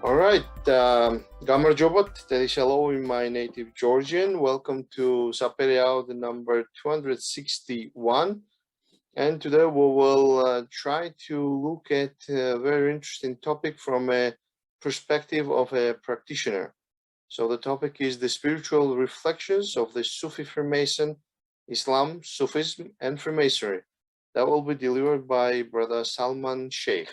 All right, Gamar Jobat, hello in my native Georgian. Welcome to Sapere Aude number 261. And today we will try to look at a very interesting topic from a perspective of a practitioner. So the topic is the spiritual reflections of the Sufi Freemason, Islam, Sufism, and Freemasonry. That will be delivered by Brother Salman, Sheikh.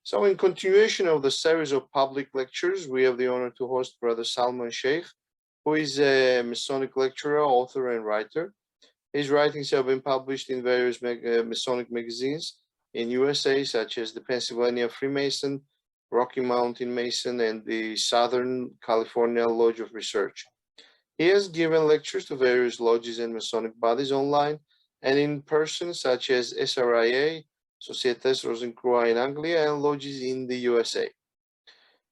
So in continuation of the series of public lectures, we have the honor to host Brother Salman Sheikh, who is a Masonic lecturer, author, and writer. His writings have been published in various Masonic magazines in USA, such as the Pennsylvania Freemason, Rocky Mountain Mason, and the Southern California Lodge of Research. He has given lectures to various lodges and Masonic bodies online and in person, such as SRIA, Societas Rosencreux in Anglia, and lodges in the USA.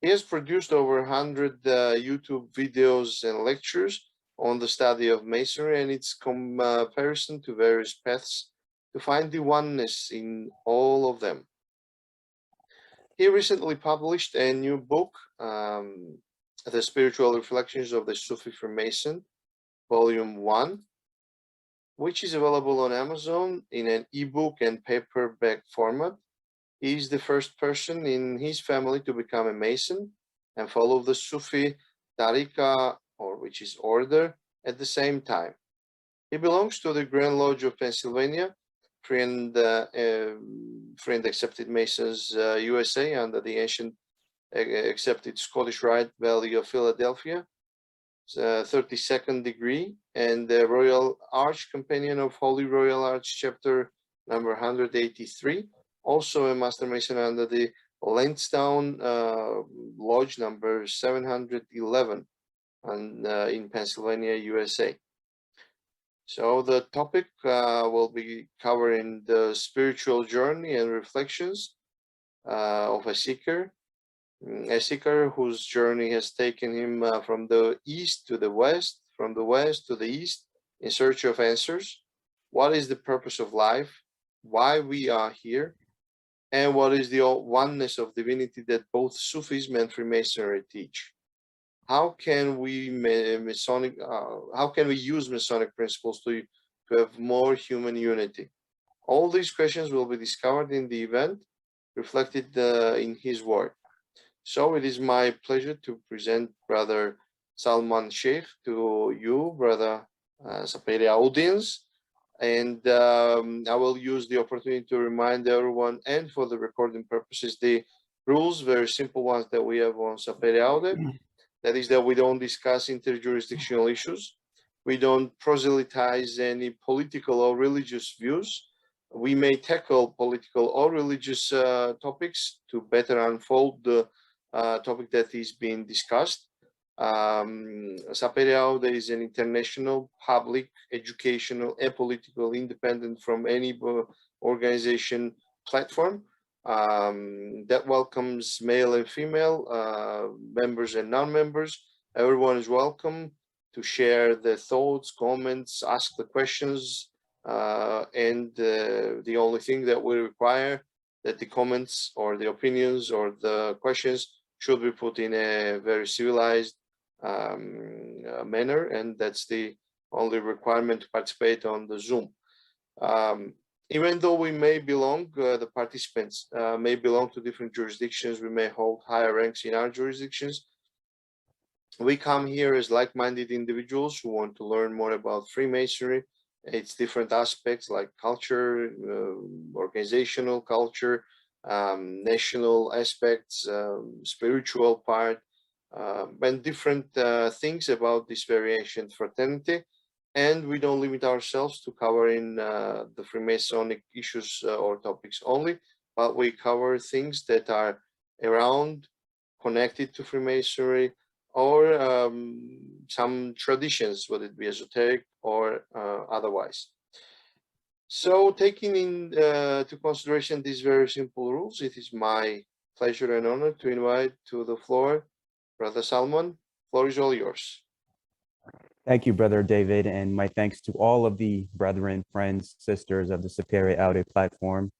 He has produced over 100 YouTube videos and lectures on the study of Masonry and its comparison to various paths to find the oneness in all of them. He recently published a new book, The Spiritual Reflections of the Sufi Freemason, Volume 1, which is available on Amazon in an ebook and paperback format. He is the first person in his family to become a Mason and follow the Sufi Tariqa, or which is order, at the same time. He belongs to the Grand Lodge of Pennsylvania, Free and Accepted Masons USA under the ancient accepted Scottish Rite Valley of Philadelphia, 32nd degree, and the Royal Arch Companion of Holy Royal Arch chapter number 183, also a Master Mason under the Lansdowne Lodge number 711 in Pennsylvania, USA. So the topic will be covering the spiritual journey and reflections of a seeker whose journey has taken him from the east to the west, from the west to the east, in search of answers. What is the purpose of life? Why we are here? And what is the oneness of divinity that both Sufism and Freemasonry teach? How can we use Masonic principles to have more human unity? All these questions will be discovered in the event, reflected in his work. So it is my pleasure to present Brother Salman Sheikh to you, Brother Sapere audience. And I will use the opportunity to remind everyone, and for the recording purposes, the rules, very simple ones that we have on Sapere Aude. That is that we don't discuss interjurisdictional issues. We don't proselytize any political or religious views. We may tackle political or religious topics to better unfold the topic that is being discussed. Sapere Aude is an international, public, educational, apolitical, independent from any organization platform that welcomes male and female, members and non-members. Everyone is welcome to share their thoughts, comments, ask the questions, and the only thing that we require that the comments or the opinions or the questions should be put in a very civilized manner, and that's the only requirement to participate on the Zoom. Even though we may belong, the participants may belong to different jurisdictions, we may hold higher ranks in our jurisdictions. We come here as like-minded individuals who want to learn more about Freemasonry, its different aspects like culture, organizational culture, national aspects, spiritual part, and different things about this very ancient fraternity. And we don't limit ourselves to covering the Freemasonic issues or topics only, but we cover things that are around, connected to Freemasonry, or some traditions, whether it be esoteric or otherwise. So taking into consideration these very simple rules, it is my pleasure and honor to invite to the floor Brother Salman. Floor is all yours. Thank you, Brother David, and my thanks to all of the brethren, friends, sisters of the Sapere Aude platform.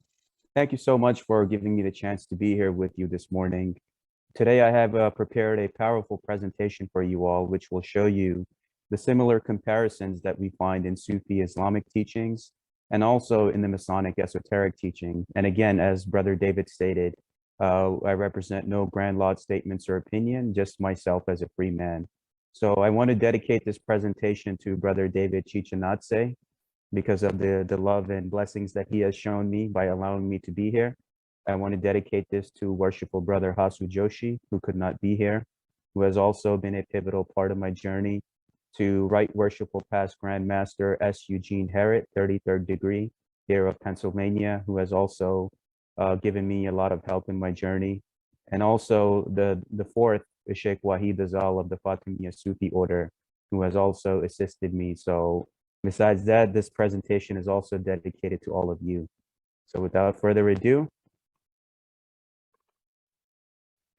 Thank you so much for giving me the chance to be here with you this morning. Today I have prepared a powerful presentation for you all, which will show you the similar comparisons that we find in Sufi Islamic teachings and also in the Masonic esoteric teaching. And again, as Brother David stated, I represent no grand laud statements or opinion, just myself as a free man. So I want to dedicate this presentation to Brother David Chichinatse because of the love and blessings that he has shown me by allowing me to be here. I want to dedicate this to worshipful brother Hasu Joshi, who could not be here, who has also been a pivotal part of my journey, to Right Worshipful Past Grandmaster S. Eugene Herritt, 33rd degree, here of Pennsylvania, who has also given me a lot of help in my journey. And also the fourth, Sheikh Wahid Azal of the Fatimiyya Sufi order, who has also assisted me. So besides that, this presentation is also dedicated to all of you. So without further ado,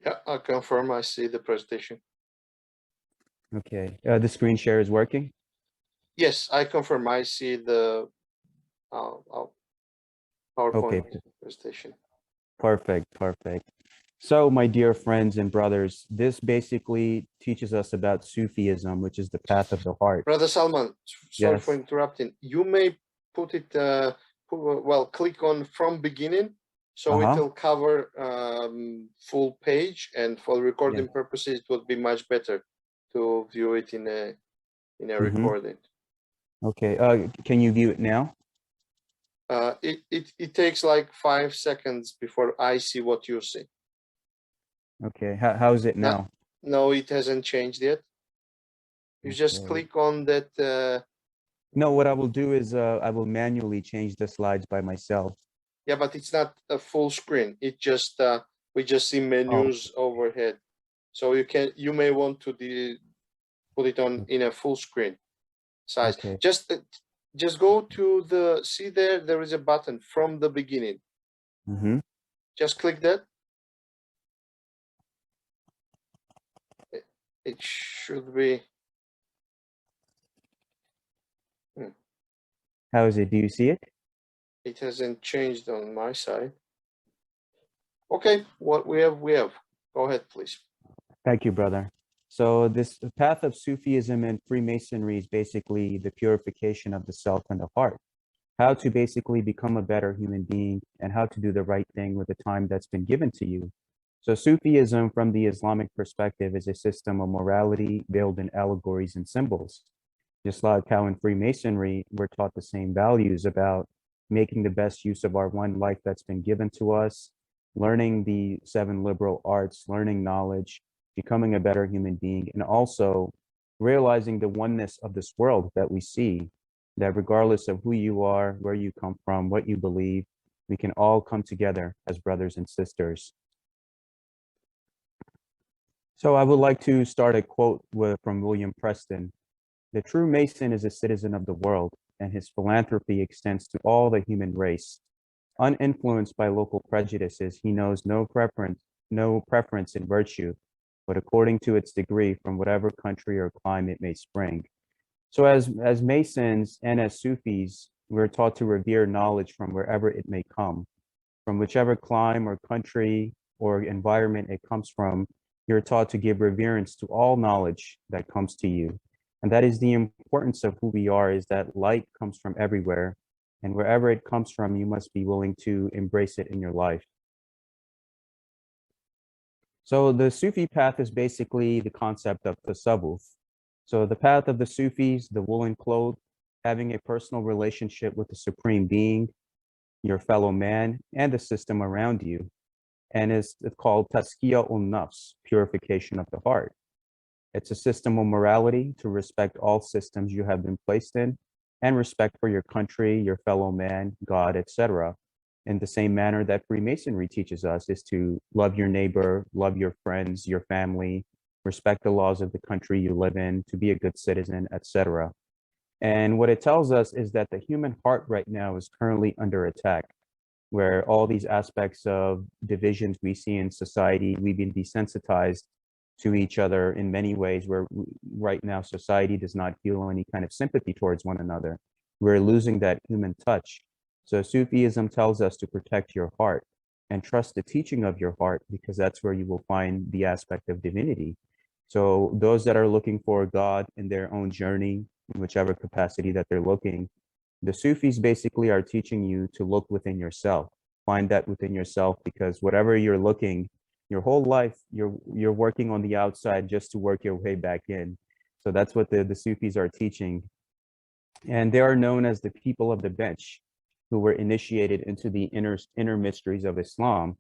Yeah, I confirm I see the presentation. okay, the screen share is working. Yes, I confirm I see the PowerPoint Okay, presentation. perfect, perfect. So my dear friends and brothers, this basically teaches us about Sufism, which is the path of the heart. Brother Salman, sorry for Yes. interrupting. You may put it, well, click on from beginning, so it Uh-huh. will cover full page, and for recording Yes. purposes, it would be much better to view it in a Mm-hmm. recording. Okay. Can you view it now? It takes like 5 seconds before I see what you see. Okay. How is it now? No, it hasn't changed yet. You just Okay. click on that. No, what I will do is I will manually change the slides by myself. Yeah, but it's not a full screen. It just we just see Oh, menus overhead. So you may want to put it on in a full screen size. okay. Just go to the, see there is a button from the beginning. Mm-hmm. Just click that. It should be. How is it? Do you see it? It hasn't changed on my side. Okay, what we have. Go ahead, please. Thank you, brother. So this path of Sufism and Freemasonry is basically the purification of the self and the heart. How to basically become a better human being and how to do the right thing with the time that's been given to you. So Sufism from the Islamic perspective is a system of morality veiled in allegories and symbols. Just like how in Freemasonry, we're taught the same values about making the best use of our one life that's been given to us, learning the seven liberal arts, learning knowledge, becoming a better human being, and also realizing the oneness of this world that we see, that regardless of who you are, where you come from, what you believe, we can all come together as brothers and sisters. So I would like to start a quote from William Preston. The true Mason is a citizen of the world, and his philanthropy extends to all the human race. Uninfluenced by local prejudices, he knows no preference in virtue, but according to its degree from whatever country or clime it may spring. So as Masons and as Sufis, we're taught to revere knowledge from wherever it may come, from whichever clime or country or environment it comes from. You're taught to give reverence to all knowledge that comes to you. And that is the importance of who we are, is that light comes from everywhere. And wherever it comes from, you must be willing to embrace it in your life. So the Sufi path is basically the concept of Tassawuf. So the path of the Sufis, the woolen cloth, having a personal relationship with the supreme being, your fellow man, and the system around you. And it's called Tazkiya nafs, purification of the heart. It's a system of morality to respect all systems you have been placed in, and respect for your country, your fellow man, God, etc. In the same manner that Freemasonry teaches us is to love your neighbor, love your friends, your family, respect the laws of the country you live in, to be a good citizen, etc. And what it tells us is that the human heart right now is currently under attack, where all these aspects of divisions we see in society, we've been desensitized to each other in many ways, where right now society does not feel any kind of sympathy towards one another. We're losing that human touch. So Sufism tells us to protect your heart. and trust the teaching of your heart, because that's where you will find the aspect of divinity. So those that are looking for God in their own journey, in whichever capacity that they're looking, the Sufis basically are teaching you to look within yourself, find that within yourself, because whatever you're looking, your whole life, you're working on the outside just to work your way back in. So that's what the Sufis are teaching. And they are known as the people of the bench, who were initiated into the inner mysteries of Islam.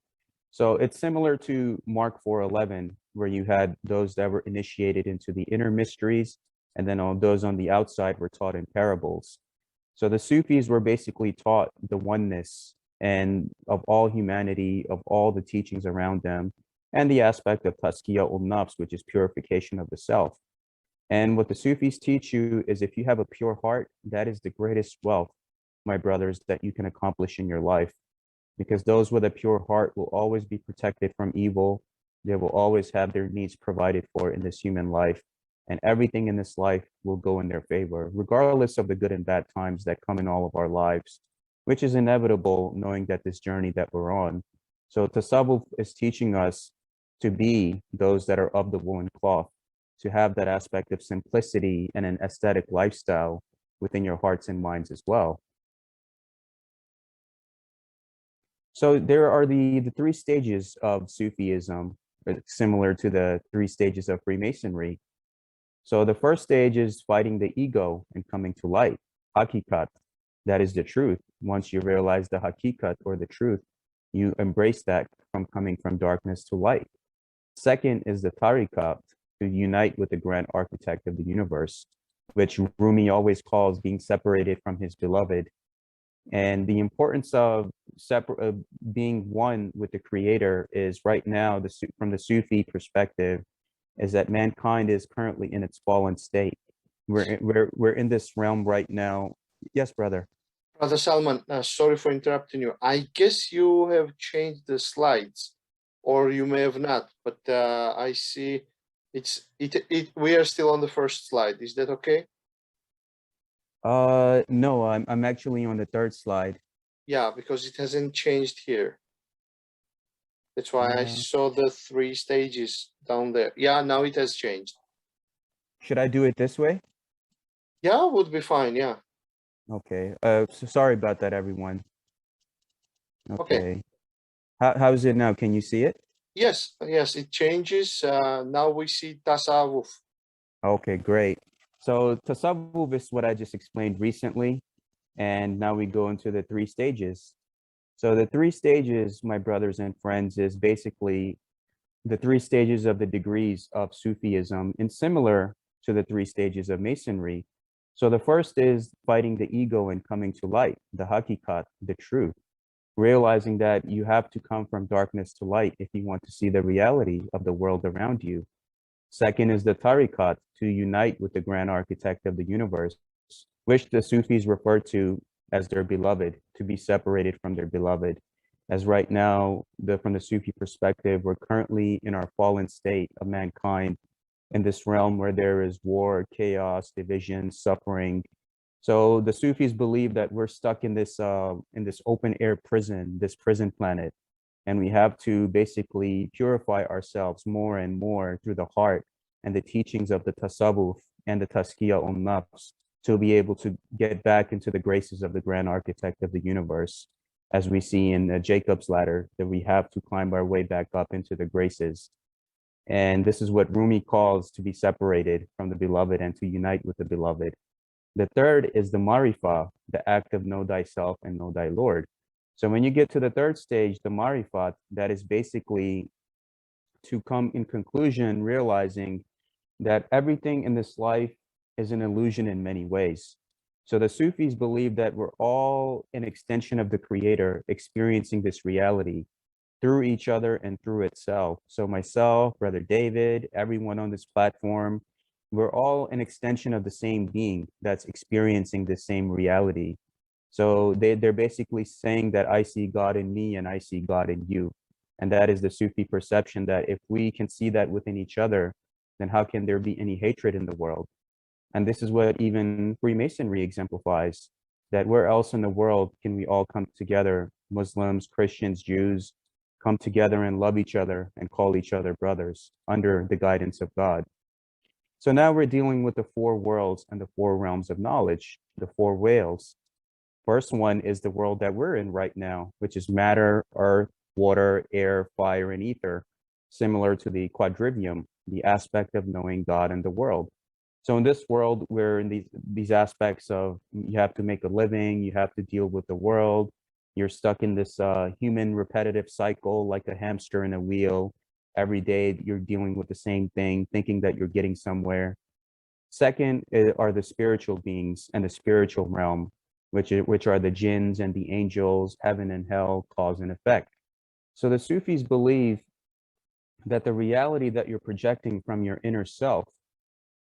So it's similar to Mark 4:11, where you had those that were initiated into the inner mysteries, and then all those on the outside were taught in parables. So the Sufis were basically taught the oneness and of all humanity, of all the teachings around them, and the aspect of taskiya ul-nafs, which is purification of the self. And what the Sufis teach you is, if you have a pure heart, that is the greatest wealth, my brothers, that you can accomplish in your life. Because those with a pure heart will always be protected from evil. They will always have their needs provided for in this human life. And everything in this life will go in their favor, regardless of the good and bad times that come in all of our lives, which is inevitable, knowing that this journey that we're on. So Tassawuf is teaching us to be those that are of the woolen cloth, to have that aspect of simplicity and an aesthetic lifestyle within your hearts and minds as well. So there are the three stages of Sufism, similar to the three stages of Freemasonry. So the first stage is fighting the ego and coming to light, hakikat. That is the truth. Once you realize the hakikat, or the truth, you embrace that from coming from darkness to light. Second is the tariqat, to unite with the grand architect of the universe, which Rumi always calls being separated from his beloved. And the importance of being one with the creator is, right now, from the Sufi perspective, is that mankind is currently in its fallen state. We're in this realm right now. Yes, brother. Brother Salman, sorry for interrupting you. I guess you have changed the slides, or you may have not, but I see we are still on the first slide. Is that okay? No, I'm actually on the third slide. Yeah, because it hasn't changed here. That's why I saw the three stages down there. Yeah, now it has changed. Should I do it this way? Yeah, would be fine. Yeah. Okay. So sorry about that, everyone. Okay. How is it now? Can you see it? Yes, yes, it changes. Now we see Tassawuf. Okay, great. So Tassawuf is what I just explained recently. And now we go into the three stages. So the three stages, my brothers and friends, is basically the three stages of the degrees of Sufism, and similar to the three stages of Masonry. So the first is fighting the ego and coming to light, the hakikat, the truth, realizing that you have to come from darkness to light if you want to see the reality of the world around you. Second is the tariqat, to unite with the grand architect of the universe, which the Sufis refer to as their beloved, to be separated from their beloved. As right now, from the Sufi perspective, we're currently in our fallen state of mankind, in this realm where there is war, chaos, division, suffering. So the Sufis believe that we're stuck in this open air prison, this prison planet, and we have to basically purify ourselves more and more through the heart and the teachings of the Tassawuf and the Taskiya ul-Nafs, to be able to get back into the graces of the grand architect of the universe, as we see in Jacob's ladder, that we have to climb our way back up into the graces. And this is what Rumi calls to be separated from the beloved and to unite with the beloved. The third is the marifa, the act of know thyself and know thy Lord. So when you get to the third stage, the marifat, that is basically to come in conclusion, realizing that everything in this life is an illusion in many ways. So the Sufis believe that we're all an extension of the creator, experiencing this reality through each other and through itself. So myself, Brother David, everyone on this platform, we're all an extension of the same being that's experiencing the same reality. So they're basically saying that I see God in me and I see God in you. And that is the Sufi perception, that if we can see that within each other, then how can there be any hatred in the world? And this is what even Freemasonry exemplifies, that where else in the world can we all come together, Muslims, Christians, Jews, come together and love each other and call each other brothers under the guidance of God. So now we're dealing with the four worlds and the four realms of knowledge, the four whales. First one is the world that we're in right now, which is matter, earth, water, air, fire, and ether, similar to the quadrivium, the aspect of knowing God and the world. So in this world, we're in these aspects of you have to make a living, you have to deal with the world, you're stuck in this human repetitive cycle like a hamster in a wheel. Every day you're dealing with the same thing, thinking that you're getting somewhere. Second are the spiritual beings and the spiritual realm, which are the jinns and the angels, heaven and hell, cause and effect. So the Sufis believe that the reality that you're projecting from your inner self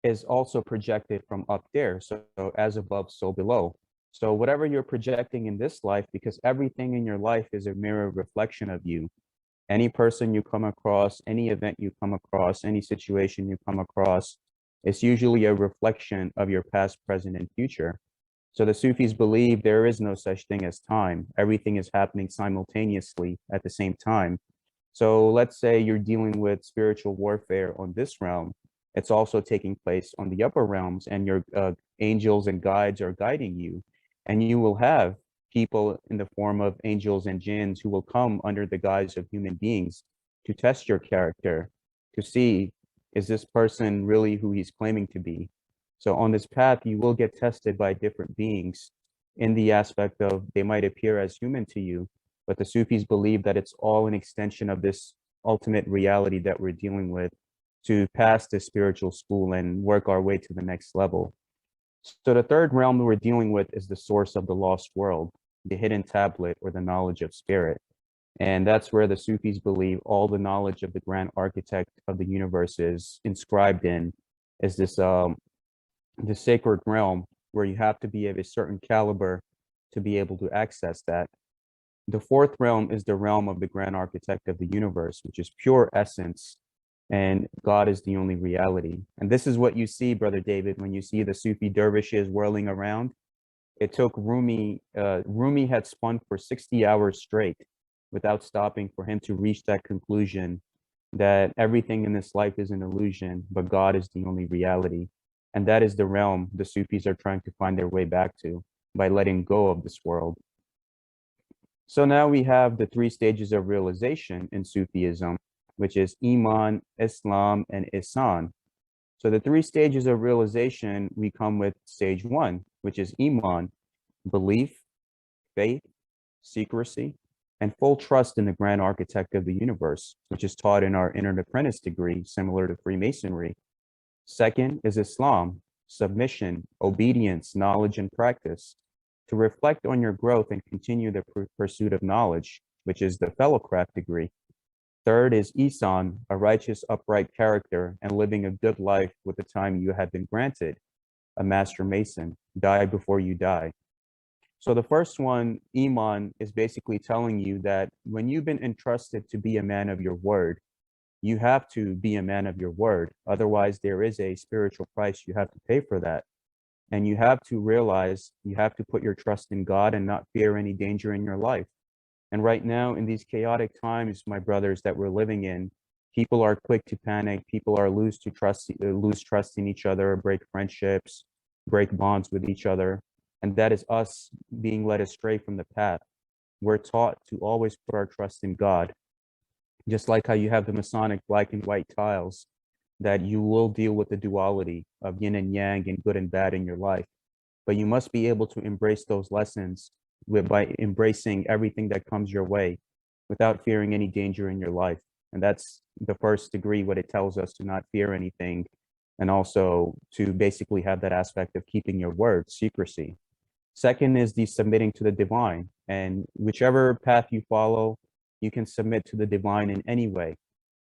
is also projected from up there. So as above, so below. So whatever you're projecting in this life, because everything in your life is a mirror reflection of you. Any person you come across, any event you come across, any situation you come across, it's usually a reflection of your past, present, and future. So the Sufis believe there is no such thing as time. Everything is happening simultaneously at the same time. So let's say you're dealing with spiritual warfare on this realm. It's also taking place on the upper realms, and your angels and guides are guiding you. And you will have people in the form of angels and jinns who will come under the guise of human beings to test your character, to see, is this person really who he's claiming to be? So on this path, you will get tested by different beings in the aspect of they might appear as human to you, but the Sufis believe that it's all an extension of this ultimate reality that we're dealing with to pass the spiritual school and work our way to the next level. So the third realm that we're dealing with is the source of the lost world, the hidden tablet or the knowledge of spirit. And that's where the Sufis believe all the knowledge of the grand architect of the universe is inscribed in, is this the sacred realm where you have to be of a certain caliber to be able to access that. The fourth realm is the realm of the grand architect of the universe, which is pure essence, and God is the only reality. And this is what you see, Brother David, when you see the Sufi dervishes whirling around. It took Rumi had spun for 60 hours straight without stopping for him to reach that conclusion that everything in this life is an illusion, but God is the only reality. And that is the realm the Sufis are trying to find their way back to by letting go of this world. So now we have the three stages of realization in Sufism, which is Iman, Islam, and Ihsan. So the three stages of realization, we come with stage one, which is Iman, belief, faith, secrecy, and full trust in the grand architect of the universe, which is taught in our entered apprentice degree, similar to Freemasonry. Second is Islam, submission, obedience, knowledge, and practice, to reflect on your growth and continue the pursuit of knowledge, which is the fellowcraft degree. Third is Ihsan, a righteous, upright character and living a good life with the time you have been granted, a master mason, die before you die. So the first one, Iman, is basically telling you that when you've been entrusted to be a man of your word, you have to be a man of your word. Otherwise, there is a spiritual price you have to pay for that. And you have to realize you have to put your trust in God and not fear any danger in your life. And right now, in these chaotic times, my brothers, that we're living in, people are quick to panic. People are lose trust in each other, break friendships, break bonds with each other. And that is us being led astray from the path. We're taught to always put our trust in God. Just like how you have the Masonic black and white tiles, that you will deal with the duality of yin and yang and good and bad in your life. But you must be able to embrace those lessons by embracing everything that comes your way without fearing any danger in your life. And that's the first degree, what it tells us, to not fear anything, and also to basically have that aspect of keeping your word, secrecy. Second is the submitting to the divine. And whichever path you follow, you can submit to the divine in any way,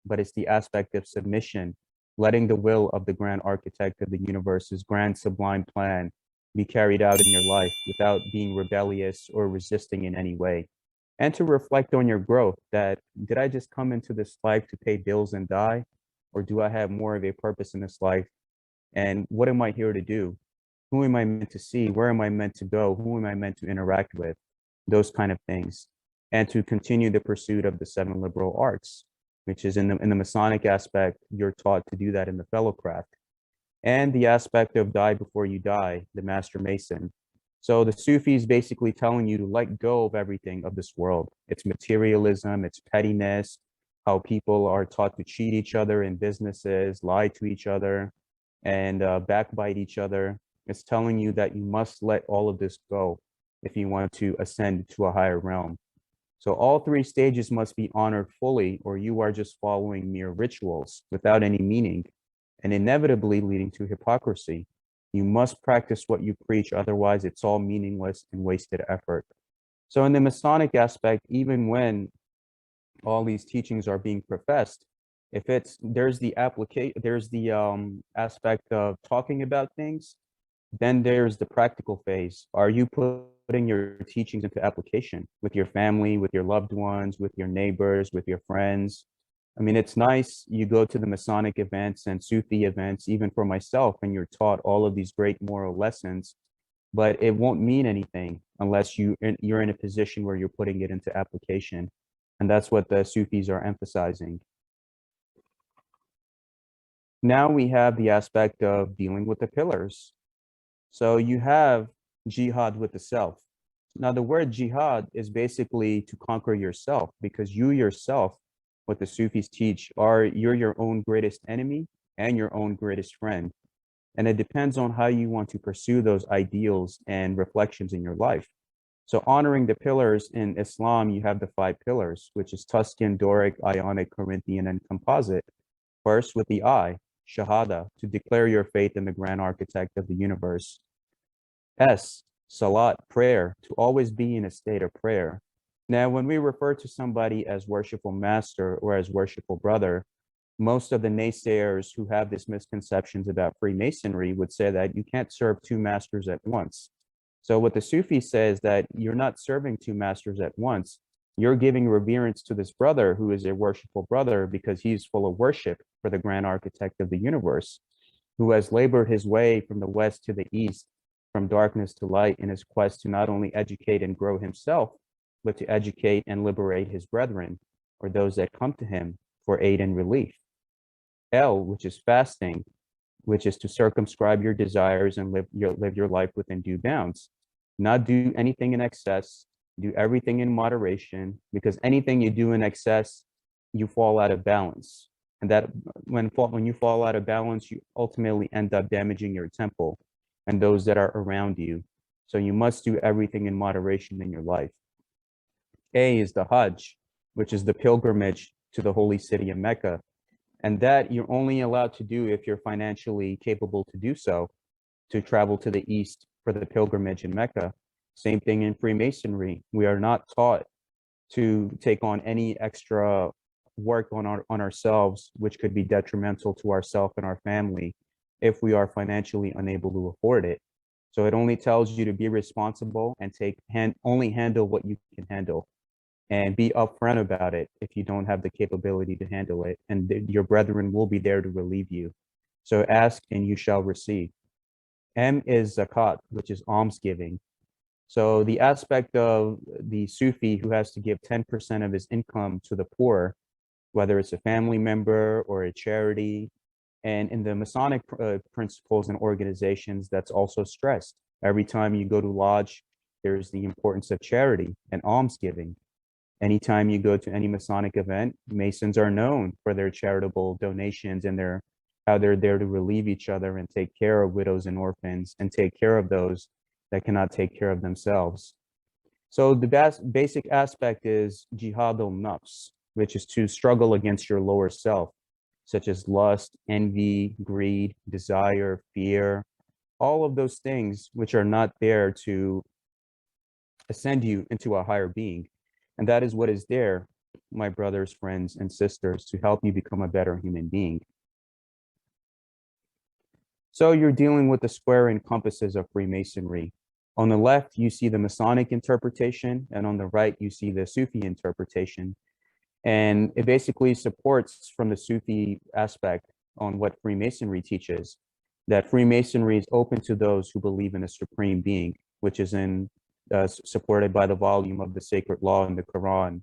but it's the aspect of submission, letting the will of the grand architect of the universe's grand sublime plan be carried out in your life without being rebellious or resisting in any way. And to reflect on your growth, that did I just come into this life to pay bills and die? Or do I have more of a purpose in this life? And what am I here to do? Who am I meant to see? Where am I meant to go? Who am I meant to interact with? Those kind of things. and to continue the pursuit of the 7 liberal arts, which is in the Masonic aspect, you're taught to do that in the fellow craft. And the aspect of die before you die, the Master Mason. So the Sufi is basically telling you to let go of everything of this world. It's materialism, it's pettiness, how people are taught to cheat each other in businesses, lie to each other, and backbite each other. It's telling you that you must let all of this go if you want to ascend to a higher realm. So all 3 stages must be honored fully, or you are just following mere rituals without any meaning, and inevitably leading to hypocrisy. You must practice what you preach, otherwise it's all meaningless and wasted effort. So in the Masonic aspect, even when all these teachings are being professed, if there's the aspect of talking about things, then there's the practical phase. Are you putting your teachings into application with your family, with your loved ones, with your neighbors, with your friends? I mean, it's nice you go to the Masonic events and Sufi events, even for myself, and you're taught all of these great moral lessons, but it won't mean anything unless you're in a position where you're putting it into application. And that's what the Sufis are emphasizing. Now we have the aspect of dealing with the pillars. So you have jihad with the self. Now the word jihad is basically to conquer yourself, because you yourself, what the Sufis teach, you're your own greatest enemy and your own greatest friend. And it depends on how you want to pursue those ideals and reflections in your life. So honoring the pillars in Islam, you have the 5 pillars, which is Tuscan, Doric, Ionic, Corinthian, and Composite. First, with the I, Shahada, to declare your faith in the grand architect of the universe. S, Salat, prayer, to always be in a state of prayer. Now, when we refer to somebody as worshipful master or as worshipful brother, most of the naysayers who have these misconceptions about Freemasonry would say that you can't serve 2 masters at once. So what the Sufi says that you're not serving 2 masters at once. You're giving reverence to this brother who is a worshipful brother because he's full of worship for the grand architect of the universe, who has labored his way from the west to the east, from darkness to light, in his quest to not only educate and grow himself, but to educate and liberate his brethren, or those that come to him for aid and relief. L, which is fasting, which is to circumscribe your desires and live your life within due bounds. Not do anything in excess, do everything in moderation, because anything you do in excess, you fall out of balance. And that when you fall out of balance, you ultimately end up damaging your temple and those that are around you. So you must do everything in moderation in your life. A is the Hajj, which is the pilgrimage to the holy city of Mecca. And that you're only allowed to do if you're financially capable to do so, to travel to the east for the pilgrimage in Mecca. Same thing in Freemasonry. We are not taught to take on any extra work on ourselves, which could be detrimental to ourselves and our family if we are financially unable to afford it. So it only tells you to be responsible and only handle what you can handle, and be upfront about it if you don't have the capability to handle it, and your brethren will be there to relieve you. So ask and you shall receive. M is zakat, which is almsgiving. So the aspect of the Sufi who has to give 10% of his income to the poor, whether it's a family member or a charity. And in the Masonic principles and organizations, that's also stressed. Every time you go to lodge, there's the importance of charity and almsgiving. Anytime you go to any Masonic event, Masons are known for their charitable donations and how they're there to relieve each other and take care of widows and orphans and take care of those that cannot take care of themselves. So the basic aspect is jihad al-nafs, which is to struggle against your lower self, such as lust, envy, greed, desire, fear, all of those things which are not there to ascend you into a higher being. And that is what is there, my brothers, friends, and sisters, to help you become a better human being. So you're dealing with the square and compasses of Freemasonry. On the left, you see the Masonic interpretation, and on the right, you see the Sufi interpretation. And it basically supports from the Sufi aspect on what Freemasonry teaches, that Freemasonry is open to those who believe in a supreme being, which is in supported by the volume of the sacred law in the Quran,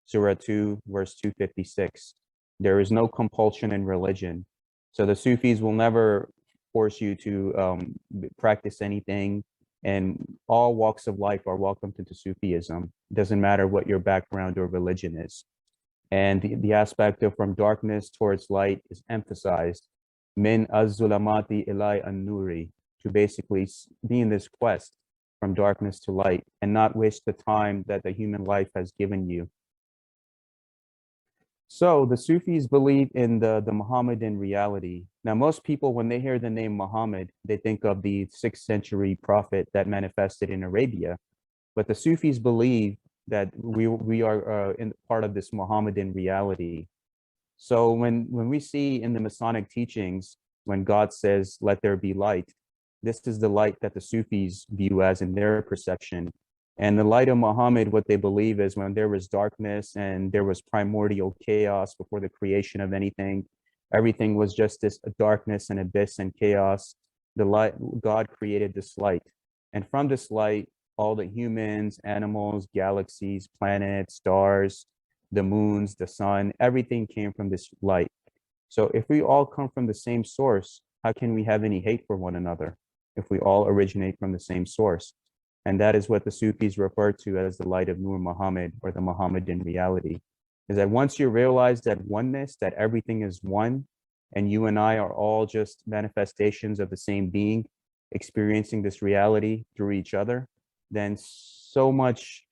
Surah 2, verse 256. There is no compulsion in religion. So the Sufis will never force you to practice anything, and all walks of life are welcome to Sufism. It doesn't matter what your background or religion is. And the aspect of from darkness towards light is emphasized. Min az-zulamati ilai an-nuri, to basically be in this quest from darkness to light and not waste the time that the human life has given you. So the Sufis believe in the Muhammadan reality. Now, most people, when they hear the name Muhammad, they think of the 6th century prophet that manifested in Arabia. But the Sufis believe that we are in part of this Muhammadan reality. So when we see in the Masonic teachings, when God says, "Let there be light," this is the light that the Sufis view as in their perception. And the light of Muhammad, what they believe is when there was darkness and there was primordial chaos before the creation of anything, everything was just this darkness and abyss and chaos. The light, God created this light. And from this light, all the humans, animals, galaxies, planets, stars, the moons, the sun, everything came from this light. So if we all come from the same source, how can we have any hate for one another if we all originate from the same source? And that is what the Sufis refer to as the light of Nur Muhammad, or the Muhammadan reality, is that once you realize that oneness, that everything is one, and you and I are all just manifestations of the same being, experiencing this reality through each other, then so much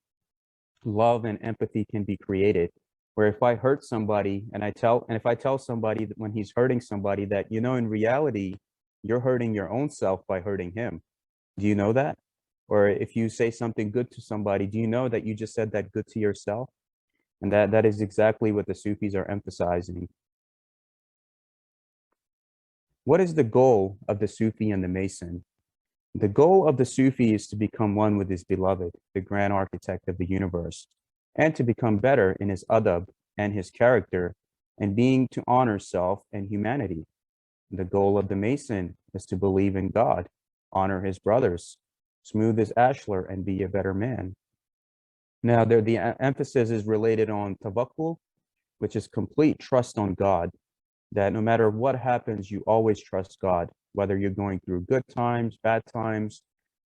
love and empathy can be created. Where if I hurt somebody and if I tell somebody that when he's hurting somebody that, you know, in reality, you're hurting your own self by hurting him. Do you know that? Or if you say something good to somebody, do you know that you just said that good to yourself? And that is exactly what the Sufis are emphasizing. What is the goal of the Sufi and the Mason? The goal of the Sufi is to become one with his beloved, the grand architect of the universe, and to become better in his adab and his character, and being to honor self and humanity. The goal of the Mason is to believe in God, honor his brothers, smooth his ashlar, and be a better man. Now, the emphasis is related on tawakkul, which is complete trust on God, that no matter what happens, you always trust God, whether you're going through good times, bad times,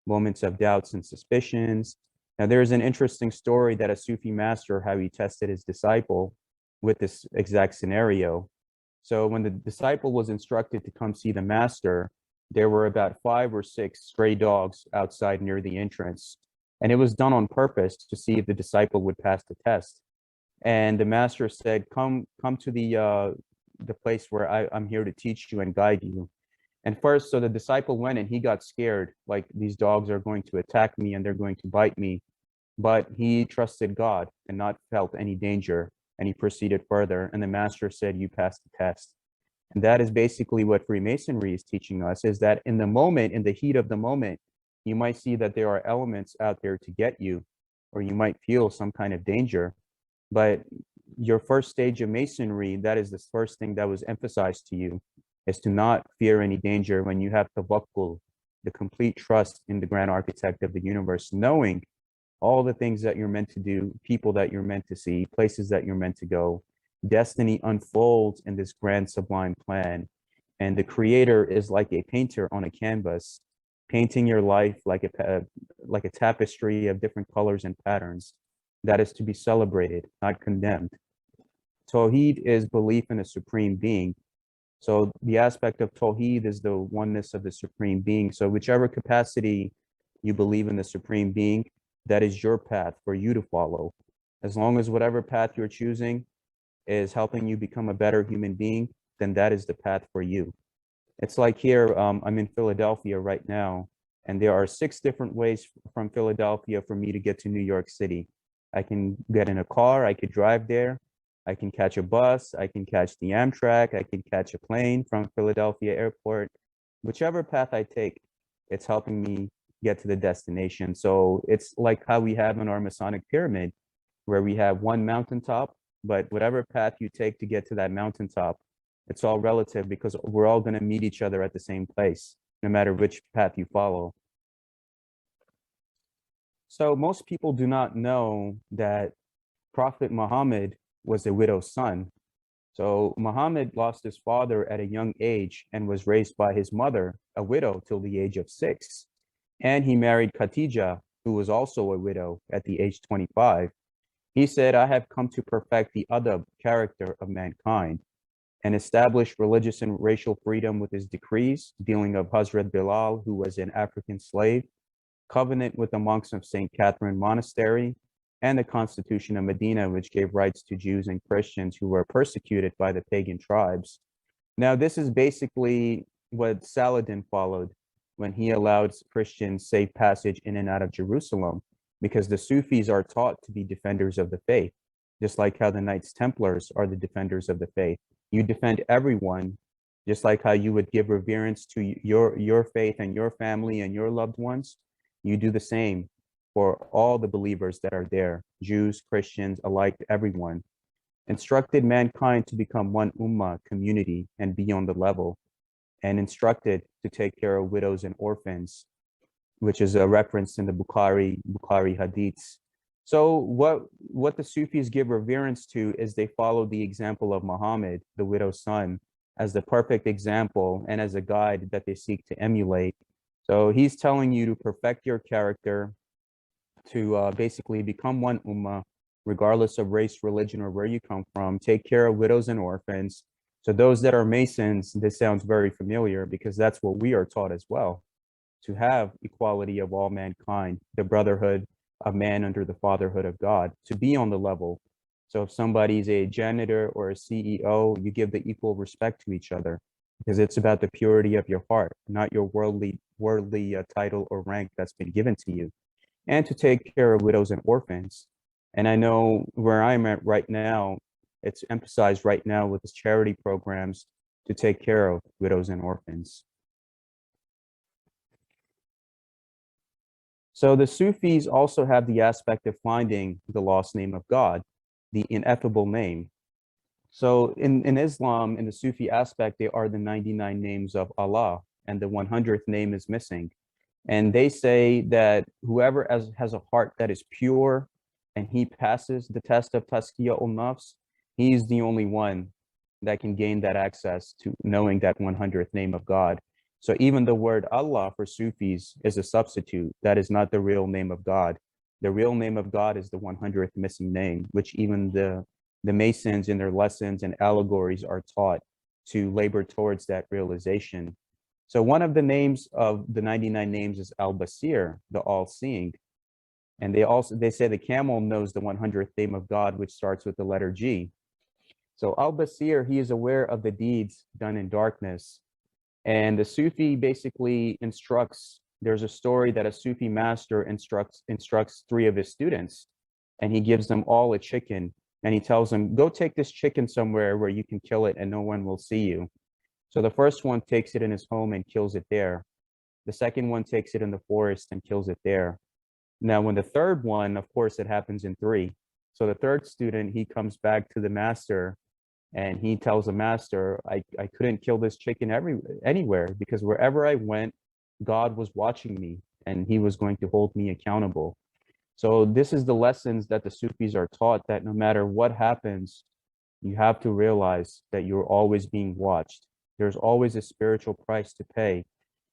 moments of doubts and suspicions. Now, there's an interesting story that a Sufi master, how he tested his disciple with this exact scenario. So when the disciple was instructed to come see the master, there were about 5 or 6 stray dogs outside near the entrance. And it was done on purpose to see if the disciple would pass the test. And the master said, come to the place where I'm here to teach you and guide you. And first, so the disciple went and he got scared, like these dogs are going to attack me and they're going to bite me. But he trusted God and not felt any danger. And he proceeded further. And the master said, you passed the test. And that is basically what Freemasonry is teaching us, is that in the moment, in the heat of the moment, you might see that there are elements out there to get you, or you might feel some kind of danger. But your first stage of Masonry, that is the first thing that was emphasized to you, is to not fear any danger when you have tawakkul, the complete trust in the grand architect of the universe, knowing all the things that you're meant to do, people that you're meant to see, places that you're meant to go. Destiny unfolds in this grand sublime plan. And the creator is like a painter on a canvas, painting your life like a tapestry of different colors and patterns that is to be celebrated, not condemned. Tawheed is belief in a supreme being. So the aspect of Tawheed is the oneness of the supreme being. So whichever capacity you believe in the supreme being, that is your path for you to follow. As long as whatever path you're choosing is helping you become a better human being, then that is the path for you. It's like here, I'm in Philadelphia right now, and there are 6 different ways from Philadelphia for me to get to New York City. I can get in a car, I could drive there, I can catch a bus, I can catch the Amtrak, I can catch a plane from Philadelphia Airport. Whichever path I take, it's helping me get to the destination. So it's like how we have in our Masonic pyramid, where we have one mountaintop, but whatever path you take to get to that mountaintop, it's all relative because we're all going to meet each other at the same place, no matter which path you follow. So most people do not know that Prophet Muhammad was a widow's son. So Muhammad lost his father at a young age and was raised by his mother, a widow, till the age of 6. And he married Khadija, who was also a widow at the age 25. He said, I have come to perfect the adab character of mankind and establish religious and racial freedom with his decrees, dealing of Hazrat Bilal, who was an African slave, covenant with the monks of St. Catherine Monastery, and the Constitution of Medina, which gave rights to Jews and Christians who were persecuted by the pagan tribes. Now, this is basically what Saladin followed when he allowed Christians safe passage in and out of Jerusalem, because the Sufis are taught to be defenders of the faith, just like how the Knights Templars are the defenders of the faith. You defend everyone, just like how you would give reverence to your faith and your family and your loved ones. You do the same for all the believers that are there, Jews, Christians, alike, everyone. Instructed mankind to become one ummah community and be on the level, and instructed to take care of widows and orphans, which is a reference in the Bukhari hadiths. So what the Sufis give reverence to is they follow the example of Muhammad, the widow's son, as the perfect example and as a guide that they seek to emulate. So he's telling you to perfect your character, to basically become one ummah, regardless of race, religion, or where you come from. Take care of widows and orphans. So those that are Masons, this sounds very familiar because that's what we are taught as well, to have equality of all mankind, the brotherhood of man under the fatherhood of God, to be on the level. So if somebody's a janitor or a CEO, you give the equal respect to each other, because it's about the purity of your heart, not your worldly title or rank that's been given to you. And to take care of widows and orphans. And I know where I'm at right now, it's emphasized right now with the charity programs to take care of widows and orphans. So the Sufis also have the aspect of finding the lost name of God, the ineffable name. So in Islam, in the Sufi aspect, they are the 99 names of Allah, and the 100th name is missing. And they say that whoever has a heart that is pure and he passes the test of Tazkiyah ul-Nafs, he's the only one that can gain that access to knowing that 100th name of God. So even the word Allah for Sufis is a substitute. That is not the real name of God. The real name of God is the 100th missing name, which even the Masons in their lessons and allegories are taught to labor towards that realization. So one of the names of the 99 names is Al-Basir, the all-seeing. And they say the camel knows the 100th name of God, which starts with the letter G. So Al-Basir, he is aware of the deeds done in darkness. And the Sufi basically instructs, there's a story that a Sufi master instructs 3 of his students, and he gives them all a chicken. And he tells them, go take this chicken somewhere where you can kill it and no one will see you. So the first one takes it in his home and kills it there. The second one takes it in the forest and kills it there. Now, when the third one, of course, it happens in 3. So the third student, he comes back to the master and he tells the master, I couldn't kill this chicken anywhere because wherever I went, God was watching me and he was going to hold me accountable. So this is the lessons that the Sufis are taught, that no matter what happens, you have to realize that you're always being watched. There's always a spiritual price to pay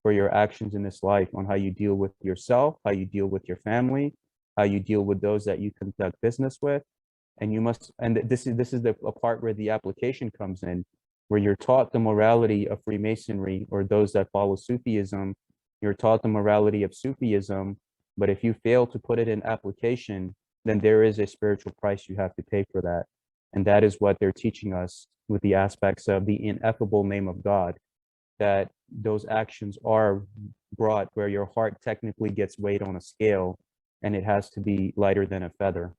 for your actions in this life, on how you deal with yourself, how you deal with your family, how you deal with those that you conduct business with. And you must, and this is a part where the application comes in, where you're taught the morality of Freemasonry, or those that follow Sufism, you're taught the morality of Sufism, but if you fail to put it in application, then there is a spiritual price you have to pay for that. And that is what they're teaching us with the aspects of the ineffable name of God, that those actions are brought where your heart technically gets weighed on a scale and it has to be lighter than a feather.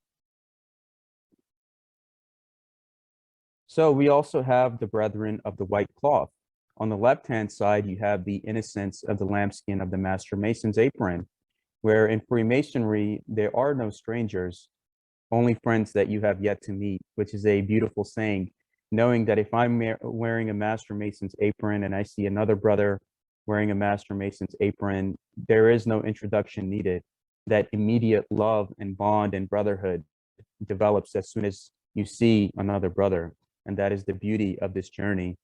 So we also have the brethren of the white cloth. On the left-hand side, you have the innocence of the lambskin of the Master Mason's apron, where in Freemasonry, there are no strangers, only friends that you have yet to meet, which is a beautiful saying, knowing that if I'm wearing a Master Mason's apron and I see another brother wearing a Master Mason's apron, there is no introduction needed. that immediate love and bond and brotherhood develops as soon as you see another brother. And that is the beauty of this journey.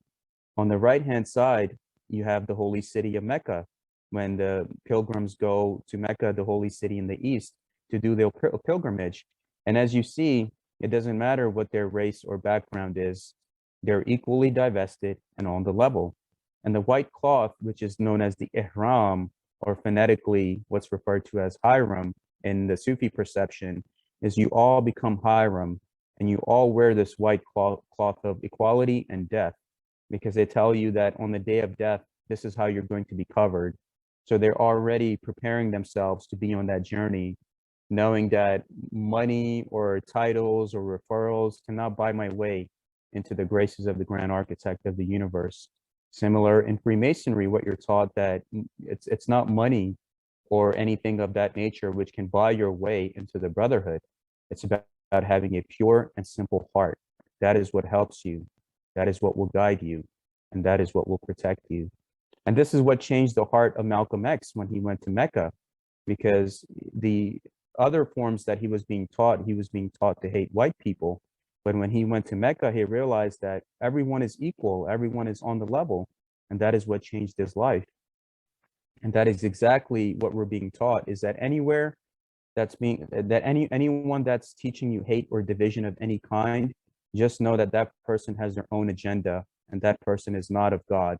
On the right-hand side, you have the holy city of Mecca. When the pilgrims go to Mecca, the holy city in the east, to do their pilgrimage. And as you see, it doesn't matter what their race or background is, they're equally divested and on the level. And the white cloth, which is known as the ihram, or phonetically what's referred to as hiram in the Sufi perception, is you all become hiram, and you all wear this white cloth of equality and death, because they tell you that on the day of death, this is how you're going to be covered. So they're already preparing themselves to be on that journey, knowing that money or titles or referrals cannot buy my way into the graces of the grand architect of the universe. Similar in Freemasonry, what you're taught, that it's not money or anything of that nature which can buy your way into the brotherhood. It's about having a pure and simple heart. That is what helps you. That is what will guide you. And that is what will protect you. And this is what changed the heart of Malcolm X when he went to Mecca, because the other forms that he was being taught to hate white people. But when he went to Mecca, he realized that everyone is equal, everyone is on the level, and that is what changed his life. And that is exactly what we're being taught, is that anywhere anyone that's teaching you hate or division of any kind, just know that that person has their own agenda, and that person is not of God,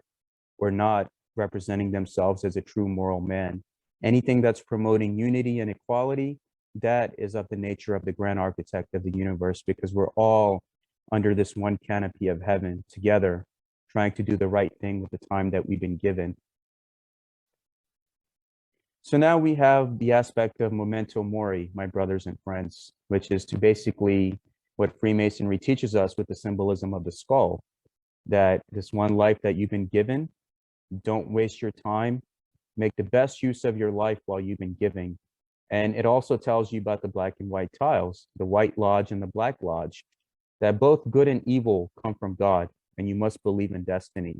or not representing themselves as a true moral man. Anything that's promoting unity and equality, that is of the nature of the grand architect of the universe, because we're all under this one canopy of heaven together, trying to do the right thing with the time that we've been given. So now we have the aspect of Momento Mori, my brothers and friends, which is to basically what Freemasonry teaches us with the symbolism of the skull, that this one life that you've been given, don't waste your time, make the best use of your life while you've been giving. And it also tells you about the black and white tiles, the white lodge and the black lodge, that both good and evil come from God, and you must believe in destiny.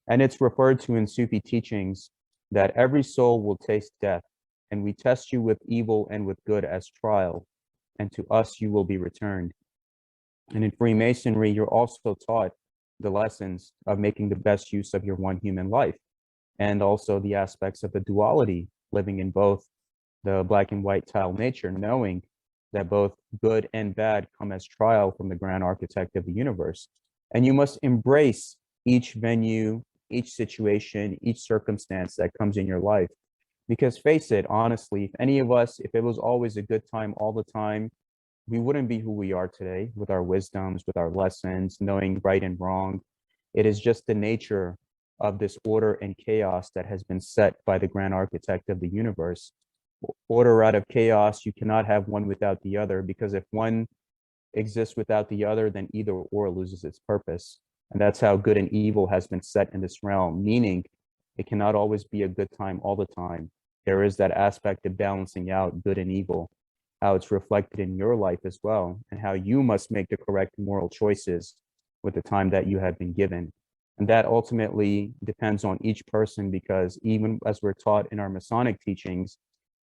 And it's referred to in Sufi teachings that every soul will taste death, and we test you with evil and with good as trial, and to us you will be returned. And in Freemasonry, you're also taught the lessons of making the best use of your one human life, and also the aspects of the duality, living in both the black and white tile nature, knowing that both good and bad come as trial from the grand architect of the universe. And you must embrace each venue, each situation, each circumstance that comes in your life. Because face it, honestly, if any of us, if it was always a good time all the time, we wouldn't be who we are today, with our wisdoms, with our lessons, knowing right and wrong. It is just the nature of this order and chaos that has been set by the grand architect of the universe. Order out of chaos, you cannot have one without the other, because if one exists without the other, then either or loses its purpose. And that's how good and evil has been set in this realm, meaning it cannot always be a good time all the time. There is that aspect of balancing out good and evil, how it's reflected in your life as well, and how you must make the correct moral choices with the time that you have been given. And that ultimately depends on each person, because even as we're taught in our Masonic teachings,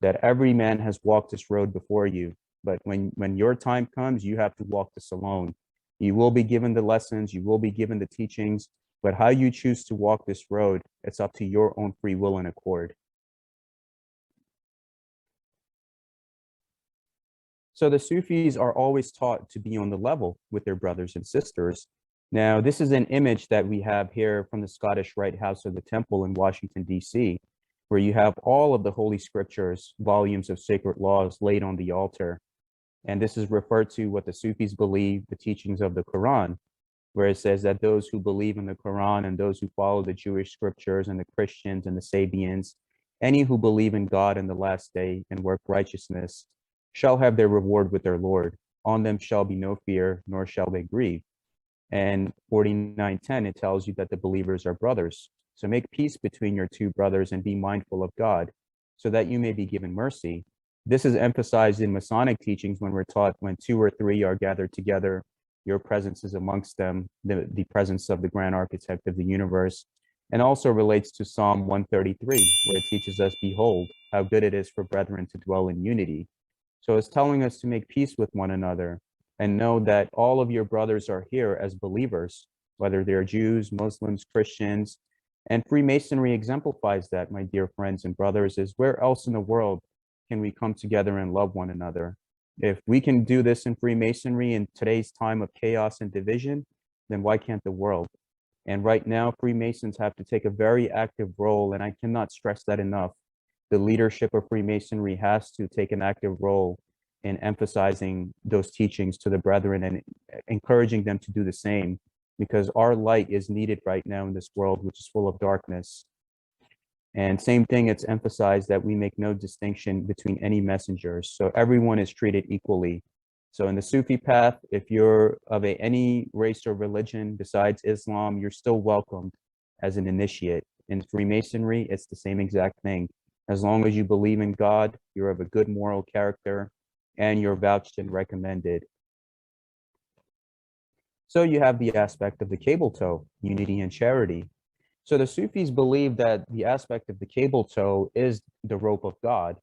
that every man has walked this road before you. But when your time comes, you have to walk this alone. You will be given the lessons, you will be given the teachings, but how you choose to walk this road, it's up to your own free will and accord. So the Sufis are always taught to be on the level with their brothers and sisters. Now, this is an image that we have here from the Scottish Rite House of the Temple in Washington, D.C., where you have all of the Holy Scriptures, volumes of sacred laws laid on the altar. And this is referred to what the Sufis believe, the teachings of the Qur'an, where it says that those who believe in the Qur'an and those who follow the Jewish scriptures and the Christians and the Sabians, any who believe in God and the last day and work righteousness, shall have their reward with their Lord. On them shall be no fear, nor shall they grieve. And 49:10, it tells you that the believers are brothers. So make peace between your two brothers and be mindful of God, so that you may be given mercy. This is emphasized in Masonic teachings when we're taught when 2 or 3 are gathered together, your presence is amongst them, the presence of the grand architect of the universe. and also relates to Psalm 133, where it teaches us, behold, how good it is for brethren to dwell in unity. So it's telling us to make peace with one another and know that all of your brothers are here as believers, whether they're Jews, Muslims, Christians. And Freemasonry exemplifies that, my dear friends and brothers, is where else in the world can we come together and love one another? If we can do this in Freemasonry in today's time of chaos and division, then why can't the world? And right now, Freemasons have to take a very active role, and I cannot stress that enough. The leadership of Freemasonry has to take an active role in emphasizing those teachings to the brethren and encouraging them to do the same, because our light is needed right now in this world, which is full of darkness. And same thing, it's emphasized that we make no distinction between any messengers. So everyone is treated equally. So in the Sufi path, if you're of any race or religion besides Islam, you're still welcomed as an initiate. In Freemasonry, it's the same exact thing. As long as you believe in God, you're of a good moral character, and you're vouched and recommended. So you have the aspect of the cable toe, unity and charity. So the Sufis believe that the aspect of the cable toe is the rope of God,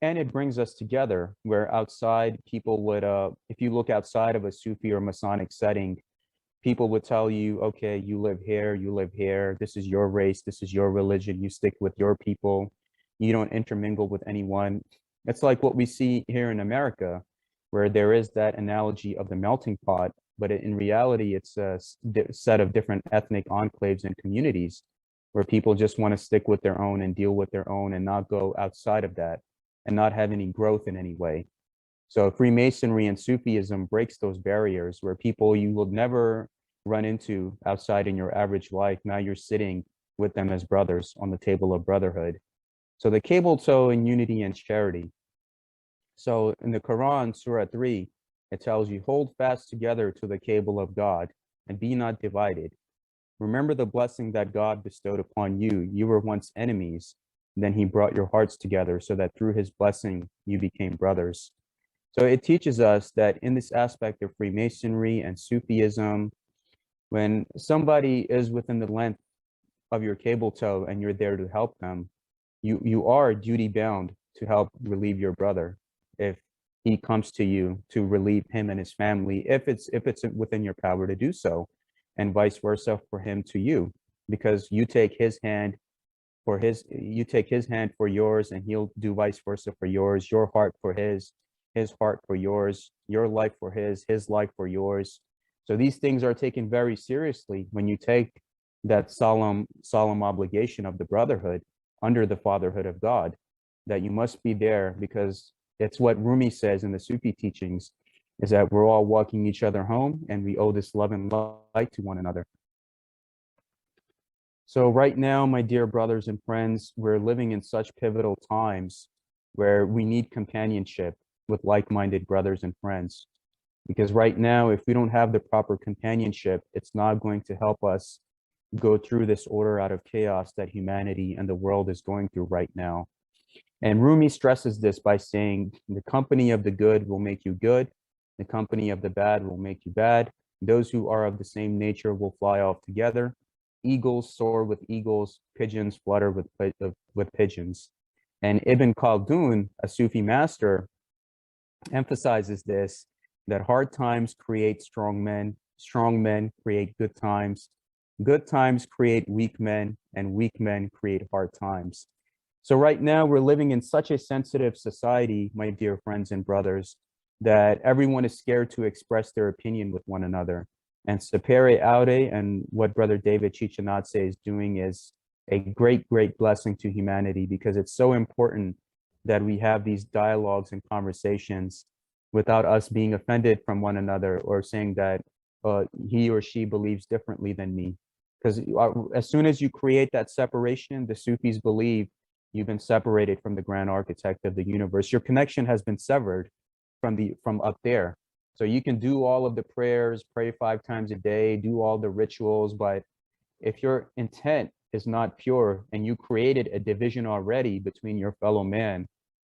and it brings us together, where outside people would, if you look outside of a Sufi or Masonic setting, people would tell you, okay, you live here, this is your race, this is your religion, you stick with your people, you don't intermingle with anyone. It's like what we see here in America, where there is that analogy of the melting pot, but in reality, it's a set of different ethnic enclaves and communities where people just want to stick with their own and deal with their own and not go outside of that and not have any growth in any way. So Freemasonry and Sufism breaks those barriers where people you will never run into outside in your average life. Now you're sitting with them as brothers on the table of brotherhood. So the cable toe in unity and charity. So in the Quran, Surah 3, it tells you, hold fast together to the cable of God and be not divided. Remember the blessing that God bestowed upon you. You were once enemies. Then he brought your hearts together so that through his blessing, you became brothers. So it teaches us that in this aspect of Freemasonry and Sufism, when somebody is within the length of your cable toe and you're there to help them, you are duty bound to help relieve your brother if he comes to you to relieve him and his family, if it's within your power to do so, and vice versa for him to you, because you take his hand for yours, and he'll do vice versa for yours, your heart for his heart for yours, your life for his life for yours. So these things are taken very seriously when you take that solemn obligation of the brotherhood under the fatherhood of God, that you must be there, because it's what Rumi says in the Sufi teachings, is that we're all walking each other home and we owe this love and light to one another. So right now, my dear brothers and friends, we're living in such pivotal times where we need companionship with like-minded brothers and friends. Because right now, if we don't have the proper companionship, it's not going to help us go through this order out of chaos that humanity and the world is going through right now. And Rumi stresses this by saying, the company of the good will make you good. The company of the bad will make you bad. Those who are of the same nature will fly off together. Eagles soar with eagles, pigeons flutter with pigeons. And Ibn Khaldun, a Sufi master, emphasizes this, that hard times create strong men create good times create weak men, and weak men create hard times. So right now we're living in such a sensitive society, my dear friends and brothers, that everyone is scared to express their opinion with one another. And Sapere Aude and what Brother David Chichinatse is doing is a great, great blessing to humanity, because it's so important that we have these dialogues and conversations without us being offended from one another or saying that he or she believes differently than me. Because as soon as you create that separation, the Sufis believe you've been separated from the grand architect of the universe. Your connection has been severed from up there. So you can do all of the prayers, pray 5 times a day, do all the rituals, but if your intent is not pure and you created a division already between your fellow man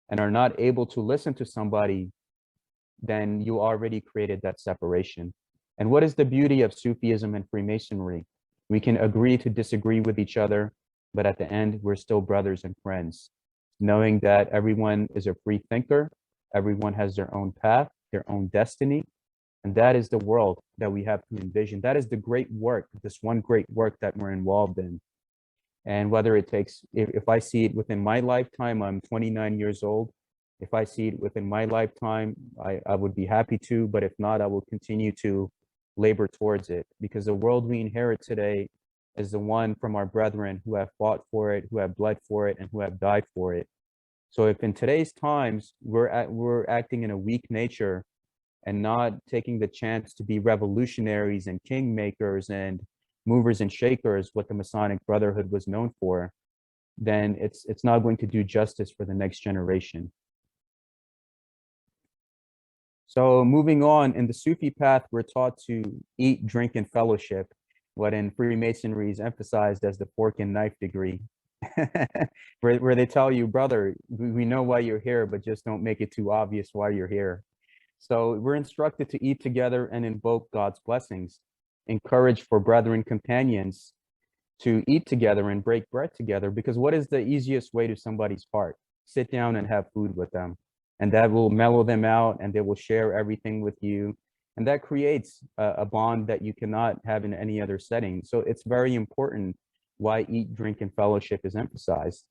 and are not able to listen to somebody, then you already created that separation. And what is the beauty of Sufism and Freemasonry? We can agree to disagree with each other, but at the end, we're still brothers and friends, knowing that everyone is a free thinker, everyone has their own path, their own destiny, and that is the world that we have to envision. That is the great work, this one great work that we're involved in. And whether it takes, if I see it within my lifetime, I'm 29 years old. If I see it within my lifetime, I would be happy to, but if not, I will continue to labor towards it, because the world we inherit today is the one from our brethren who have fought for it, who have bled for it, and who have died for it. So if in today's times we're acting in a weak nature and not taking the chance to be revolutionaries and kingmakers and movers and shakers, what the Masonic Brotherhood was known for, then it's not going to do justice for the next generation. So moving on, in the Sufi path, we're taught to eat, drink, and fellowship, what in Freemasonry is emphasized as the fork and knife degree, where they tell you, brother, we know why you're here, but just don't make it too obvious why you're here. So we're instructed to eat together and invoke God's blessings, encourage for brethren companions to eat together and break bread together, because what is the easiest way to somebody's heart? Sit down and have food with them, and that will mellow them out, and they will share everything with you. And that creates a bond that you cannot have in any other setting. So it's very important why eat, drink, and fellowship is emphasized.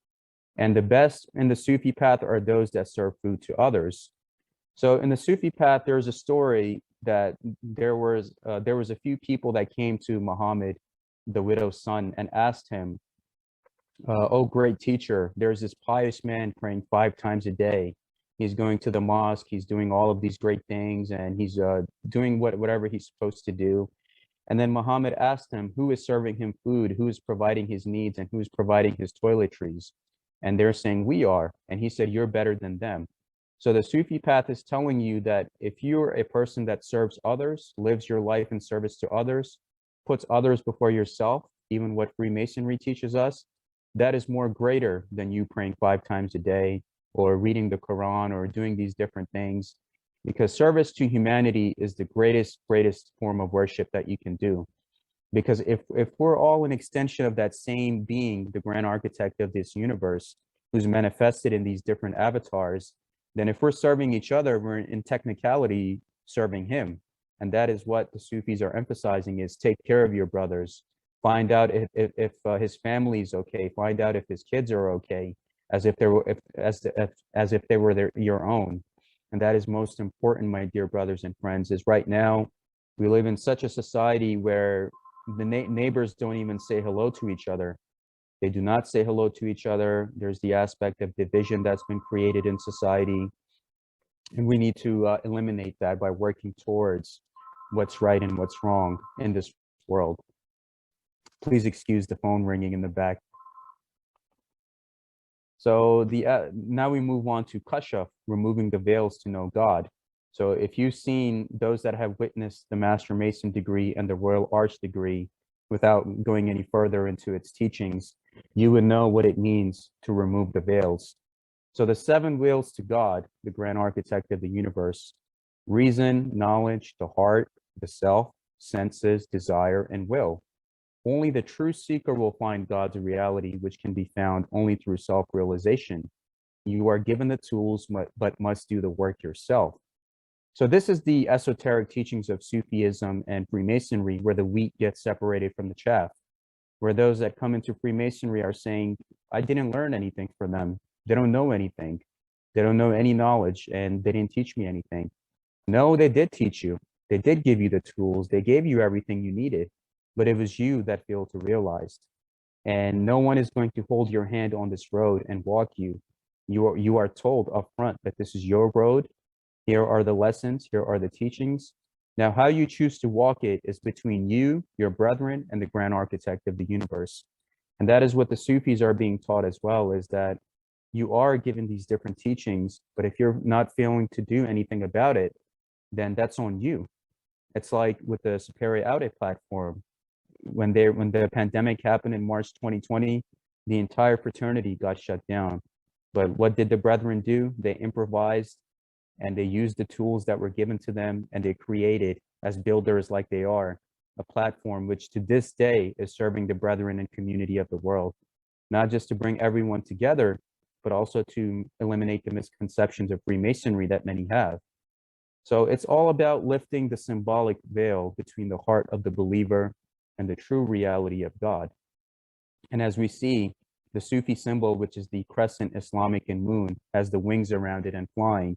And the best in the Sufi path are those that serve food to others. So in the Sufi path, there's a story that there was a few people that came to Muhammad, the widow's son, and asked him, oh, great teacher, there's this pious man praying 5 times a day. He's going to the mosque, he's doing all of these great things, and he's doing whatever he's supposed to do. And then Muhammad asked him, who is serving him food, who is providing his needs, and who is providing his toiletries? And they're saying, we are. And he said, you're better than them. So the Sufi path is telling you that if you're a person that serves others, lives your life in service to others, puts others before yourself, even what Freemasonry teaches us, that is more greater than you praying 5 times a day or reading the Quran or doing these different things, because service to humanity is the greatest form of worship that you can do. Because if we're all an extension of that same being, the grand architect of this universe, who's manifested in these different avatars, then if we're serving each other, we're in technicality serving him. And that is what the Sufis are emphasizing, is take care of your brothers, find out if his family is okay, find out if his kids are okay, as if they were as if they were your own. And that is most important, my dear brothers and friends, is right now we live in such a society where the neighbors don't even say hello to each other. They do not say hello to each other. There's the aspect of division that's been created in society. And we need to eliminate that by working towards what's right and what's wrong in this world. Please excuse the phone ringing in the back. So now we move on to kashaf, removing the veils to know God. So if you've seen those that have witnessed the Master Mason degree and the Royal Arch degree, without going any further into its teachings, you would know what it means to remove the veils. So the 7 wheels to God, the grand architect of the universe: reason, knowledge, the heart, the self, senses, desire, and will. Only the true seeker will find God's reality, which can be found only through self-realization. You are given the tools, but must do the work yourself. So this is the esoteric teachings of Sufism and Freemasonry, where the wheat gets separated from the chaff, where those that come into Freemasonry are saying, I didn't learn anything from them. They don't know anything. They don't know any knowledge, and they didn't teach me anything. No, they did teach you. They did give you the tools. They gave you everything you needed, but it was you that failed to realize. And no one is going to hold your hand on this road and walk you. You are told up front that this is your road. Here are the lessons. Here are the teachings. Now, how you choose to walk it is between you, your brethren, and the grand architect of the universe. And that is what the Sufis are being taught as well, is that you are given these different teachings, but if you're not failing to do anything about it, then that's on you. It's like with the Sapere Aude platform. When the pandemic happened in March 2020, the entire fraternity got shut down. But what did the brethren do? They improvised, and they used the tools that were given to them, and they created, as builders like they are, a platform which to this day is serving the brethren and community of the world, not just to bring everyone together, but also to eliminate the misconceptions of Freemasonry that many have. So it's all about lifting the symbolic veil between the heart of the believer and the true reality of God. And as we see, the Sufi symbol, which is the crescent Islamic and moon, has the wings around it and flying.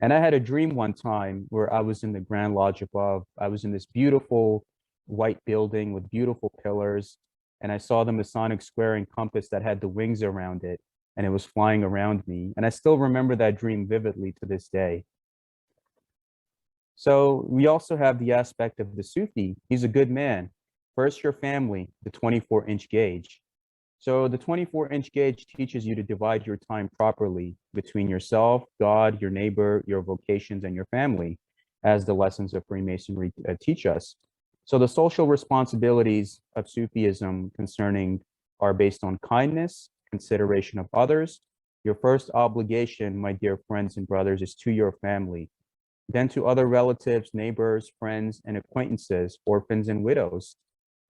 And I had a dream one time where I was in the Grand Lodge above. I was in this beautiful white building with beautiful pillars, and I saw the Masonic square and compass that had the wings around it, and it was flying around me. And I still remember that dream vividly to this day. So we also have the aspect of the Sufi. He's a good man. First, your family, the 24-inch gauge. So the 24-inch gauge teaches you to divide your time properly between yourself, God, your neighbor, your vocations, and your family, as the lessons of Freemasonry teach us. So the social responsibilities of Sufism concerning are based on kindness, consideration of others. Your first obligation, my dear friends and brothers, is to your family, then to other relatives, neighbors, friends, and acquaintances, orphans and widows,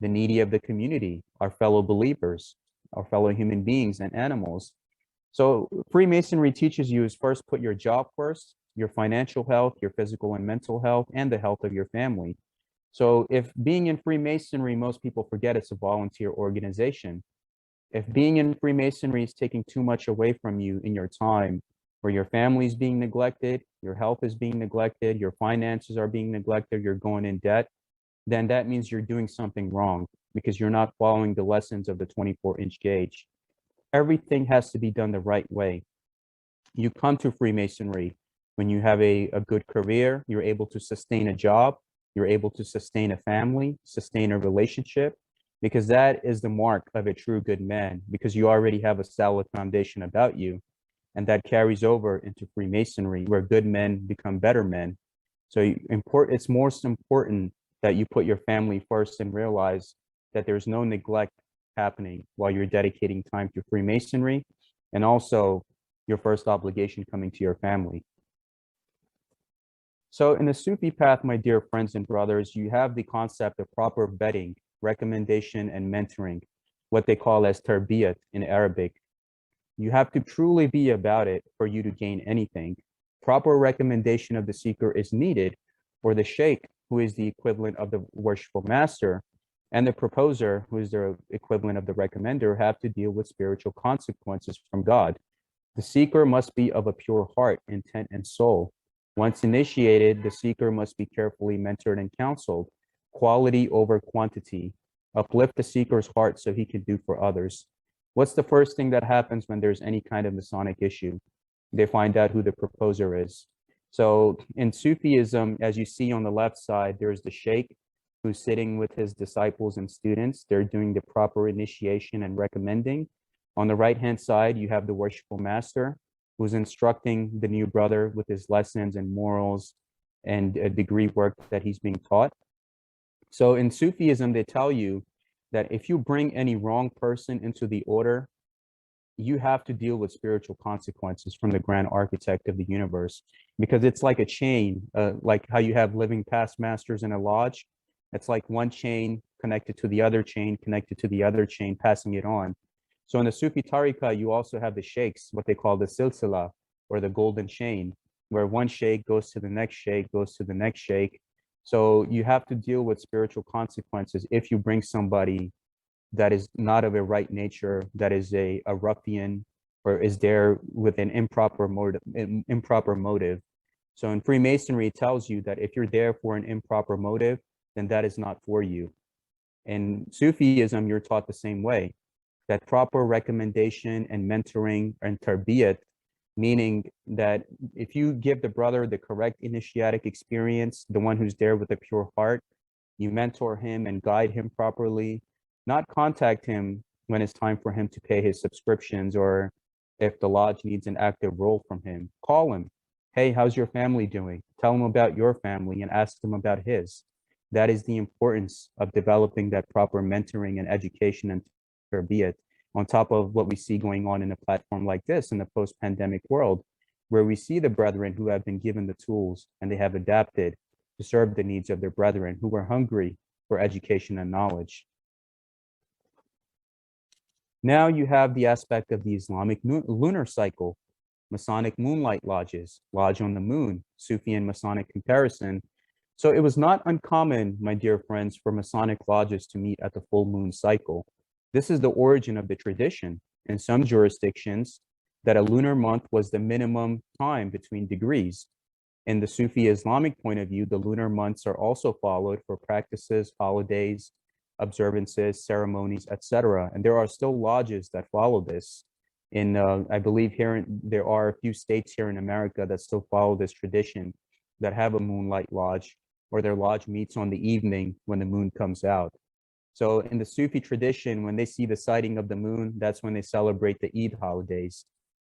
the needy of the community, our fellow believers, our fellow human beings and animals. So Freemasonry teaches you is first put your job first, your financial health, your physical and mental health, and the health of your family. So if being in Freemasonry, most people forget it's a volunteer organization. If being in Freemasonry is taking too much away from you in your time, where your family is being neglected, your health is being neglected, your finances are being neglected, you're going in debt, then that means you're doing something wrong because you're not following the lessons of the 24-inch gauge. Everything has to be done the right way. You come to Freemasonry when you have a good career, you're able to sustain a job, you're able to sustain a family, sustain a relationship, because that is the mark of a true good man, because you already have a solid foundation about you. And that carries over into Freemasonry, where good men become better men. So it's most important that you put your family first and realize that there's no neglect happening while you're dedicating time to Freemasonry, and also your first obligation coming to your family. So in the Sufi path, my dear friends and brothers, you have the concept of proper vetting, recommendation, and mentoring, what they call as tarbiyat in Arabic. You have to truly be about it for you to gain anything. Proper recommendation of the seeker is needed, or the Sheikh, who is the equivalent of the worshipful master, and the proposer, who is the equivalent of the recommender, have to deal with spiritual consequences from God. The seeker must be of a pure heart, intent, and soul. Once initiated, the seeker must be carefully mentored and counseled, quality over quantity. Uplift the seeker's heart so he can do for others. What's the first thing that happens when there's any kind of Masonic issue? They find out who the proposer is. So in Sufism, as you see on the left side, there's the Sheikh who's sitting with his disciples and students. They're doing the proper initiation and recommending. On the right-hand side, you have the worshipful master who's instructing the new brother with his lessons and morals and degree work that he's being taught. So in Sufism, they tell you that if you bring any wrong person into the order, you have to deal with spiritual consequences from the grand architect of the universe, because it's like a chain, like how you have living past masters in a lodge. It's like one chain connected to the other chain, connected to the other chain, passing it on. So in the Sufi Tariqa, you also have the sheikhs, what they call the silsila, or the golden chain, where one sheikh goes to the next sheikh, goes to the next sheikh. So you have to deal with spiritual consequences if you bring somebody that is not of a right nature, that is a ruffian, or is there with an improper motive. So in Freemasonry, it tells you that if you're there for an improper motive, then that is not for you. In Sufism, you're taught the same way, that proper recommendation and mentoring and tarbiyat, meaning that if you give the brother the correct initiatic experience, the one who's there with a pure heart, you mentor him and guide him properly, not contact him when it's time for him to pay his subscriptions, or if the lodge needs an active role from him. Call him. Hey, how's your family doing? Tell him about your family and ask him about his. That is the importance of developing that proper mentoring and education and tarbiyat, on top of what we see going on in a platform like this in the post-pandemic world, where we see the brethren who have been given the tools and they have adapted to serve the needs of their brethren who are hungry, for education and knowledge. Now you have the aspect of the Islamic lunar cycle, Masonic moonlight lodges, lodge on the moon, Sufi and Masonic comparison. So it was not uncommon, my dear friends, for Masonic lodges to meet at the full moon cycle. This is the origin of the tradition. In some jurisdictions, that a lunar month was the minimum time between degrees. In the Sufi Islamic point of view, the lunar months are also followed for practices, holidays, observances, ceremonies, etc. And there are still lodges that follow this. I believe there are a few states here in America that still follow this tradition, that have a moonlight lodge, or their lodge meets on the evening when the moon comes out. So in the Sufi tradition, when they see the sighting of the moon, that's when they celebrate the Eid holidays.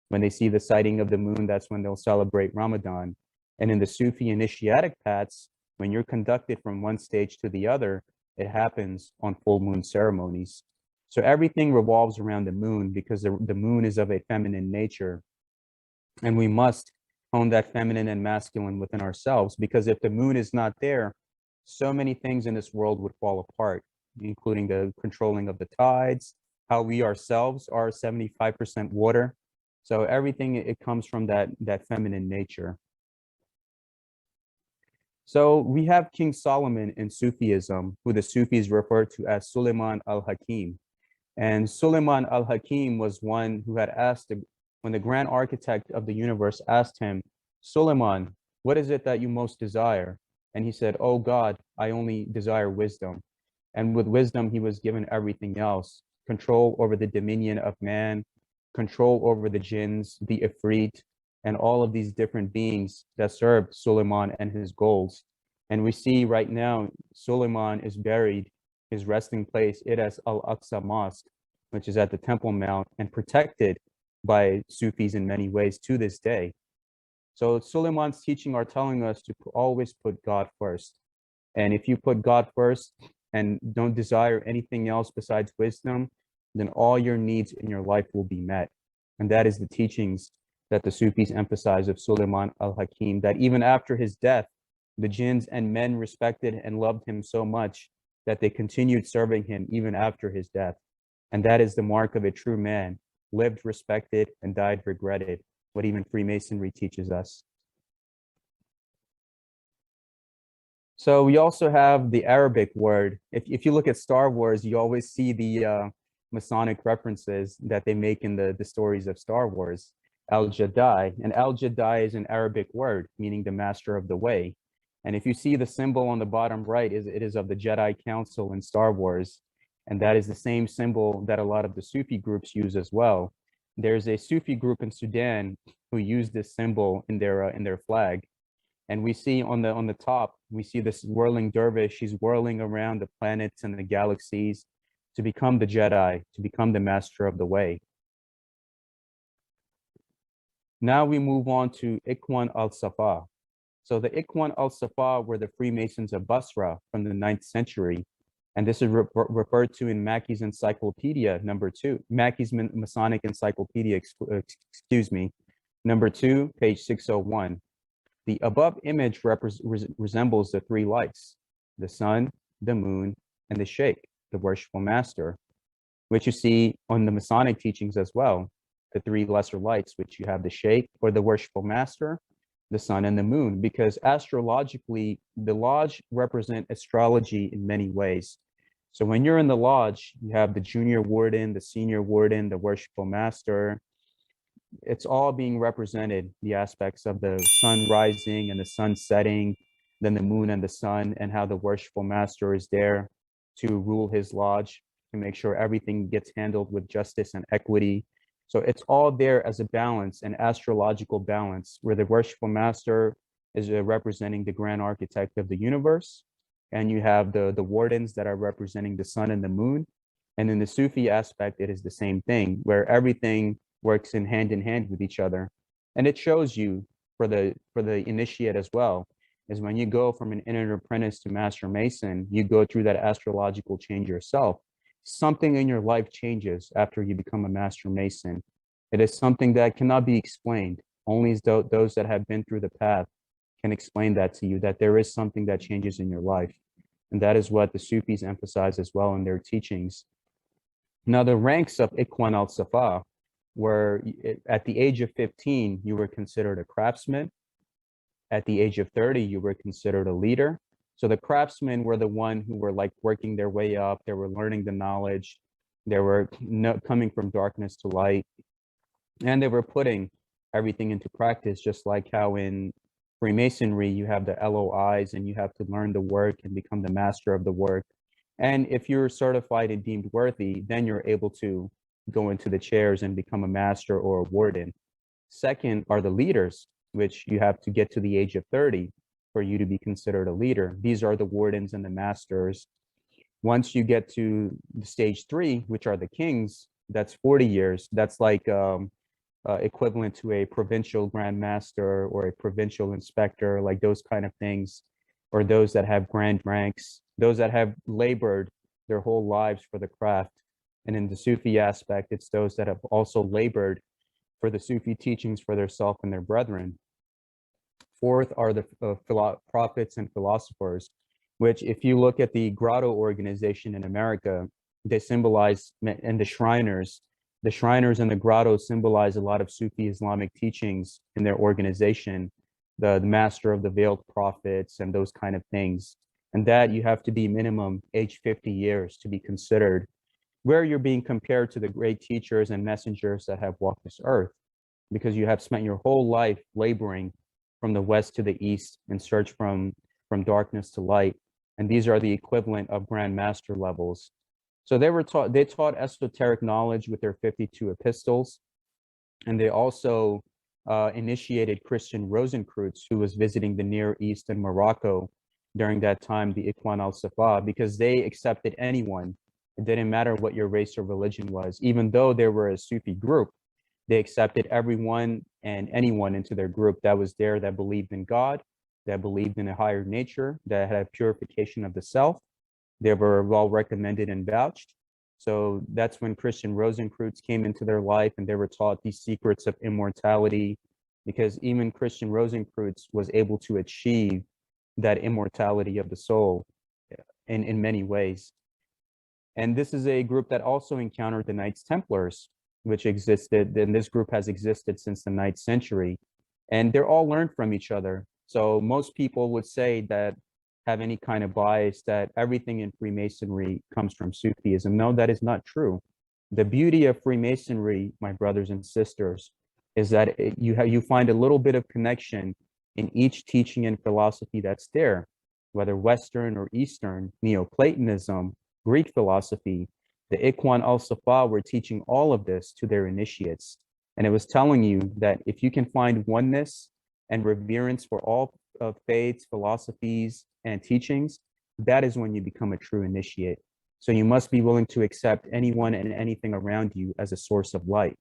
When they see the sighting of the moon, that's when they'll celebrate Ramadan. And in the Sufi initiatic paths, when you're conducted from one stage to the other, it happens on full moon ceremonies. So everything revolves around the moon, because the moon is of a feminine nature. And we must hone that feminine and masculine within ourselves, because if the moon is not there, so many things in this world would fall apart, including the controlling of the tides, how we ourselves are 75% water. So everything, it comes from that feminine nature. So we have King Solomon in Sufism, who the Sufis refer to as Suleiman al-Hakim. And Suleiman al-Hakim was one who had asked, when the grand architect of the universe asked him, Suleiman, what is it that you most desire? And he said, oh God, I only desire wisdom. And with wisdom, he was given everything else: control over the dominion of man, control over the jinns, the ifrit, and all of these different beings that served Suleiman and his goals. And we see right now, Suleiman is buried, his resting place, it is Al-Aqsa Mosque, which is at the Temple Mount, and protected by Sufis in many ways to this day. So Suleiman's teaching are telling us to always put God first. And if you put God first and don't desire anything else besides wisdom, then all your needs in your life will be met. And that is the teachings that the Sufis emphasize of Suleiman al-Hakim, that even after his death, the jinns and men respected and loved him so much that they continued serving him even after his death. And that is the mark of a true man: lived respected and died regretted, what even Freemasonry teaches us. So we also have the Arabic word. If you look at Star Wars, you always see the Masonic references that they make in the stories of Star Wars. Al-Jedi, and Al-Jedi is an Arabic word meaning the master of the way. And if you see the symbol on the bottom right, it is of the Jedi Council in Star Wars. And that is the same symbol that a lot of the Sufi groups use as well. There's a Sufi group in Sudan who use this symbol in their flag. And we see on the top, we see this whirling dervish. He's whirling around the planets and the galaxies to become the Jedi, to become the master of the way. Now we move on to Ikhwan al-Safa. So the Ikhwan al-Safa were the Freemasons of Basra from the 9th century. And this is referred to in Mackey's Encyclopedia, #2, Mackey's Masonic Encyclopedia, excuse me, #2, page 601. The above image resembles the three lights: the sun, the moon, and the Sheikh, the worshipful master, which you see on the Masonic teachings as well. The three lesser lights, which you have the Sheikh, or the worshipful master, the sun, and the moon, because astrologically, the lodge represent astrology in many ways. So when you're in the lodge, you have the junior warden, the senior warden, the worshipful master. It's all being represented, the aspects of the sun rising and the sun setting, then the moon and the sun, and how the worshipful master is there to rule his lodge, to make sure everything gets handled with justice and equity. So it's all there as a balance, an astrological balance, where the worshipful master is representing the grand architect of the universe, and you have the wardens that are representing the sun and the moon. And in the Sufi aspect, it is the same thing, where everything works in hand with each other. And it shows you for the initiate as well, is when you go from an inner apprentice to master mason, you go through that astrological change yourself. Something in your life changes after you become a master mason. It is something that cannot be explained. Only those that have been through the path can explain that to you, that there is something that changes in your life. And that is what the Sufis emphasize as well in their teachings. Now, the ranks of Ikhwan al-Safa were at the age of 15, you were considered a craftsman. At the age of 30, you were considered a leader. So the craftsmen were the one who were like working their way up. They were learning the knowledge. They were coming from darkness to light. And they were putting everything into practice, just like how in Freemasonry, you have the LOIs and you have to learn the work and become the master of the work. And if you're certified and deemed worthy, then you're able to go into the chairs and become a master or a warden. Second are the leaders, which you have to get to the age of 30 for you to be considered a leader. These are the wardens and the masters. Once you get to the stage 3, which are the kings, that's 40 years. That's like equivalent to a provincial grand master or a provincial inspector, like those kind of things, or those that have grand ranks, those that have labored their whole lives for the craft. And in the Sufi aspect, it's those that have also labored for the Sufi teachings for their self and their brethren. Fourth are the prophets and philosophers, which if you look at the grotto organization in America, they symbolize, and the Shriners and the grotto symbolize a lot of Sufi Islamic teachings in their organization, the master of the veiled prophets and those kind of things. And that you have to be minimum age 50 years to be considered, where you're being compared to the great teachers and messengers that have walked this earth, because you have spent your whole life laboring from the west to the east in search from darkness to light. And these are the equivalent of grand master levels. So they taught esoteric knowledge with their 52 epistles. And they also initiated Christian Rosenkreutz, who was visiting the Near East and Morocco during that time, the Ikhwan al-Safa, because they accepted anyone. It didn't matter what your race or religion was. Even though they were a Sufi group, they accepted everyone and anyone into their group that was there, that believed in God, that believed in a higher nature, that had purification of the self. They were well recommended and vouched. So that's when Christian Rosenkreutz came into their life, and they were taught these secrets of immortality, because even Christian Rosenkreutz was able to achieve that immortality of the soul in many ways. And this is a group that also encountered the Knights Templars, which existed, and this group has existed since the 9th century. And they're all learned from each other. So most people would say that, have any kind of bias, that everything in Freemasonry comes from Sufism. No, that is not true. The beauty of Freemasonry, my brothers and sisters, is that you find a little bit of connection in each teaching and philosophy that's there, whether Western or Eastern, Neoplatonism, Greek philosophy. The Ikhwan al-Safa were teaching all of this to their initiates. And it was telling you that if you can find oneness and reverence for all faiths, philosophies, and teachings, that is when you become a true initiate. So you must be willing to accept anyone and anything around you as a source of light.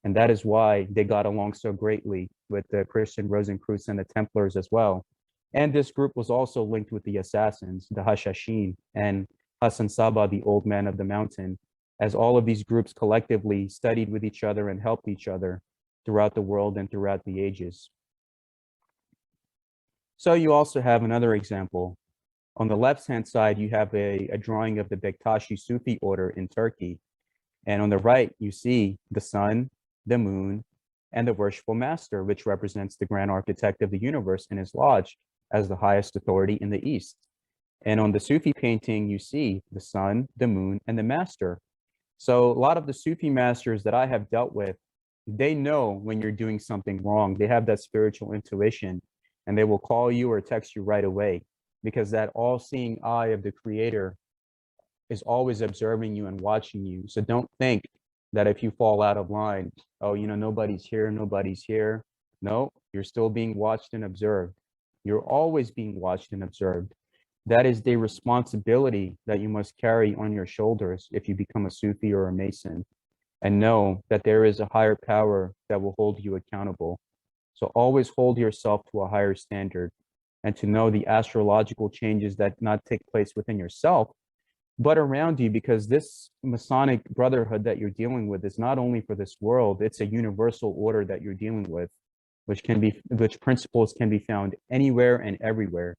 And that is why they got along so greatly with the Christian Rosenkreutz and the Templars as well. And this group was also linked with the assassins, the Hashashin, and Hassan Saba, the old man of the mountain, as all of these groups collectively studied with each other and helped each other throughout the world and throughout the ages. So you also have another example. On the left-hand side, you have a drawing of the Bektashi Sufi order in Turkey. And on the right, you see the sun, the moon, and the worshipful master, which represents the grand architect of the universe in his lodge as the highest authority in the East. And on the Sufi painting, you see the sun, the moon, and the master. So a lot of the Sufi masters that I have dealt with, they know when you're doing something wrong. They have that spiritual intuition, and they will call you or text you right away, because that all-seeing eye of the creator is always observing you and watching you. So don't think that if you fall out of line, oh, nobody's here, nobody's here. No, you're still being watched and observed. You're always being watched and observed. That is the responsibility that you must carry on your shoulders if you become a Sufi or a Mason, and know that there is a higher power that will hold you accountable. So always hold yourself to a higher standard, and to know the astrological changes that not take place within yourself, but around you, because this Masonic brotherhood that you're dealing with is not only for this world, it's a universal order that you're dealing with, which principles can be found anywhere and everywhere.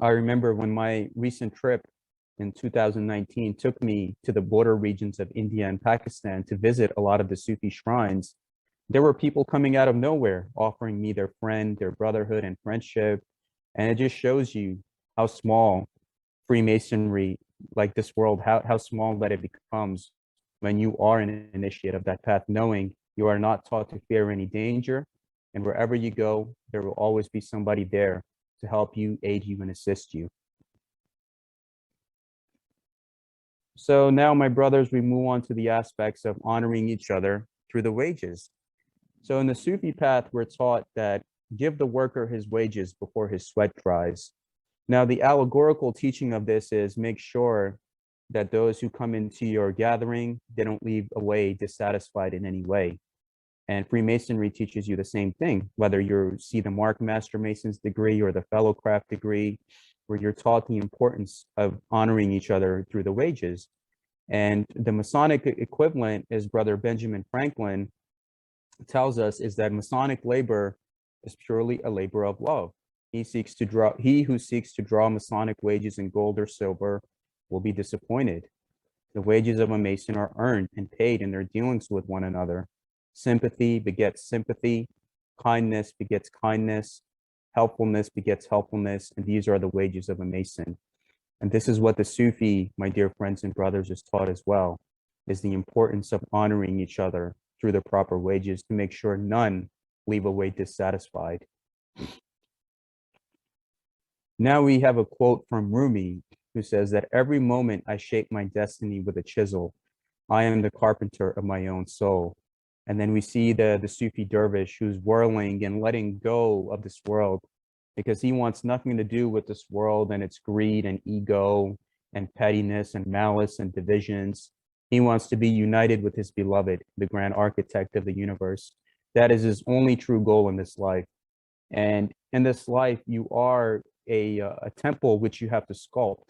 I remember when my recent trip in 2019 took me to the border regions of India and Pakistan to visit a lot of the Sufi shrines. There were people coming out of nowhere offering me their friend, their brotherhood and friendship. And it just shows you how small Freemasonry, like this world, how small that it becomes when you are an initiate of that path, knowing you are not taught to fear any danger. And wherever you go, there will always be somebody there to help you, aid you, and assist you. So now, my brothers, we move on to the aspects of honoring each other through the wages. So in the Sufi path, we're taught that give the worker his wages before his sweat dries. Now, the allegorical teaching of this is make sure that those who come into your gathering, they don't leave away dissatisfied in any way. And Freemasonry teaches you the same thing, whether you see the Mark Master Mason's degree or the Fellowcraft degree, where you're taught the importance of honoring each other through the wages. And the Masonic equivalent, as Brother Benjamin Franklin tells us, is that Masonic labor is purely a labor of love. He who seeks to draw Masonic wages in gold or silver will be disappointed. The wages of a Mason are earned and paid in their dealings with one another. Sympathy begets sympathy, kindness begets kindness, helpfulness begets helpfulness, and these are the wages of a Mason. And this is what the Sufi, my dear friends and brothers, is taught as well, is the importance of honoring each other through the proper wages to make sure none leave away dissatisfied. Now we have a quote from Rumi, who says that every moment I shape my destiny with a chisel. I am the carpenter of my own soul. And then we see the Sufi dervish who's whirling and letting go of this world because he wants nothing to do with this world and its greed and ego and pettiness and malice and divisions. He wants to be united with his beloved, the grand architect of the universe. That is his only true goal in this life. And in this life, you are a temple which you have to sculpt.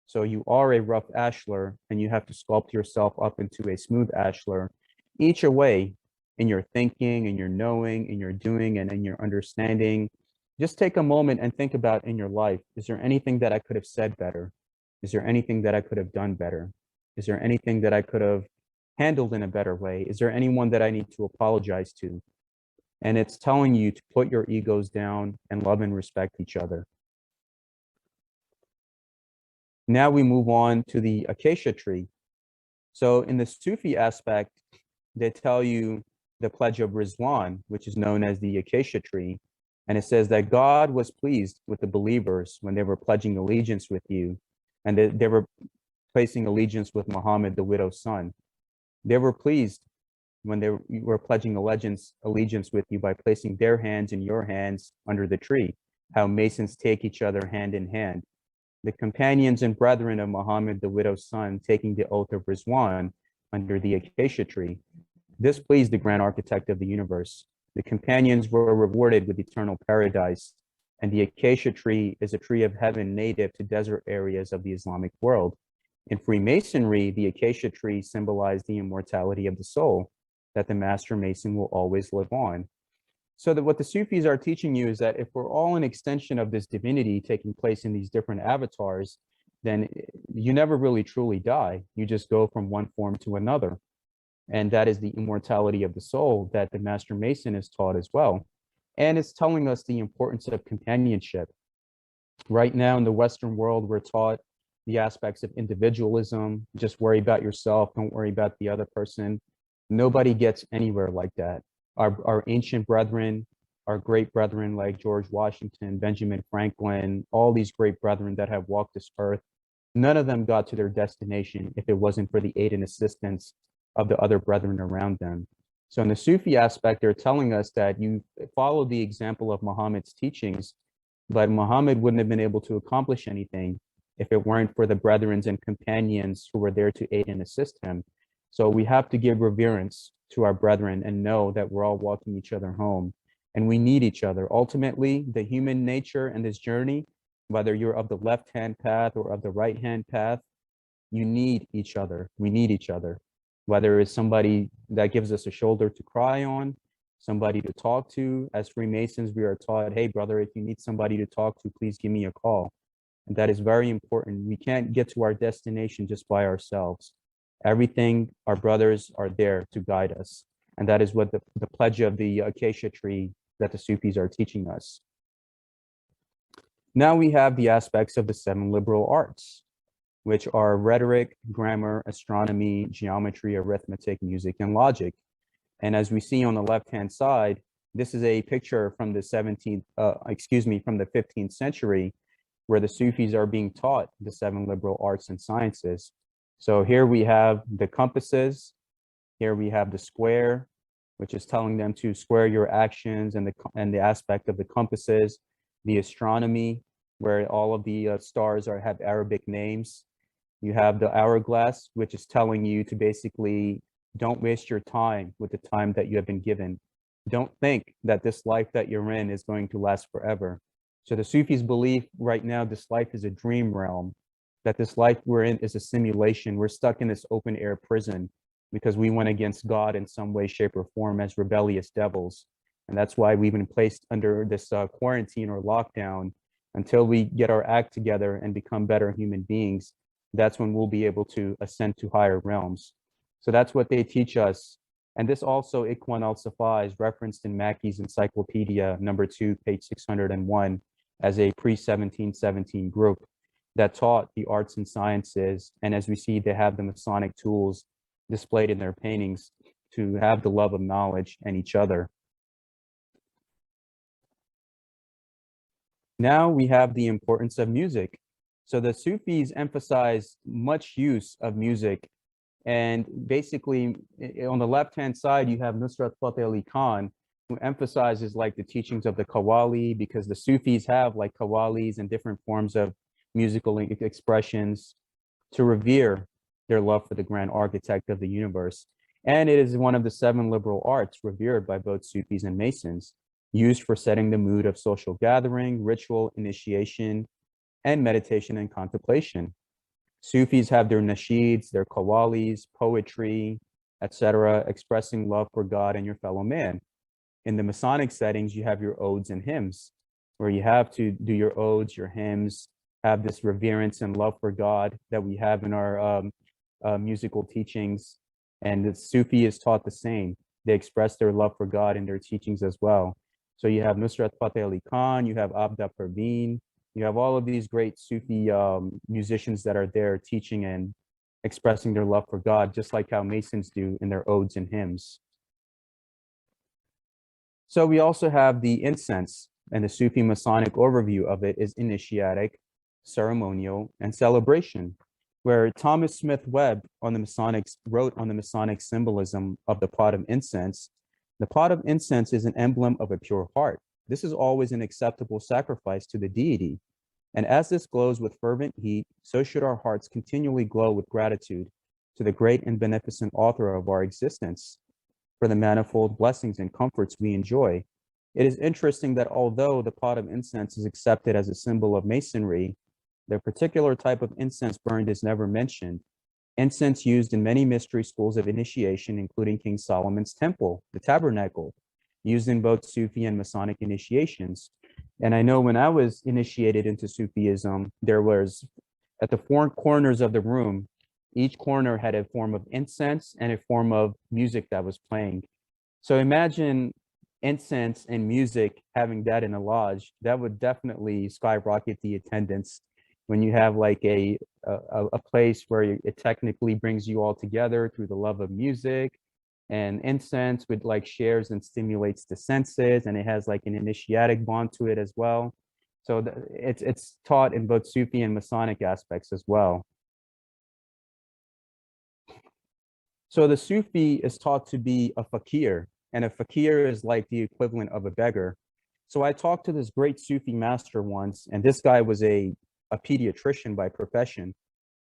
So you are a rough ashlar and you have to sculpt yourself up into a smooth ashlar, each a way in your thinking, in your knowing, in your doing, and in your understanding. Just take a moment and think about in your life, is there anything that I could have said better? Is there anything that I could have done better? Is there anything that I could have handled in a better way? Is there anyone that I need to apologize to? And it's telling you to put your egos down and love and respect each other. Now we move on to the acacia tree. So in the Sufi aspect, they tell you the pledge of Rizwan, which is known as the acacia tree. And it says that God was pleased with the believers when they were pledging allegiance with you. And they were placing allegiance with Muhammad, the widow's son. They were pleased when they were pledging allegiance with you by placing their hands in your hands under the tree, how Masons take each other hand in hand. The companions and brethren of Muhammad, the widow's son, taking the oath of Rizwan under the acacia tree. This pleased the grand architect of the universe. The companions were rewarded with eternal paradise, and the acacia tree is a tree of heaven native to desert areas of the Islamic world. In Freemasonry, the acacia tree symbolized the immortality of the soul, that the master mason will always live on. So that what the Sufis are teaching you is that if we're all an extension of this divinity taking place in these different avatars, then you never really truly die. You just go from one form to another. And that is the immortality of the soul that the master mason is taught as well. And it's telling us the importance of companionship. Right now in the Western world, we're taught the aspects of individualism, just worry about yourself, don't worry about the other person. Nobody gets anywhere like that. Our ancient brethren, our great brethren like George Washington, Benjamin Franklin, all these great brethren that have walked this earth, none of them got to their destination if it wasn't for the aid and assistance of the other brethren around them. So in the Sufi aspect, they're telling us that you follow the example of Muhammad's teachings, but Muhammad wouldn't have been able to accomplish anything if it weren't for the brethren and companions who were there to aid and assist him. So we have to give reverence to our brethren and know that we're all walking each other home and we need each other. Ultimately, the human nature and this journey, whether you're of the left-hand path or of the right-hand path, you need each other. We need each other. Whether it's somebody that gives us a shoulder to cry on, somebody to talk to. As Freemasons, we are taught, hey, brother, if you need somebody to talk to, please give me a call. And that is very important. We can't get to our destination just by ourselves. Everything, our brothers are there to guide us. And that is what the pledge of the acacia tree that the Sufis are teaching us. Now we have the aspects of the 7 liberal arts, which are rhetoric, grammar, astronomy, geometry, arithmetic, music, and logic. And as we see on the left-hand side, this is a picture from the 15th century, where the Sufis are being taught the 7 liberal arts and sciences. So here we have the compasses, here we have the square, which is telling them to square your actions, and the aspect of the compasses, the astronomy, where all of the stars have Arabic names. You have the hourglass, which is telling you to basically don't waste your time with the time that you have been given. Don't think that this life that you're in is going to last forever. So the Sufis believe right now this life is a dream realm, that this life we're in is a simulation. We're stuck in this open air prison because we went against God in some way, shape, or form as rebellious devils. And that's why we've been placed under this quarantine or lockdown until we get our act together and become better human beings. That's when we'll be able to ascend to higher realms. So that's what they teach us. And this also, Ikhwan al-Safa, is referenced in Mackey's Encyclopedia, number 2, page 601, as a pre-1717 group that taught the arts and sciences. And as we see, they have the Masonic tools displayed in their paintings to have the love of knowledge and each other. Now we have the importance of music. So the Sufis emphasize much use of music. And basically, on the left-hand side, you have Nusrat Fateh Ali Khan, who emphasizes like the teachings of the Qawwali, because the Sufis have like Qawwalis and different forms of musical expressions to revere their love for the grand architect of the universe. And it is one of the 7 liberal arts revered by both Sufis and Masons, used for setting the mood of social gathering, ritual, initiation, and meditation and contemplation. Sufis have their nasheeds, their qawwalis, poetry, etc., expressing love for God and your fellow man. In the Masonic settings, you have your odes and hymns, where you have to do your odes, your hymns, have this reverence and love for God that we have in our musical teachings. And the Sufi is taught the same. They express their love for God in their teachings as well. So you have Nusrat Fateh Ali Khan, you have Abda Parveen, you have all of these great Sufi musicians that are there teaching and expressing their love for God, just like how Masons do in their odes and hymns. So we also have the incense, and the Sufi Masonic overview of it is initiatic, ceremonial, and celebration, where Thomas Smith Webb on the Masonics wrote on the Masonic symbolism of the pot of incense. The pot of incense is an emblem of a pure heart. This is always an acceptable sacrifice to the deity. And as this glows with fervent heat, so should our hearts continually glow with gratitude to the great and beneficent author of our existence for the manifold blessings and comforts we enjoy. It is interesting that although the pot of incense is accepted as a symbol of Masonry, the particular type of incense burned is never mentioned. Incense used in many mystery schools of initiation, including King Solomon's temple, the tabernacle, used in both Sufi and Masonic initiations. And I know when I was initiated into Sufism, there was, at the 4 corners of the room, each corner had a form of incense and a form of music that was playing. So imagine incense and music, having that in a lodge, that would definitely skyrocket the attendance. When you have like a place where it technically brings you all together through the love of music, and incense with like shares and stimulates the senses, and it has like an initiatic bond to it as well. So it's taught in both Sufi and Masonic aspects as well. So the Sufi is taught to be a fakir, and a fakir is like the equivalent of a beggar. So I talked to this great Sufi master once, and this guy was a pediatrician by profession.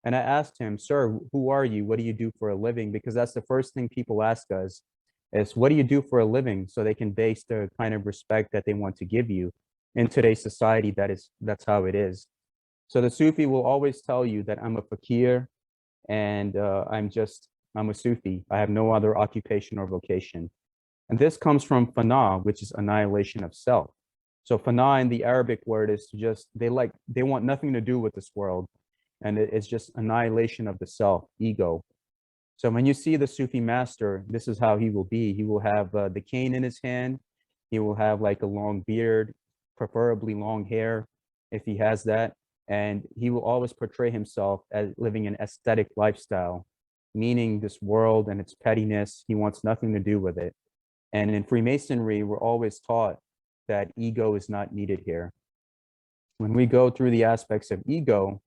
And I asked him, sir, who are you? What do you do for a living? Because that's the first thing people ask us is, what do you do for a living? So they can base the kind of respect that they want to give you. In today's society, that's how it is. So the Sufi will always tell you that I'm a fakir, and I'm a Sufi. I have no other occupation or vocation. And this comes from fana, which is annihilation of self. So fana in the Arabic word is to just, they want nothing to do with this world. And it's just annihilation of the self, ego. So when you see the Sufi master, this is how he will be. He will have the cane in his hand. He will have like a long beard, preferably long hair, if he has that. And he will always portray himself as living an aesthetic lifestyle, meaning this world and its pettiness, he wants nothing to do with it. And in Freemasonry, we're always taught that ego is not needed here. When we go through the aspects of ego,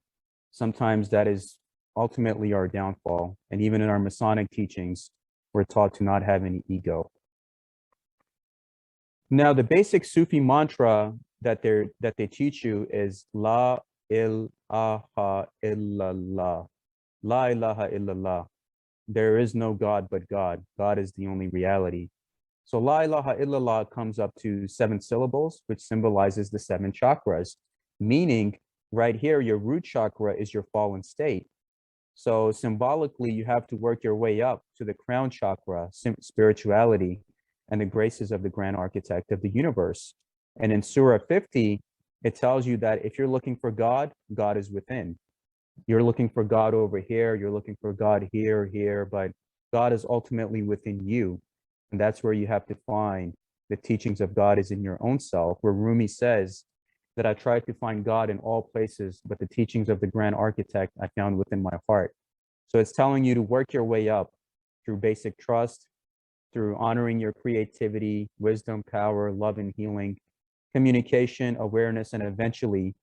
sometimes that is ultimately our downfall. And even in our Masonic teachings, we're taught to not have any ego. Now, the basic Sufi mantra that they teach you is La ilaha illallah. La ilaha illallah. There is no God but God. God is the only reality. So La ilaha illallah comes up to 7 syllables, which symbolizes the 7 chakras, meaning right here, your root chakra is your fallen state. So symbolically, you have to work your way up to the crown chakra, spirituality, and the graces of the grand architect of the universe. And in Surah 50, it tells you that if you're looking for God, God is within. You're looking for God over here, you're looking for God here, but God is ultimately within you. And that's where you have to find the teachings of God is in your own self, where Rumi says that I tried to find God in all places, but the teachings of the grand architect I found within my heart. So it's telling you to work your way up through basic trust, through honoring your creativity, wisdom, power, love and healing, communication, awareness, and eventually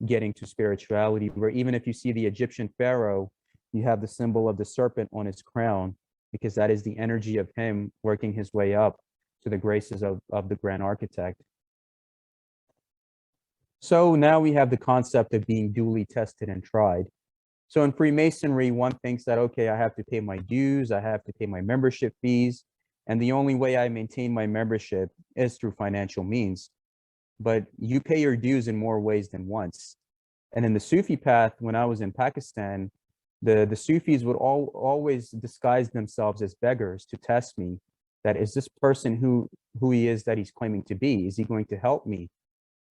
getting to spirituality, where even if you see the Egyptian pharaoh, you have the symbol of the serpent on his crown, because that is the energy of him working his way up to the graces of the grand architect. So now we have the concept of being duly tested and tried. So in Freemasonry, one thinks that, okay, I have to pay my dues, I have to pay my membership fees, and the only way I maintain my membership is through financial means. But you pay your dues in more ways than once. And in the Sufi path, when I was in Pakistan, the Sufis would always disguise themselves as beggars to test me. That is this person who he is that he's claiming to be? Is he going to help me?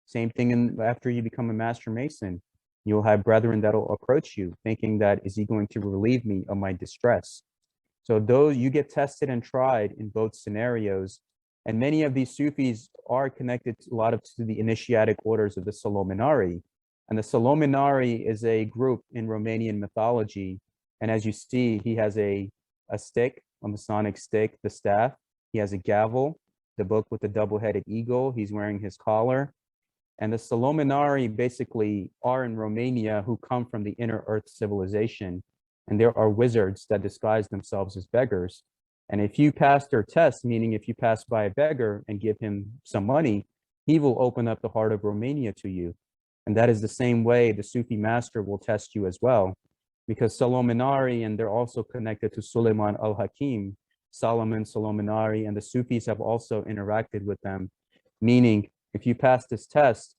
Same thing after you become a Master Mason. You'll have brethren that'll approach you thinking that, is he going to relieve me of my distress? So those, you get tested and tried in both scenarios. And many of these Sufis are connected to the initiatic orders of the Salominari. And the Salominari is a group in Romanian mythology. And as you see, he has a stick, a Masonic stick, the staff. He has a gavel, the book with the double-headed eagle. He's wearing his collar. And the Salominari basically are in Romania who come from the inner earth civilization. And there are wizards that disguise themselves as beggars. And if you pass their test, meaning if you pass by a beggar and give him some money, he will open up the heart of Romania to you. And that is the same way the Sufi master will test you as well, because Salominari, and they're also connected to Suleiman al-Hakim, Solomon, Salominari, and the Sufis have also interacted with them, meaning if you pass this test,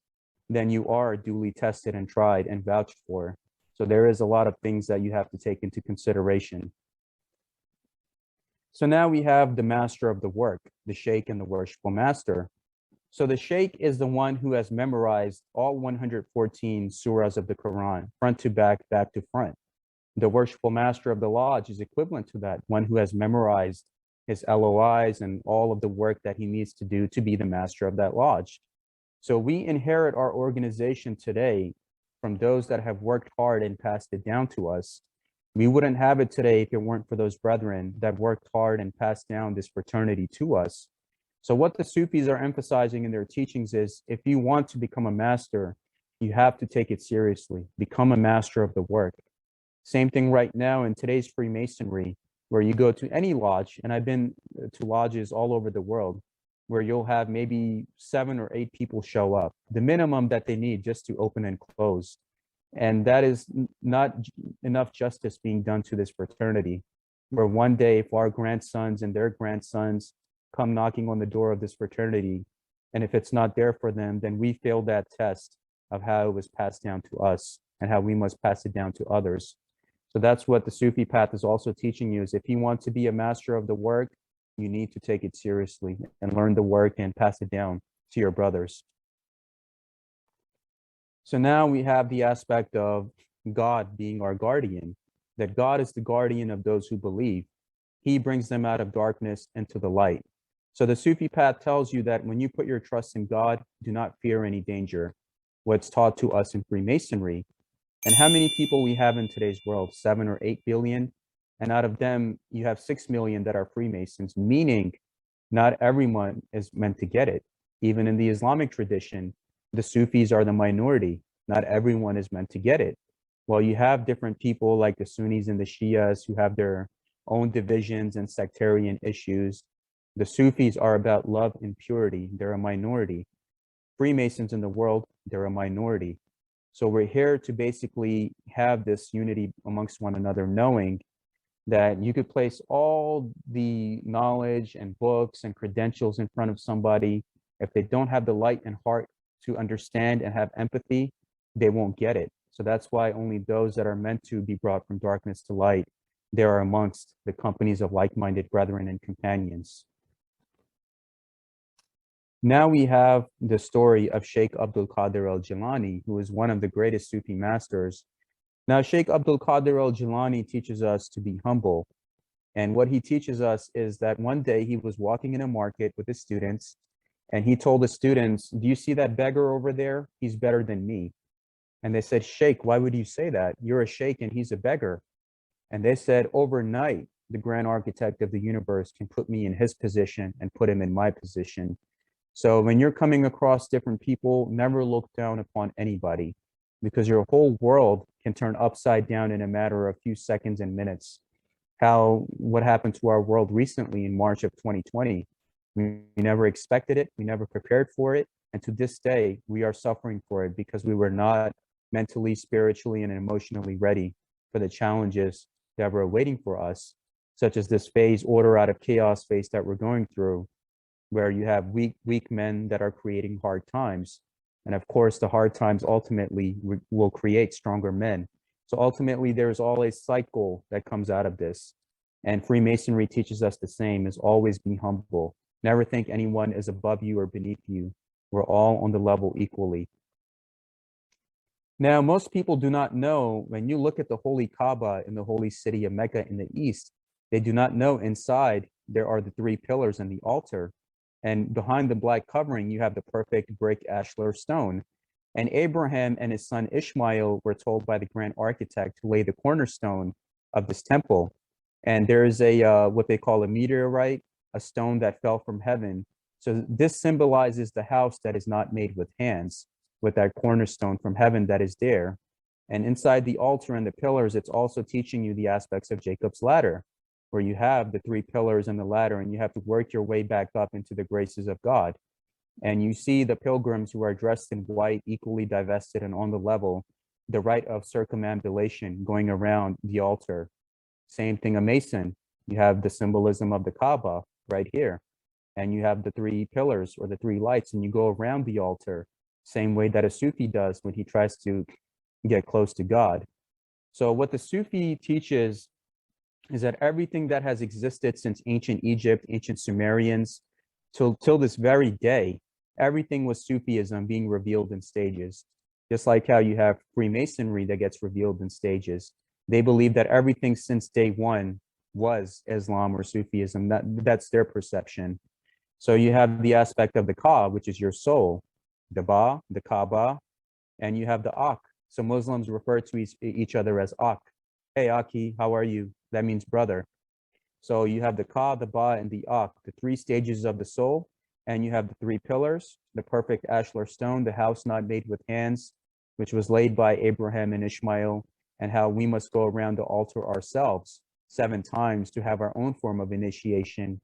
then you are duly tested and tried and vouched for. So there is a lot of things that you have to take into consideration. So now we have the master of the work, the Sheikh and the worshipful master. So the Sheikh is the one who has memorized all 114 surahs of the Quran, front to back, back to front. The worshipful master of the lodge is equivalent to that, one who has memorized his LOIs and all of the work that he needs to do to be the master of that lodge. So we inherit our organization today from those that have worked hard and passed it down to us. We wouldn't have it today if it weren't for those brethren that worked hard and passed down this fraternity to us. So what the Sufis are emphasizing in their teachings is, if you want to become a master, you have to take it seriously, become a master of the work. Same thing right now in today's Freemasonry, where you go to any lodge, and I've been to lodges all over the world, where you'll have maybe 7 or 8 people show up, the minimum that they need just to open and close. And that is not enough justice being done to this fraternity, where one day if our grandsons and their grandsons come knocking on the door of this fraternity, and if it's not there for them, then we failed that test of how it was passed down to us and how we must pass it down to others. So that's what the Sufi path is also teaching you, is if you want to be a master of the work, you need to take it seriously and learn the work and pass it down to your brothers. So now we have the aspect of God being our guardian, that God is the guardian of those who believe. He brings them out of darkness into the light. So the Sufi path tells you that when you put your trust in God, do not fear any danger. What's taught to us in Freemasonry. And how many people we have in today's world? 7 or 8 billion. And out of them, you have 6 million that are Freemasons, meaning not everyone is meant to get it. Even in the Islamic tradition, the Sufis are the minority. Not everyone is meant to get it. Well, you have different people like the Sunnis and the Shias who have their own divisions and sectarian issues. The Sufis are about love and purity. They're a minority. Freemasons in the world, they're a minority. So we're here to basically have this unity amongst one another, knowing that you could place all the knowledge and books and credentials in front of somebody. If they don't have the light and heart to understand and have empathy, they won't get it. So that's why only those that are meant to be brought from darkness to light, they are amongst the companies of like-minded brethren and companions. Now we have the story of Sheikh Abdul Qadir al-Jilani, who is one of the greatest Sufi masters. Now, Sheikh Abdul Qadir al-Jilani teaches us to be humble. And what he teaches us is that one day he was walking in a market with his students, and he told the students, "Do you see that beggar over there? He's better than me." And they said, "Sheikh, why would you say that? You're a sheikh and he's a beggar." And they said, "Overnight, the grand architect of the universe can put me in his position and put him in my position." So when you're coming across different people, never look down upon anybody, because your whole world can turn upside down in a matter of a few seconds and minutes. What happened to our world recently in March of 2020? We never expected it. We never prepared for it. And to this day, we are suffering for it because we were not mentally, spiritually, and emotionally ready for the challenges that were waiting for us, such as this phase, order out of chaos phase that we're going through, where you have weak men that are creating hard times. And of course, the hard times ultimately will create stronger men. So ultimately, there's always a cycle that comes out of this. And Freemasonry teaches us the same, is always be humble. Never think anyone is above you or beneath you. We're all on the level equally. Now, most people do not know, when you look at the holy Kaaba in the holy city of Mecca in the east, they do not know inside there are the 3 pillars and the altar. And behind the black covering, you have the perfect brick ashlar stone. And Abraham and his son Ishmael were told by the grand architect to lay the cornerstone of this temple. And there is what they call a meteorite, a stone that fell from heaven. So this symbolizes the house that is not made with hands, with that cornerstone from heaven that is there. And inside the altar and the pillars, it's also teaching you the aspects of Jacob's ladder, where you have the 3 pillars and the ladder, and you have to work your way back up into the graces of God. And you see the pilgrims who are dressed in white, equally divested and on the level, the rite of circumambulation going around the altar. Same thing, a Mason. You have the symbolism of the Kaaba right here. And you have the 3 pillars or the 3 lights, and you go around the altar, same way that a Sufi does when he tries to get close to God. So what the Sufi teaches is that everything that has existed since ancient Egypt, ancient Sumerians, till this very day, everything was Sufism being revealed in stages. Just like how you have Freemasonry that gets revealed in stages. They believe that everything since day one was Islam or Sufism. That's their perception. So you have the aspect of the Ka, which is your soul, the Ba, the Kaaba, and you have the Ak. So Muslims refer to each other as Ak. Hey, Aki, how are you? That means brother. So you have the Ka, the Ba, and the Ak, the 3 stages of the soul. And you have the 3 pillars, the perfect ashlar stone, the house not made with hands, which was laid by Abraham and Ishmael, and how we must go around the altar ourselves 7 times to have our own form of initiation.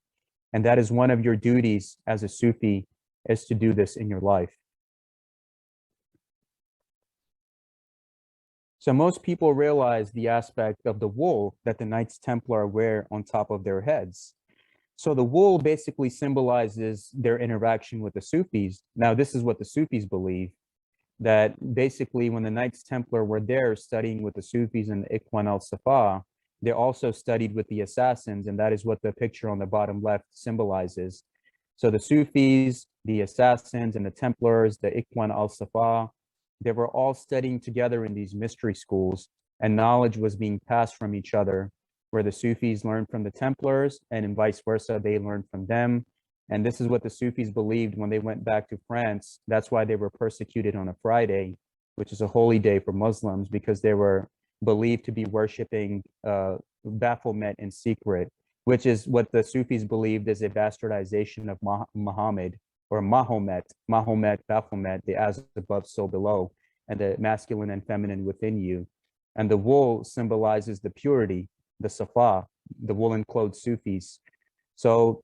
And that is one of your duties as a Sufi, is to do this in your life. So most people realize the aspect of the wool that the Knights Templar wear on top of their heads. So the wool basically symbolizes their interaction with the Sufis. Now, this is what the Sufis believe, that basically when the Knights Templar were there studying with the Sufis and the Ikhwan al-Safa, they also studied with the assassins, and that is what the picture on the bottom left symbolizes. So the Sufis, the assassins, and the Templars, the Ikhwan al-Safa, They were all studying together in these mystery schools, and knowledge was being passed from each other, where the Sufis learned from the Templars, and in vice versa, they learned from them. And this is what the Sufis believed when they went back to France. That's why they were persecuted on a Friday, which is a holy day for Muslims, because they were believed to be worshiping Baphomet in secret, which is what the Sufis believed is a bastardization of Muhammad or Mahomet, Baphomet, the as above, so below, and the masculine and feminine within you. And the wool symbolizes the purity, the Safa, the woolen clothed Sufis. So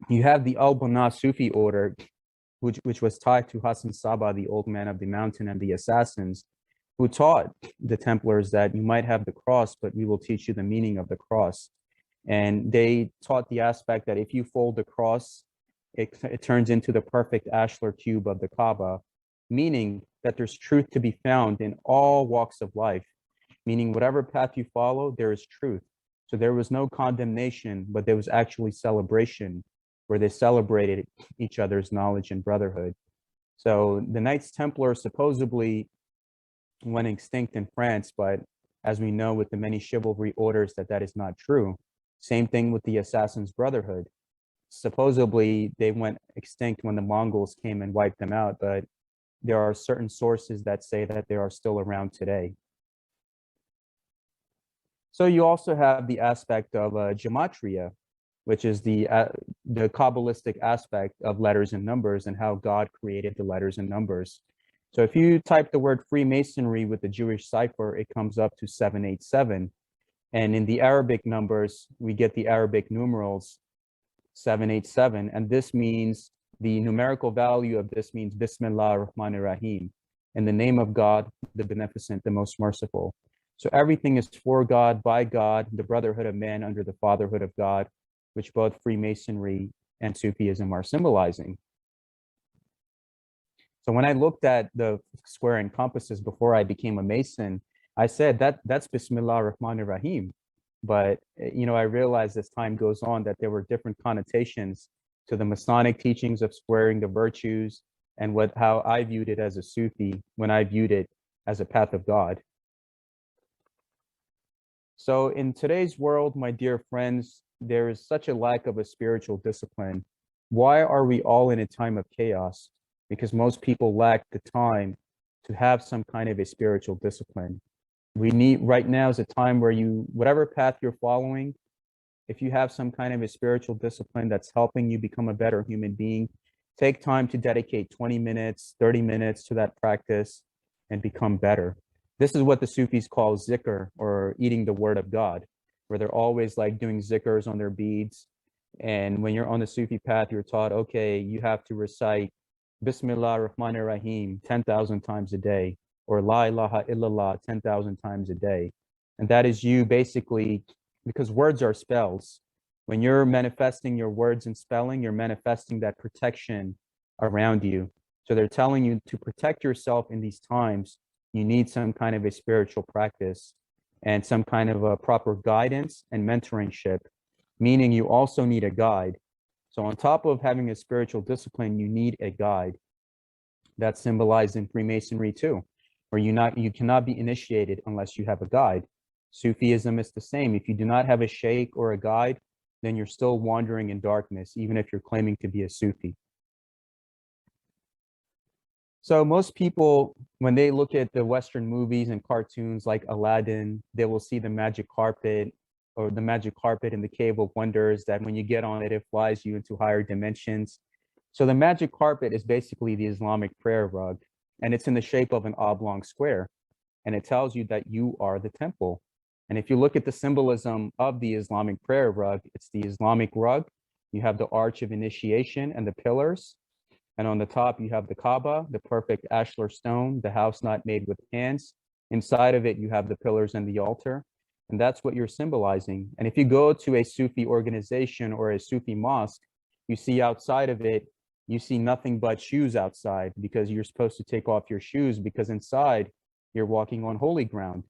you have the Al-Banna Sufi order, which was tied to Hassan Saba, the old man of the mountain, and the assassins, who taught the Templars that you might have the cross, but we will teach you the meaning of the cross. And they taught the aspect that if you fold the cross, it turns into the perfect ashlar cube of the Kaaba, meaning that there's truth to be found in all walks of life, meaning whatever path you follow, there is truth. So there was no condemnation, but there was actually celebration, where they celebrated each other's knowledge and brotherhood. So the Knights Templar supposedly went extinct in France, but as we know with the many chivalry orders that is not true. Same thing with the Assassins' Brotherhood. Supposedly they went extinct when the Mongols came and wiped them out, but there are certain sources that say that they are still around today. So you also have the aspect of Gematria, which is the Kabbalistic aspect of letters and numbers and how God created the letters and numbers. So if you type the word Freemasonry with the Jewish cipher, it comes up to 787. And in the Arabic numbers, we get the Arabic numerals 787. And this means, the numerical value of this means Bismillah ar-Rahman ar-Rahim, in the name of God, the Beneficent, the Most Merciful. So everything is for God, by God, the brotherhood of man under the fatherhood of God, which both Freemasonry and Sufism are symbolizing. So when I looked at the square and compasses before I became a Mason, I said that's Bismillah ar-Rahman ar-Rahim. But I realized as time goes on that there were different connotations to the Masonic teachings of squaring the virtues and how I viewed it as a Sufi when I viewed it as a path of God. So in today's world, my dear friends, there is such a lack of a spiritual discipline. Why are we all in a time of chaos? Because most people lack the time to have some kind of a spiritual discipline. Right now is a time where whatever path you're following, if you have some kind of a spiritual discipline that's helping you become a better human being, take time to dedicate 20 minutes, 30 minutes to that practice and become better. This is what the Sufis call zikr, or eating the word of God, where they're always like doing zikrs on their beads. And when you're on the Sufi path, you're taught, okay, you have to recite Bismillah ar-Rahman ar-Rahim 10,000 times a day, or La ilaha illallah 10,000 times a day. And that is you basically, because words are spells. When you're manifesting your words and spelling, you're manifesting that protection around you. So they're telling you to protect yourself in these times, you need some kind of a spiritual practice and some kind of a proper guidance and mentorship, meaning you also need a guide. So on top of having a spiritual discipline, you need a guide. That's symbolized in Freemasonry too, where you cannot be initiated unless you have a guide. Sufism is the same. If you do not have a sheikh or a guide, then you're still wandering in darkness, even if you're claiming to be a Sufi. So most people, when they look at the Western movies and cartoons like Aladdin, they will see the magic carpet, or the magic carpet in the Cave of Wonders, that when you get on it, it flies you into higher dimensions. So the magic carpet is basically the Islamic prayer rug, and it's in the shape of an oblong square. And it tells you that you are the temple. And if you look at the symbolism of the Islamic prayer rug, it's the Islamic rug. You have the arch of initiation and the pillars. And on the top, you have the Kaaba, the perfect ashlar stone, the house not made with hands. Inside of it, you have the pillars and the altar. And that's what you're symbolizing. And if you go to a Sufi organization or a Sufi mosque, you see outside of it, you see nothing but shoes outside, because you're supposed to take off your shoes, because inside you're walking on holy ground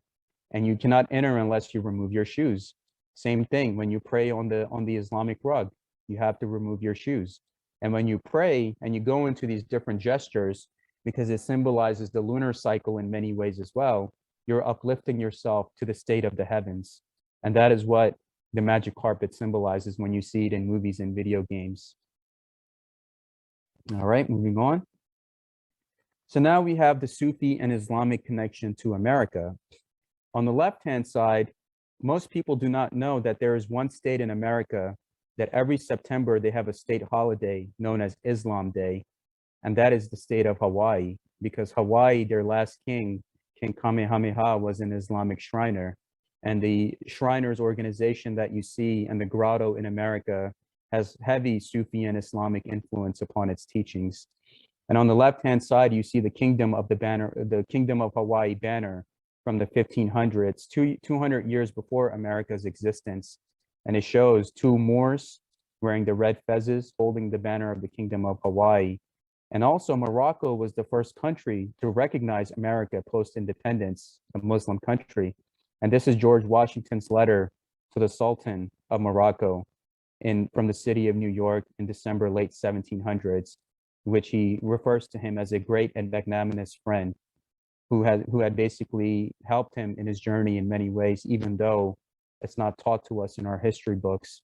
and you cannot enter unless you remove your shoes. Same thing when you pray on the Islamic rug, you have to remove your shoes. And when you pray and you go into these different gestures, because it symbolizes the lunar cycle in many ways as well. You're uplifting yourself to the state of the heavens. And that is what the magic carpet symbolizes when you see it in movies and video games. All right, moving on. So now we have the Sufi and Islamic connection to America. On the left-hand side, most people do not know that there is one state in America that every September they have a state holiday known as Islam Day, and that is the state of Hawaii, because Hawaii, their last king, King Kamehameha, was an Islamic Shriner. And the Shriners organization that you see and the grotto in America has heavy Sufi and Islamic influence upon its teachings. And on the left-hand side, you see the Kingdom of the Banner, the Kingdom of Hawaii banner from the 1500s, 200 years before America's existence. And it shows two Moors wearing the red fezzes, holding the banner of the Kingdom of Hawaii. And also Morocco was the first country to recognize America post-independence, a Muslim country. And this is George Washington's letter to the Sultan of Morocco from the city of New York in December, late 1700s, which he refers to him as a great and magnanimous friend who had basically helped him in his journey in many ways, even though it's not taught to us in our history books.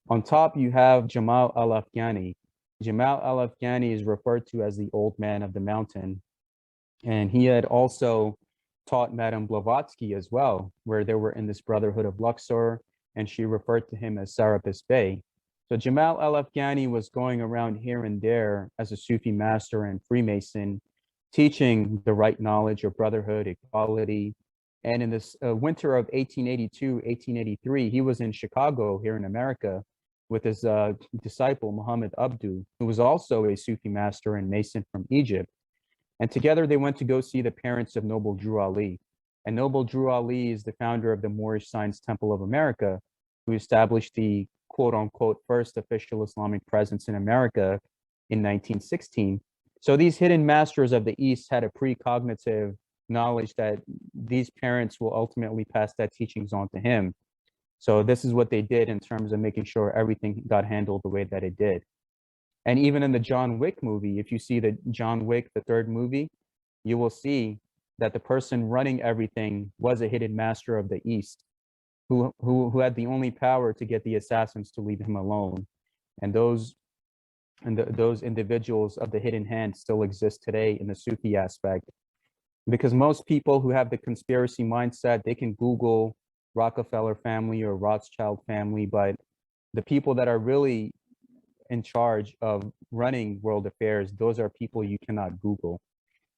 On top, you have Jamal al-Afghani. Jamal al-Afghani is referred to as the old man of the mountain. And he had also taught Madame Blavatsky as well, where they were in this Brotherhood of Luxor, and she referred to him as Serapis Bey. So Jamal al-Afghani was going around here and there as a Sufi master and Freemason, teaching the right knowledge of brotherhood, equality. And in this winter of 1882, 1883, he was in Chicago here in America with his disciple, Muhammad Abdu, who was also a Sufi master and Mason from Egypt. And together they went to go see the parents of Noble Drew Ali. And Noble Drew Ali is the founder of the Moorish Science Temple of America, who established the quote unquote first official Islamic presence in America in 1916. So these hidden masters of the East had a precognitive knowledge that these parents will ultimately pass that teachings on to him. So this is what they did in terms of making sure everything got handled the way that it did. And even in the John Wick movie, if you see the John Wick, the third movie, you will see that the person running everything was a hidden master of the East who had the only power to get the assassins to leave him alone. And those individuals of the hidden hand still exist today in the Sufi aspect. Because most people who have the conspiracy mindset, they can Google Rockefeller family or Rothschild family, but the people that are really in charge of running world affairs, those are people you cannot Google.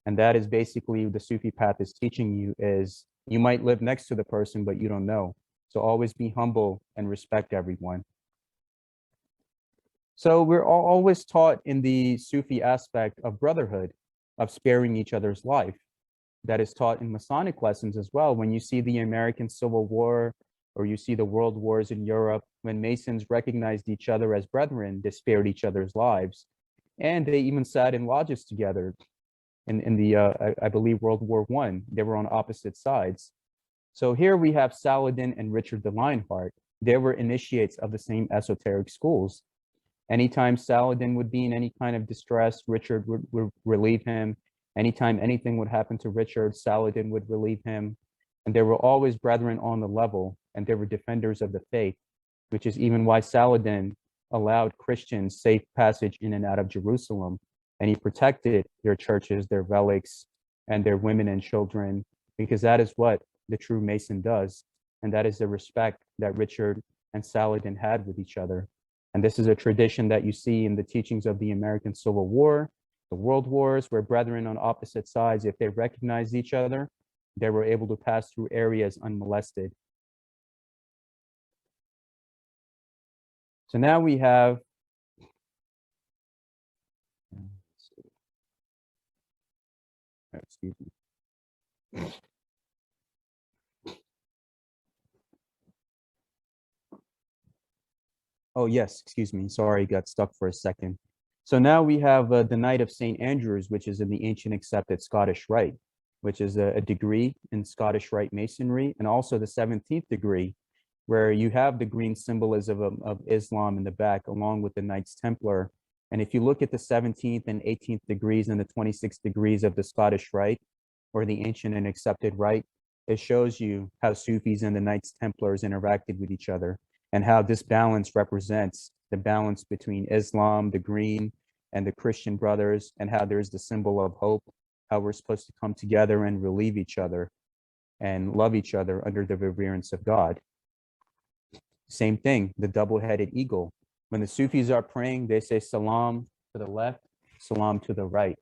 And that is basically the Sufi path is teaching you is you might live next to the person, but you don't know. So always be humble and respect everyone. So we're always taught in the Sufi aspect of brotherhood, of sparing each other's life. That is taught in Masonic lessons as well. When you see the American Civil War, or you see the world wars in Europe, when Masons recognized each other as brethren, they spared each other's lives. And they even sat in lodges together in the, I believe, World War I. They were on opposite sides. So here we have Saladin and Richard the Lionheart. They were initiates of the same esoteric schools. Anytime Saladin would be in any kind of distress, Richard would relieve him. Anytime anything would happen to Richard, Saladin would relieve him. And they were always brethren on the level, and they were defenders of the faith, which is even why Saladin allowed Christians safe passage in and out of Jerusalem. And he protected their churches, their relics, and their women and children, because that is what the true Mason does. And that is the respect that Richard and Saladin had with each other. And this is a tradition that you see in the teachings of the American Civil War, the World Wars, where brethren on opposite sides, if they recognized each other, they were able to pass through areas unmolested. So now we have, excuse me. Oh, yes, excuse me. Sorry, got stuck for a second. So now we have the Knight of St. Andrews, which is in the ancient accepted Scottish Rite, which is a degree in Scottish Rite Masonry, and also the 17th degree, where you have the green symbolism of Islam in the back, along with the Knights Templar And if you look at the 17th and 18th degrees and the 26th degrees of the Scottish Rite, or the ancient and accepted Rite, it shows you how Sufis and the Knights Templars interacted with each other, and how this balance represents the balance between Islam, the green, and the Christian brothers, and how there's the symbol of hope, how we're supposed to come together and relieve each other and love each other under the reverence of God. Same thing, the double-headed eagle. When the Sufis are praying, they say salam to the left, salam to the right,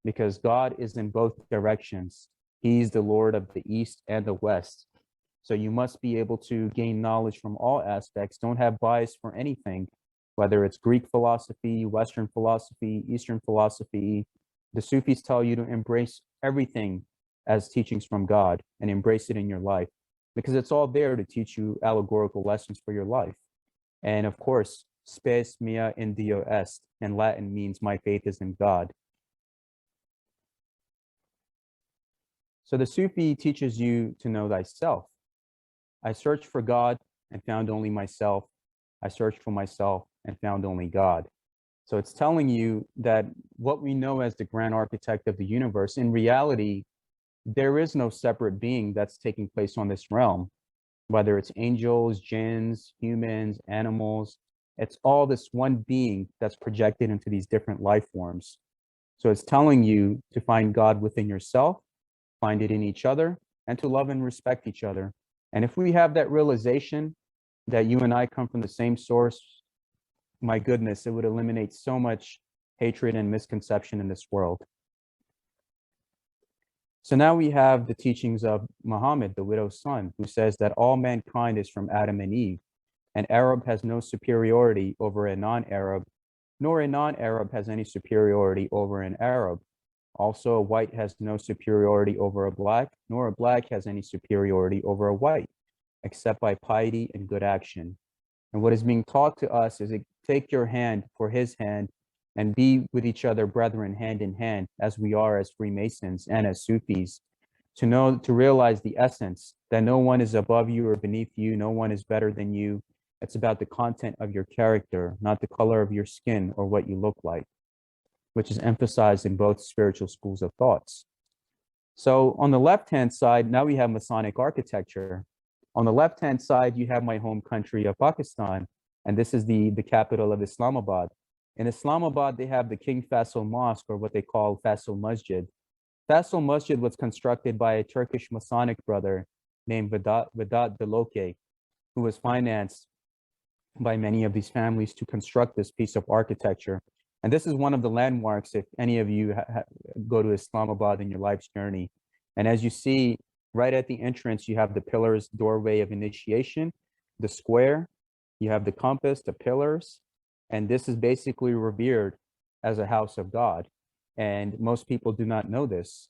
because God is in both directions. He's the Lord of the East and the West. So you must be able to gain knowledge from all aspects. Don't have bias for anything, whether it's Greek philosophy, Western philosophy, Eastern philosophy. The Sufis tell you to embrace everything as teachings from God and embrace it in your life, because it's all there to teach you allegorical lessons for your life. And of course, spes mea in Dio est, in Latin means my faith is in God. So the Sufi teaches you to know thyself. I searched for God and found only myself. I searched for myself and found only God. So it's telling you that what we know as the grand architect of the universe, in reality, there is no separate being that's taking place on this realm, whether it's angels, jinns, humans, animals. It's all this one being that's projected into these different life forms. So it's telling you to find God within yourself, find it in each other, and to love and respect each other. And if we have that realization that you and I come from the same source, my goodness, it would eliminate so much hatred and misconception in this world. So now we have the teachings of Muhammad, the widow's son, who says that all mankind is from Adam and Eve. An Arab has no superiority over a non-Arab, nor a non-Arab has any superiority over an Arab. Also, a white has no superiority over a black, nor a black has any superiority over a white, except by piety and good action. And what is being taught to us is take your hand for his hand and be with each other, brethren, hand in hand, as we are as Freemasons and as Sufis, to realize the essence that no one is above you or beneath you, no one is better than you. It's about the content of your character, not the color of your skin or what you look like, which is emphasized in both spiritual schools of thoughts. So on the left-hand side, now we have Masonic architecture. On the left-hand side, you have my home country of Pakistan, and this is the capital of Islamabad. In Islamabad, they have the King Faisal Mosque, or what they call Faisal Masjid. Faisal Masjid was constructed by a Turkish Masonic brother named Vedat Deloke, who was financed by many of these families to construct this piece of architecture. And this is one of the landmarks if any of you go to Islamabad in your life's journey. And as you see, right at the entrance, you have the pillars, doorway of initiation, the square, you have the compass, the pillars, and this is basically revered as a house of God. And most people do not know this.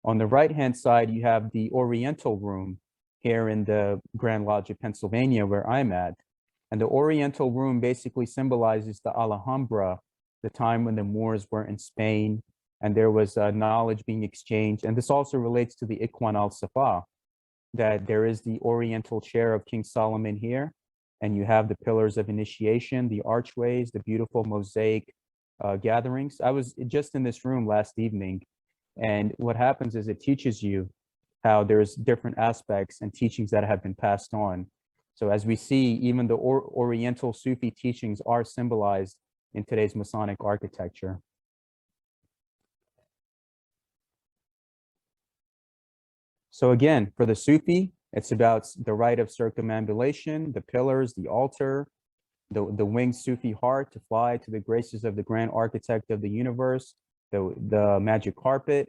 On the right-hand side, you have the Oriental Room here in the Grand Lodge of Pennsylvania, where I'm at. And the Oriental Room basically symbolizes the Alhambra, the time when the Moors were in Spain, and there was knowledge being exchanged. And this also relates to the Ikhwan al-Safa, that there is the Oriental chair of King Solomon here, and you have the pillars of initiation, the archways, the beautiful mosaic gatherings. I was just in this room last evening, and what happens is it teaches you how there's different aspects and teachings that have been passed on. So as we see, even the Oriental Sufi teachings are symbolized in today's Masonic architecture. So again, for the Sufi, it's about the rite of circumambulation, the pillars, the altar, the winged Sufi heart to fly to the graces of the grand architect of the universe, the magic carpet.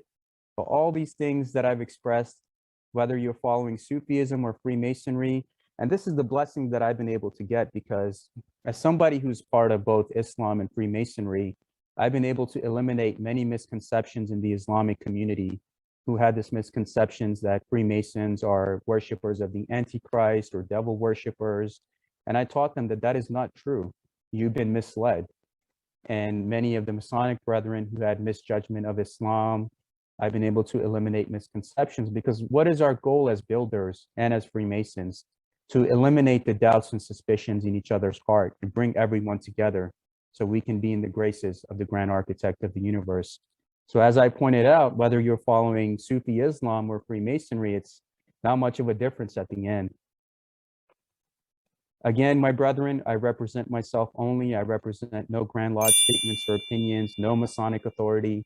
But all these things that I've expressed, whether you're following Sufism or Freemasonry, and this is the blessing that I've been able to get, because as somebody who's part of both Islam and Freemasonry, I've been able to eliminate many misconceptions in the Islamic community who had this misconceptions that Freemasons are worshipers of the Antichrist or devil worshipers. And I taught them that that is not true. You've been misled. And many of the Masonic brethren who had misjudgment of Islam, I've been able to eliminate misconceptions, because what is our goal as builders and as Freemasons? To eliminate the doubts and suspicions in each other's heart and bring everyone together so we can be in the graces of the grand architect of the universe. So as I pointed out, whether you're following Sufi Islam or Freemasonry, it's not much of a difference at the end. Again, my brethren, I represent myself only. I represent no Grand Lodge statements or opinions, no Masonic authority.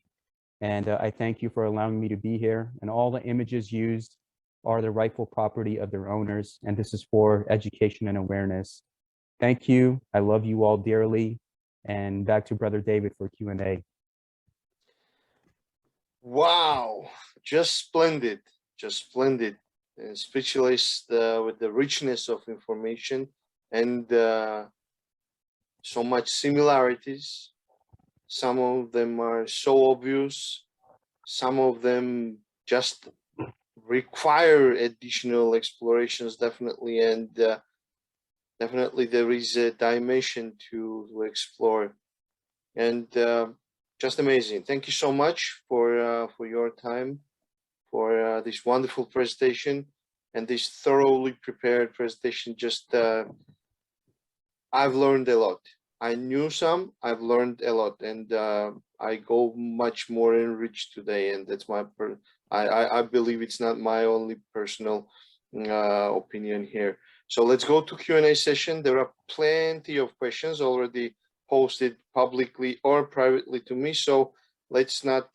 And I thank you for allowing me to be here. And all the images used are the rightful property of their owners. And this is for education and awareness. Thank you. I love you all dearly. And back to Brother David for Q&A. Wow, just splendid, just splendid. Speechless with the richness of information and so much similarities. Some of them are so obvious, some of them just require additional explorations, definitely, and definitely there is a dimension to explore, and just amazing. Thank you so much for your time, for this wonderful presentation and this thoroughly prepared presentation. Just I've learned a lot. I knew some, I've learned a lot, and I go much more enriched today, and that's my I believe it's not my only personal opinion here. So let's go to Q&A session. There are plenty of questions already posted publicly or privately to me, so let's not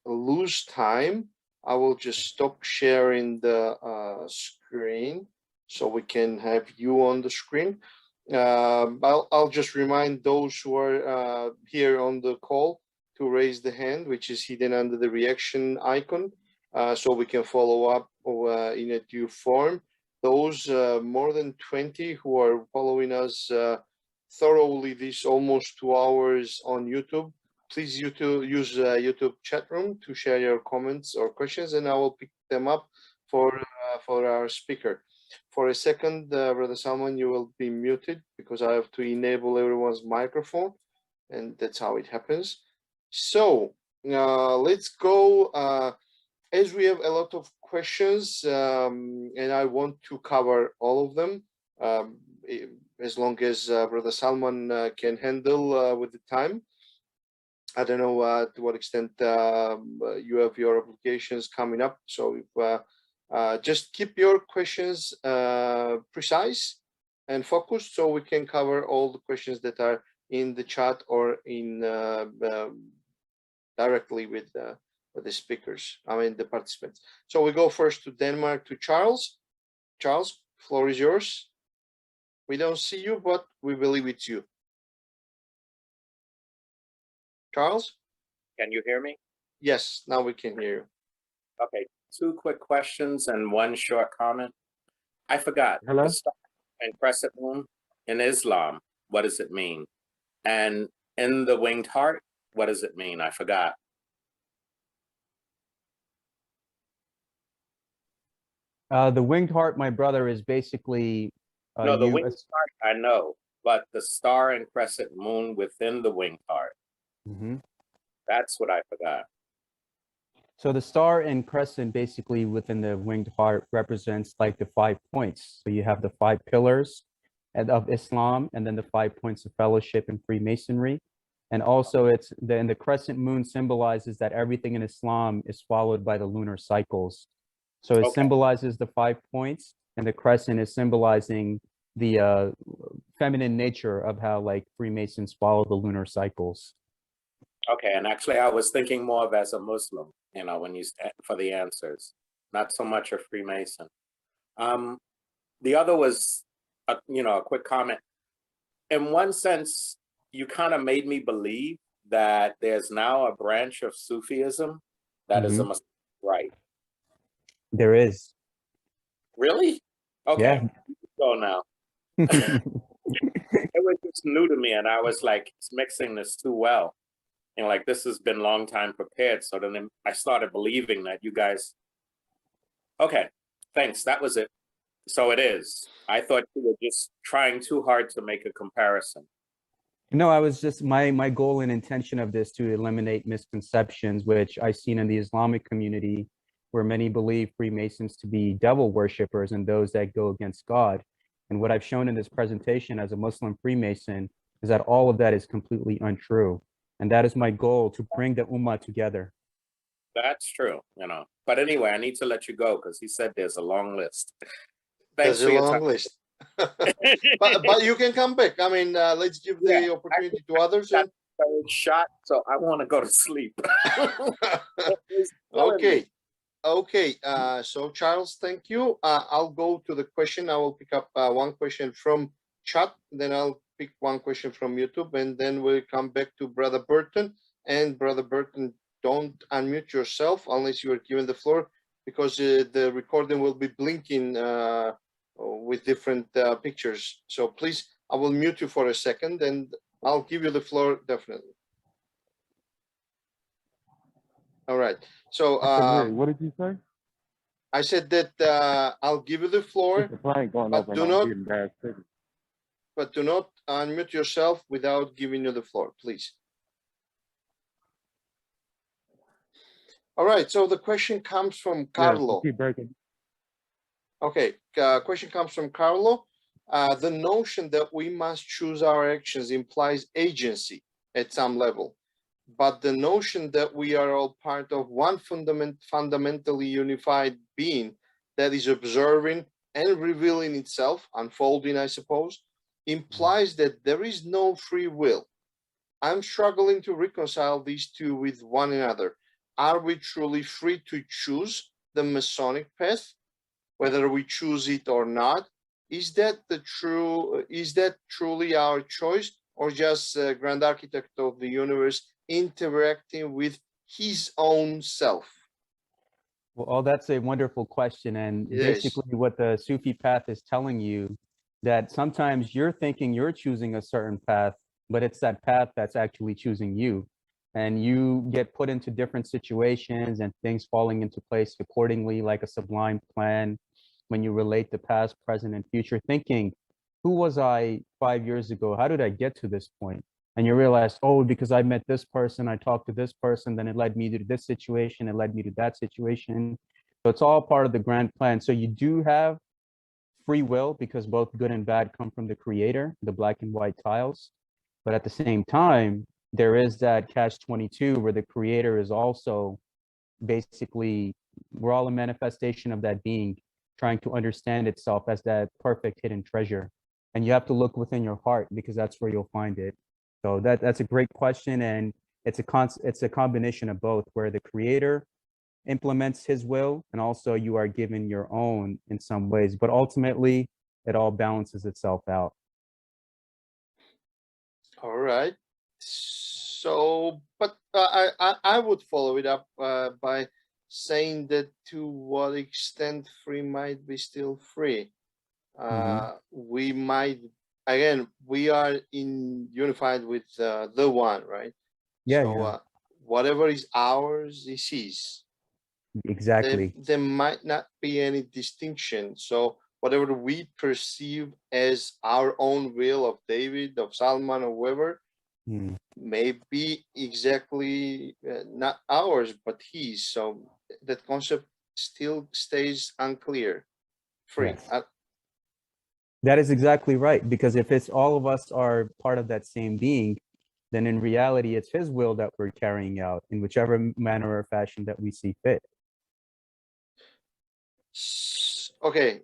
lose time. I will just stop sharing the screen so we can have you on the screen. I'll just remind those who are here on the call to raise the hand, which is hidden under the reaction icon, so we can follow up in a due form. Those more than 20 who are following us thoroughly this almost 2 hours on YouTube, please use YouTube chat room to share your comments or questions, and I will pick them up for our speaker. For a second, Brother Salman, you will be muted because I have to enable everyone's microphone, and that's how it happens. So let's go. As we have a lot of questions, and I want to cover all of them, as long as Brother Salman can handle with the time. I don't know to what extent you have your applications coming up. So if, just keep your questions precise and focused, so we can cover all the questions that are in the chat or in directly with the speakers, the participants. So we go first to Denmark, to Charles. Charles, floor is yours. We don't see you, but we believe it's you. Charles? Can you hear me? Yes, now we can hear you. Okay, 2 quick questions and 1 short comment. I forgot. Hello? The star and crescent moon in Islam, what does it mean? And in the winged heart, what does it mean? I forgot. The winged heart, my brother, is basically No, the winged heart, I know, but the star and crescent moon within the winged heart. Mm-hmm. That's what I forgot. So the star and crescent basically within the winged heart represents like the 5 points. So you have the 5 pillars of Islam, and then the 5 points of fellowship in Freemasonry. And also the crescent moon symbolizes that everything in Islam is followed by the lunar cycles. So it symbolizes the 5 points, and the crescent is symbolizing the feminine nature of how like Freemasons follow the lunar cycles. Okay, and actually I was thinking more of as a Muslim, when you for the answers, not so much a Freemason. The other was, a quick comment. In one sense, you kind of made me believe that there's now a branch of Sufism that is a Muslim, right? There is. Really? Okay, Yeah. go now. It was just new to me, and I was like, it's mixing this too well. Like this has been long time prepared. So then I started believing that you guys, okay, thanks, that was it. So it is. I thought you were just trying too hard to make a comparison. No, I was just, my goal and intention of this to eliminate misconceptions, which I've seen in the Islamic community, where many believe Freemasons to be devil worshippers and those that go against God. And what I've shown in this presentation as a Muslim Freemason is that all of that is completely untrue. And that is my goal, to bring the Ummah together. That's true, you know. But anyway, I need to let you go because he said there's a long list. There's Thanks for a your long time. list. but you can come back. I mean, let's give the opportunity to others. And... shot, so I want to go to sleep. Okay. Okay. So Charles, thank you. I'll go to the question. I will pick up one question from chat, then I'll pick one question from YouTube, and then we'll come back to Brother Burton. And Brother Burton, don't unmute yourself unless you are given the floor, because the recording will be blinking with different pictures. So please, I will mute you for a second and I'll give you the floor definitely. All right. So what did you say? I said that I'll give you the floor, but do not unmute yourself without giving you the floor, please. All right. So the question comes from Carlo. Okay. Question comes from Carlo. The notion that we must choose our actions implies agency at some level. But the notion that we are all part of one fundamentally unified being that is observing and revealing itself, unfolding, I suppose, implies that there is no free will. I'm struggling to reconcile these two with one another. Are we truly free to choose the Masonic path, whether we choose it or not? Is that truly our choice, or just a grand architect of the universe interacting with his own self? Well, that's a wonderful question. And basically what the Sufi path is telling you, that sometimes you're thinking you're choosing a certain path, but it's that path that's actually choosing you. And you get put into different situations and things falling into place accordingly, like a sublime plan, when you relate the past, present, and future, thinking, who was I 5 years ago? How did I get to this point? And you realize, oh, because I met this person, I talked to this person, then it led me to this situation, it led me to that situation. So it's all part of the grand plan. So you do have free will, because both good and bad come from the creator, the black and white tiles. But at the same time, there is that catch-22 where the creator is also basically, we're all a manifestation of that being trying to understand itself as that perfect hidden treasure. And you have to look within your heart, because that's where you'll find it. So that's a great question. And it's a combination of both, where the creator implements his will and also you are given your own in some ways, but ultimately it all balances itself out. All right. So, but I would follow it up by saying that to what extent free might be still free. We might, again, we are unified with the one, right? Yeah. So whatever is ours is his. Exactly. There might not be any distinction. So whatever we perceive as our own will of David, of Salman, or whoever, may be exactly not ours, but his. So that concept still stays unclear, free. Yes. That is exactly right, because if it's all of us are part of that same being, then in reality, it's his will that we're carrying out in whichever manner or fashion that we see fit. Okay,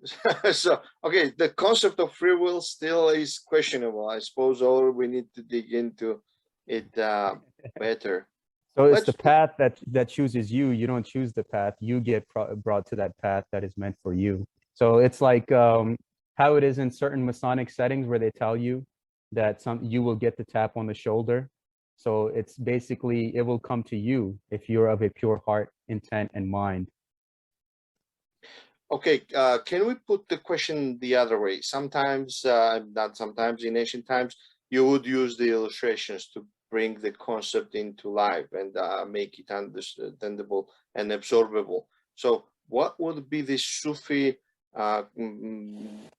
so, okay, the concept of free will still is questionable, I suppose, or we need to dig into it better. So it's the path that chooses you. You don't choose the path. You get brought to that path that is meant for you. So it's like how it is in certain Masonic settings where they tell you that you will get the tap on the shoulder. So it's basically, it will come to you if you're of a pure heart, intent, and mind. Okay, can we put the question the other way? Sometimes, not sometimes, in ancient times, you would use the illustrations to bring the concept into life and make it understandable and absorbable. So what would be the Sufi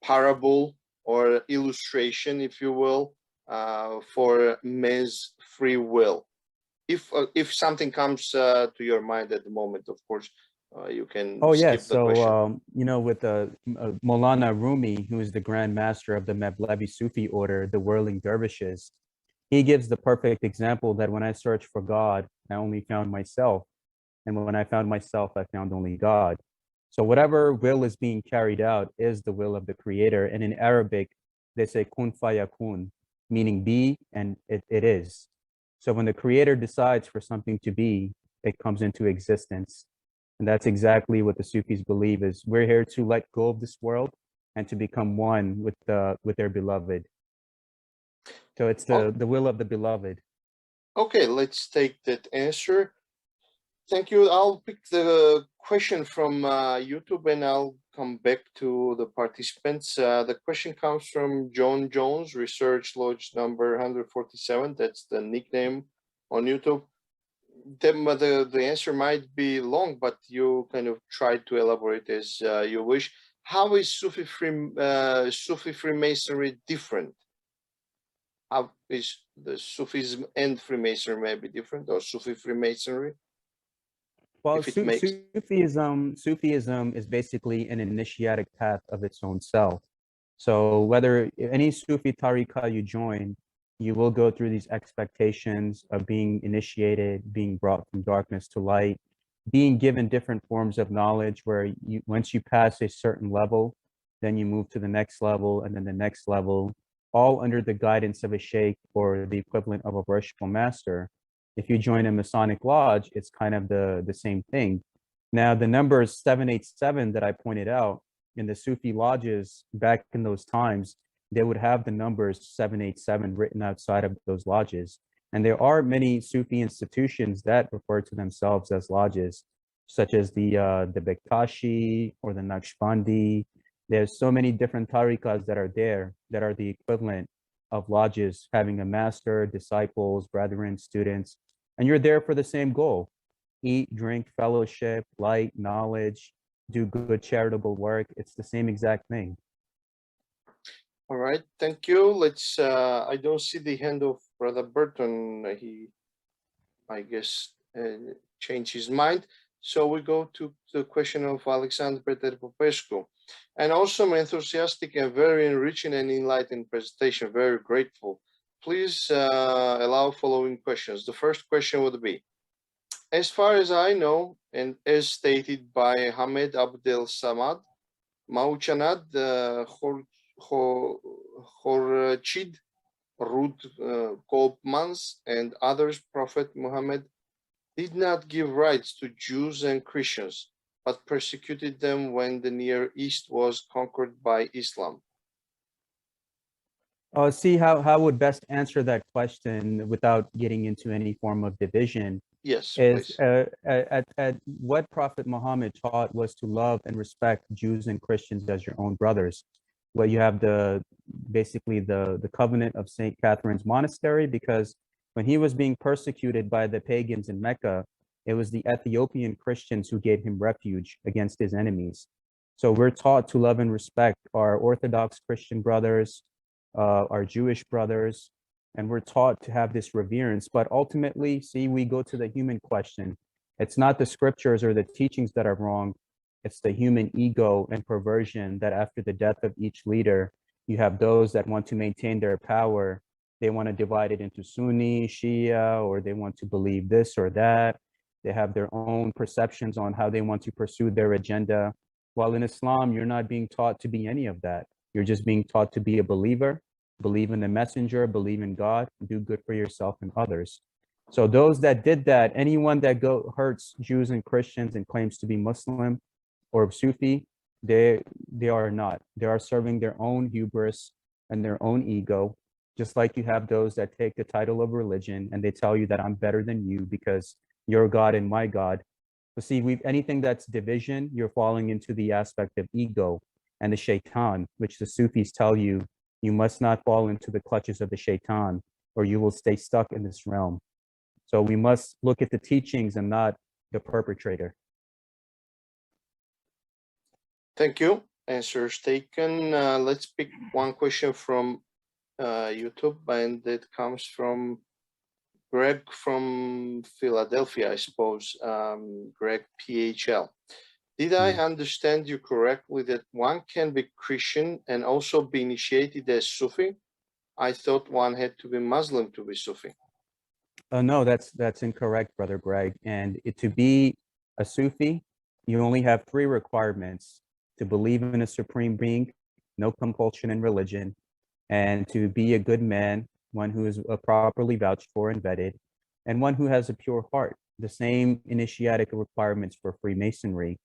parable or illustration, if you will, for man's free will? If something comes to your mind at the moment, of course, You can Oh, skip yes. the question. So, you know, with Maulana Rumi, who is the Grand Master of the Mevlevi Sufi order, the whirling dervishes, he gives the perfect example that when I searched for God, I only found myself. And when I found myself, I found only God. So whatever will is being carried out is the will of the creator. And in Arabic, they say kun fayakun, meaning be, and it is. So when the creator decides for something to be, it comes into existence. And that's exactly what the Sufis believe is we're here to let go of this world and to become one with their beloved. So it's Oh, the will of the beloved. okay, let's take that answer. Thank you. I'll pick the question from YouTube and I'll come back to the participants. The question comes from John Jones, Research Lodge number 147. That's the nickname on YouTube. The answer might be long, but you kind of try to elaborate as you wish. How is Sufi Freemasonry different? How is the Sufism and Freemasonry may be different, or Sufi Freemasonry, Well, if it makes? Sufism is basically an initiatic path of its own self. So whether any Sufi tariqa you join, you will go through these expectations of being initiated, being brought from darkness to light, being given different forms of knowledge where you once you pass a certain level, then you move to the next level and then the next level, all under the guidance of a sheikh or the equivalent of a worshipful master. If you join a Masonic lodge, it's kind of the same thing. Now, the numbers 787 that I pointed out in the Sufi lodges back in those times, they would have the numbers 787 written outside of those lodges. And there are many Sufi institutions that refer to themselves as lodges, such as the Bektashi or the Naqshbandi. There's so many different tariqas that are there that are the equivalent of lodges, having a master, disciples, brethren, students, and you're there for the same goal: eat, drink, fellowship, light, knowledge, do good charitable work. It's the same exact thing. All right, thank you. Let's. I don't see the hand of Brother Burton. He, I guess, changed his mind. So we go to the question of Alexander Peter Popescu. An awesome, enthusiastic, and very enriching and enlightening presentation. Very grateful. Please allow following questions. The first question would be, as far as I know, and as stated by Hamed Abdel Samad, Mauchanad Khorchid, Ruth Koopmans, and others, Prophet Muhammad did not give rights to Jews and Christians, but persecuted them when the Near East was conquered by Islam. See how I would best answer that question without getting into any form of division Yes, is please. at what Prophet Muhammad taught was to love and respect Jews and Christians as your own brothers. Well, you have basically the covenant of St. Catherine's Monastery, because when he was being persecuted by the pagans in Mecca, it was the Ethiopian Christians who gave him refuge against his enemies. So we're taught to love and respect our Orthodox Christian brothers, our Jewish brothers, and we're taught to have this reverence. But ultimately, see, we go to the human question. It's not the scriptures or the teachings that are wrong. It's the human ego and perversion that after the death of each leader, you have those that want to maintain their power. They want to divide it into Sunni, Shia, or they want to believe this or that. They have their own perceptions on how they want to pursue their agenda. While in Islam, you're not being taught to be any of that. You're just being taught to be a believer, believe in the messenger, believe in God, do good for yourself and others. So those that did that, anyone that hurts Jews and Christians and claims to be Muslim or Sufi, they are not. They are serving their own hubris and their own ego. Just like you have those that take the title of religion and they tell you that I'm better than you because your God and my God. But see, anything that's division, you're falling into the aspect of ego and the shaitan, which the Sufis tell you, you must not fall into the clutches of the shaitan, or you will stay stuck in this realm. So we must look at the teachings and not the perpetrator. Thank you. Answers taken. Let's pick one question from YouTube, and it comes from Greg from Philadelphia, I suppose. Greg PHL. Did I understand you correctly that one can be Christian and also be initiated as Sufi? I thought one had to be Muslim to be Sufi. No, that's incorrect, Brother Greg. And to be a Sufi, you only have 3 requirements: to believe in a supreme being, no compulsion in religion, and to be a good man, one who is properly vouched for and vetted, and one who has a pure heart. The same initiatic requirements for Freemasonry.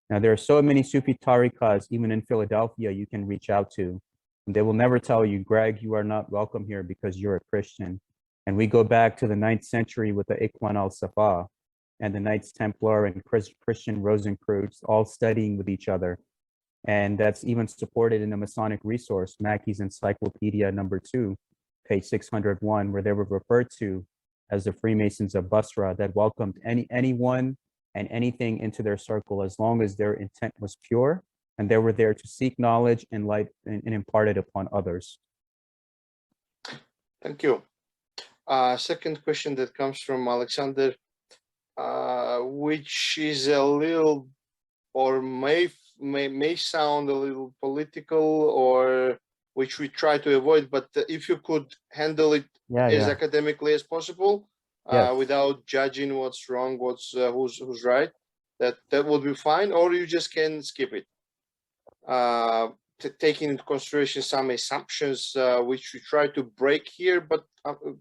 Now, there are so many Sufi tariqas, even in Philadelphia, you can reach out to. And they will never tell you, Greg, you are not welcome here because you're a Christian. And we go back to the 9th century with the Ikhwan al-Safa and the Knights Templar and Christian Rosencreutz all studying with each other. And that's even supported in the Masonic resource, Mackey's Encyclopedia number 2, page 601, where they were referred to as the Freemasons of Basra that welcomed anyone and anything into their circle as long as their intent was pure and they were there to seek knowledge and light and impart it upon others. Thank you. Second question that comes from Alexander, which is a little, or may sound a little political, or which we try to avoid, but if you could handle it as academically as possible, without judging what's wrong, who's right, that would be fine, or you just can skip it. Taking into consideration some assumptions which we try to break here, but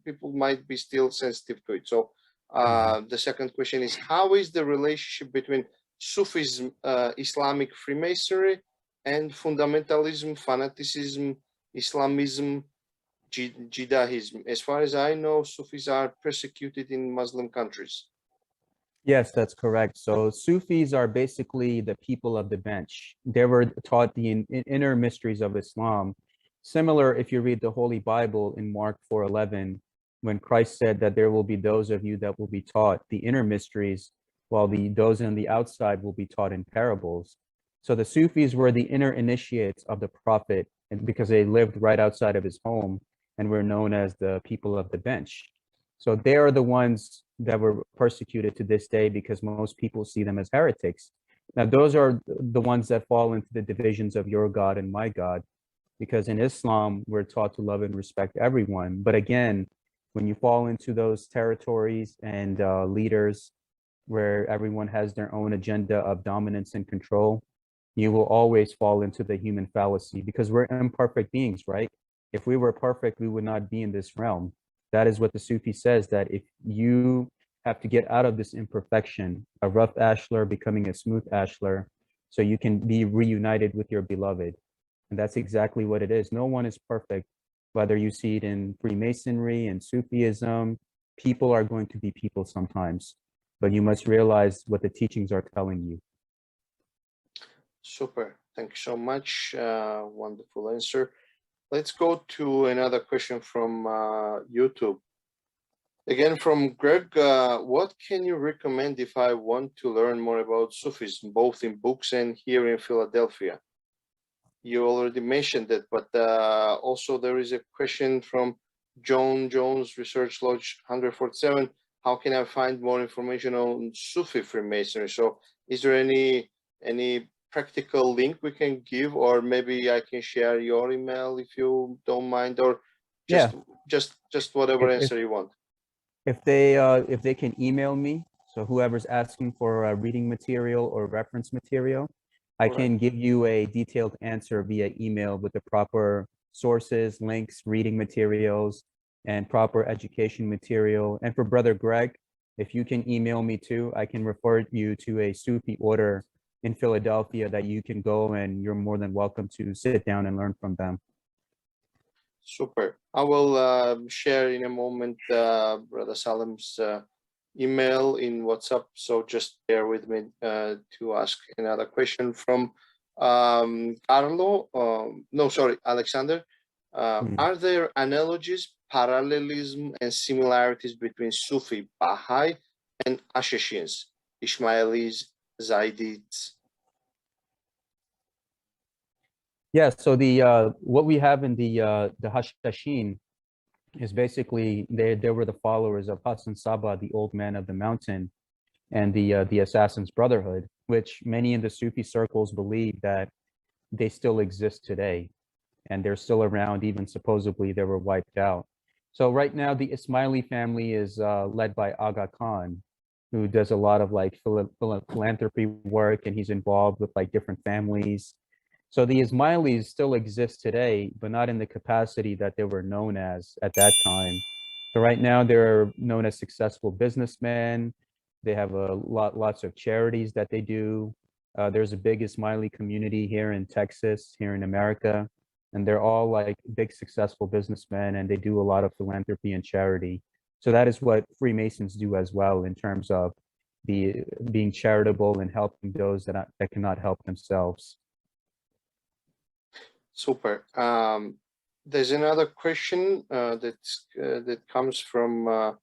people might be still sensitive to it. So the second question is, how is the relationship between Sufism, Islamic Freemasonry, and fundamentalism, fanaticism, Islamism, Judaism? As far as I know, Sufis are persecuted in Muslim countries. Yes, that's correct. So Sufis are basically the people of the bench. They were taught the inner mysteries of Islam. Similar, if you read the Holy Bible in Mark 4:11, when Christ said that there will be those of you that will be taught the inner mysteries, while those on the outside will be taught in parables. So the Sufis were the inner initiates of the Prophet, and because they lived right outside of his home and were known as the people of the bench. So they are the ones that were persecuted to this day because most people see them as heretics. Now, those are the ones that fall into the divisions of your God and my God, because in Islam, we're taught to love and respect everyone. But again, when you fall into those territories and leaders where everyone has their own agenda of dominance and control, you will always fall into the human fallacy because we're imperfect beings, right? If we were perfect, we would not be in this realm. That is what the Sufi says, that if you have to get out of this imperfection, a rough ashlar becoming a smooth ashlar, so you can be reunited with your beloved. And that's exactly what it is. No one is perfect, whether you see it in Freemasonry and Sufism. People are going to be people sometimes, but you must realize what the teachings are telling you. Super. Thank you so much. Wonderful answer. Let's go to another question from YouTube. Again, from Greg, what can you recommend if I want to learn more about Sufism, both in books and here in Philadelphia? You already mentioned it, but also there is a question from John Jones, Research Lodge 147. How can I find more information on Sufi Freemasonry? So is there any practical link we can give, or maybe I can share your email if you don't mind, or just whatever answer you want. If they can email me, so whoever's asking for reading material or reference material, I can give you a detailed answer via email with the proper sources, links, reading materials, and proper education material. And for Brother Greg, if you can email me too, I can refer you to a Sufi order in Philadelphia that you can go, and you're more than welcome to sit down and learn from them. Super. I will share in a moment Brother Salim's email in WhatsApp, so just bear with me to ask another question from Alexander. Are there analogies, parallelism, and similarities between Sufi, Baha'i, and Asheshians, Ismailis, Zaidites? Yeah, so the what we have in the Hashashin is basically they were the followers of Hassan Saba, the old man of the mountain, and the Assassin's Brotherhood, which many in the Sufi circles believe that they still exist today, and they're still around. Even supposedly they were wiped out. So right now the Ismaili family is led by Aga Khan, who does a lot of like philanthropy work, and he's involved with like different families. So the Ismailis still exist today, but not in the capacity that they were known as at that time. So right now they're known as successful businessmen. They have lots of charities that they do. There's a big Ismaili community here in Texas, here in America, and they're all like big successful businessmen, and they do a lot of philanthropy and charity. So that is what Freemasons do as well in terms of being charitable and helping those that cannot help themselves. Super. There's another question that comes from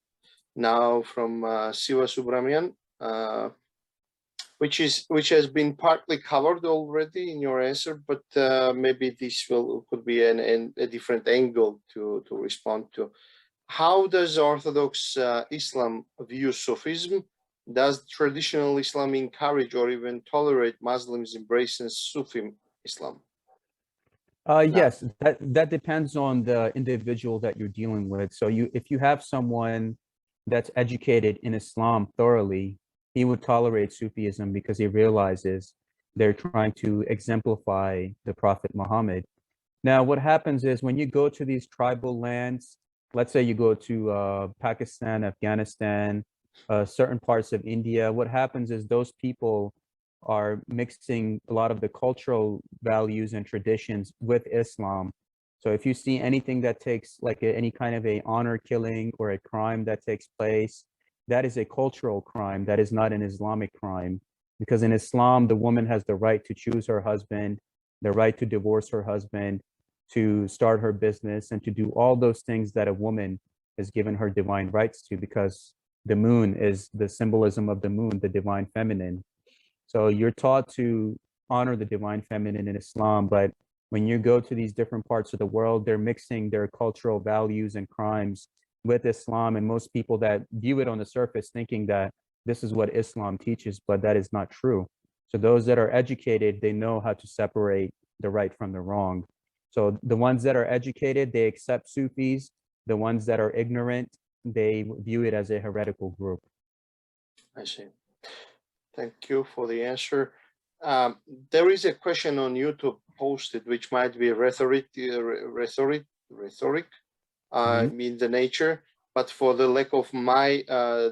now from Siva Subramanian, which has been partly covered already in your answer, but maybe this could be a different angle to respond to. How does Orthodox Islam view Sufism? Does traditional Islam encourage or even tolerate Muslims embracing Sufi Islam? Yes, that depends on the individual that you're dealing with. So if you have someone that's educated in Islam thoroughly, he would tolerate Sufism because he realizes they're trying to exemplify the Prophet Muhammad. Now, what happens is when you go to these tribal lands, let's say you go to Pakistan, Afghanistan, certain parts of India, what happens is those people are mixing a lot of the cultural values and traditions with Islam. So if you see anything that takes like any kind of a honor killing or a crime that takes place, that is a cultural crime. That is not an Islamic crime, because in Islam, the woman has the right to choose her husband, the right to divorce her husband, to start her business, and to do all those things that a woman is given her divine rights to, because the moon is the symbolism of the moon, the divine feminine. So you're taught to honor the divine feminine in Islam, but when you go to these different parts of the world, they're mixing their cultural values and crimes with Islam. And most people that view it on the surface thinking that this is what Islam teaches, but that is not true. So those that are educated, they know how to separate the right from the wrong. So the ones that are educated, they accept Sufis. The ones that are ignorant, they view it as a heretical group. I see. Thank you for the answer. There is a question on YouTube posted, which might be rhetoric in the nature, but for the lack of my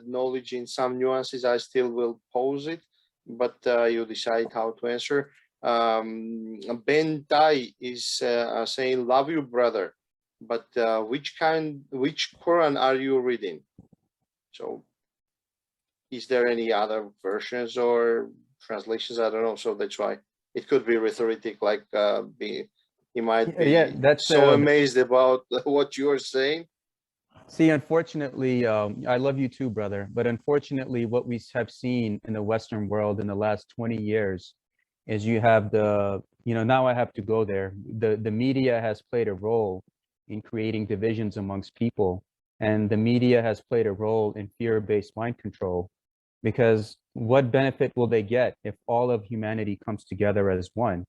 knowledge in some nuances, I still will pose it, but you decide how to answer. Ben Tai is saying, love you, brother, but which Quran are you reading? So is there any other versions or translations? I don't know. So that's why it could be rhetoric, like he might be so amazed about what you're saying. See, unfortunately, I love you too, brother. But unfortunately, what we have seen in the Western world in the last 20 years is you have now I have to go there. The media has played a role in creating divisions amongst people. And the media has played a role in fear-based mind control. Because what benefit will they get if all of humanity comes together as one?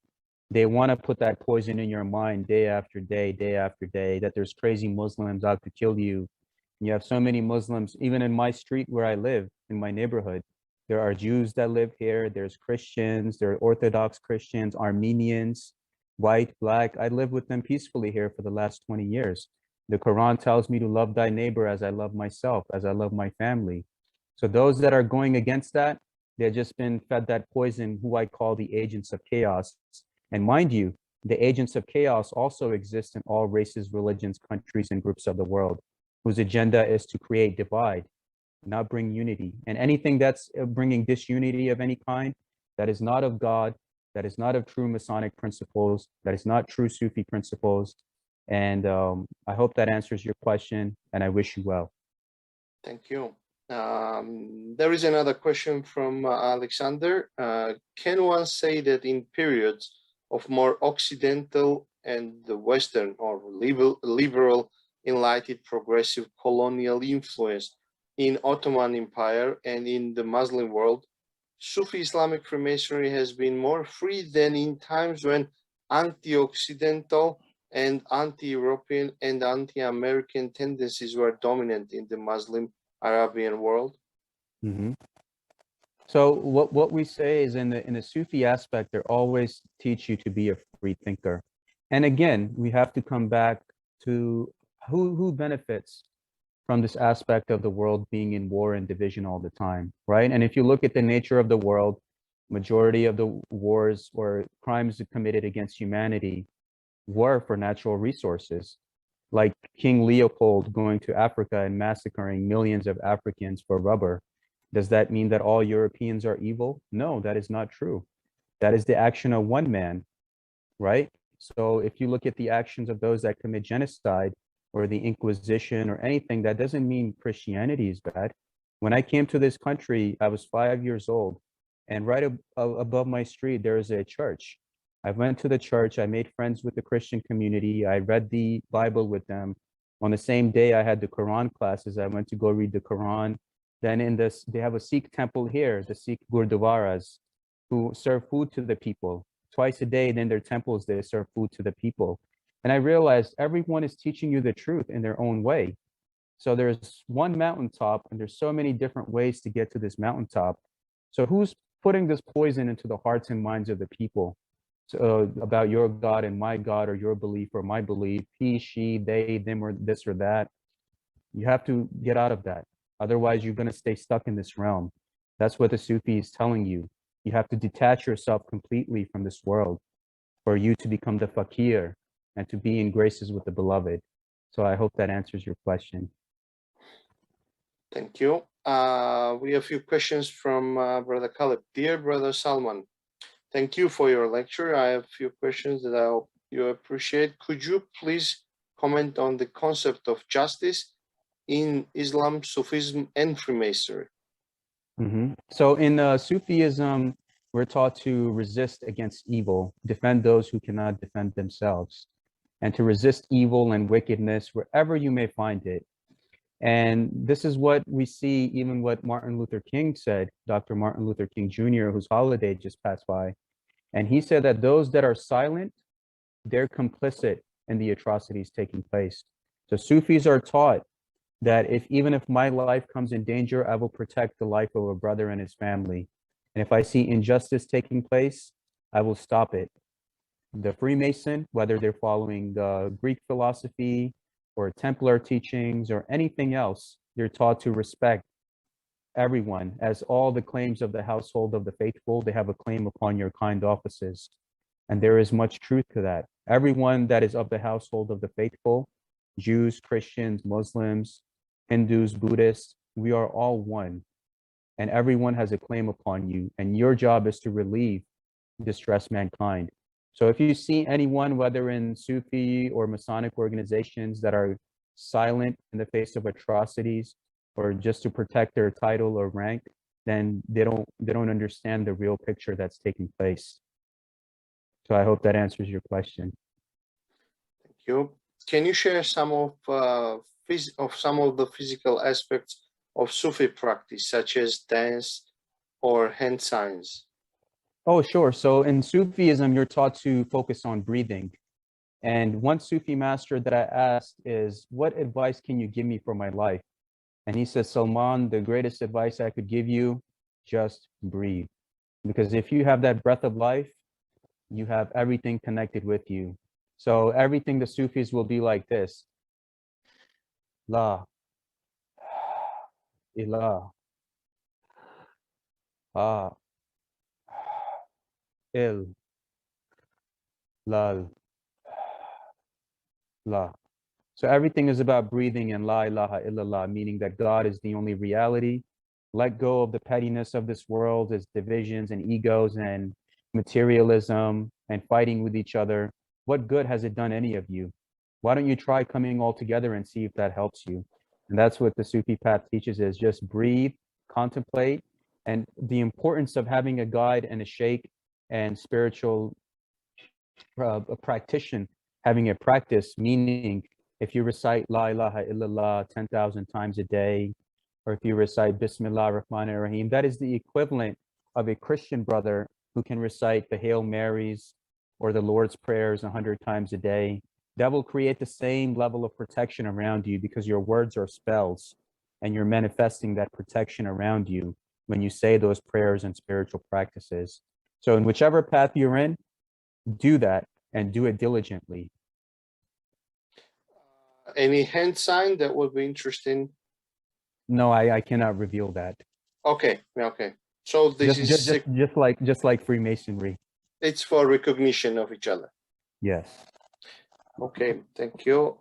They want to put that poison in your mind day after day, that there's crazy Muslims out to kill you. You have so many Muslims, even in my street where I live, in my neighborhood. There are Jews that live here, there's Christians, there are Orthodox Christians, Armenians, white, black. I live with them peacefully here for the last 20 years. The Quran tells me to love thy neighbor as I love myself, as I love my family. So those that are going against that, they've just been fed that poison, who I call the agents of chaos. And mind you, the agents of chaos also exist in all races, religions, countries, and groups of the world, whose agenda is to create divide, not bring unity. And anything that's bringing disunity of any kind, that is not of God, that is not of true Masonic principles, that is not true Sufi principles. And I hope that answers your question, and I wish you well. Thank you. There is another question from Alexander. Can one say that in periods of more Occidental and the Western or liberal enlightened progressive colonial influence in Ottoman Empire and in the Muslim world, Sufi Islamic Freemasonry has been more free than in times when anti-Occidental and anti-European and anti-American tendencies were dominant in the Muslim Arabian world. Mm-hmm. So what we say is in the Sufi aspect, they always teach you to be a free thinker. And again, we have to come back to who benefits from this aspect of the world being in war and division all the time, right? And if you look at the nature of the world, majority of the wars or crimes committed against humanity were for natural resources, like King Leopold going to Africa and massacring millions of Africans for rubber. Does that mean that all Europeans are evil? No, that is not true. That is the action of one man, right? So if you look at the actions of those that commit genocide or the Inquisition or anything, that doesn't mean Christianity is bad. When I came to this country, I was 5 years old, and right above my street, there is a church. I went to the church, I made friends with the Christian community, I read the Bible with them. On the same day, I had the Quran classes, I went to go read the Quran. Then in this, they have a Sikh temple here, the Sikh Gurdwaras, who serve food to the people. Twice a day, in their temples, they serve food to the people. And I realized everyone is teaching you the truth in their own way. So there's one mountaintop, and there's so many different ways to get to this mountaintop. So who's putting this poison into the hearts and minds of the people? So, about your God and my God, or your belief or my belief, he, she, they, them, or this or that. You have to get out of that. Otherwise, you're going to stay stuck in this realm. That's what the Sufi is telling you. You have to detach yourself completely from this world for you to become the fakir and to be in graces with the beloved. So I hope that answers your question. Thank you. We have a few questions from Brother Khalid. Dear Brother Salman, thank you for your lecture. I have a few questions that I hope you appreciate. Could you please comment on the concept of justice in Islam, Sufism, and Freemasonry? Mm-hmm. So in Sufism, we're taught to resist against evil, defend those who cannot defend themselves, and to resist evil and wickedness wherever you may find it. And this is what we see, even what Martin Luther King said, Dr. Martin Luther King Jr., whose holiday just passed by. And he said that those that are silent, they're complicit in the atrocities taking place. So Sufis are taught that even if my life comes in danger, I will protect the life of a brother and his family. And if I see injustice taking place, I will stop it. The Freemason, whether they're following Greek philosophy or Templar teachings or anything else, they're taught to respect everyone, as all the claims of the household of the faithful, they have a claim upon your kind offices. And there is much truth to that. Everyone that is of the household of the faithful, Jews, Christians, Muslims, Hindus, Buddhists, we are all one. And everyone has a claim upon you. And your job is to relieve distressed mankind. So if you see anyone, whether in Sufi or Masonic organizations, that are silent in the face of atrocities or just to protect their title or rank, then they don't understand the real picture that's taking place. So I hope that answers your question. Thank you. Can you share some of some of the physical aspects of Sufi practice, such as dance or hand signs? Oh, sure. So in Sufism, you're taught to focus on breathing. And one Sufi master that I asked is, what advice can you give me for my life? And he says, Salman, the greatest advice I could give you, just breathe. Because if you have that breath of life, you have everything connected with you. So everything the Sufis will be like this. La, ilah, ah, il, lal, la. So everything is about breathing and la ilaha illallah, meaning that God is the only reality. Let go of the pettiness of this world, its divisions and egos and materialism and fighting with each other. What good has it done any of you? Why don't you try coming all together and see if that helps you? And that's what the Sufi path teaches, is just breathe, contemplate, and the importance of having a guide and a sheikh and spiritual a practitioner, having a practice, meaning If you recite La ilaha illallah 10,000 times a day, or if you recite Bismillah ar-Rahman ar-Rahim, that is the equivalent of a Christian brother who can recite the Hail Marys or the Lord's Prayers 100 times a day. That will create the same level of protection around you because your words are spells and you're manifesting that protection around you when you say those prayers and spiritual practices. So in whichever path you're in, do that and do it diligently. Any hand sign that would be interesting? No, I cannot reveal that. Okay, okay. So this just like Freemasonry. It's for recognition of each other. Yes. Okay, thank you.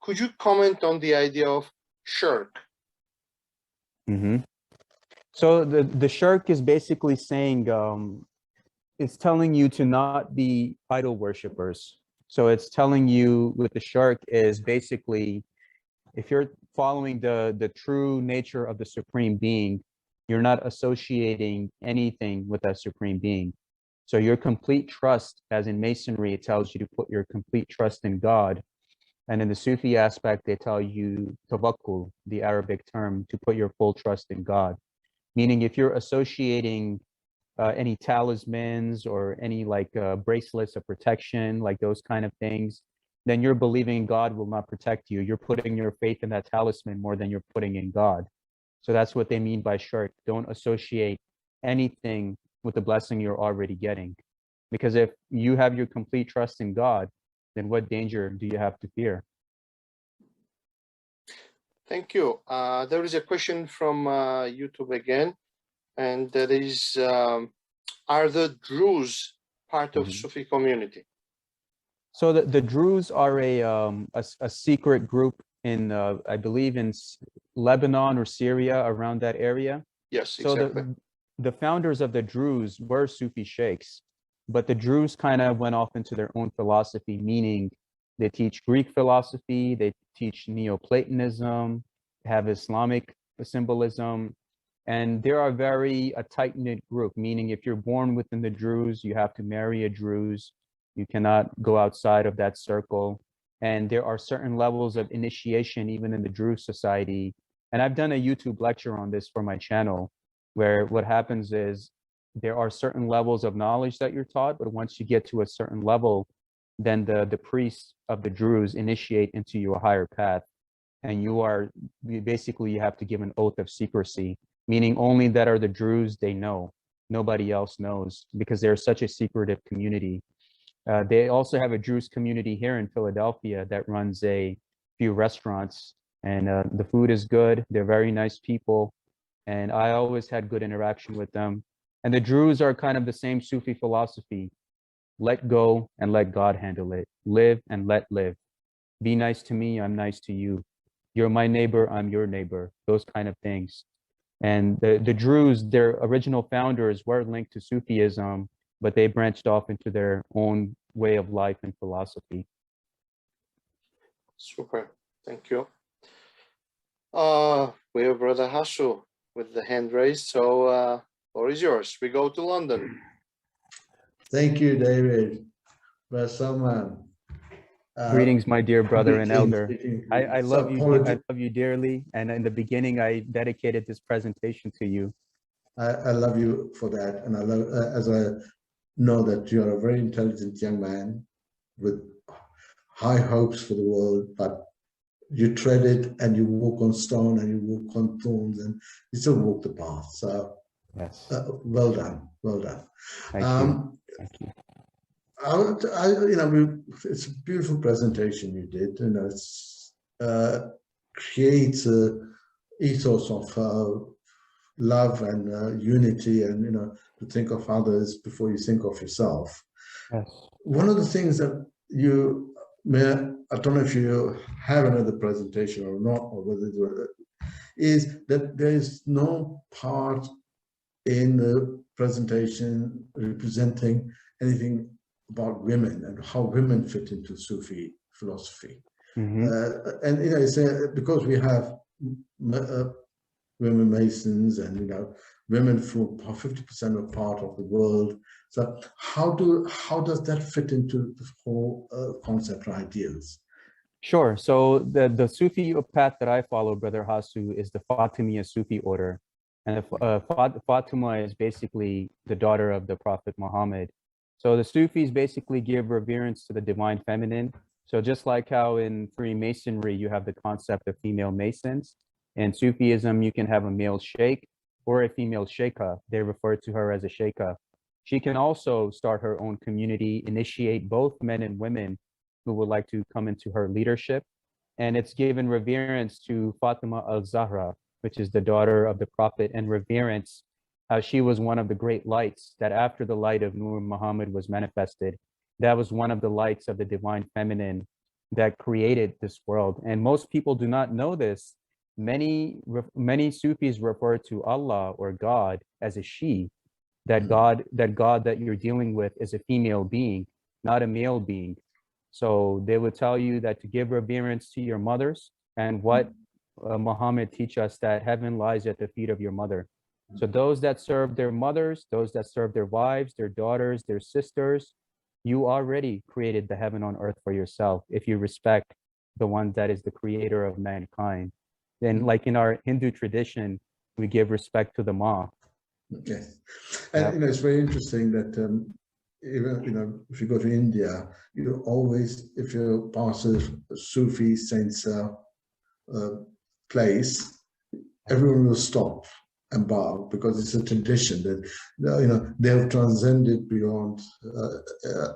Could you comment on the idea of shirk? So the shirk is basically saying, it's telling you to not be idol worshippers. So it's telling you with the shirk is basically, if you're following the true nature of the Supreme Being, you're not associating anything with that Supreme Being. So your complete trust, as in Masonry, it tells you to put your complete trust in God. And in the Sufi aspect, they tell you tawakkul, the Arabic term, to put your full trust in God. Meaning if you're associating any talismans or any like bracelets of protection, like those kind of things, then you're believing God will not protect you. You're putting your faith in that talisman more than you're putting in God. So that's what they mean by shirk. Don't associate anything with the blessing you're already getting. Because if you have your complete trust in God, then what danger do you have to fear? Thank you. There is a question from YouTube again, and that is, are the Druze part of Sufi community? So the Druze are a secret group in, I believe, in Lebanon or Syria, around that area. Yes, exactly. So the founders of the Druze were Sufi sheikhs, but the Druze kind of went off into their own philosophy, meaning they teach Greek philosophy, they teach Neoplatonism, have Islamic symbolism, and they are a tight-knit group, meaning if you're born within the Druze, you have to marry a Druze. You cannot go outside of that circle. And there are certain levels of initiation even in the Druze society. And I've done a YouTube lecture on this for my channel, where what happens is there are certain levels of knowledge that you're taught, but once you get to a certain level, then the priests of the Druze initiate into your higher path. And you have to give an oath of secrecy, meaning only that are the Druze they know. Nobody else knows, because they're such a secretive community. They also have a Druze community here in Philadelphia that runs a few restaurants, and the food is good. They're very nice people, and I always had good interaction with them. And the Druze are kind of the same Sufi philosophy. Let go and let God handle it. Live and let live. Be nice to me, I'm nice to you. You're my neighbor, I'm your neighbor. Those kind of things. And the Druze, their original founders were linked to Sufism, but they branched off into their own way of life and philosophy. Super, thank you. We have Brother Hasu with the hand raised, so floor is yours. We go to London. Thank you, David. Brother Salman. Greetings, my dear brother and elder. Greetings. I love you. I love you dearly. And in the beginning, I dedicated this presentation to you. I love you for that, and I love, as I know that you are a very intelligent young man with high hopes for the world, but you tread it and you walk on stone and you walk on thorns and you still walk the path. So, yes, well done, well done. Thank you. Thank you. It's a beautiful presentation you did. You know, it's creates a ethos of love and unity, and to think of others before you think of yourself. Yes. One of the things that you may, I don't know if you have another presentation or not, or whether is that there is no part in the presentation representing anything about women and how women fit into Sufi philosophy. And it's because we have women Masons, and women form 50% of part of the world. So how does that fit into the whole concept or ideals? Sure. So the Sufi path that I follow, Brother Hasu, is the Fatimiyya Sufi order. And Fatima is basically the daughter of the Prophet Muhammad. So the Sufis basically give reverence to the divine feminine. So just like how in Freemasonry, you have the concept of female masons, in Sufism, you can have a male sheikh or a female sheikha. They refer to her as a sheikha. She can also start her own community, initiate both men and women who would like to come into her leadership. And it's given reverence to Fatima al-Zahra, which is the daughter of the Prophet, and reverence how she was one of the great lights that after the light of Nur Muhammad was manifested, that was one of the lights of the divine feminine that created this world. And most people do not know this. Many Sufis refer to Allah or God as a she, that God that you're dealing with is a female being, not a male being. So they would tell you that to give reverence to your mothers, and what Muhammad teach us, that heaven lies at the feet of your mother. So those that serve their mothers, those that serve their wives, their daughters, their sisters, you already created the heaven on earth for yourself if you respect the one that is the creator of mankind. Then, like in our Hindu tradition, we give respect to the Ma. Yes, and it's very interesting that even if you go to India, you always, if you pass a Sufi saint's place, everyone will stop and bow, because it's a tradition that they have transcended beyond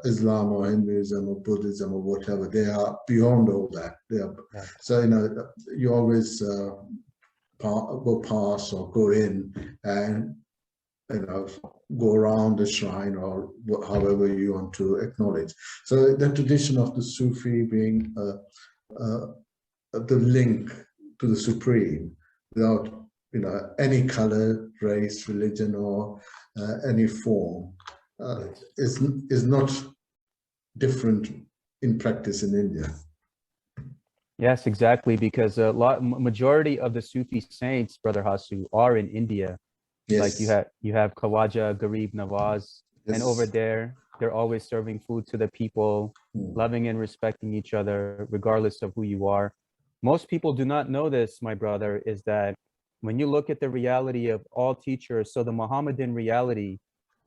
Islam or Hinduism or Buddhism or whatever. They are beyond all that. They are, so you always go past or go in and go around the shrine, or however you want to acknowledge. So the tradition of the Sufi being the link to the Supreme, without any color, race, religion, or any form, is not different in practice in India. Yes, exactly, because majority of the Sufi saints, Brother Hasu, are in India. Yes. Like you have Khawaja, Garib Nawaz, Yes. and over there, they're always serving food to the people, loving and respecting each other, regardless of who you are. Most people do not know this, my brother, is that when you look at the reality of all teachers, so the Muhammadan reality,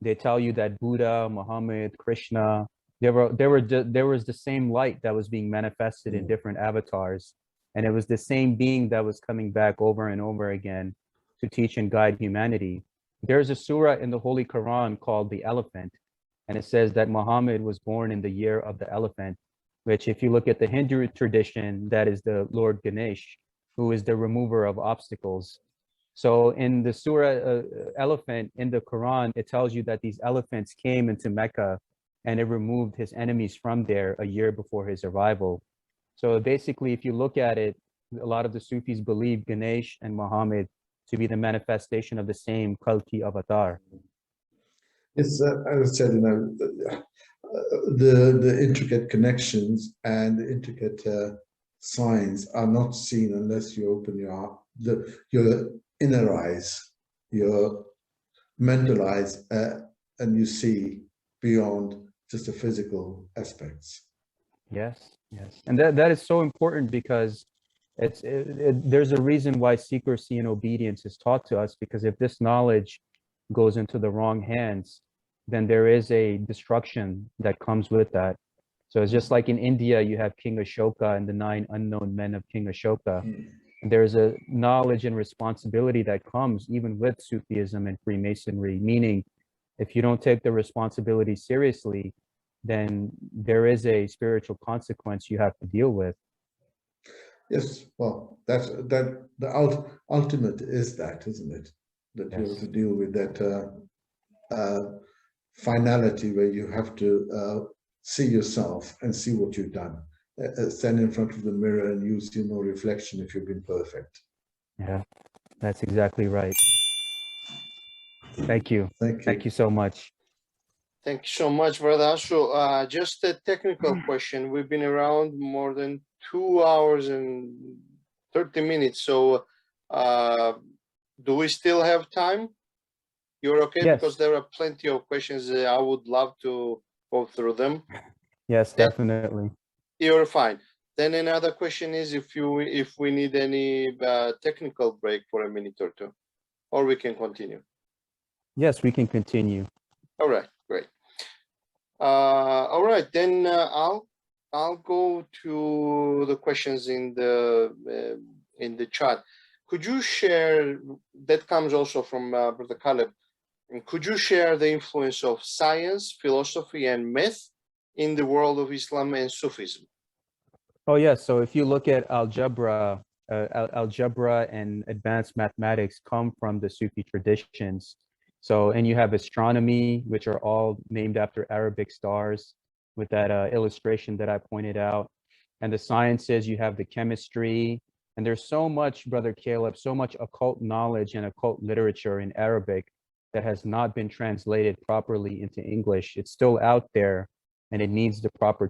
they tell you that Buddha, Muhammad, Krishna, there was the same light that was being manifested in different avatars, and it was the same being that was coming back over and over again to teach and guide humanity. There's a surah in the Holy Quran called the Elephant, and it says that Muhammad was born in the year of the elephant, which if you look at the Hindu tradition, that is the Lord Ganesh, who is the remover of obstacles. So in the surah Elephant in the Quran, it tells you that these elephants came into Mecca and it removed his enemies from there a year before his arrival. So basically, if you look at it, a lot of the Sufis believe Ganesh and Muhammad to be the manifestation of the same Kalki avatar. It's, as I said, the intricate connections and the intricate signs are not seen unless you open your inner eyes, your mental eyes, and you see beyond just the physical aspects. Yes, yes, and that is so important, because there's a reason why secrecy and obedience is taught to us, because if this knowledge goes into the wrong hands, then there is a destruction that comes with that. So it's just like in India, you have King Ashoka and the 9 unknown men of King Ashoka. And there's a knowledge and responsibility that comes even with Sufism and Freemasonry, meaning if you don't take the responsibility seriously, then there is a spiritual consequence you have to deal with. Yes, well, the ultimate is that, isn't it? That you have to deal with that finality where you have to see yourself and see what you've done. Stand in front of the mirror and you see no reflection if you've been perfect. Yeah, that's exactly right. Thank you. Thank you. Thank you so much. Thank you so much, Brother Ashu. Just a technical question. We've been around more than 2 hours and 30 minutes. So do we still have time? You're okay? Yes. Because there are plenty of questions. I would love to go through them. Yes, definitely. You're fine. Then another question is if we need any technical break for a minute or two, or we can continue. Yes, we can continue. All right, great. All right, then I'll go to the questions in the chat. Could you share, that comes also from Brother Caleb, and could you share the influence of science, philosophy, and myth in the world of Islam and Sufism? Oh, yes. So if you look at algebra, algebra and advanced mathematics come from the Sufi traditions. So, and you have astronomy, which are all named after Arabic stars with that illustration that I pointed out. And the sciences, you have the chemistry, and there's so much, Brother Caleb, so much occult knowledge and occult literature in Arabic that has not been translated properly into English. It's still out there, and it needs the proper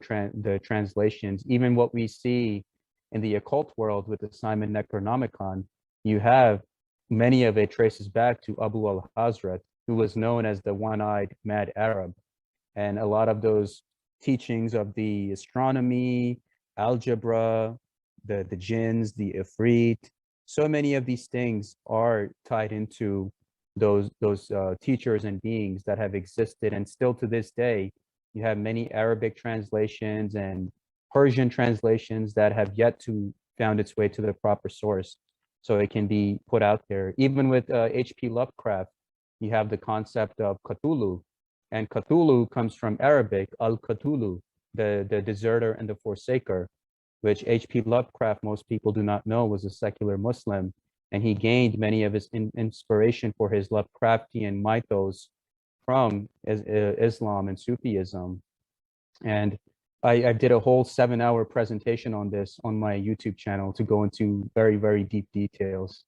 translations. Even what we see in the occult world with the Simon Necronomicon, you have many of it traces back to Abu al-Hazrat, who was known as the one-eyed mad Arab. And a lot of those teachings of the astronomy, algebra, the jinns, the ifrit, so many of these things are tied into those teachers and beings that have existed. And still to this day, you have many Arabic translations and Persian translations that have yet to found its way to the proper source, so it can be put out there. Even with H.P. Lovecraft, you have the concept of Cthulhu, and Cthulhu comes from Arabic, al-Cthulhu, the deserter and the forsaker, which H.P. Lovecraft, most people do not know, was a secular Muslim, and he gained many of his inspiration for his Lovecraftian mythos from Islam and Sufism. And I did a whole 7-hour presentation on this on my YouTube channel to go into very, very deep details.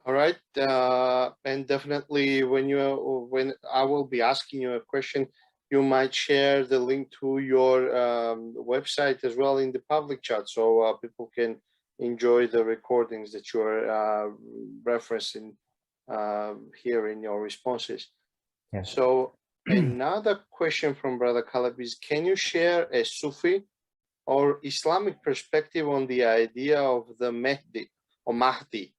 All right, and definitely when I will be asking you a question, you might share the link to your website as well in the public chat, so people can enjoy the recordings that you're referencing here in your responses. Yes. So another question from Brother Caleb is, can you share a Sufi or Islamic perspective on the idea of the Mahdi or Mahdi,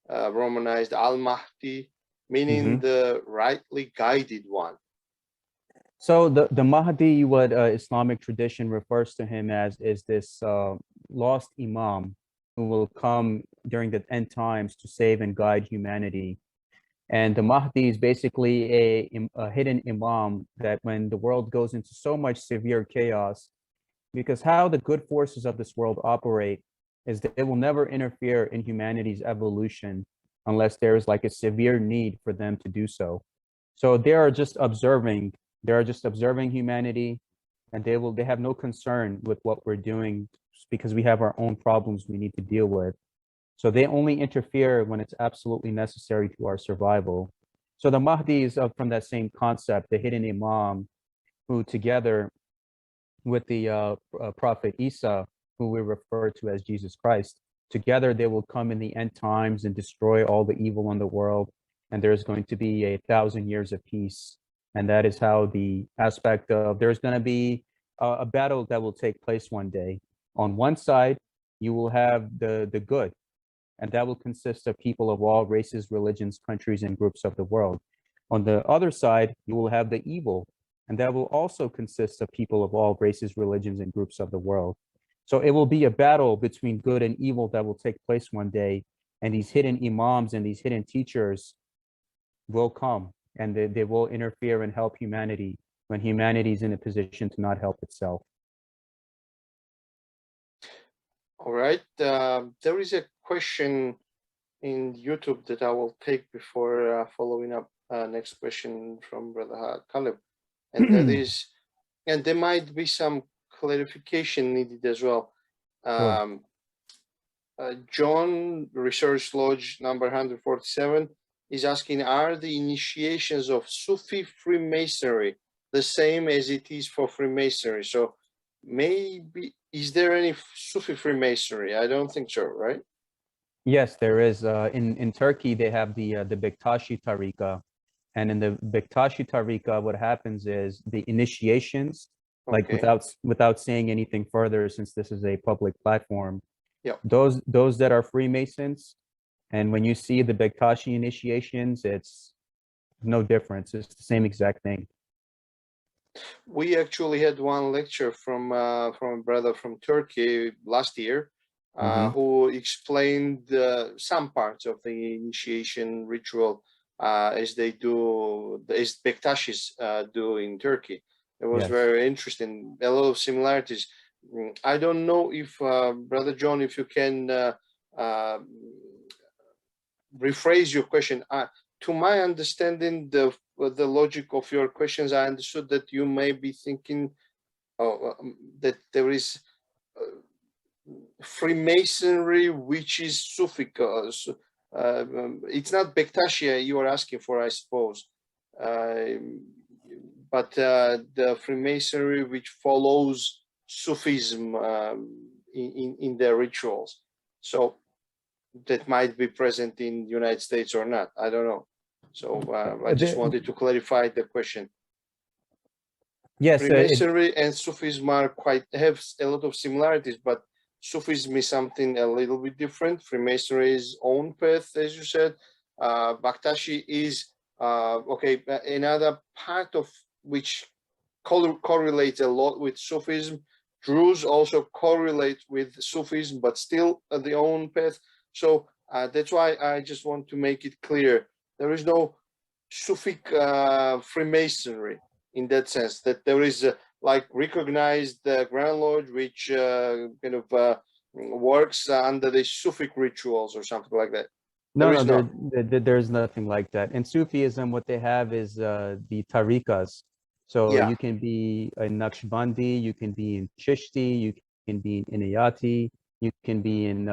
Romanized Al-Mahdi, meaning the rightly guided one? So the Mahdi, what Islamic tradition refers to him as, is this lost Imam who will come during the end times to save and guide humanity. And the Mahdi is basically a hidden Imam that when the world goes into so much severe chaos, because how the good forces of this world operate is that they will never interfere in humanity's evolution unless there is like a severe need for them to do so. So they are just observing humanity, and they have no concern with what we're doing because we have our own problems we need to deal with. So they only interfere when it's absolutely necessary to our survival. So the Mahdi is from that same concept, the hidden Imam, who together with the Prophet Isa, who we refer to as Jesus Christ, together they will come in the end times and destroy all the evil in the world. And there's going to be 1,000 years of peace. And that is how the aspect of there's going to be a battle that will take place one day. On one side, you will have the good, and that will consist of people of all races, religions, countries, and groups of the world. On the other side, you will have the evil, and that will also consist of people of all races, religions, and groups of the world. So it will be a battle between good and evil that will take place one day, and these hidden imams and these hidden teachers will come, and they will interfere and help humanity when humanity is in a position to not help itself. All right, there is a question in YouTube that I will take before following up next question from Brother Caleb, and that is, and there might be some clarification needed as well. Sure. John, Research Lodge number 147, is asking, are the initiations of Sufi Freemasonry the same as it is for Freemasonry? So maybe, is there any Sufi Freemasonry? I don't think so, right? Yes, there is. In Turkey, they have the Bektashi Tariqa. And in the Bektashi Tariqa, what happens is the initiations like Okay. without saying anything further, since this is a public platform. Yeah. Those that are Freemasons, and when you see the Bektashi initiations, it's no difference. It's the same exact thing. We actually had one lecture from a brother from Turkey last year, who explained some parts of the initiation ritual as Bektashis do in Turkey. It was Yes. very interesting. A lot of similarities. I don't know if Brother John, if you can rephrase your question. To my understanding, the logic of your questions, I understood that you may be thinking that there is Freemasonry, which is Sufi. It's not Bektashi you are asking for, I suppose, but the Freemasonry which follows Sufism in their rituals. So that might be present in the United States or not. I don't know. So I just wanted to clarify the question. Yes, Freemasonry and Sufism have a lot of similarities, but Sufism is something a little bit different. Freemasonry is own path, as you said. Bektashi is another part of which correlates a lot with Sufism. Druze also correlate with Sufism, but still their own path. So that's why I just want to make it clear. There is no Sufic Freemasonry in that sense, that there is like recognized Grand Lodge, which kind of works under the Sufic rituals or something like that. There's nothing like that. In Sufism, what they have is the tariqas. So you can be a Naqshbandi, you can be in Chishti, you can be in Inayati, you can be in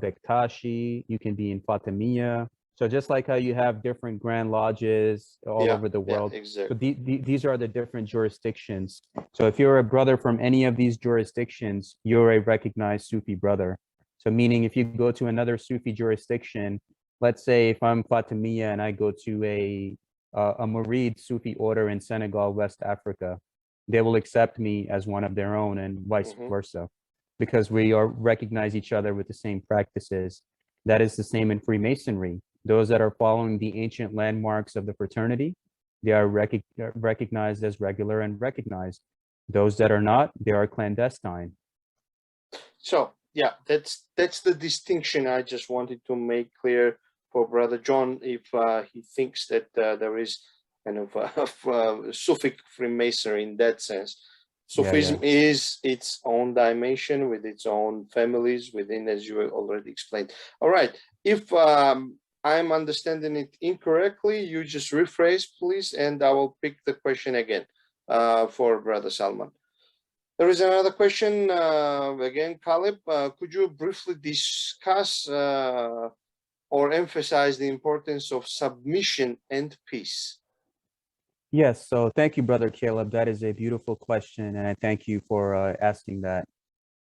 Bektashi, you can be in Fatimiyya. So just like how you have different Grand Lodges all over the world, exactly. so these are the different jurisdictions. So if you're a brother from any of these jurisdictions, you're a recognized Sufi brother. So meaning if you go to another Sufi jurisdiction, let's say if I'm Fatimiyya and I go to a Murid Sufi order in Senegal, West Africa, they will accept me as one of their own, and vice versa, because we recognize each other with the same practices. That is the same in Freemasonry. Those that are following the ancient landmarks of the fraternity, they are recognized as regular and recognized. Those that are not, they are clandestine. So yeah, that's the distinction I just wanted to make clear for Brother John, if he thinks that there is kind of Sufic Freemasonry in that sense. Sufism is its own dimension with its own families within, as you already explained. All right, if I'm understanding it incorrectly, you just rephrase, please, and I will pick the question again for Brother Salman. There is another question, again, Caleb, could you briefly discuss or emphasize the importance of submission and peace? Yes, so thank you, Brother Caleb. That is a beautiful question, and I thank you for asking that.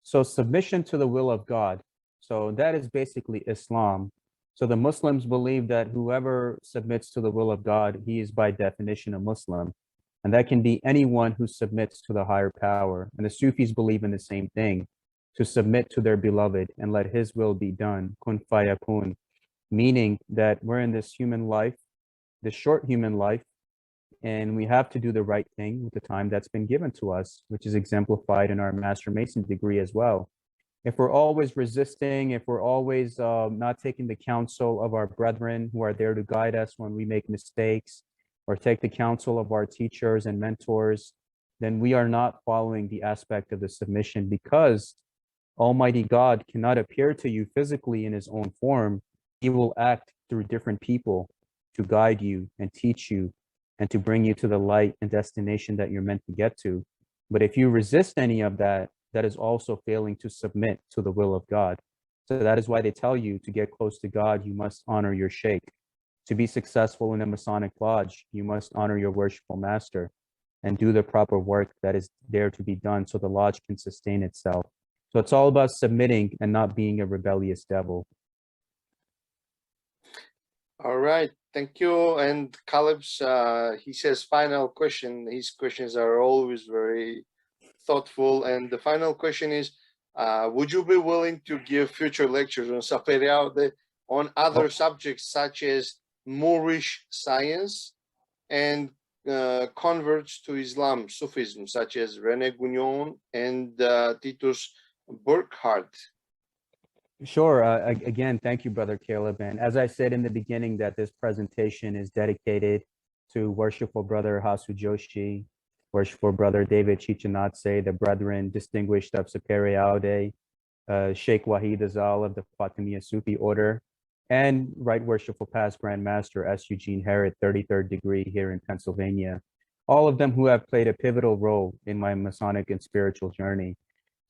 So submission to the will of God. So that is basically Islam. So the Muslims believe that whoever submits to the will of God, he is by definition a Muslim. And that can be anyone who submits to the higher power. And the Sufis believe in the same thing, to submit to their beloved and let his will be done, kun fayakun, meaning that we're in this human life, this short human life, and we have to do the right thing with the time that's been given to us, which is exemplified in our Master Mason degree as well. If we're always resisting, if we're always not taking the counsel of our brethren who are there to guide us when we make mistakes, or take the counsel of our teachers and mentors, then we are not following the aspect of the submission, because Almighty God cannot appear to you physically in his own form. He will act through different people to guide you and teach you and to bring you to the light and destination that you're meant to get to. But if you resist any of that, that is also failing to submit to the will of God. So that is why they tell you to get close to God, you must honor your Sheikh. To be successful in a Masonic lodge, you must honor your worshipful master and do the proper work that is there to be done so the lodge can sustain itself. So it's all about submitting and not being a rebellious devil. All right, thank you. And Caleb's, he says, final question. His questions are always very thoughtful. And the final question is, would you be willing to give future lectures on Sapere Aude on other subjects such as Moorish science and converts to Islam, Sufism, such as René Gugnon and Titus Burkhardt? Sure. Again, thank you, Brother Caleb. And as I said in the beginning, that this presentation is dedicated to Worshipful Brother Hasu Joshi, Worshipful Brother David Chichinatse, the Brethren Distinguished of Sapere Aude, Sheikh Wahid Azal of the Fatimiyya Sufi Order, and Right Worshipful Past Grand Master S. Eugene Herod, 33rd degree here in Pennsylvania. All of them who have played a pivotal role in my Masonic and spiritual journey.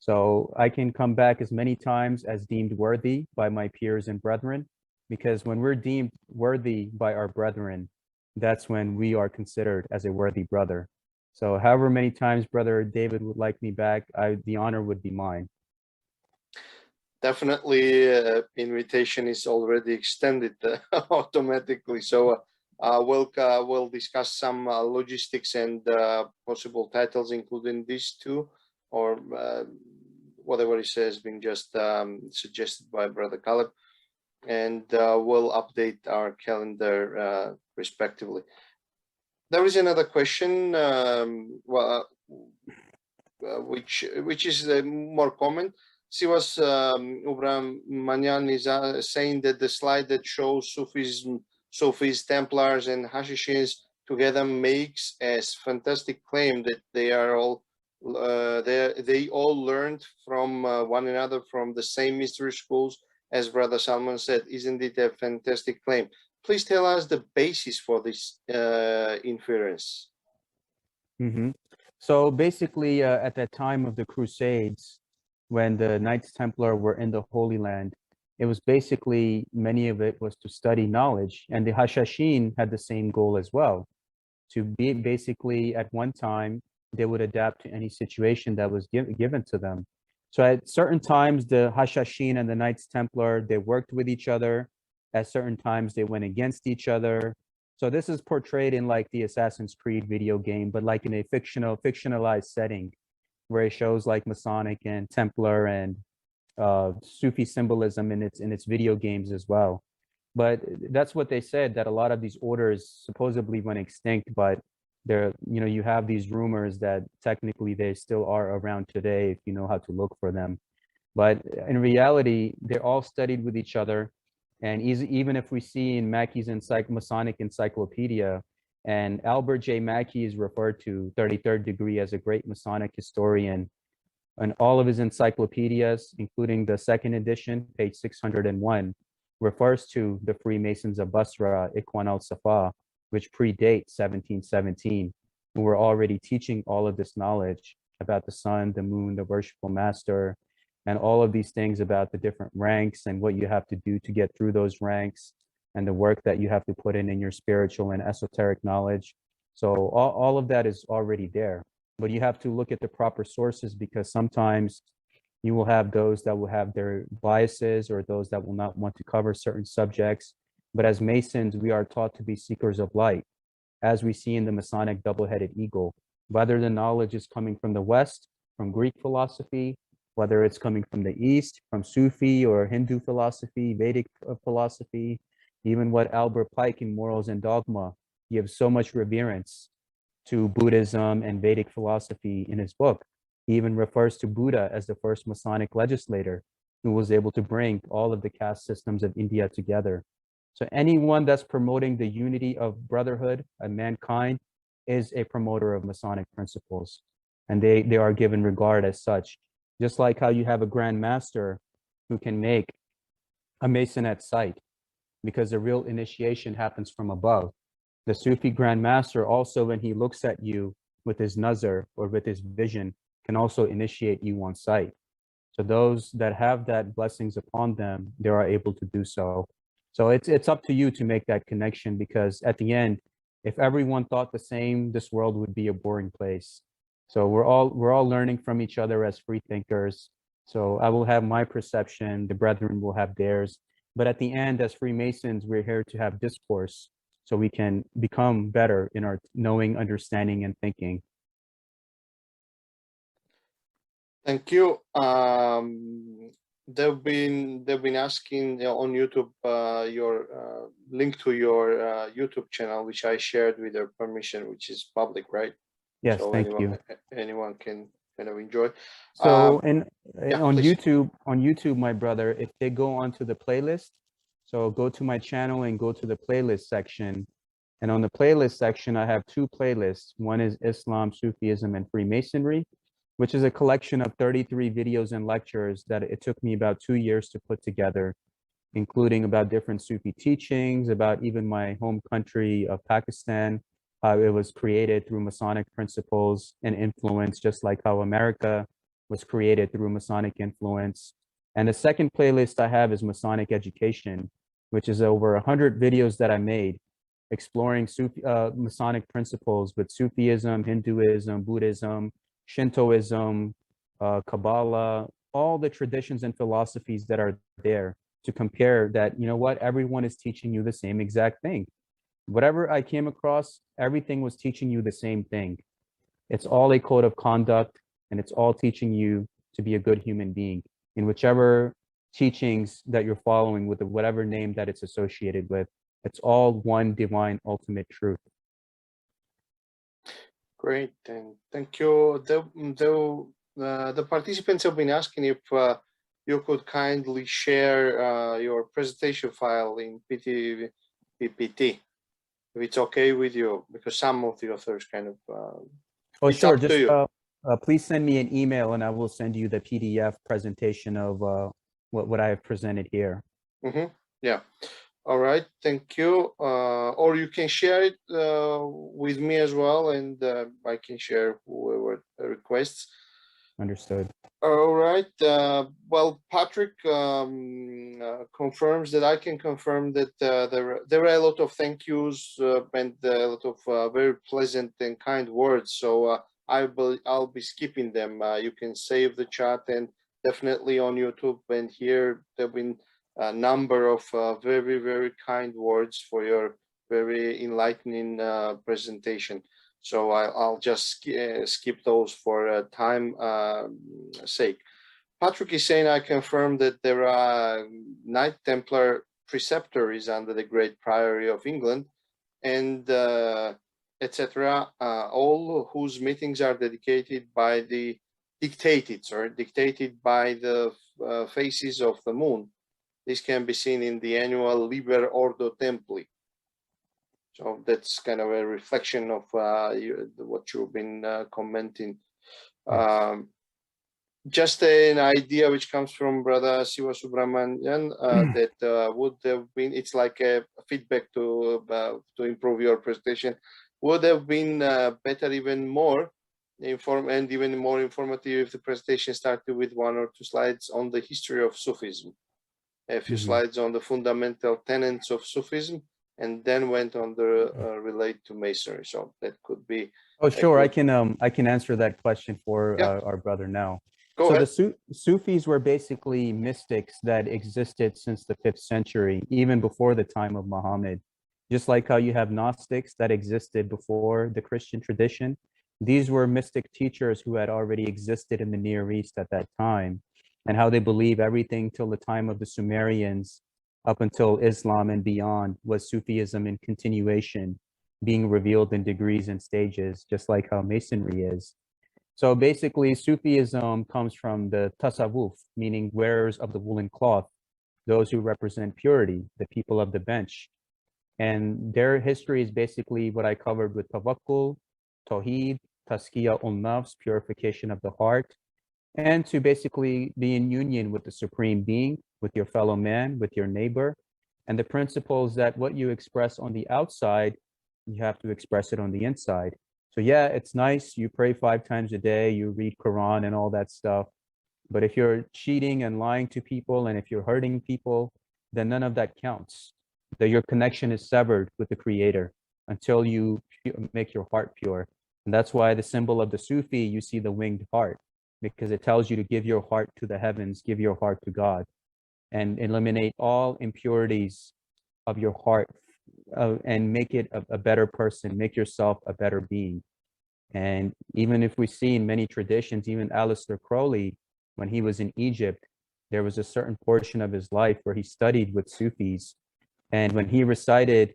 So I can come back as many times as deemed worthy by my peers and brethren, because when we're deemed worthy by our brethren, that's when we are considered as a worthy brother. So however many times Brother David would like me back, the honor would be mine. Definitely, invitation is already extended automatically. So we'll discuss some logistics and possible titles, including these two, or whatever he says being just suggested by Brother Caleb, and we'll update our calendar respectively. There is another question, which is more common. Siwas Manyan is saying that the slide that shows Sufis, Templars, and Hashishins together makes a fantastic claim that they are all they all learned from one another from the same mystery schools, as Brother Salman said. Isn't it a fantastic claim? Please tell us the basis for this inference. So basically, at that time of the Crusades, when the Knights Templar were in the Holy Land, it was basically, many of it was to study knowledge, and the Hashashin had the same goal as well, to be basically at one time they would adapt to any situation that was given to them. So at certain times, the Hashashin and the Knights Templar, they worked with each other. At certain times, they went against each other. So this is portrayed in like the Assassin's Creed video game, but like in a fictionalized setting, where it shows like Masonic and Templar and Sufi symbolism in its video games as well. But that's what they said, that a lot of these orders supposedly went extinct, but there, you have these rumors that technically they still are around today if you know how to look for them. But in reality, they're all studied with each other. And even if we see in Mackey's Masonic Encyclopedia, and Albert J. Mackey is referred to, 33rd degree, as a great Masonic historian, and all of his encyclopedias, including the second edition, page 601, refers to the Freemasons of Basra, Ikhwan al-Safa, which predate 1717, who were already teaching all of this knowledge about the sun, the moon, the worshipful master, and all of these things about the different ranks and what you have to do to get through those ranks, and the work that you have to put in your spiritual and esoteric knowledge. So all of that is already there, but you have to look at the proper sources, because sometimes you will have those that will have their biases, or those that will not want to cover certain subjects. But as Masons, we are taught to be seekers of light, as we see in the Masonic double-headed eagle. Whether the knowledge is coming from the West, from Greek philosophy, whether it's coming from the East, from Sufi or Hindu philosophy, Vedic philosophy, even what Albert Pike in Morals and Dogma gives so much reverence to Buddhism and Vedic philosophy in his book. He even refers to Buddha as the first Masonic legislator who was able to bring all of the caste systems of India together. So anyone that's promoting the unity of brotherhood and mankind is a promoter of Masonic principles, and they are given regard as such. Just like how you have a Grand Master who can make a Mason at sight, because the real initiation happens from above. The Sufi Grand Master also, when he looks at you with his nazar or with his vision, can also initiate you on sight. So those that have that blessings upon them, they are able to do so. So it's up to you to make that connection, because at the end, if everyone thought the same, this world would be a boring place. So we're all learning from each other as free thinkers. So I will have my perception, the brethren will have theirs. But at the end, as Freemasons, we're here to have discourse so we can become better in our knowing, understanding, and thinking. Thank you. They've been asking on YouTube your link to your YouTube channel, which I shared with their permission, which is public, right? Yes, So thank you. anyone can kind of enjoy. So, yeah, on please. YouTube, my brother, if they go onto the playlist, so go to my channel and go to the playlist section. And on the playlist section, I have two playlists. One is Islam, Sufism, and Freemasonry, which is a collection of 33 videos and lectures that it took me about 2 years to put together, including about different Sufi teachings, about even my home country of Pakistan, how it was created through Masonic principles and influence, just like how America was created through Masonic influence. And the second playlist I have is Masonic education, which is over 100 videos that I made exploring Masonic principles with Sufism, Hinduism, Buddhism, Shintoism, Kabbalah, all the traditions and philosophies that are there, to compare that, you know what, everyone is teaching you the same exact thing. Whatever I came across, everything was teaching you the same thing. It's all a code of conduct, and it's all teaching you to be a good human being in whichever teachings that you're following, with whatever name that it's associated with. It's all one divine ultimate truth. Great, and thank you. The participants have been asking if you could kindly share your presentation file in PPT, if it's okay with you, because some of the authors kind of. Oh, it's sure. up to Just you. please send me an email, and I will send you the PDF presentation of what I have presented here. Yeah. All right. Thank you. Or you can share it with me as well, and I can share whoever requests. Understood. All right. Well, Patrick confirms that I can confirm that there are a lot of thank yous and a lot of very pleasant and kind words. So I'll be skipping them. You can save the chat, and definitely on YouTube and here there've been a number of very, very kind words for your very enlightening presentation. So I'll just skip those for time sake. Patrick is saying, I confirm that there are Knight Templar preceptories under the Great Priory of England, and etc. All whose meetings are dictated by the phases of the moon. This can be seen in the annual Liber Ordo Templi. So that's kind of a reflection of what you've been commenting. Yes. Just an idea which comes from Brother Siva Subramanian that would have been, it's like a feedback to improve your presentation, would have been better, even more even more informative if the presentation started with 1 or 2 slides on the history of Sufism, a few slides on the fundamental tenets of Sufism, and then went on the relate to Masonry. So that could be. Oh, sure. I can answer that question for our brother now. Go ahead. The Sufis were basically mystics that existed since the 5th century, even before the time of Muhammad. Just like how you have Gnostics that existed before the Christian tradition, these were mystic teachers who had already existed in the Near East at that time, and how they believe everything till the time of the Sumerians up until Islam and beyond was Sufism in continuation, being revealed in degrees and stages, just like how Masonry is. So basically, Sufism comes from the Tassawuf, meaning wearers of the woolen cloth, those who represent purity, the people of the bench. And their history is basically what I covered with Tawakkul, Tawheed, Taskiya ul-Nafs, purification of the heart, and to basically be in union with the Supreme Being, with your fellow man, with your neighbor, and the principles that what you express on the outside, you have to express it on the inside. So yeah, it's nice, you pray 5 times a day, you read Quran and all that stuff, but if you're cheating and lying to people, and if you're hurting people, then none of that counts. That your connection is severed with the Creator until you make your heart pure. And that's why the symbol of the Sufi, you see the winged heart, because it tells you to give your heart to the heavens, give your heart to God, and eliminate all impurities of your heart, and make it a better person, make yourself a better being. And even if we see in many traditions, even Aleister Crowley, when he was in Egypt, there was a certain portion of his life where he studied with Sufis. And when he recited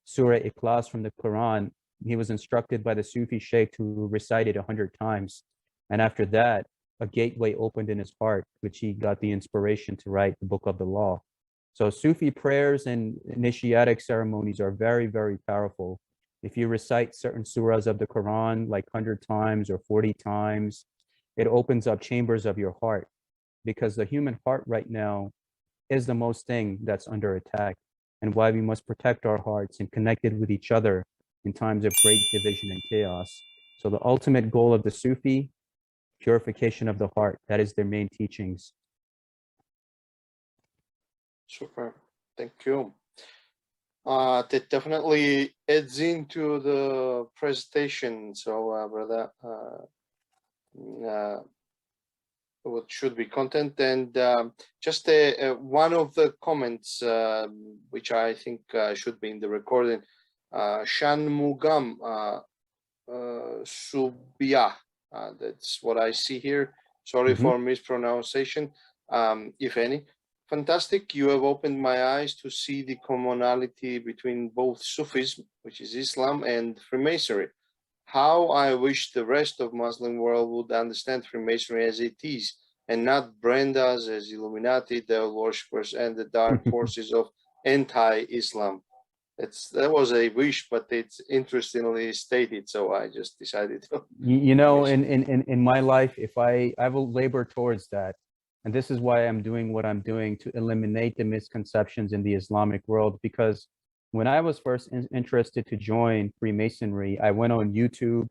Surah Ikhlas from the Quran, he was instructed by the Sufi Sheikh to recite it 100 times. And after that, a gateway opened in his heart, which he got the inspiration to write the Book of the Law. So Sufi prayers and initiatic ceremonies are very, very powerful. If you recite certain surahs of the Quran like 100 times or 40 times, it opens up chambers of your heart, because the human heart right now is the most thing that's under attack, and why we must protect our hearts and connect it with each other in times of great division and chaos. So the ultimate goal of the Sufi, purification of the heart, that is their main teachings. Super, thank you. That definitely adds into the presentation. So, brother, what should be content, and just one of the comments which I think should be in the recording. Shanmugam Subia, that's what I see here. Sorry for mispronunciation, if any. Fantastic, you have opened my eyes to see the commonality between both Sufism, which is Islam, and Freemasonry. How I wish the rest of Muslim world would understand Freemasonry as it is, and not brand us as Illuminati, devil worshippers, and the dark forces of anti-Islam. That was a wish, but it's interestingly stated, so I just decided to. You know, in my life, if I will labor towards that, and this is why I'm doing what I'm doing, to eliminate the misconceptions in the Islamic world. Because when I was first interested to join Freemasonry, I went on YouTube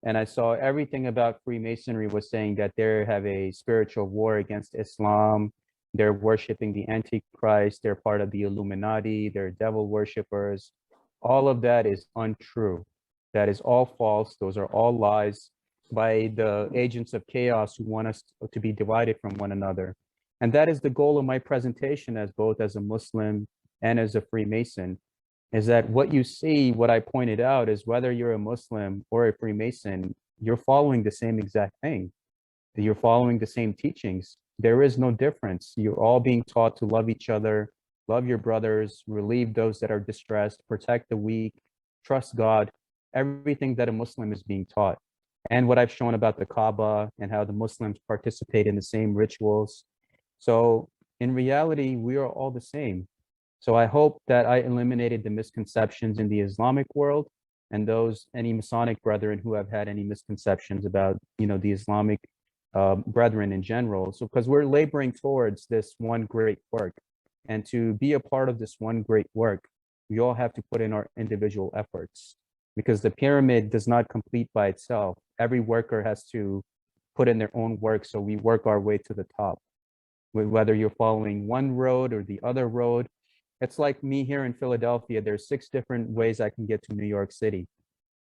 and I saw everything about Freemasonry was saying that they have a spiritual war against Islam. They're worshiping the Antichrist. They're part of the Illuminati. They're devil worshippers. All of that is untrue. That is all false. Those are all lies by the agents of chaos who want us to be divided from one another. And that is the goal of my presentation, as both as a Muslim and as a Freemason, is that what you see, what I pointed out, is whether you're a Muslim or a Freemason, you're following the same exact thing. You're following the same teachings. There is no difference. You're all being taught to love each other, love your brothers, relieve those that are distressed, protect the weak, trust God, everything that a Muslim is being taught. And what I've shown about the Kaaba and how the Muslims participate in the same rituals. So in reality, we are all the same. So I hope that I eliminated the misconceptions in the Islamic world, and any Masonic brethren who have had any misconceptions about, the Islamic brethren in general. So because we're laboring towards this one great work, and to be a part of this one great work, we all have to put in our individual efforts, because the pyramid does not complete by itself. Every worker has to put in their own work, so we work our way to the top. Whether you're following one road or the other road, it's like me here in Philadelphia. There's 6 different ways I can get to New York City,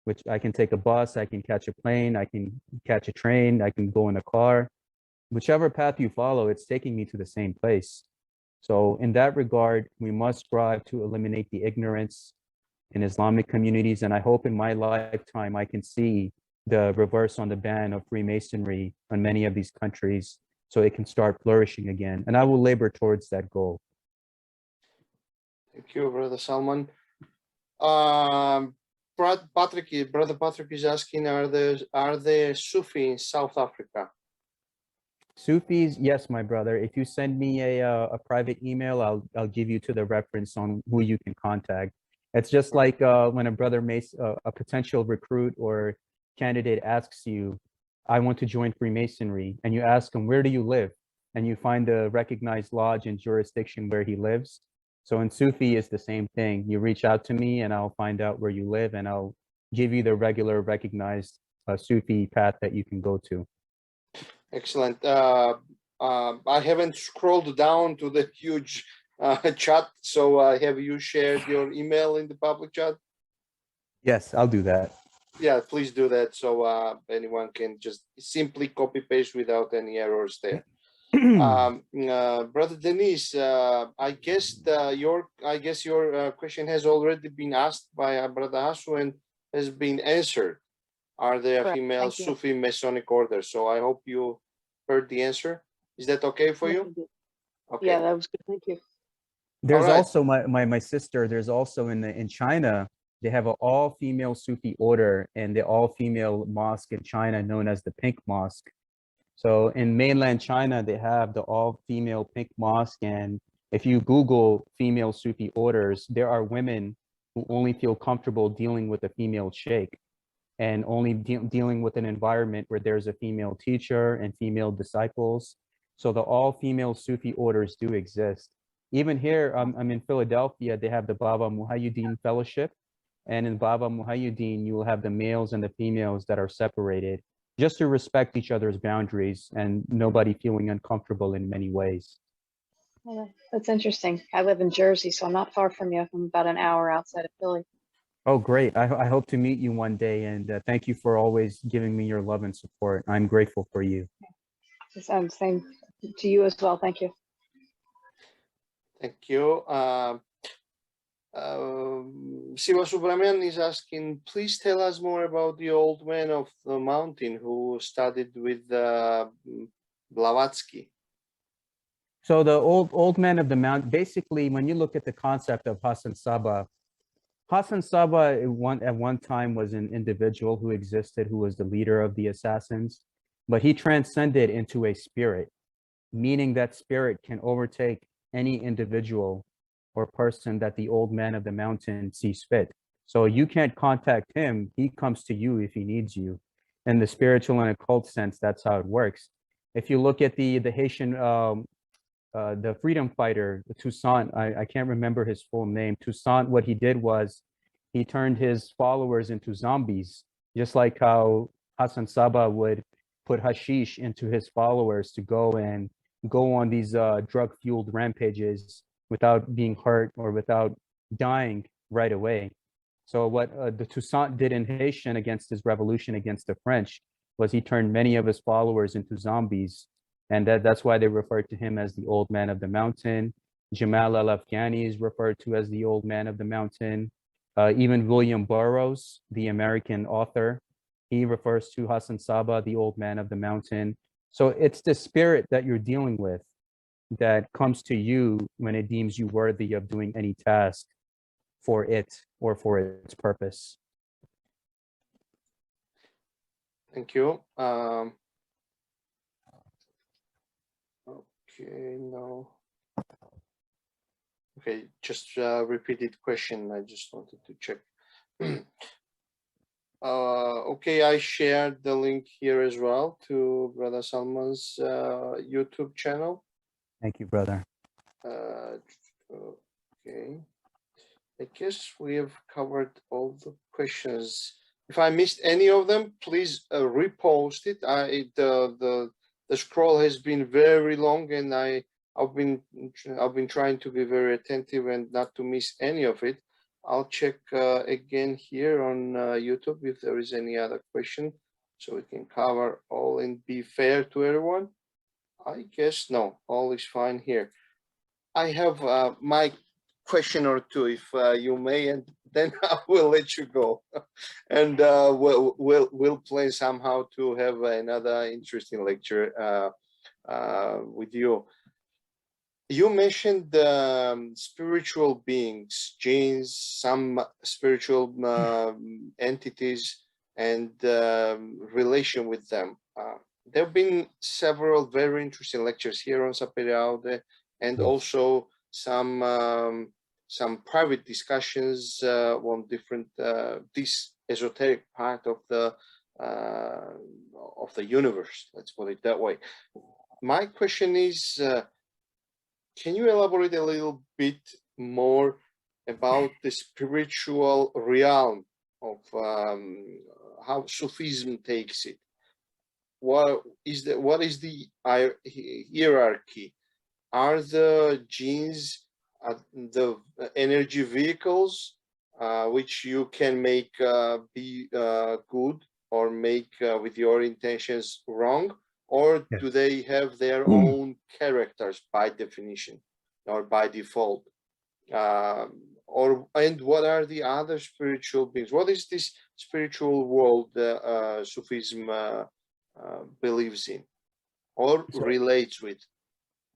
which I can take a bus, I can catch a plane, I can catch a train, I can go in a car. Whichever path you follow, it's taking me to the same place. So in that regard, we must strive to eliminate the ignorance in Islamic communities. And I hope in my lifetime, I can see the reverse on the ban of Freemasonry on many of these countries, so it can start flourishing again. And I will labor towards that goal. Thank you, Brother Salman. Brother Patrick is asking, are there Sufi in South Africa? Sufis, yes, my brother. If you send me a private email, I'll give you to the reference on who you can contact. It's just like when a brother makes a potential recruit or candidate asks you, I want to join Freemasonry, and you ask him, where do you live? And you find the recognized lodge and jurisdiction where he lives. So in Sufi, it's the same thing. You reach out to me and I'll find out where you live, and I'll give you the regular recognized Sufi path that you can go to. Excellent. I haven't scrolled down to the huge chat, so have you shared your email in the public chat? Yes, I'll do that. Yeah, please do that, so anyone can just simply copy paste without any errors there. Brother Denise, I guess your question has already been asked by Brother Hasu and has been answered. are the Correct. female Thank you. Sufi Masonic order. So I hope you heard the answer. Is that okay for Yes, you? I did. Okay. Yeah, that was good. Thank you. There's right. also my sister. There's also in China, they have an all-female Sufi order and the all-female mosque in China known as the Pink Mosque. So in mainland China, they have the all-female Pink Mosque, and if you Google female Sufi orders, there are women who only feel comfortable dealing with a female sheikh and only dealing with an environment where there's a female teacher and female disciples. So the all-female Sufi orders do exist. Even here, I'm in Philadelphia, they have the Bawa Muhaiyaddeen Fellowship. And in Bawa Muhaiyaddeen, you will have the males and the females that are separated just to respect each other's boundaries and nobody feeling uncomfortable in many ways. Well, that's interesting. I live in Jersey, so I'm not far from you. I'm about an hour outside of Philly. Oh, great. I hope to meet you one day. And thank you for always giving me your love and support. I'm grateful for you. Same to you as well. Thank you. Thank you. Siva Subramanian is asking, please tell us more about the old man of the mountain who studied with Blavatsky. So the old man of the mount, basically, when you look at the concept of Hassan Saba at one time was an individual who existed, who was the leader of the assassins, but he transcended into a spirit, meaning that spirit can overtake any individual or person that the old man of the mountain sees fit. So you can't contact him, he comes to you if he needs you. In the spiritual and occult sense, that's how it works. If you look at the Haitian, the freedom fighter, Toussaint, I can't remember his full name. Toussaint, what he did was he turned his followers into zombies, just like how Hassan Saba would put hashish into his followers to go on these drug-fueled rampages without being hurt or without dying right away. So what the Toussaint did in Haitian against his revolution against the French was he turned many of his followers into zombies. And that's why they referred to him as the old man of the mountain. Jamal al-Afghani is referred to as the old man of the mountain. Even William Burroughs, the American author, he refers to Hassan Saba, the old man of the mountain. So it's the spirit that you're dealing with that comes to you when it deems you worthy of doing any task for it or for its purpose. Thank you. Okay, no. Okay, just repeated question. I just wanted to check. Okay, I shared the link here as well to Brother Salman's YouTube channel. Thank you, brother. Okay, I guess we have covered all the questions. If I missed any of them, please repost it. The scroll has been very long, and I've been trying to be very attentive and not to miss any of it. I'll check again here on YouTube if there is any other question, so we can cover all and be fair to everyone. I guess no, all is fine here. I have my question or two, if you may, and then I will let you go. And we'll plan somehow to have another interesting lecture with you. You mentioned spiritual beings, jinns, some spiritual entities, and relation with them. There have been several very interesting lectures here on Sapere Aude, and also some private discussions on different this esoteric part of the universe. Let's put it that way. My question is, can you elaborate a little bit more about the spiritual realm of how Sufism takes it? What is the hierarchy? Are the jinns the energy vehicles which you can make be good or make with your intentions wrong? Or do they have their own characters by definition or by default? and what are the other spiritual beings? What is this spiritual world Sufism believes in or relates with?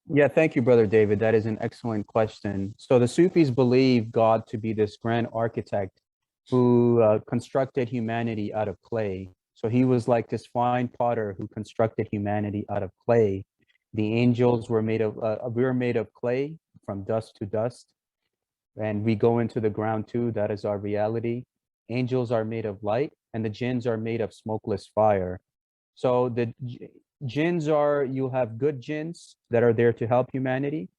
Yeah, thank you, Brother David. That is an excellent question. So the Sufis believe God to be this grand architect who constructed humanity out of clay. So he was like this fine potter who constructed humanity out of clay. The angels were made of, we were made of clay from dust to dust. And we go into the ground too. That is our reality. Angels are made of light, and the jinns are made of smokeless fire. So the jinns are, you'll have good jinns that are there to help humanity,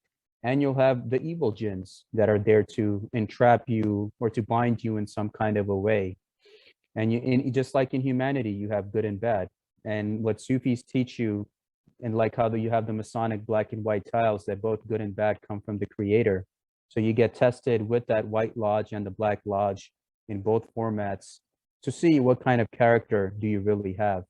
and you'll have the evil jinns that are there to entrap you or to bind you in some kind of a way. And just like in humanity, you have good and bad. And what Sufis teach you, and like how you have the Masonic black and white tiles, that both good and bad come from the Creator. So you get tested with that white lodge and the black lodge in both formats to see what kind of character do you really have.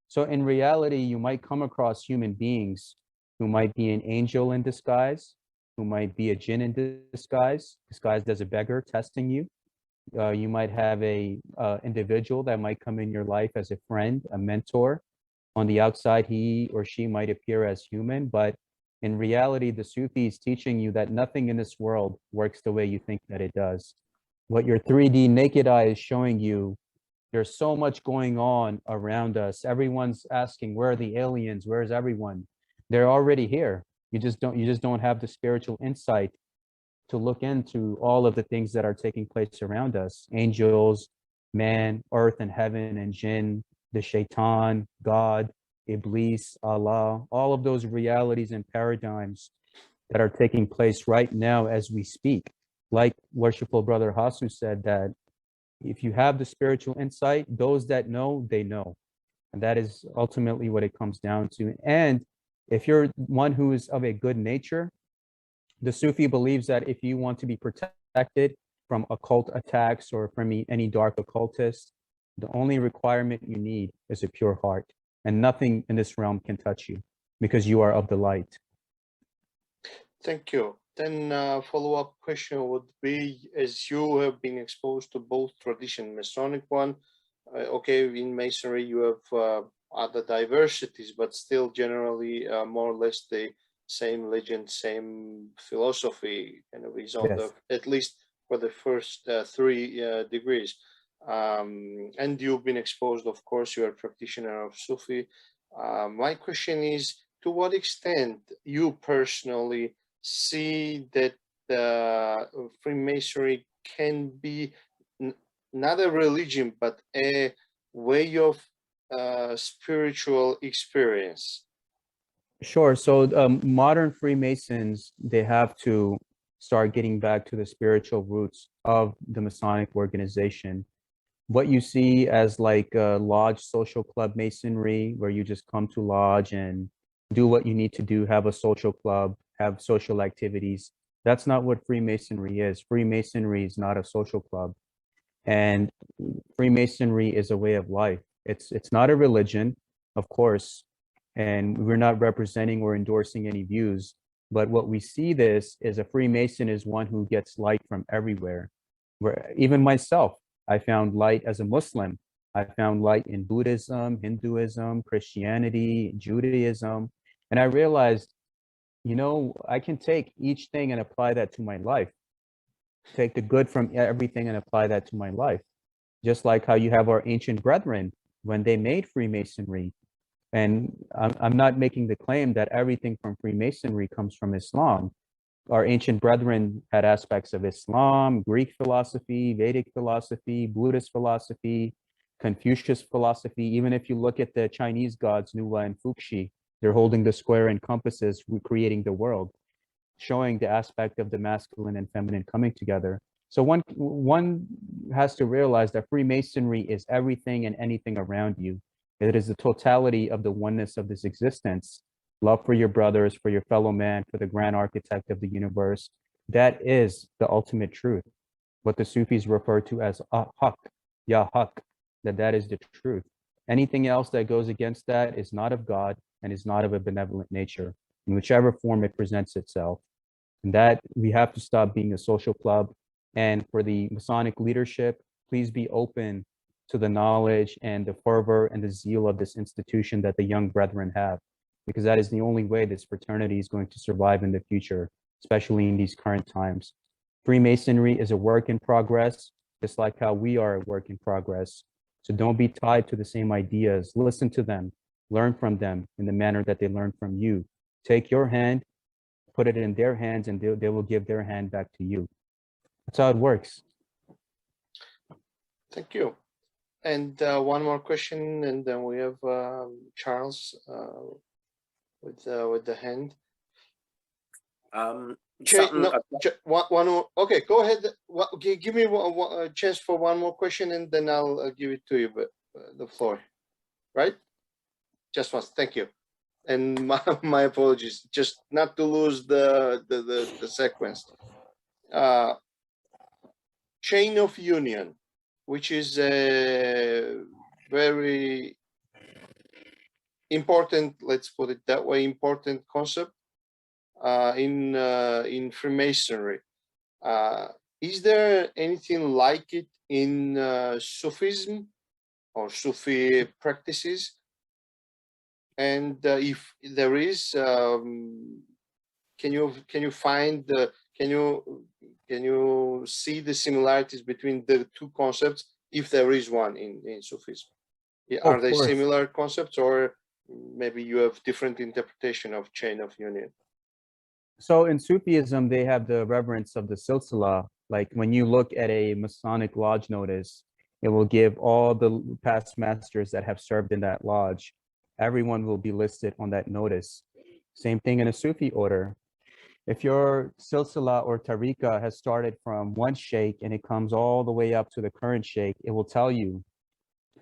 So in reality, you might come across human beings who might be an angel in disguise, who might be a jinn in disguise, disguised as a beggar testing you. You might have a individual that might come in your life as a friend, a mentor. On the outside, he or she might appear as human, but in reality, the Sufi is teaching you that nothing in this world works the way you think that it does. What your 3D naked eye is showing you, there's so much going on around us. Everyone's asking, where are the aliens? Where's everyone? They're already here. You just don't have the spiritual insight to look into all of the things that are taking place around us. Angels, man, earth and heaven and jinn, the shaitan, God, Iblis, Allah, all of those realities and paradigms that are taking place right now as we speak. Like worshipful Brother Hasu said, that if you have the spiritual insight, those that know, they know. And that is ultimately what it comes down to. And if you're one who is of a good nature, the Sufi believes that if you want to be protected from occult attacks or from any dark occultist, the only requirement you need is a pure heart. And nothing in this realm can touch you because you are of the light. Thank you. Then follow-up question would be, as you have been exposed to both tradition, Masonic one, okay, in Masonry you have other diversities, but still generally more or less the same legend, same philosophy, kind of is on the, at least for the first 3 degrees. And you've been exposed, of course, you are a practitioner of Sufi. My question is, to what extent you personally see that Freemasonry can be not a religion, but a way of spiritual experience? Sure. So modern Freemasons, they have to start getting back to the spiritual roots of the Masonic organization. What you see as like lodge social club Masonry, where you just come to lodge and do what you need to do, have a social club, have social activities. That's not what Freemasonry is. Freemasonry is not a social club. And Freemasonry is a way of life. It's not a religion, of course, and we're not representing or endorsing any views. But what we see this is a Freemason is one who gets light from everywhere. Where even myself, I found light as a Muslim. I found light in Buddhism, Hinduism, Christianity, Judaism. And I realized, you know, I can take each thing and apply that to my life. Take the good from everything and apply that to my life. Just like how you have our ancient brethren when they made Freemasonry. And I'm not making the claim that everything from Freemasonry comes from Islam. Our ancient brethren had aspects of Islam, Greek philosophy, Vedic philosophy, Buddhist philosophy, Confucius philosophy. Even if you look at the Chinese gods, Nuwa and Fuxi, they're holding the square and compasses, recreating the world, showing the aspect of the masculine and feminine coming together. So one has to realize that Freemasonry is everything and anything around you. It is the totality of the oneness of this existence. Love for your brothers, for your fellow man, for the grand architect of the universe. That is the ultimate truth. What the Sufis refer to as haq, ya haq, that is the truth. Anything else that goes against that is not of God and is not of a benevolent nature, in whichever form it presents itself. And that we have to stop being a social club. And for the Masonic leadership, please be open to the knowledge and the fervor and the zeal of this institution that the young brethren have, because that is the only way this fraternity is going to survive in the future, especially in these current times. Freemasonry is a work in progress, just like how we are a work in progress. So don't be tied to the same ideas. Listen to them, learn from them in the manner that they learn from you. Take your hand, put it in their hands, and they will give their hand back to you. That's how it works. Thank you. And one more question, and then we have Charles with the hand. One more. Okay, go ahead. Give me a chance for one more question, and then I'll give it to you. But the floor, right? Just once. Thank you. And my apologies. Just not to lose the sequence. Chain of union, which is a very important, let's put it that way, important concept in Freemasonry. Is there anything like it in Sufism or Sufi practices? And if there is, can you find can you see the similarities between the two concepts, if there is one in Sufism? Are they similar concepts, or maybe you have different interpretation of chain of union? So in Sufism, they have the reverence of the silsila. Like when you look at a Masonic lodge notice, it will give all the past masters that have served in that lodge. Everyone will be listed on that notice. Same thing in a Sufi order. If your silsila or tariqa has started from one sheikh and it comes all the way up to the current sheikh, it will tell you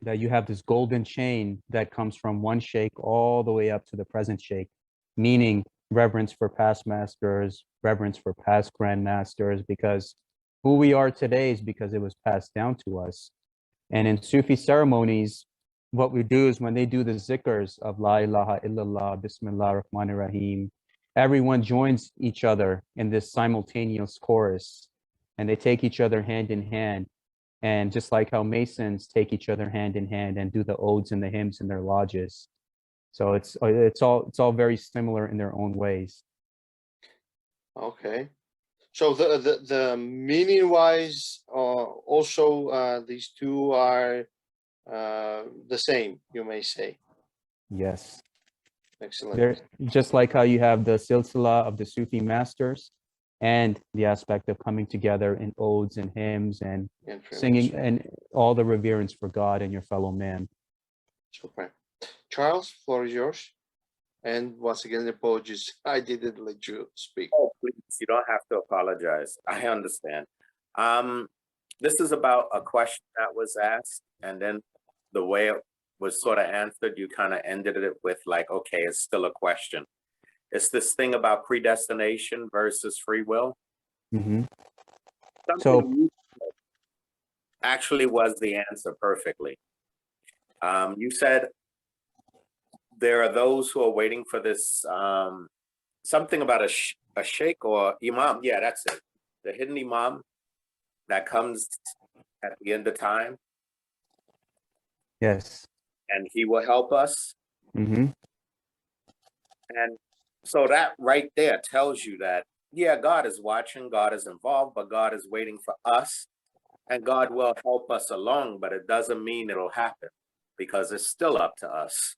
that you have this golden chain that comes from one sheikh all the way up to the present sheikh, meaning reverence for past masters, reverence for past grandmasters, because who we are today is because it was passed down to us. And in Sufi ceremonies, what we do is when they do the zikrs of La ilaha illallah, Bismillah Rahman Rahim, everyone joins each other in this simultaneous chorus, and they take each other hand in hand. And just like how Masons take each other hand in hand and do the odes and the hymns in their lodges. So it's all very similar in their own ways. Okay. So the meaning wise, also these two are the same, you may say. Yes. Excellent. They're just like how you have the silsila of the Sufi masters and the aspect of coming together in odes and hymns and singing and all the reverence for God and your fellow man. Super. Charles, floor is yours. And once again, apologies, I didn't let you speak. Oh, please, you don't have to apologize. I understand. This is about a question that was asked, and then the way it was sort of answered, you kind of ended it with like, okay, it's still a question. It's this thing about predestination versus free will. Mm-hmm. Something you actually was the answer perfectly. You said there are those who are waiting for this, something about a sheikh or imam. Yeah, that's it. The hidden imam that comes at the end of time. Yes. And he will help us. Mm-hmm. And so that right there tells you that, yeah, God is watching, God is involved, but God is waiting for us, and God will help us along, but it doesn't mean it'll happen because it's still up to us.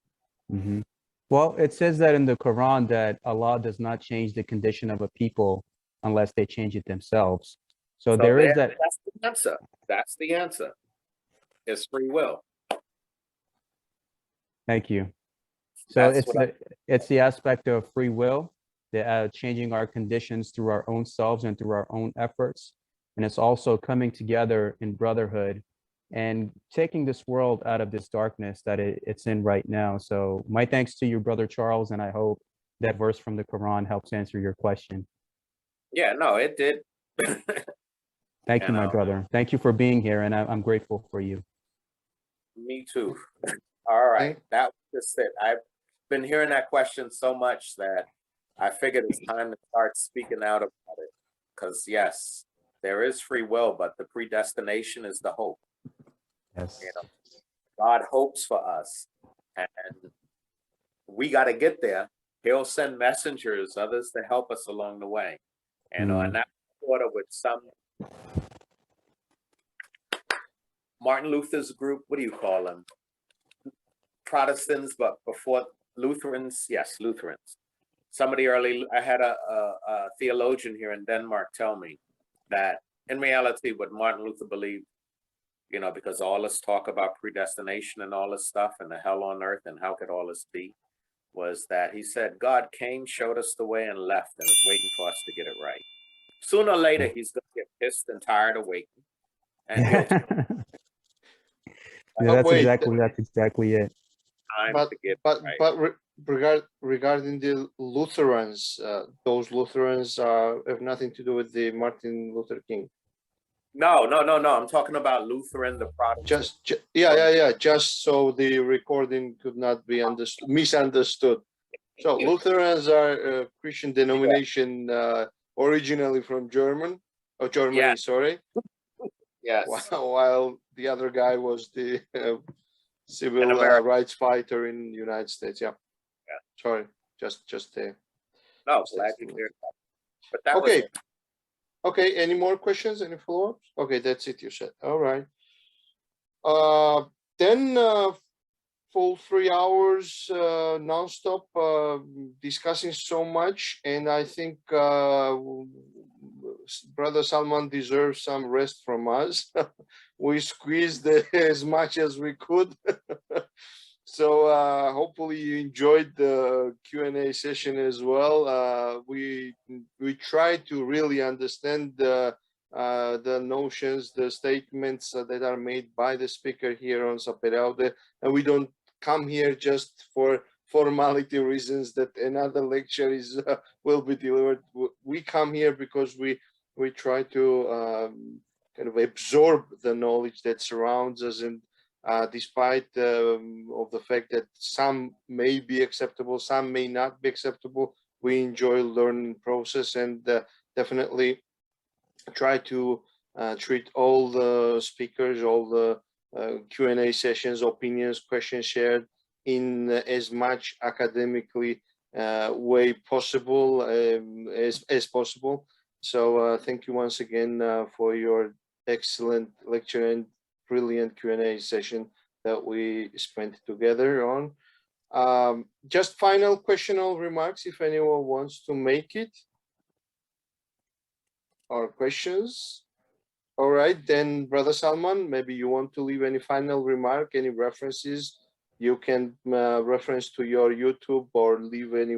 Mm-hmm. Well, it says that in the Quran that Allah does not change the condition of a people unless they change it themselves. So there is that. That's the answer. That's the answer. It's free will. Thank you. So it's the aspect of free will, the changing our conditions through our own selves and through our own efforts. And it's also coming together in brotherhood and taking this world out of this darkness that it's in right now. So my thanks to you, Brother Charles, and I hope that verse from the Quran helps answer your question. Yeah, no, it did. Thank you, my brother. Thank you for being here, and I'm grateful for you. Me too. All right, that was just it. I've been hearing that question so much that I figured it's time to start speaking out about it. Because yes, there is free will, but the predestination is the hope. Yes. You know, God hopes for us, and we got to get there. He'll send messengers, others to help us along the way. And that's order with some Martin Luther's group. What do you call them? Protestants, but before Lutherans. Yes, Lutherans. Somebody early, I had a theologian here in Denmark tell me that in reality, what Martin Luther believed, you know, because all this talk about predestination and all this stuff and the hell on earth and how could all this be, was that he said God came, showed us the way, and left, and is waiting for us to get it right. Sooner or later, he's going to get pissed and tired of waiting, and he'll Yeah, Wait, that's exactly it. time but to get but right. but regarding the Lutherans, those Lutherans have nothing to do with the Martin Luther King. No. I'm talking about Lutheran, the Protestant. Yeah. Just so the recording could not be misunderstood. So Lutherans are a Christian denomination originally from Germany, sorry. Yes. While the other guy was the civil rights fighter in the United States. Yeah. Sorry, just No, glad you cleared that. But that okay. was Okay, any more questions? Any follow-ups? Okay, that's it, you said. All right. Then full 3 hours nonstop discussing so much, and I think Brother Salman deserves some rest from us. We squeezed as much as we could. So hopefully you enjoyed the Q&A session as well. We try to really understand the notions, the statements that are made by the speaker here on Sapere Aude, and we don't come here just for formality reasons that another lecture is will be delivered. We come here because we try to kind of absorb the knowledge that surrounds us, and despite of the fact that some may be acceptable, some may not be acceptable, we enjoy learning process, and definitely try to treat all the speakers, all the Q&A sessions, opinions, questions shared in as much academically way possible as possible. So thank you once again for your excellent lecture and brilliant Q&A session that we spent together on. Just final question or remarks if anyone wants to make it, or questions. All right, then Brother Salman, maybe you want to leave any final remark, any references you can reference to your YouTube, or leave any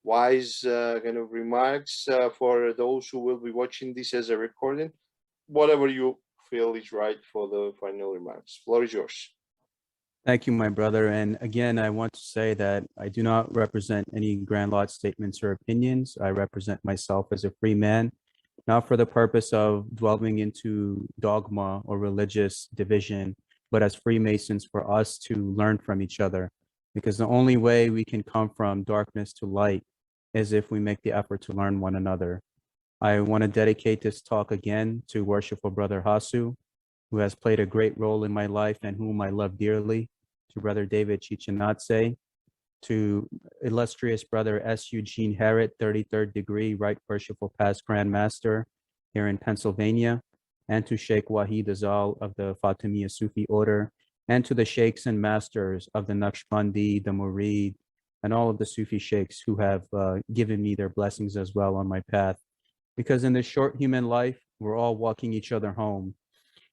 wise kind of remarks for those who will be watching this as a recording, whatever you feel is right for the final remarks. Floor is yours. Thank you, my brother. And again, I want to say that I do not represent any grand lodge statements or opinions. I represent myself as a free man, not for the purpose of dwelling into dogma or religious division, but as Freemasons for us to learn from each other. Because the only way we can come from darkness to light is if we make the effort to learn one another. I want to dedicate this talk again to worshipful Brother Hasu, who has played a great role in my life and whom I love dearly, to Brother David Chichinatse, to illustrious Brother S. Eugene Harrod, 33rd degree, Right Worshipful Past Grand Master here in Pennsylvania, and to Sheikh Wahid Azal of the Fatimiyya Sufi order, and to the sheikhs and masters of the Naqshbandi, the Murid, and all of the Sufi sheikhs who have given me their blessings as well on my path. Because in this short human life, we're all walking each other home.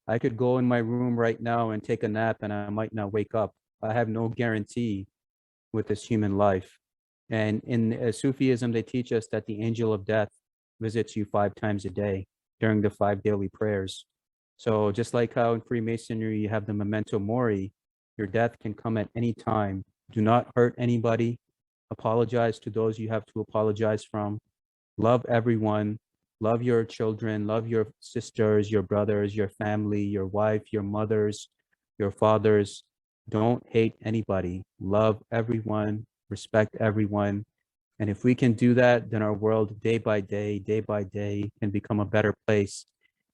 I could go in my room right now and take a nap and I might not wake up. I have no guarantee with this human life. And in Sufism, they teach us that the angel of death visits you 5 times a day during the 5 daily prayers. So just like how in Freemasonry, you have the Memento Mori, your death can come at any time. Do not hurt anybody. Apologize to those you have to apologize from. Love everyone. Love your children, love your sisters, your brothers, your family, your wife, your mothers, your fathers. Don't hate anybody. Love everyone, respect everyone, And if we can do that, then our world day by day can become a better place.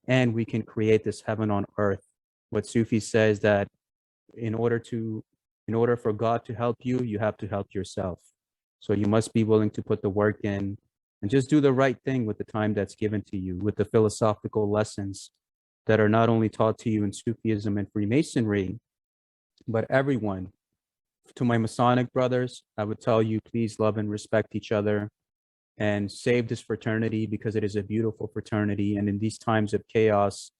And we can create this heaven on earth. What Sufi says that in order for God to help you, you have to help yourself. So you must be willing to put the work in and just do the right thing with the time that's given to you, with the philosophical lessons that are not only taught to you in Sufism and Freemasonry, but everyone. To my Masonic brothers, I would tell you, please love and respect each other and save this fraternity, because it is a beautiful fraternity. And in these times of chaos,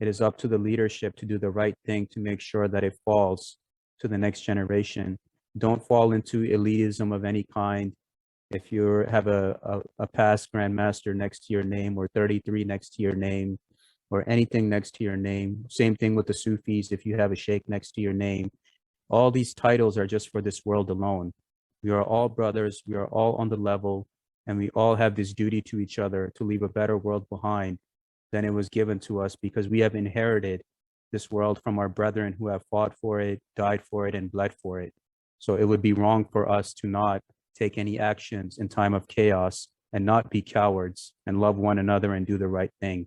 it is up to the leadership to do the right thing to make sure that it falls to the next generation. Don't fall into elitism of any kind. If you have a past grandmaster next to your name, or 33 next to your name, or anything next to your name, same thing with the Sufis. If you have a Sheikh next to your name, all these titles are just for this world alone. We are all brothers, we are all on the level, and we all have this duty to each other to leave a better world behind than it was given to us, because we have inherited this world from our brethren who have fought for it, died for it, and bled for it. So it would be wrong for us to not take any actions in time of chaos and not be cowards and love one another and do the right thing.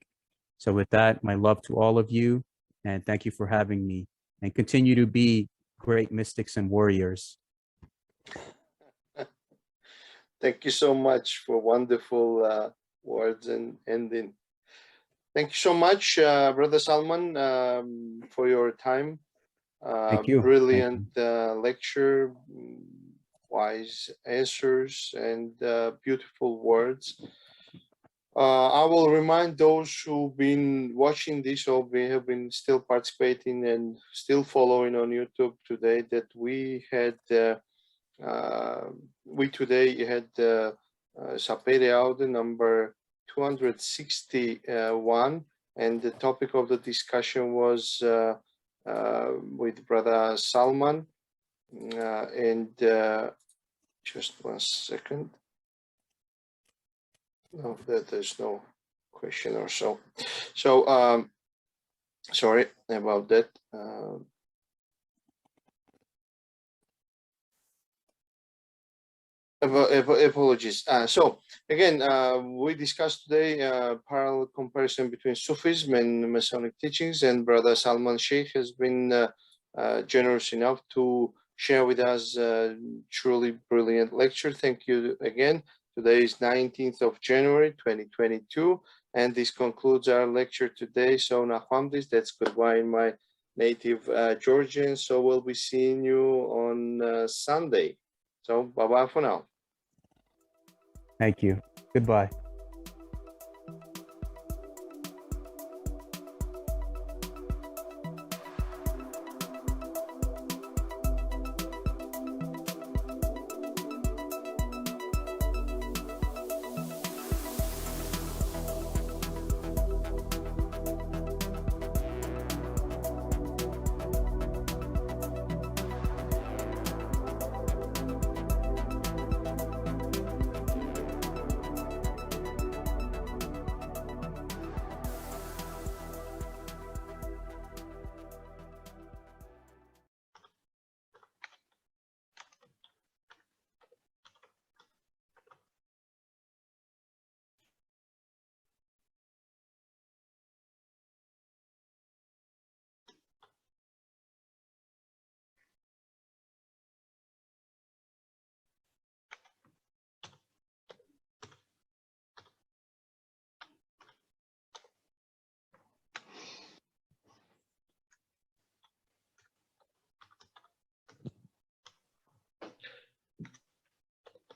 So with that, my love to all of you, and thank you for having me, and continue to be great mystics and warriors. Thank you so much for wonderful words and ending. Thank you so much, Brother Salman, for your time. Thank you. Brilliant lecture, wise answers, and beautiful words. I will remind those who've been watching this or have been still participating and still following on YouTube today that we had today had Sapere Aude number 261, and the topic of the discussion was with Brother Salman, and just 1 second. No, there's no question or so. So sorry about that. Apologies. So again, we discussed today parallel comparison between Sufism and Masonic teachings, and Brother Salman Sheikh has been generous enough to share with us a truly brilliant lecture. Thank you again. Today is 19th of January, 2022, and this concludes our lecture today. So Nahwamdis, that's goodbye in my native Georgian. So we'll be seeing you on Sunday. So bye-bye for now. Thank you. Goodbye.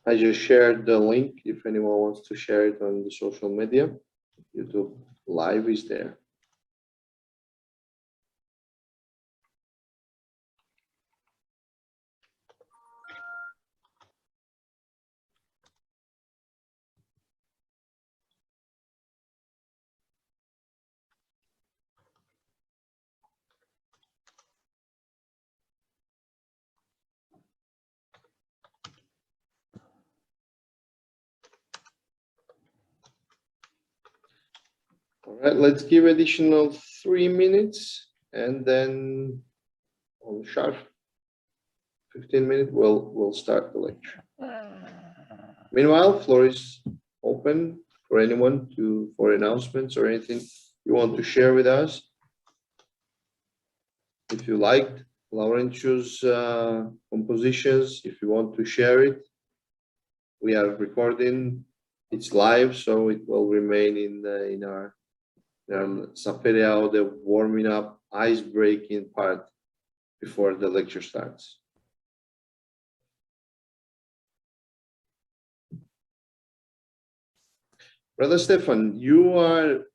I just shared the link if anyone wants to share it on the social media. YouTube Live is there. All right, let's give additional 3 minutes, and then on sharp 15 minutes we'll start the lecture. Meanwhile, floor is open for anyone for announcements or anything you want to share with us. If you liked Laurentius' compositions, if you want to share it, we are recording. It's live, so it will remain in our Sapere Aude warming up, ice breaking part before the lecture starts. Brother Stefan, you are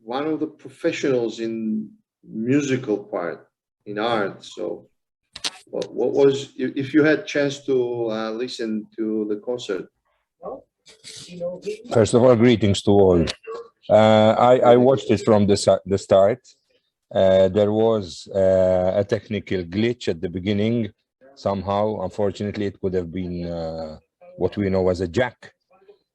one of the professionals in musical part, in art. So what was, if you had chance to listen to the concert? First of all, greetings to all. I watched it from the start. There was a technical glitch at the beginning. Somehow, unfortunately, it could have been what we know as a jack,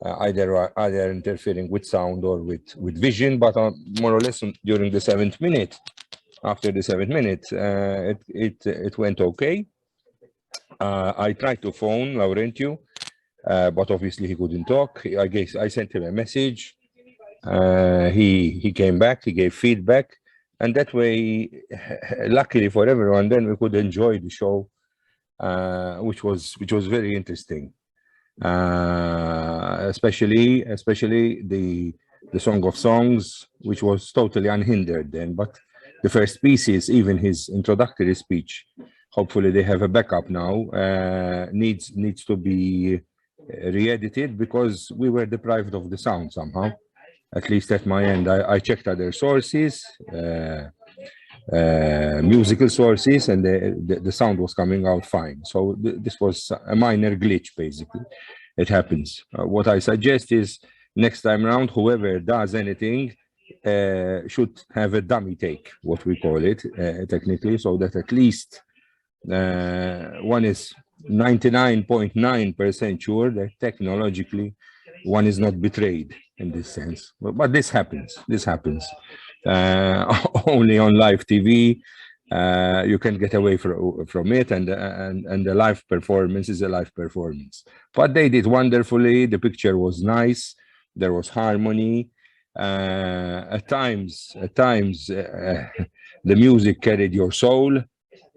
either interfering with sound or with vision. But more or less during the 7th minute, after the 7th minute, it went okay. I tried to phone Laurentio, but obviously he couldn't talk. I guess I sent him a message. He came back, he gave feedback, and that way, luckily for everyone, then we could enjoy the show, which was very interesting. Especially the Song of Songs, which was totally unhindered then. But the first pieces, even his introductory speech, hopefully they have a backup now, needs to be re-edited because we were deprived of the sound somehow. At least at my end, I checked other sources, musical sources, and the sound was coming out fine. So this was a minor glitch, basically. It happens. What I suggest is next time around, whoever does anything should have a dummy take, what we call it technically, so that at least one is 99.9% sure that technologically one is not betrayed in this sense. But this happens. This happens. Only on live TV you can get away from it, and the live performance is a live performance. But they did wonderfully. The picture was nice. There was harmony. At times, the music carried your soul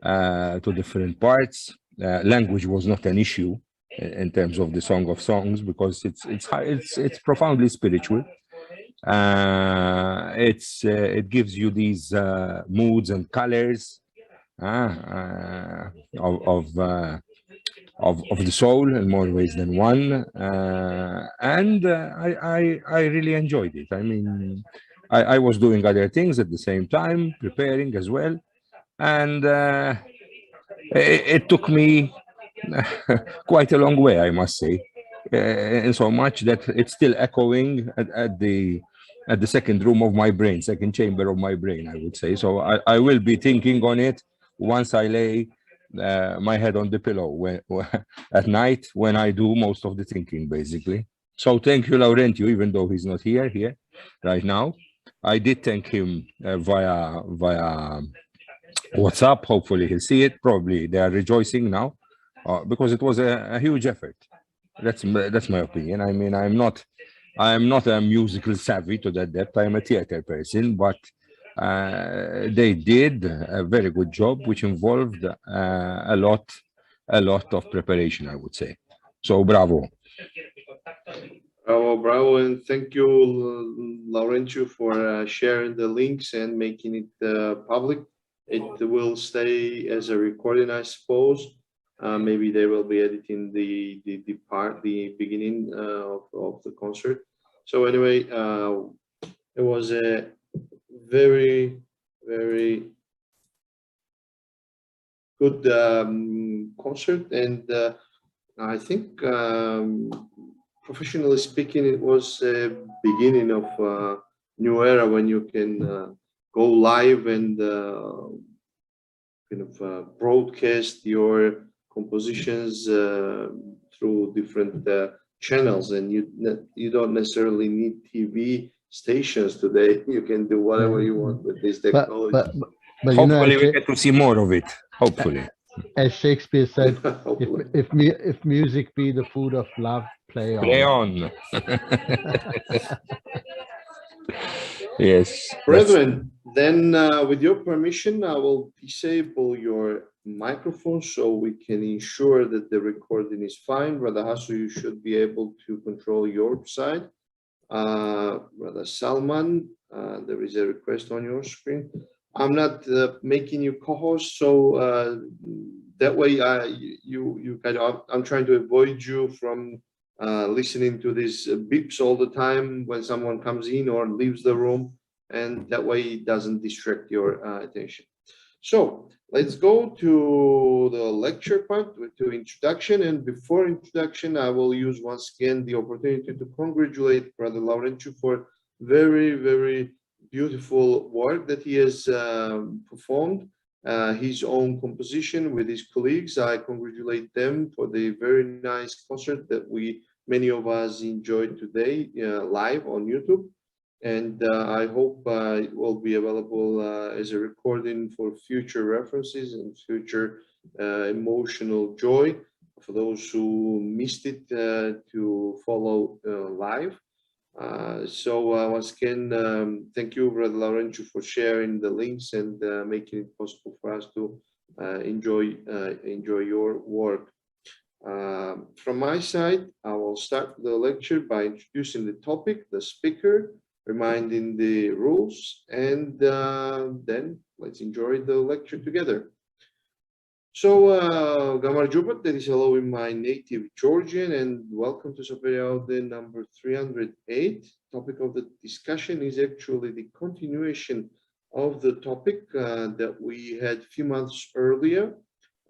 to different parts. Language was not an issue in terms of the Song of Songs because it's profoundly spiritual. It gives you these moods and colors of the soul in more ways than one, and I really enjoyed it. I mean, I was doing other things at the same time, preparing as well, and it took me quite a long way, I must say, in so much that it's still echoing at the second room of my brain, second chamber of my brain, I would say. So I will be thinking on it once I lay my head on the pillow at night when I do most of the thinking, basically. So thank you, Laurentio, even though he's not here right now. I did thank him via WhatsApp. Hopefully he'll see it. Probably they are rejoicing now because it was a huge effort. That's my opinion. I mean, I'm not a musical savvy to that depth. I'm a theater person, but they did a very good job, which involved a lot of preparation, I would say. So bravo. Bravo, and thank you, Laurentio, for sharing the links and making it public. It will stay as a recording, I suppose. Maybe they will be editing the beginning of the concert. So anyway, it was a very, very good concert, and I think professionally speaking, it was a beginning of a new era when you can go live and kind of broadcast your compositions through different channels, and you don't necessarily need TV stations today. You can do whatever you want with this technology. But hopefully we get to see more of it. Hopefully. As Shakespeare said, Hopefully. if music be the food of love, play on. Play on. Yes. Brethren, then with your permission, I will disable your microphone so we can ensure that the recording is fine. Brother Hasu, you should be able to control your side. Brother Salman, there is a request on your screen. I'm not making you co-host, so that way you kind of, I'm trying to avoid you from listening to these beeps all the time when someone comes in or leaves the room, and that way it doesn't distract your attention. So let's go to the lecture part, to introduction. And before introduction, I will use once again the opportunity to congratulate Brother Laurentiu for very, very beautiful work that he has performed, his own composition with his colleagues. I congratulate them for the very nice concert that many of us enjoyed today live on YouTube. And I hope it will be available as a recording for future references and future emotional joy for those who missed it to follow live. So once again, thank you, Brother Laurentiu, for sharing the links and making it possible for us to enjoy your work. From my side, I will start the lecture by introducing the topic, the speaker, reminding the rules, and then let's enjoy the lecture together. So, Gamar Jubat, that is hello in my native Georgian, and welcome to Sapere Aude number 308. Topic of the discussion is actually the continuation of the topic that we had a few months earlier,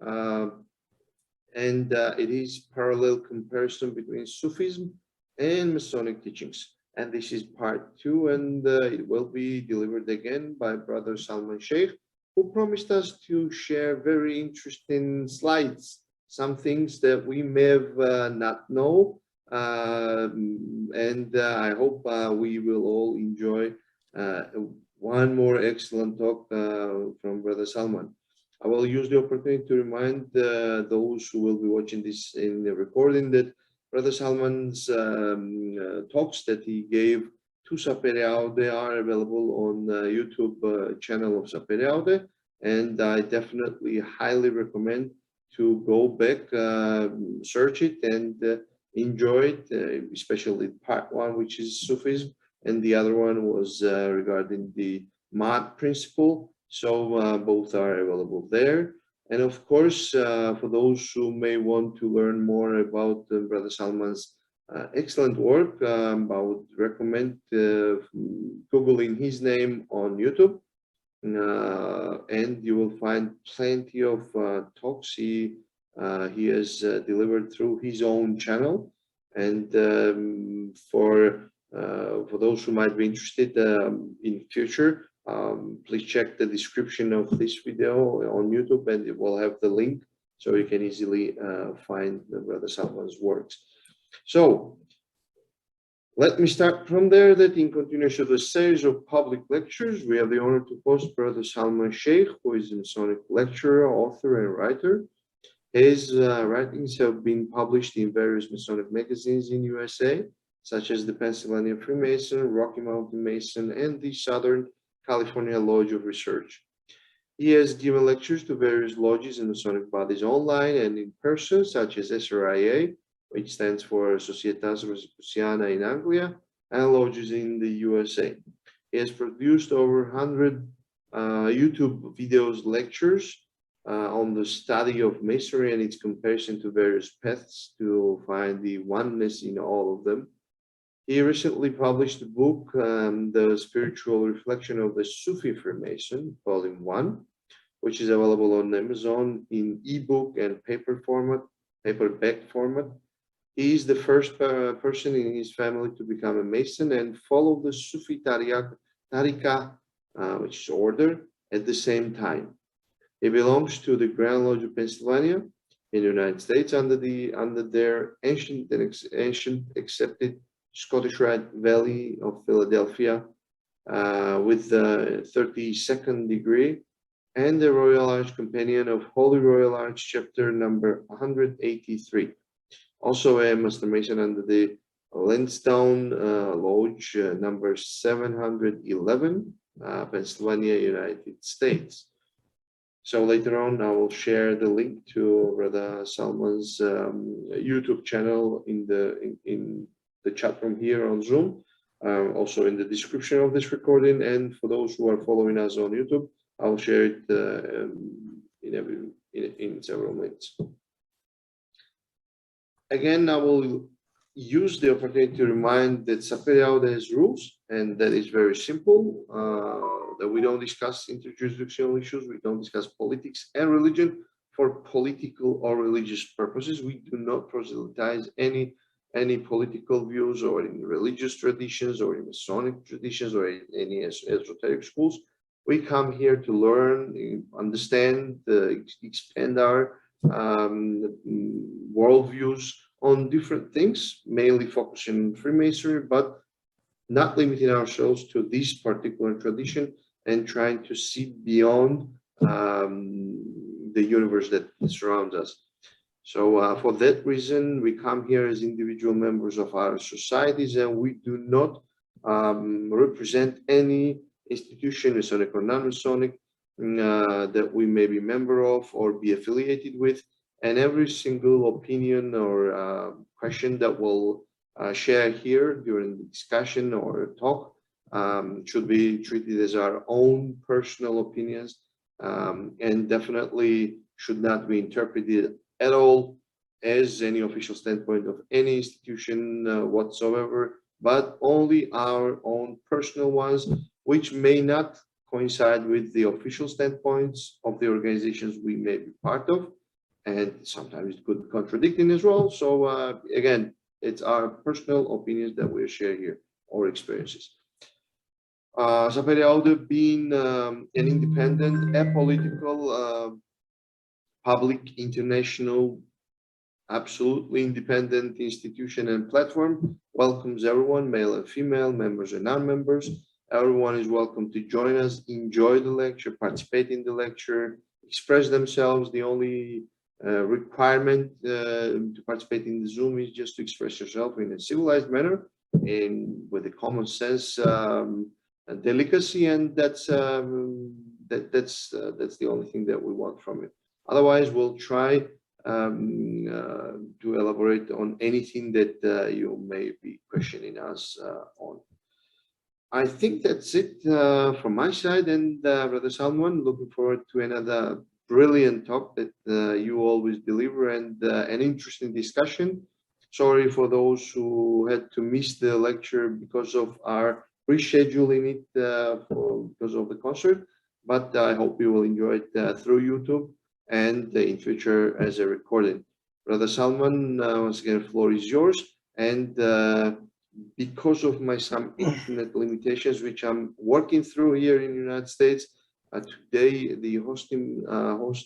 and it is parallel comparison between Sufism and Masonic teachings. And this is part 2, and it will be delivered again by Brother Salman Sheikh, who promised us to share very interesting slides, some things that we may have not know, and I hope we will all enjoy one more excellent talk from Brother Salman. I will use the opportunity to remind those who will be watching this in the recording that Brother Salman's talks that he gave to Sapere Aude are available on the YouTube channel of Sapere Aude, and I definitely highly recommend to go back, search it, and enjoy it, especially part 1, which is Sufism, and the other one was regarding the Mat principle. So both are available there. And of course, for those who may want to learn more about Brother Salman's excellent work, I would recommend Googling his name on YouTube, and you will find plenty of talks he has delivered through his own channel. And for those who might be interested in future, please check the description of this video on YouTube, and it will have the link so you can easily find Brother Salman's works. So let me start from there, that in continuation of the series of public lectures, we have the honor to host Brother Salman Sheikh, who is a Masonic lecturer, author, and writer. His writings have been published in various Masonic magazines in USA, such as the Pennsylvania Freemason, Rocky Mountain Mason, and the Southern California Lodge of Research. He has given lectures to various lodges and Masonic bodies online and in person, such as SRIA, which stands for Societas Rosicruciana in Anglia, and lodges in the USA. He has produced over 100 YouTube videos, lectures on the study of Masonry and its comparison to various paths to find the oneness in all of them. He recently published a book, The Spiritual Reflection of the Sufi Freemason, Volume 1, which is available on Amazon in ebook and paperback format. He is the first person in his family to become a Mason and follow the Sufi Tariqa, which is order, at the same time. He belongs to the Grand Lodge of Pennsylvania in the United States under their ancient accepted Scottish Rite Valley of Philadelphia with the 32nd degree and the Royal Arch Companion of Holy Royal Arch, chapter number 183. Also a Master Mason under the Lansdowne Lodge, number 711, Pennsylvania, United States. So later on, I will share the link to Brother Salman's YouTube channel in the chat room here on Zoom, also in the description of this recording. And for those who are following us on YouTube, I will share it in several minutes. Again, I will use the opportunity to remind that Sapere Aude has rules, and that is very simple, that we don't discuss interjurisdictional issues, we don't discuss politics and religion for political or religious purposes. We do not proselytize any political views or in religious traditions or in Masonic traditions or in any esoteric schools. We come here to learn, understand, expand our worldviews on different things, mainly focusing on Freemasonry, but not limiting ourselves to this particular tradition and trying to see beyond the universe that surrounds us. So for that reason, we come here as individual members of our societies, and we do not represent any institution, Masonic or non-Masonic, that we may be member of or be affiliated with. And every single opinion or question that we'll share here during the discussion or talk should be treated as our own personal opinions, and definitely should not be interpreted at all as any official standpoint of any institution whatsoever, but only our own personal ones, which may not coincide with the official standpoints of the organizations we may be part of. And sometimes it could be contradicting as well. So again, it's our personal opinions that we share here, or experiences. Sapere Aude being an independent, apolitical, public, international, absolutely independent institution and platform, welcomes everyone, male and female, members and non-members. Everyone is welcome to join us, enjoy the lecture, participate in the lecture, express themselves. The only requirement to participate in the Zoom is just to express yourself in a civilized manner and with a common sense and delicacy, and that's the only thing that we want from it. Otherwise, we'll try to elaborate on anything that you may be questioning us on. I think that's it from my side, and Brother Salman, looking forward to another brilliant talk that you always deliver, and an interesting discussion. Sorry for those who had to miss the lecture because of our rescheduling it because of the concert, but I hope you will enjoy it through YouTube and in future as a recording. Brother Salman, once again, the floor is yours. And because of some internet limitations, which I'm working through here in the United States, today the host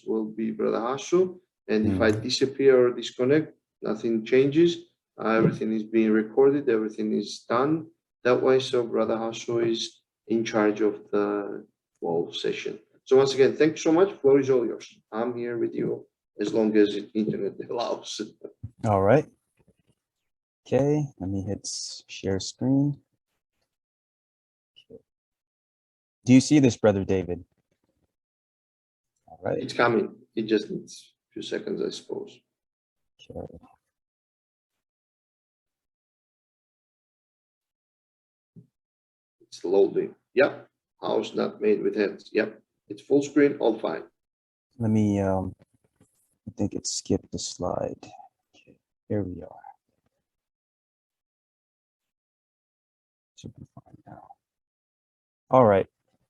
will be Brother Hasu. And if I disappear or disconnect, nothing changes. Everything is being recorded, everything is done that way. So Brother Hasu is in charge of the whole session. So once again, thank you so much. Floor is all yours. I'm here with you as long as the internet allows. All right. Okay, let me hit share screen. Okay. Do you see this, Brother David? All right. It's coming. It just needs a few seconds, I suppose. Okay. It's loading. Yep. House not made with hands. Yep. It's full screen, all fine. Let me, I think it skipped the slide. Okay, here we are. Should be fine now. All right.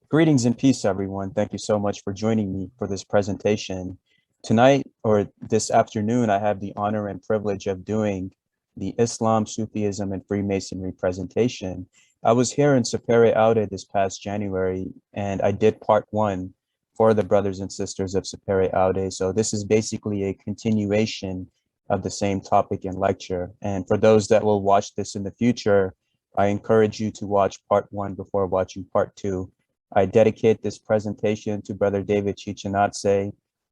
Greetings and peace, everyone. Thank you so much for joining me for this presentation. Tonight, or this afternoon, I have the honor and privilege of doing the Islam, Sufism, and Freemasonry presentation. I was here in Sapere Aude this past January, and I did part 1 for the brothers and sisters of Sapere Aude. So this is basically a continuation of the same topic and lecture. And for those that will watch this in the future, I encourage you to watch part 1 before watching part 2. I dedicate this presentation to Brother David Chichinatse,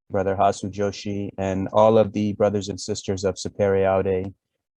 Brother Hasu Joshi, and all of the brothers and sisters of Sapere Aude,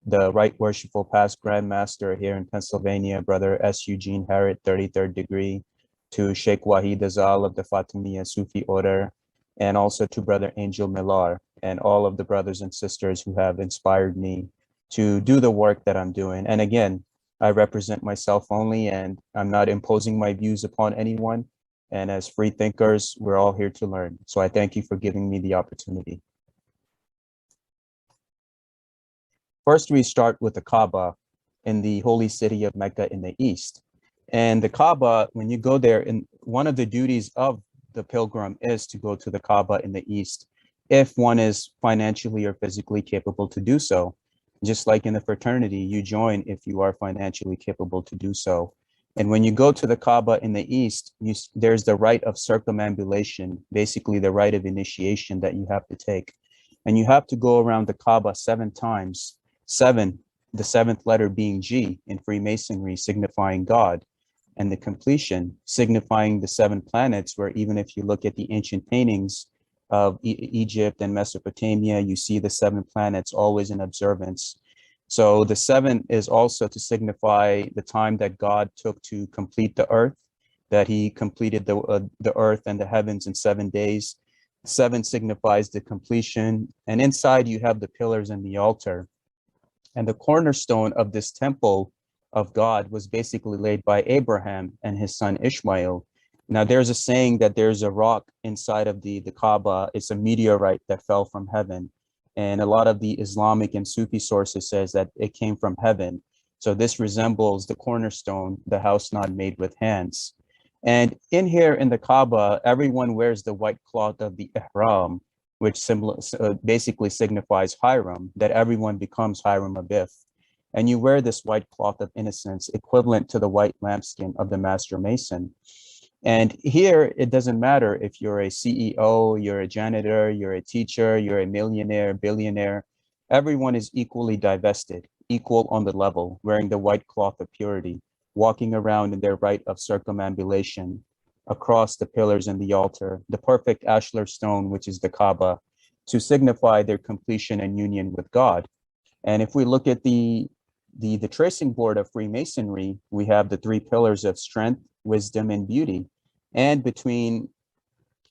the Right Worshipful Past Grand Master here in Pennsylvania, Brother S. Eugene Harrod, 33rd degree, to Sheikh Wahid Azal of the Fatimiyya Sufi Order, and also to Brother Angel Millar, and all of the brothers and sisters who have inspired me to do the work that I'm doing. And again, I represent myself only, and I'm not imposing my views upon anyone. And as free thinkers, we're all here to learn. So I thank you for giving me the opportunity. First, we start with the Kaaba in the holy city of Mecca in the east. And the Kaaba, when you go there, and one of the duties of the pilgrim is to go to the Kaaba in the east, if one is financially or physically capable to do so. Just like in the fraternity, you join if you are financially capable to do so. And when you go to the Kaaba in the east, there's the rite of circumambulation, basically the rite of initiation that you have to take. And you have to go around the Kaaba 7 times. 7, the 7th letter being G in Freemasonry, signifying God, and the completion signifying the 7 planets, where even if you look at the ancient paintings of Egypt and Mesopotamia, you see the 7 planets always in observance. So the 7 is also to signify the time that God took to complete the earth, that he completed the earth and the heavens in 7 days. 7 signifies the completion, and inside you have the pillars and the altar. And the cornerstone of this temple of God was basically laid by Abraham and his son Ishmael. Now there's a saying that there's a rock inside of the Kaaba. It's a meteorite that fell from heaven. And a lot of the Islamic and Sufi sources says that it came from heaven. So this resembles the cornerstone, the house not made with hands. And in here in the Kaaba, everyone wears the white cloth of the ihram, which basically signifies Hiram, that everyone becomes Hiram Abith. And you wear this white cloth of innocence, equivalent to the white lambskin of the Master Mason. And here, it doesn't matter if you're a CEO, you're a janitor, you're a teacher, you're a millionaire, billionaire, everyone is equally divested, equal on the level, wearing the white cloth of purity, walking around in their rite of circumambulation, across the pillars and the altar, the perfect ashlar stone, which is the Kaaba, to signify their completion and union with God. And if we look at the tracing board of Freemasonry, we have the 3 pillars of strength, wisdom, and beauty. And between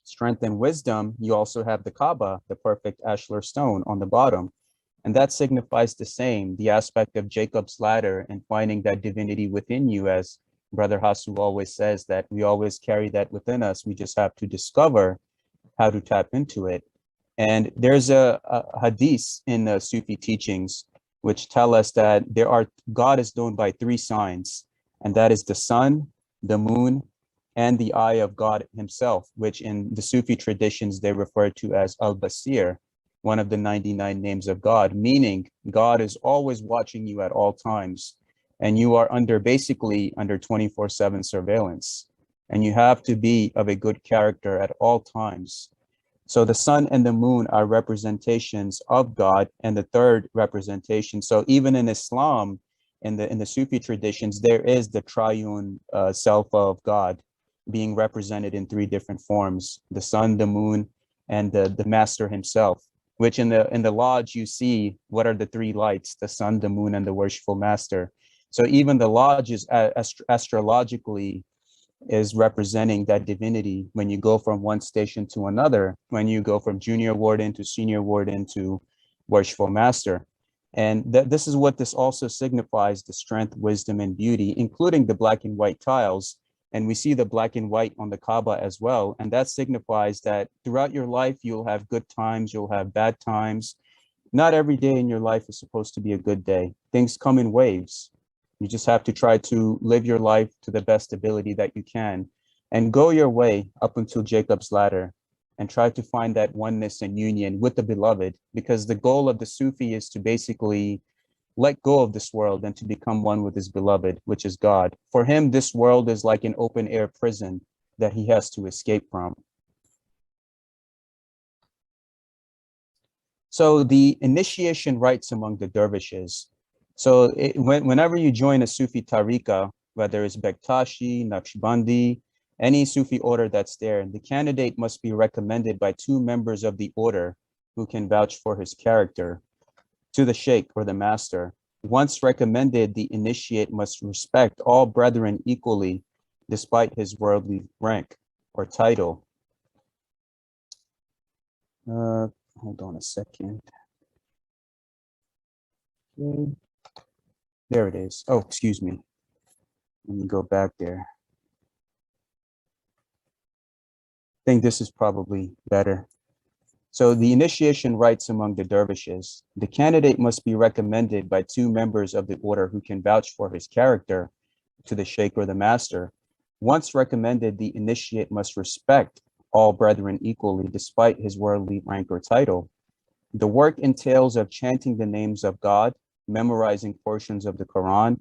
strength and wisdom, you also have the Kaaba, the perfect ashlar stone on the bottom. And that signifies the same, the aspect of Jacob's ladder and finding that divinity within you, as Brother Hasu always says, that we always carry that within us. We just have to discover how to tap into it. And there's a hadith in the Sufi teachings which tell us that God is known by 3 signs, and that is the sun, the moon, and the eye of God himself, which in the Sufi traditions they refer to as Al-Basir, one of the 99 names of God, meaning God is always watching you at all times. And you are basically under 24/7 surveillance, and you have to be of a good character at all times. So the sun and the moon are representations of God, and the third representation. So even in Islam, in the Sufi traditions, there is the triune self of God being represented in 3 different forms: the sun, the moon, and the master himself. Which in the lodge you see what are the 3 lights: the sun, the moon, and the worshipful master. So even the lodge is astrologically is representing that divinity when you go from one station to another, when you go from junior warden to senior warden to worshipful master. And this is what this also signifies: the strength, wisdom, and beauty, including the black and white tiles. And we see the black and white on the Kaaba as well. And that signifies that throughout your life, you'll have good times, you'll have bad times. Not every day in your life is supposed to be a good day. Things come in waves. You just have to try to live your life to the best ability that you can and go your way up until Jacob's ladder and try to find that oneness and union with the beloved, because the goal of the Sufi is to basically let go of this world and to become one with his beloved, which is God. For him, this world is like an open air prison that he has to escape from. So the initiation rites among the dervishes. So whenever you join a Sufi tariqa, whether it's Bektashi, Naqshbandi, any Sufi order that's there, the candidate must be recommended by 2 members of the order who can vouch for his character to the Sheikh or the master. Once recommended, the initiate must respect all brethren equally, despite his worldly rank or title. Hold on a second. Okay. There it is. Oh, excuse me. Let me go back there. I think this is probably better. So the initiation rites among the dervishes. The candidate must be recommended by 2 members of the order who can vouch for his character to the Sheikh or the master. Once recommended, the initiate must respect all brethren equally, despite his worldly rank or title. The work entails of chanting the names of God, memorizing portions of the Qur'an,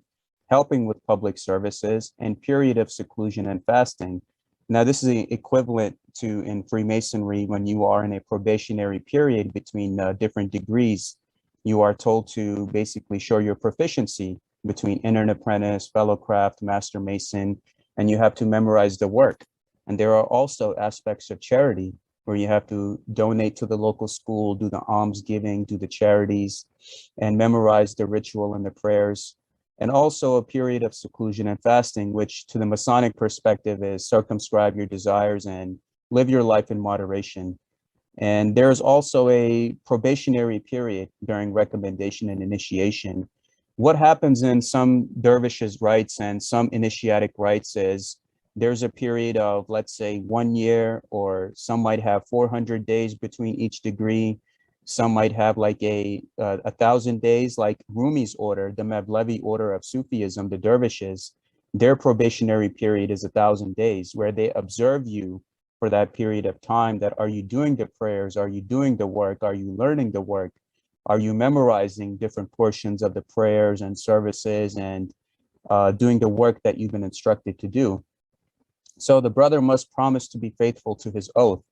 helping with public services, and period of seclusion and fasting. Now, this is equivalent to in Freemasonry when you are in a probationary period between different degrees. You are told to basically show your proficiency between intern apprentice, fellow craft, master mason, and you have to memorize the work. And there are also aspects of charity where you have to donate to the local school, do the alms giving, do the charities, and memorize the ritual and the prayers. And also a period of seclusion and fasting, which to the Masonic perspective is circumscribe your desires and live your life in moderation. And there's also a probationary period during recommendation and initiation. What happens in some dervishes' rites and some initiatic rites is there's a period of, let's say, 1 year, or some might have 400 days between each degree. Some might have like a 1,000 days, like Rumi's order, the Mevlevi order of Sufism, the dervishes. Their probationary period is 1,000 days, where they observe you for that period of time. That are you doing the prayers? Are you doing the work? Are you learning the work? Are you memorizing different portions of the prayers and services and doing the work that you've been instructed to do? So the brother must promise to be faithful to his oath,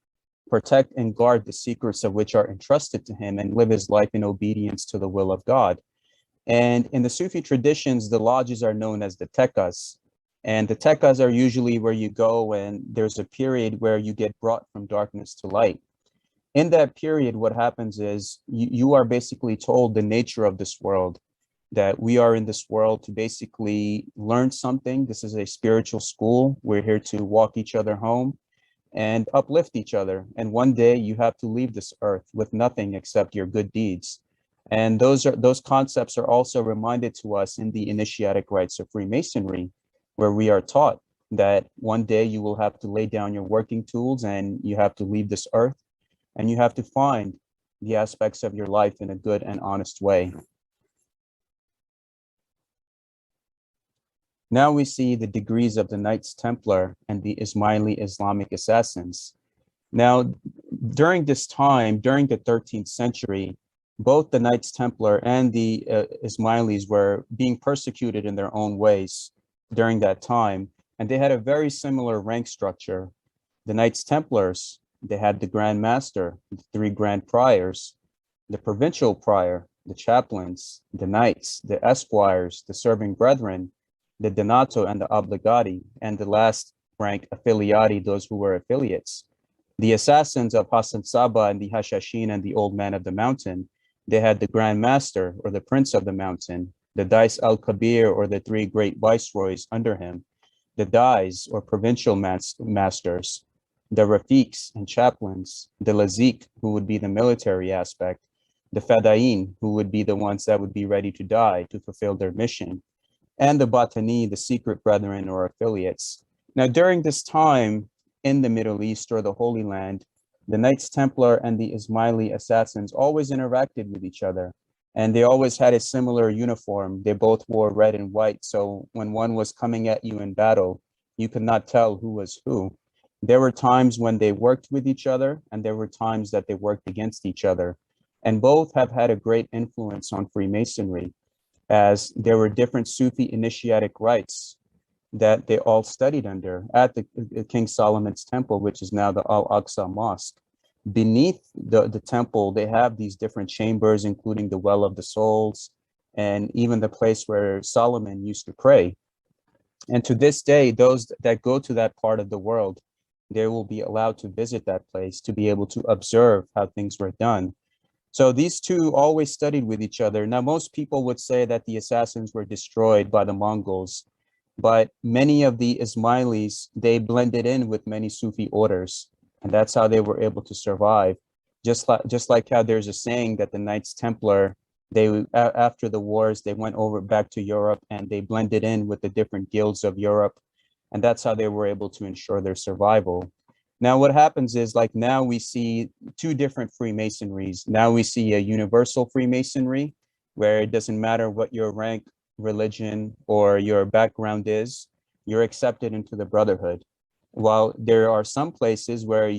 protect and guard the secrets of which are entrusted to him, and live his life in obedience to the will of God. And in the Sufi traditions, the lodges are known as the tekkas. And the tekkas are usually where you go and there's a period where you get brought from darkness to light. In that period, what happens is you are basically told the nature of this world, that we are in this world to basically learn something. This is a spiritual school. We're here to walk each other home and uplift each other. And one day you have to leave this earth with nothing except your good deeds. And those concepts are also reminded to us in the initiatic rites of Freemasonry, where we are taught that one day you will have to lay down your working tools and you have to leave this earth and you have to find the aspects of your life in a good and honest way. Now we see the degrees of the Knights Templar and the Ismaili Islamic assassins. Now, during this time, during the 13th century, both the Knights Templar and the Ismailis were being persecuted in their own ways during that time, and they had a very similar rank structure. The Knights Templars, they had the Grand Master, the 3 Grand Priors, the Provincial Prior, the Chaplains, the Knights, the Esquires, the Serving Brethren, the Donato and the Obligati, and the last rank, Affiliati, those who were affiliates. The assassins of Hassan Saba and the Hashashin and the Old Man of the Mountain, they had the Grand Master or the Prince of the Mountain, the Dais al-Kabir or the 3 great viceroys under him, the Dais or provincial masters, the Rafiqs and chaplains, the Lazik, who would be the military aspect, the Fadain, who would be the ones that would be ready to die to fulfill their mission, and the Batani, the secret brethren or affiliates. Now, during this time in the Middle East or the Holy Land, the Knights Templar and the Ismaili assassins always interacted with each other, and they always had a similar uniform. They both wore red and white, so when one was coming at you in battle, you could not tell who was who. There were times when they worked with each other, and there were times that they worked against each other. And both have had a great influence on Freemasonry, as there were different Sufi initiatic rites that they all studied under at the King Solomon's temple, which is now the Al-Aqsa Mosque. Beneath the temple, they have these different chambers, including the Well of the Souls, and even the place where Solomon used to pray. And to this day, those that go to that part of the world, they will be allowed to visit that place to be able to observe how things were done. So these two always studied with each other. Now, most people would say that the assassins were destroyed by the Mongols, but many of the Ismailis, they blended in with many Sufi orders, and that's how they were able to survive. Just like how there's a saying that the Knights Templar, after the wars, they went over back to Europe and they blended in with the different guilds of Europe, and that's how they were able to ensure their survival. Now, what happens is, like, now we see two different Freemasonries. Now we see a universal Freemasonry, where it doesn't matter what your rank, religion, or your background is, you're accepted into the Brotherhood. While there are some places where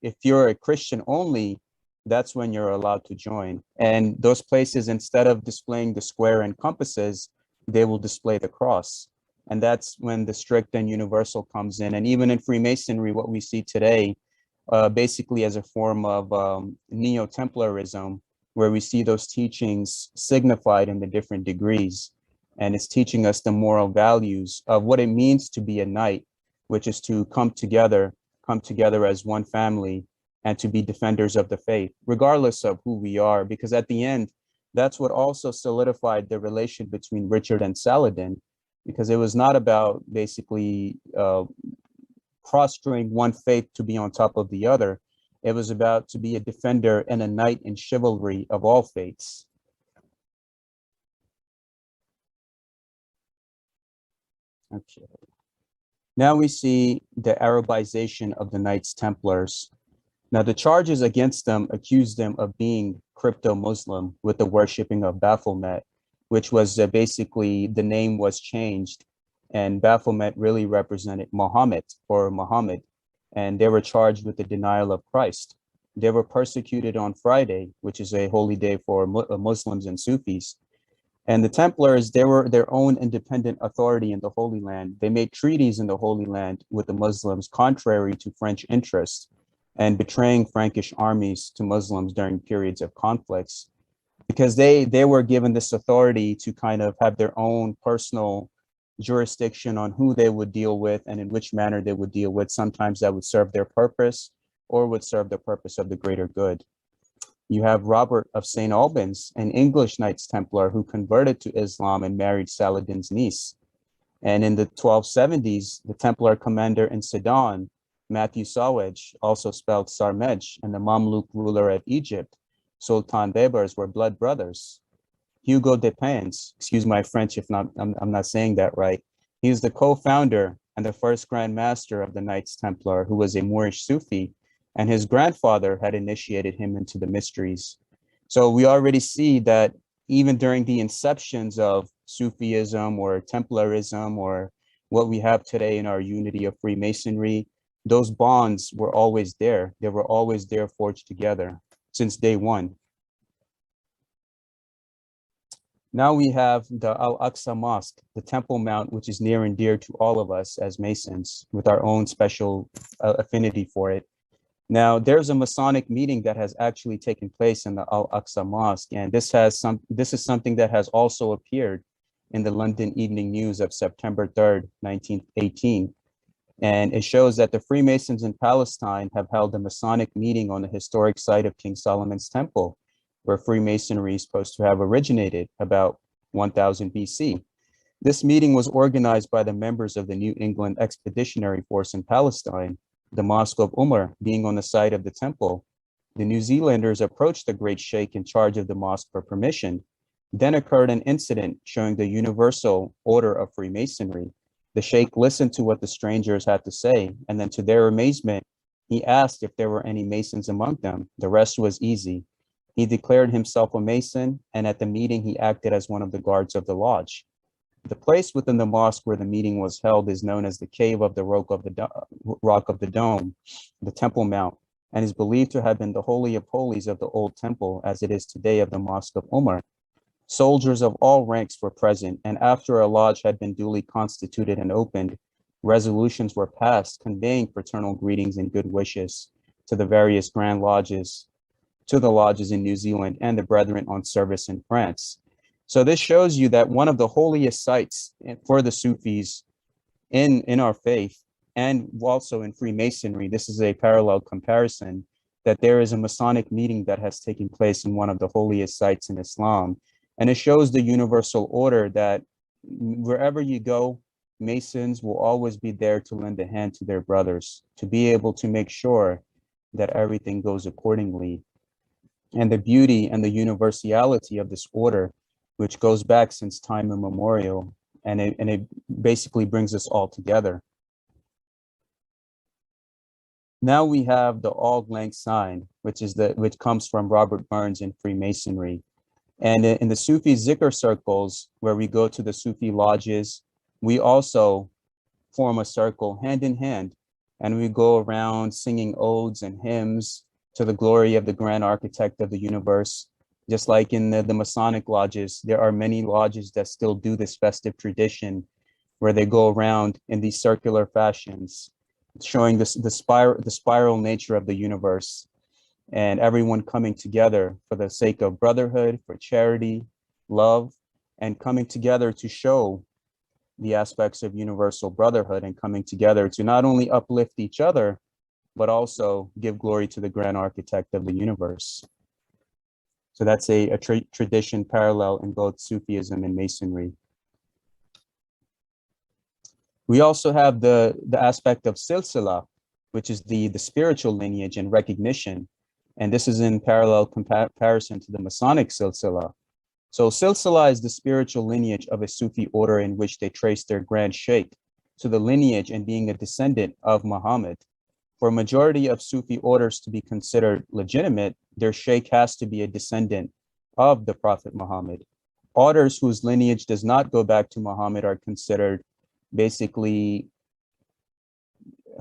if you're a Christian only, that's when you're allowed to join. And those places, instead of displaying the square and compasses, they will display the cross. And that's when the strict and universal comes in. And even in Freemasonry, what we see today, basically as a form of Neo-Templarism, where we see those teachings signified in the different degrees. And it's teaching us the moral values of what it means to be a knight, which is to come together as one family and to be defenders of the faith, regardless of who we are. Because at the end, that's what also solidified the relation between Richard and Saladin, because it was not about basically prostrating one faith to be on top of the other. It was about to be a defender and a knight in chivalry of all faiths. Okay. Now we see the Arabization of the Knights Templars. Now the charges against them accused them of being crypto-Muslim with the worshipping of Baphomet, which was basically, the name was changed, and Baphomet really represented Muhammad or Muhammad, and they were charged with the denial of Christ. They were persecuted on Friday, which is a holy day for Muslims and Sufis. And the Templars, they were their own independent authority in the Holy Land. They made treaties in the Holy Land with the Muslims, contrary to French interests, and betraying Frankish armies to Muslims during periods of conflicts, because they were given this authority to kind of have their own personal jurisdiction on who they would deal with and in which manner they would deal with. Sometimes that would serve their purpose or would serve the purpose of the greater good. You have Robert of St. Albans, an English Knights Templar who converted to Islam and married Saladin's niece. And in the 1270s, the Templar commander in Sidon, Matthew Sawaj, also spelled Sarmej, and the Mamluk ruler of Egypt, Sultan Bebers, were blood brothers. Hugo de Pins, excuse my French if not, I'm not saying that right. He is the co-founder and the first Grand Master of the Knights Templar, who was a Moorish Sufi, and his grandfather had initiated him into the mysteries. So we already see that even during the inceptions of Sufism or Templarism or what we have today in our unity of Freemasonry, those bonds were always there. They were always there, forged together since day one. Now we have the Al-Aqsa Mosque, the Temple Mount, which is near and dear to all of us as Masons, with our own special affinity for it. Now, there's a Masonic meeting that has actually taken place in the Al-Aqsa Mosque, and this is something that has also appeared in the London Evening News of September 3rd, 1918. And it shows that the Freemasons in Palestine have held a Masonic meeting on the historic site of King Solomon's Temple, where Freemasonry is supposed to have originated about 1000 BC. This meeting was organized by the members of the New England Expeditionary Force in Palestine, the Mosque of Umar being on the site of the temple. The New Zealanders approached the great Sheikh in charge of the mosque for permission. Then occurred an incident showing the universal order of Freemasonry. The Sheikh listened to what the strangers had to say, and then to their amazement, he asked if there were any Masons among them. The rest was easy. He declared himself a Mason, and at the meeting, he acted as one of the guards of the lodge. The place within the mosque where the meeting was held is known as the Cave of the Rock of the Dome, the Temple Mount, and is believed to have been the Holy of Holies of the old temple, as it is today of the Mosque of Umar. Soldiers of all ranks were present, and after a lodge had been duly constituted and opened, resolutions were passed conveying fraternal greetings and good wishes to the various grand lodges, to the lodges in New Zealand and the brethren on service in France. So this shows you that one of the holiest sites for the Sufis in our faith and also in Freemasonry, this is a parallel comparison, that there is a Masonic meeting that has taken place in one of the holiest sites in Islam. And it shows the universal order that wherever you go, Masons will always be there to lend a hand to their brothers, to be able to make sure that everything goes accordingly. And the beauty and the universality of this order, which goes back since time immemorial, and it basically brings us all together. Now we have the Auld Lang Syne, which comes from Robert Burns in Freemasonry. And in the Sufi Zikr circles, where we go to the Sufi lodges, we also form a circle hand in hand, and we go around singing odes and hymns to the glory of the grand architect of the universe. Just like in the Masonic lodges, there are many lodges that still do this festive tradition where they go around in these circular fashions, showing the spiral nature of the universe, and everyone coming together for the sake of brotherhood, for charity, love, and coming together to show the aspects of universal brotherhood, and coming together to not only uplift each other, but also give glory to the grand architect of the universe. So that's a tradition parallel in both Sufism and Masonry. We also have the aspect of silsila, which is the spiritual lineage and recognition. And this is in parallel comparison to the Masonic silsila. So silsila is the spiritual lineage of a Sufi order in which they trace their grand sheikh to the lineage and being a descendant of Muhammad. For a majority of Sufi orders to be considered legitimate, their sheikh has to be a descendant of the Prophet Muhammad. Orders whose lineage does not go back to Muhammad are considered basically,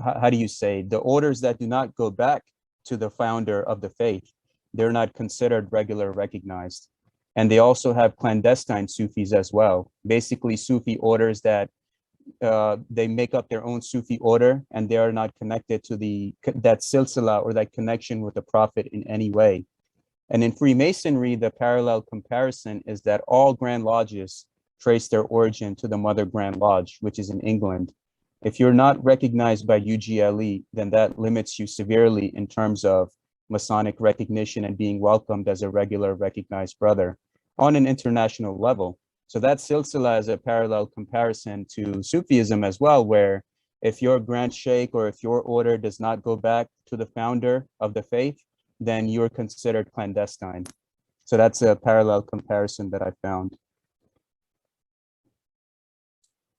how do you say, the orders that do not go back to the founder of the faith, they're not considered regular recognized. And they also have clandestine Sufis as well, basically Sufi orders that they make up their own Sufi order, and they are not connected to that silsila or that connection with the Prophet in any way. And in Freemasonry, the parallel comparison is that all Grand Lodges trace their origin to the Mother Grand Lodge, which is in England. If you're not recognized by UGLE, then that limits you severely in terms of Masonic recognition and being welcomed as a regular recognized brother on an international level. So that silsila is a parallel comparison to Sufism as well, where if your Grand Sheikh or if your order does not go back to the founder of the faith, then you're considered clandestine. So that's a parallel comparison that I found.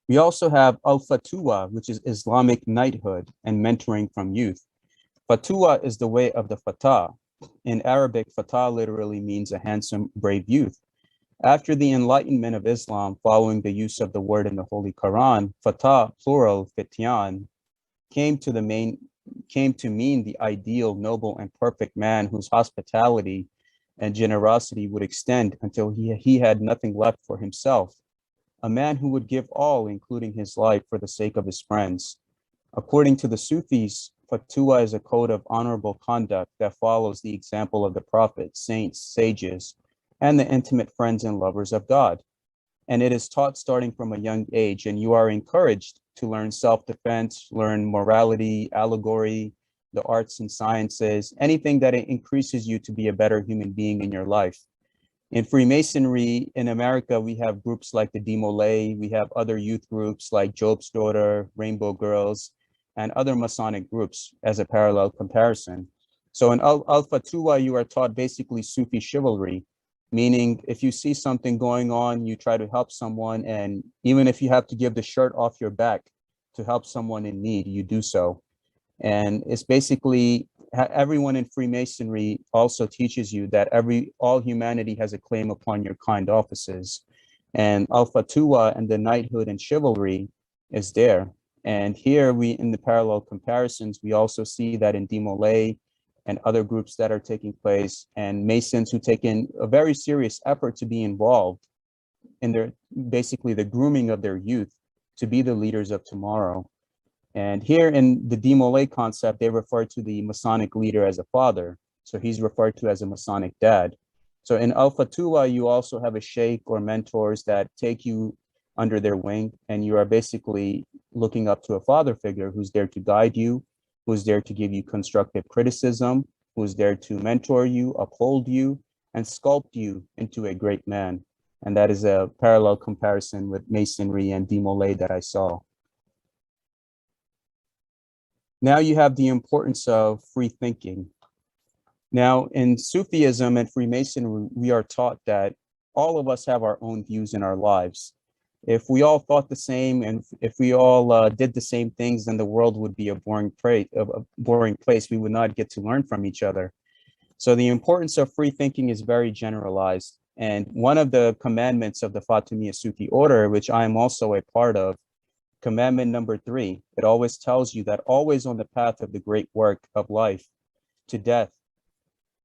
We also have al-Fatwa, which is Islamic knighthood and mentoring from youth. Fatwa is the way of the Fatah. In Arabic, Fatah literally means a handsome, brave youth. After the enlightenment of Islam, following the use of the word in the Holy Quran, Fatah, plural, fityan, came to mean the ideal, noble, and perfect man whose hospitality and generosity would extend until he had nothing left for himself. A man who would give all, including his life, for the sake of his friends. According to the Sufis, Fatwa is a code of honorable conduct that follows the example of the prophets, saints, sages, and the intimate friends and lovers of God. And it is taught starting from a young age, and you are encouraged to learn self-defense, learn morality, allegory, the arts and sciences, anything that increases you to be a better human being in your life. In Freemasonry in America, we have groups like the Demolay, we have other youth groups like Job's Daughter, Rainbow Girls, and other Masonic groups as a parallel comparison. So in Al-Fatwa, you are taught basically Sufi chivalry, meaning if you see something going on, you try to help someone, and even if you have to give the shirt off your back to help someone in need, you do so. And it's basically, everyone in Freemasonry also teaches you that all humanity has a claim upon your kind offices. And Al-Fatwa and the knighthood and chivalry is there. And here in the parallel comparisons, we also see that in Demolay and other groups that are taking place, and Masons who take in a very serious effort to be involved in basically the grooming of their youth to be the leaders of tomorrow. And here in the Demolay concept, they refer to the Masonic leader as a father. So he's referred to as a Masonic dad. So in Al-Fatwa, you also have a sheikh or mentors that take you under their wing, and you are basically looking up to a father figure who's there to guide you, who's there to give you constructive criticism, who's there to mentor you, uphold you, and sculpt you into a great man. And that is a parallel comparison with Masonry and Demolay that I saw. Now you have the importance of free thinking. Now, in Sufism and Freemasonry, we are taught that all of us have our own views in our lives. If we all thought the same, and if we all did the same things, then the world would be a boring place. We would not get to learn from each other. So the importance of free thinking is very generalized. And one of the commandments of the Fatimiyya Sufi order, which I am also a part of, commandment number 3, it always tells you that always on the path of the great work of life to death,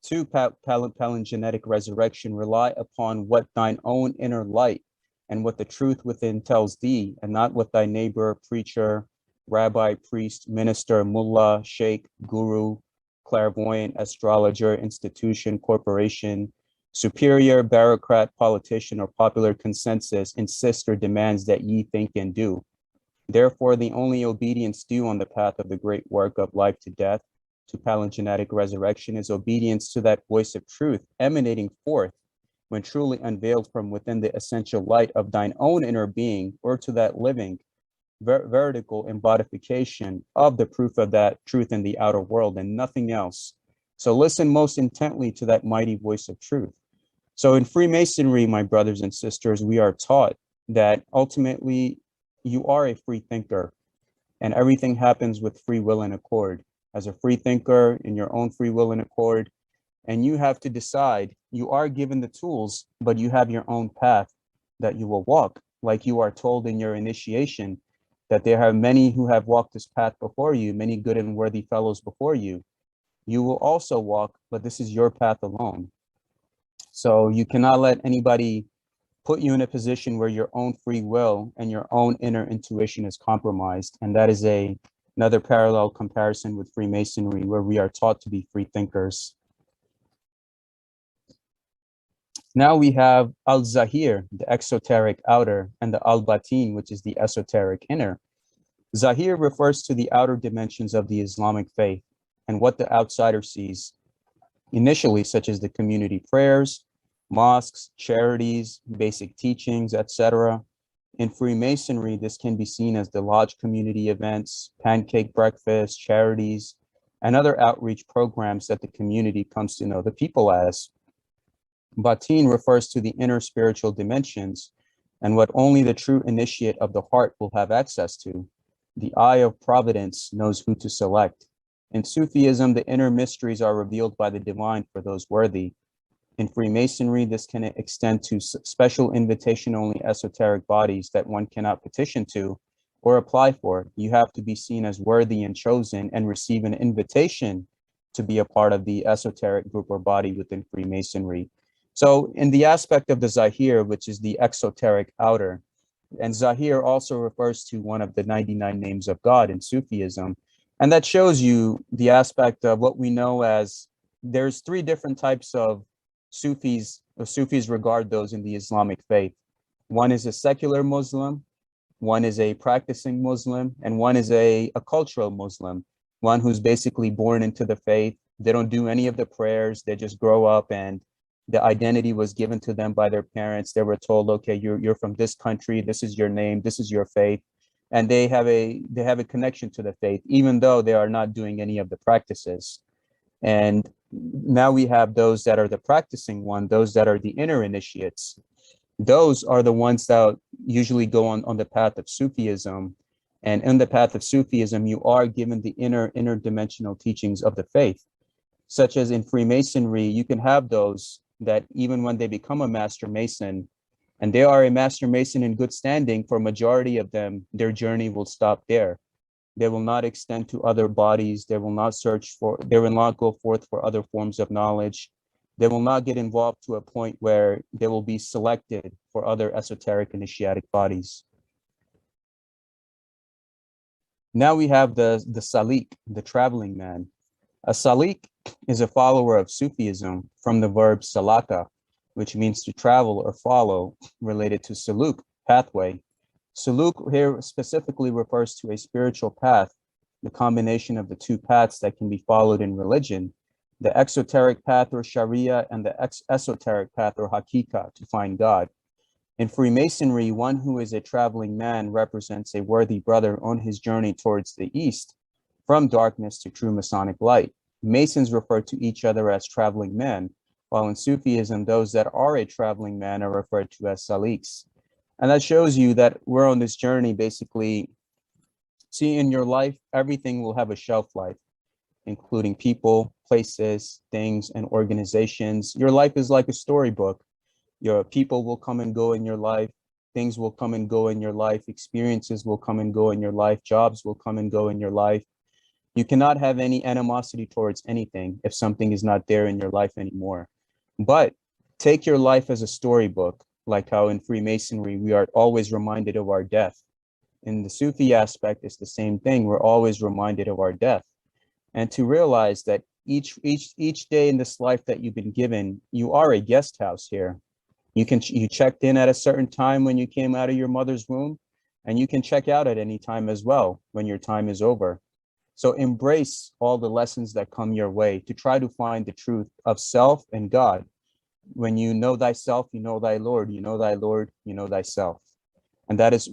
to palingenetic resurrection, rely upon what thine own inner light and what the truth within tells thee, and not what thy neighbor, preacher, rabbi, priest, minister, mullah, sheikh, guru, clairvoyant, astrologer, institution, corporation, superior, bureaucrat, politician, or popular consensus insists or demands that ye think and do. Therefore, the only obedience due on the path of the great work of life to death, to palingenetic resurrection, is obedience to that voice of truth emanating forth when truly unveiled from within the essential light of thine own inner being, or to that living, vertical embodification of the proof of that truth in the outer world and nothing else. So listen most intently to that mighty voice of truth. So in Freemasonry, my brothers and sisters, we are taught that ultimately you are a free thinker, and everything happens with free will and accord. As a free thinker, in your own free will and accord, and you have to decide, you are given the tools, but you have your own path that you will walk. Like you are told in your initiation, that there are many who have walked this path before you, many good and worthy fellows before you. You will also walk, but this is your path alone. So you cannot let anybody put you in a position where your own free will and your own inner intuition is compromised. And that is another parallel comparison with Freemasonry, where we are taught to be free thinkers. Now we have al-Zahir, the exoteric outer, and the al-Batin, which is the esoteric inner. Zahir refers to the outer dimensions of the Islamic faith and what the outsider sees initially, such as the community prayers, mosques, charities, basic teachings, etc. In Freemasonry, this can be seen as the lodge community events, pancake breakfast, charities, and other outreach programs that the community comes to know the people as. Batin refers to the inner spiritual dimensions and what only the true initiate of the heart will have access to. The eye of providence knows who to select. In Sufism, the inner mysteries are revealed by the divine for those worthy. In Freemasonry, this can extend to special invitation-only esoteric bodies that one cannot petition to or apply for. You have to be seen as worthy and chosen and receive an invitation to be a part of the esoteric group or body within Freemasonry. So in the aspect of the Zahir, which is the exoteric outer, and Zahir also refers to one of the 99 names of God in Sufism. And that shows you the aspect of what we know as, there's 3 different types of Sufis regard those in the Islamic faith. One is a secular Muslim, one is a practicing Muslim, and one is a cultural Muslim, one who's basically born into the faith. They don't do any of the prayers, they just grow up and the identity was given to them by their parents. They were told, okay, you're from this country, this is your name, this is your faith. And they have a connection to the faith, even though they are not doing any of the practices. And now we have those that are the practicing one, those that are the inner initiates. Those are the ones that usually go on the path of Sufism. And in the path of Sufism, you are given the interdimensional teachings of the faith, such as in Freemasonry. You can have those that even when they become a master mason, and they are a master mason in good standing, for majority of them, their journey will stop there. They will not extend to other bodies. They will not they will not go forth for other forms of knowledge. They will not get involved to a point where they will be selected for other esoteric initiatic bodies. Now we have the Salik, the traveling man. A Salik is a follower of Sufism from the verb salaka, which means to travel or follow, related to suluk, pathway. Suluk here specifically refers to a spiritual path, the combination of the two paths that can be followed in religion, the exoteric path or Sharia and the esoteric path or Hakika to find God. In Freemasonry, one who is a traveling man represents a worthy brother on his journey towards the east, from darkness to true Masonic light. Masons refer to each other as traveling men, while in Sufism, those that are a traveling man are referred to as saliks. And that shows you that we're on this journey, basically. See, in your life, everything will have a shelf life, including people, places, things, and organizations. Your life is like a storybook. Your people will come and go in your life. Things will come and go in your life. Experiences will come and go in your life. Jobs will come and go in your life. You cannot have any animosity towards anything if something is not there in your life anymore. But take your life as a storybook, like how in Freemasonry, we are always reminded of our death. In the Sufi aspect, it's the same thing. We're always reminded of our death. And to realize that each day in this life that you've been given, you are a guest house here. You checked in at a certain time when you came out of your mother's womb, and you can check out at any time as well when your time is over. So embrace all the lessons that come your way to try to find the truth of self and God. When you know thyself, you know thy Lord. You know thy Lord, you know thyself. And that is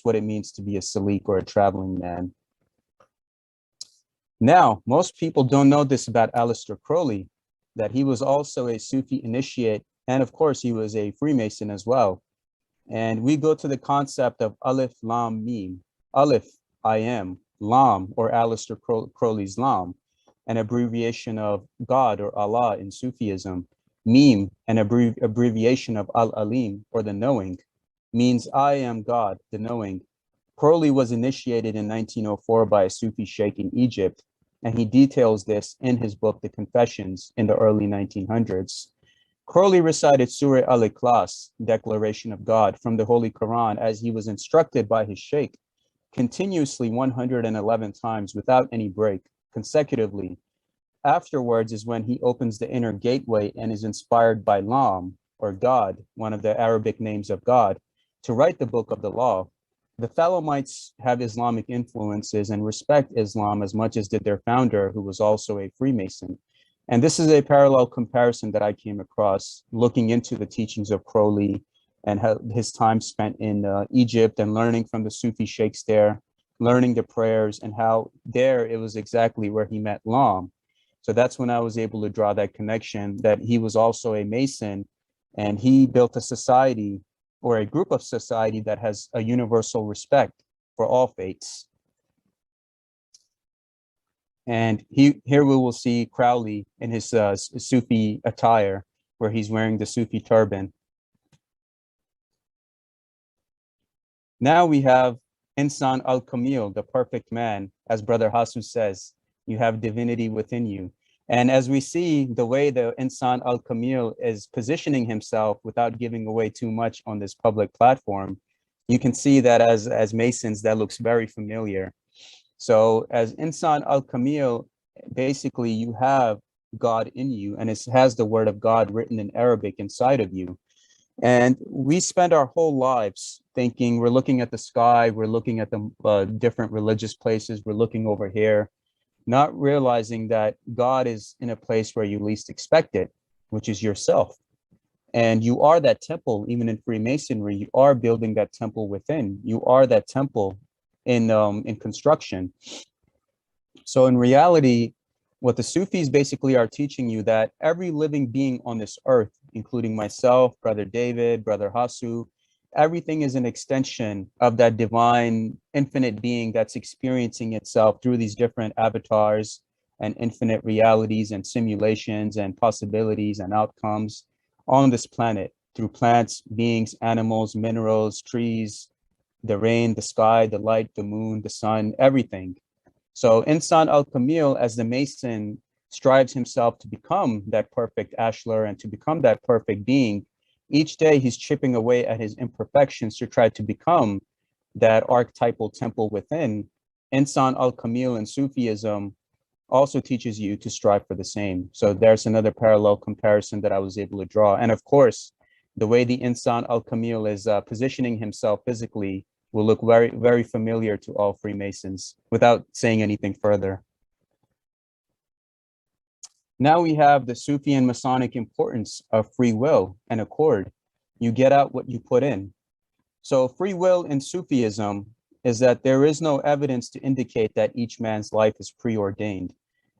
what it means to be a salik or a traveling man. Now, most people don't know this about Aleister Crowley, that he was also a Sufi initiate, and of course he was a Freemason as well. And we go to the concept of Aleph, Lam, Mim. Aleph, I am. Lam, or Aleister Crowley's Lam, an abbreviation of God or Allah in Sufism. Mim, an abbreviation of Al-Alim, or the knowing, means I am God, the knowing. Crowley was initiated in 1904 by a Sufi Sheikh in Egypt, and he details this in his book, The Confessions, in the early 1900s. Crowley recited Surah Al-Ikhlas, Declaration of God, from the Holy Quran as he was instructed by his Sheikh, continuously 111 times without any break, consecutively. Afterwards is when he opens the inner gateway and is inspired by Lam, or God, one of the Arabic names of God, to write the Book of the Law. The Thelemites have Islamic influences and respect Islam as much as did their founder, who was also a Freemason. And this is a parallel comparison that I came across looking into the teachings of Crowley and how his time spent in Egypt and learning from the Sufi sheikhs there, learning the prayers, and how there it was exactly where he met Lam. So that's when I was able to draw that connection, that he was also a Mason, and he built a society or a group of society that has a universal respect for all faiths. And here we will see Crowley in his Sufi attire, where he's wearing the Sufi turban. Now we have Insan al-Kamil, the perfect man. As Brother Hasu says, you have divinity within you. And as we see the way the Insan al-Kamil is positioning himself without giving away too much on this public platform, you can see that as Masons, that looks very familiar. So as Insan al-Kamil, basically you have God in you, and it has the word of God written in Arabic inside of you. And we spend our whole lives thinking we're looking at the sky, we're looking at the different religious places, we're looking over here, not realizing that God is in a place where you least expect it, which is yourself. And you are that temple. Even in Freemasonry, you are building that temple within. You are that temple in construction. So in reality, what the Sufis basically are teaching you, that every living being on this earth, including myself, Brother David, Brother Hasu, everything is an extension of that divine infinite being that's experiencing itself through these different avatars and infinite realities and simulations and possibilities and outcomes on this planet through plants, beings, animals, minerals, trees, the rain, the sky, the light, the moon, the sun, everything. So Insan al-Kamil, as the Mason, strives himself to become that perfect ashlar and to become that perfect being. Each day he's chipping away at his imperfections to try to become that archetypal temple within. Insan al-Kamil in Sufism also teaches you to strive for the same. So there's another parallel comparison that I was able to draw. And of course, the way the Insan al-Kamil is positioning himself physically will look very, very familiar to all Freemasons without saying anything further. Now we have the Sufi and Masonic importance of free will and accord. You get out what you put in. So free will in Sufism is that there is no evidence to indicate that each man's life is preordained,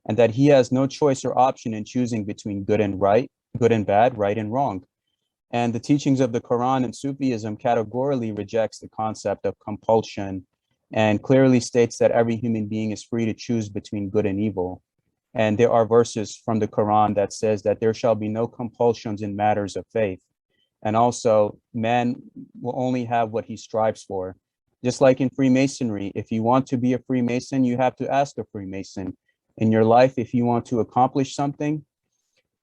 and that he has no choice or option in choosing between good and right, good and bad, right and wrong. And the teachings of the Quran and Sufism categorically rejects the concept of compulsion and clearly states that every human being is free to choose between good and evil. And there are verses from the Quran that says that there shall be no compulsions in matters of faith. And also, man will only have what he strives for. Just like in Freemasonry, if you want to be a Freemason, you have to ask a Freemason. In your life, if you want to accomplish something,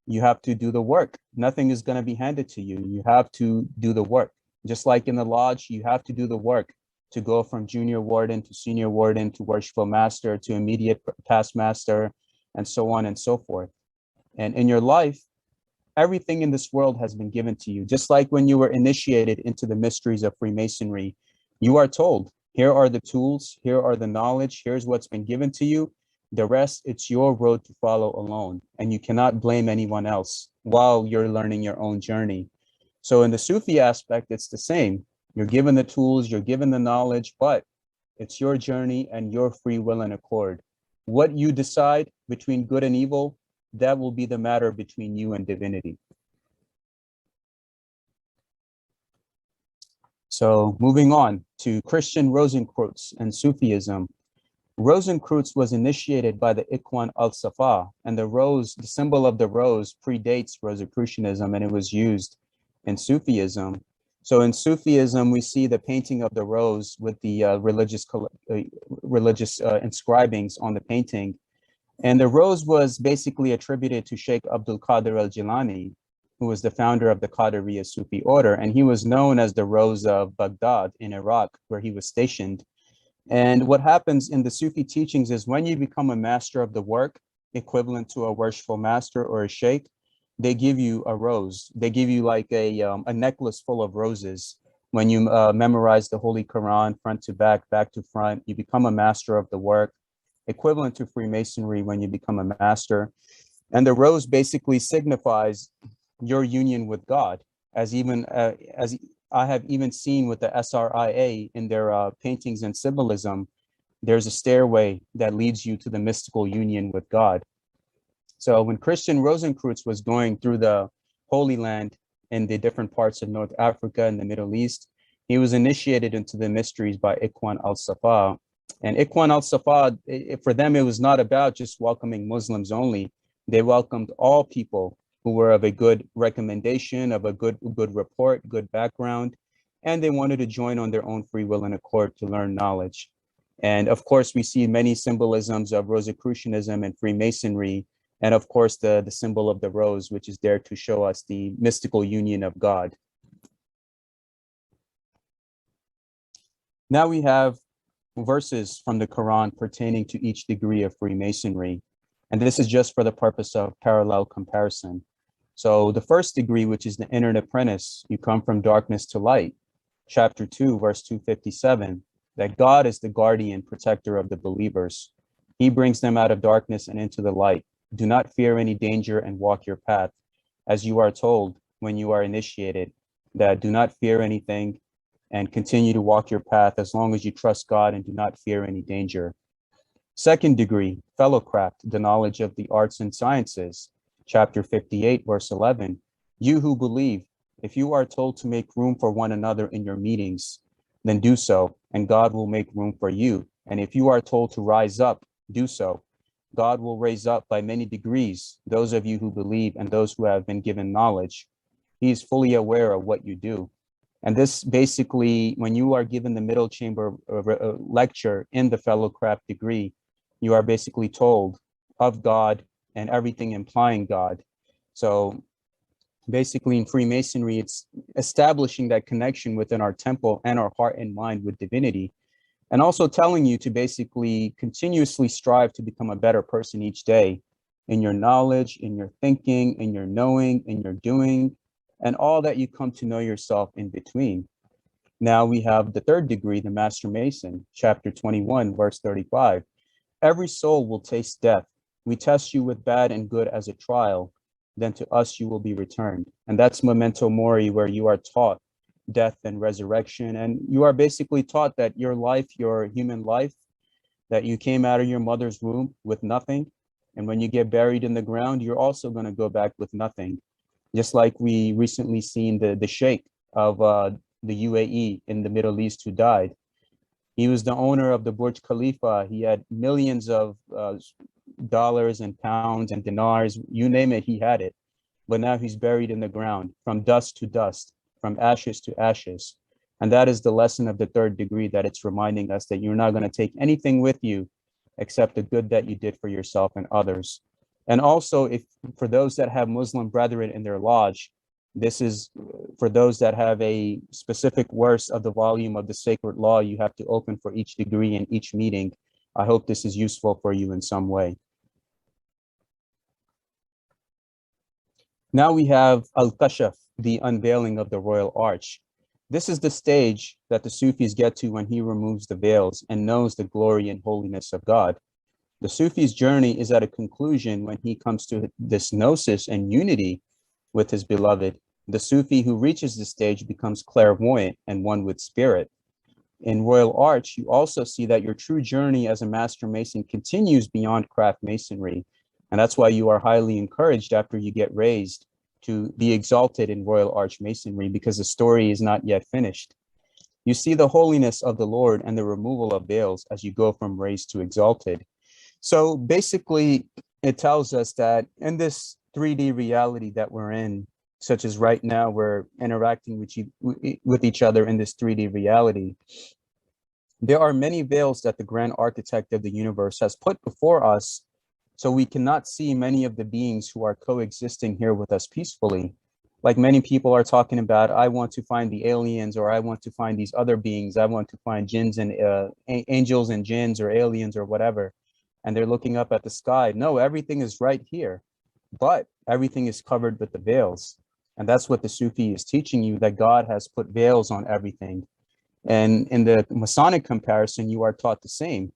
you have to do the work. Nothing is going to be handed to you. You have to do the work. Just like in the lodge, you have to do the work to go from junior warden to senior warden to worshipful master to immediate past master, and so on and so forth. And in your life, everything in this world has been given to you. Just like when you were initiated into the mysteries of Freemasonry, you are told, here are the tools, here are the knowledge, here's what's been given to you. The rest, it's your road to follow alone. And you cannot blame anyone else while you're learning your own journey. So in the Sufi aspect, it's the same. You're given the tools, you're given the knowledge, but it's your journey and your free will and accord. What you decide between good and evil, that will be the matter between you and divinity. So moving on to Christian Rosenkreutz and Sufism. Rosenkreutz was initiated by the Ikhwan al-Safa, and the rose, the symbol of the rose, predates Rosicrucianism, and it was used in Sufism. So in Sufism, we see the painting of the rose with the religious inscribings on the painting. And the rose was basically attributed to Sheikh Abdul Qadir al-Jilani, who was the founder of the Qadiriyya Sufi order. And he was known as the Rose of Baghdad in Iraq, where he was stationed. And what happens in the Sufi teachings is when you become a master of the work, equivalent to a worshipful master or a sheikh, they give you a rose. They give you like a necklace full of roses. When you memorize the Holy Quran, front to back, back to front, you become a master of the work, equivalent to Freemasonry when you become a master. And the rose basically signifies your union with God, as I have even seen with the SRIA in their paintings and symbolism. There's a stairway that leads you to the mystical union with God. So when Christian Rosenkreutz was going through the Holy Land in the different parts of North Africa and the Middle East, he was initiated into the mysteries by Ikhwan al-Safa. And Ikhwan al-Safa, for them, it was not about just welcoming Muslims only. They welcomed all people who were of a good recommendation, of a good report, good background, and they wanted to join on their own free will and accord to learn knowledge. And of course, we see many symbolisms of Rosicrucianism and Freemasonry, and of course, the symbol of the rose, which is there to show us the mystical union of God. Now we have verses from the Quran pertaining to each degree of Freemasonry. And this is just for the purpose of parallel comparison. So the first degree, which is the inner apprentice, you come from darkness to light. Chapter 2, verse 257, that God is the guardian protector of the believers. He brings them out of darkness and into the light. Do not fear any danger and walk your path, as you are told when you are initiated, that do not fear anything and continue to walk your path as long as you trust God and do not fear any danger. Second degree, fellowcraft, the knowledge of the arts and sciences. Chapter 58, verse 11, you who believe, if you are told to make room for one another in your meetings, then do so, and God will make room for you. And if you are told to rise up, do so. God will raise up by many degrees those of you who believe and those who have been given knowledge. He is fully aware of what you do. And this basically, when you are given the middle chamber lecture in the fellowcraft degree, you are basically told of God and everything implying God. So basically in Freemasonry, it's establishing that connection within our temple and our heart and mind with divinity, and also telling you to basically continuously strive to become a better person each day in your knowledge, in your thinking, in your knowing, in your doing, and all that you come to know yourself in between. Now we have the third degree, the Master Mason, chapter 21, verse 35. Every soul will taste death. We test you with bad and good as a trial. Then to us you will be returned. And that's Memento Mori, where you are taught death and resurrection. And you are basically taught that your life, your human life, that you came out of your mother's womb with nothing. And when you get buried in the ground, you're also going to go back with nothing. Just like we recently seen the Sheikh of the UAE in the Middle East who died. He was the owner of the Burj Khalifa. He had millions of dollars and pounds and dinars, you name it, he had it. But now he's buried in the ground, from dust to dust, from ashes to ashes. And that is the lesson of the third degree, that it's reminding us that you're not going to take anything with you except the good that you did for yourself and others. And also, if for those that have Muslim brethren in their lodge, this is for those that have a specific verse of the volume of the sacred law you have to open for each degree in each meeting. I hope this is useful for you in some way. Now we have Al-Kashaf, the unveiling of the royal arch. This is the stage that the Sufis get to when he removes the veils and knows the glory and holiness of God. The Sufi's journey is at a conclusion when he comes to this gnosis and unity with his beloved. The Sufi who reaches this stage becomes clairvoyant and one with spirit. In Royal Arch, you also see that your true journey as a Master Mason continues beyond craft masonry. And that's why you are highly encouraged after you get raised to be exalted in Royal Arch Masonry, because the story is not yet finished. You see the holiness of the Lord and the removal of veils as you go from raised to exalted. So basically, it tells us that in this 3D reality that we're in, such as right now, we're interacting with each other in this 3D reality. There are many veils that the grand architect of the universe has put before us, so we cannot see many of the beings who are coexisting here with us peacefully. Like many people are talking about, I want to find the aliens, or I want to find these other beings. I want to find jinns and angels and jinns or aliens or whatever. And they're looking up at the sky. No, everything is right here, but everything is covered with the veils. And that's what the Sufi is teaching you, that God has put veils on everything. And in the Masonic comparison, you are taught the same,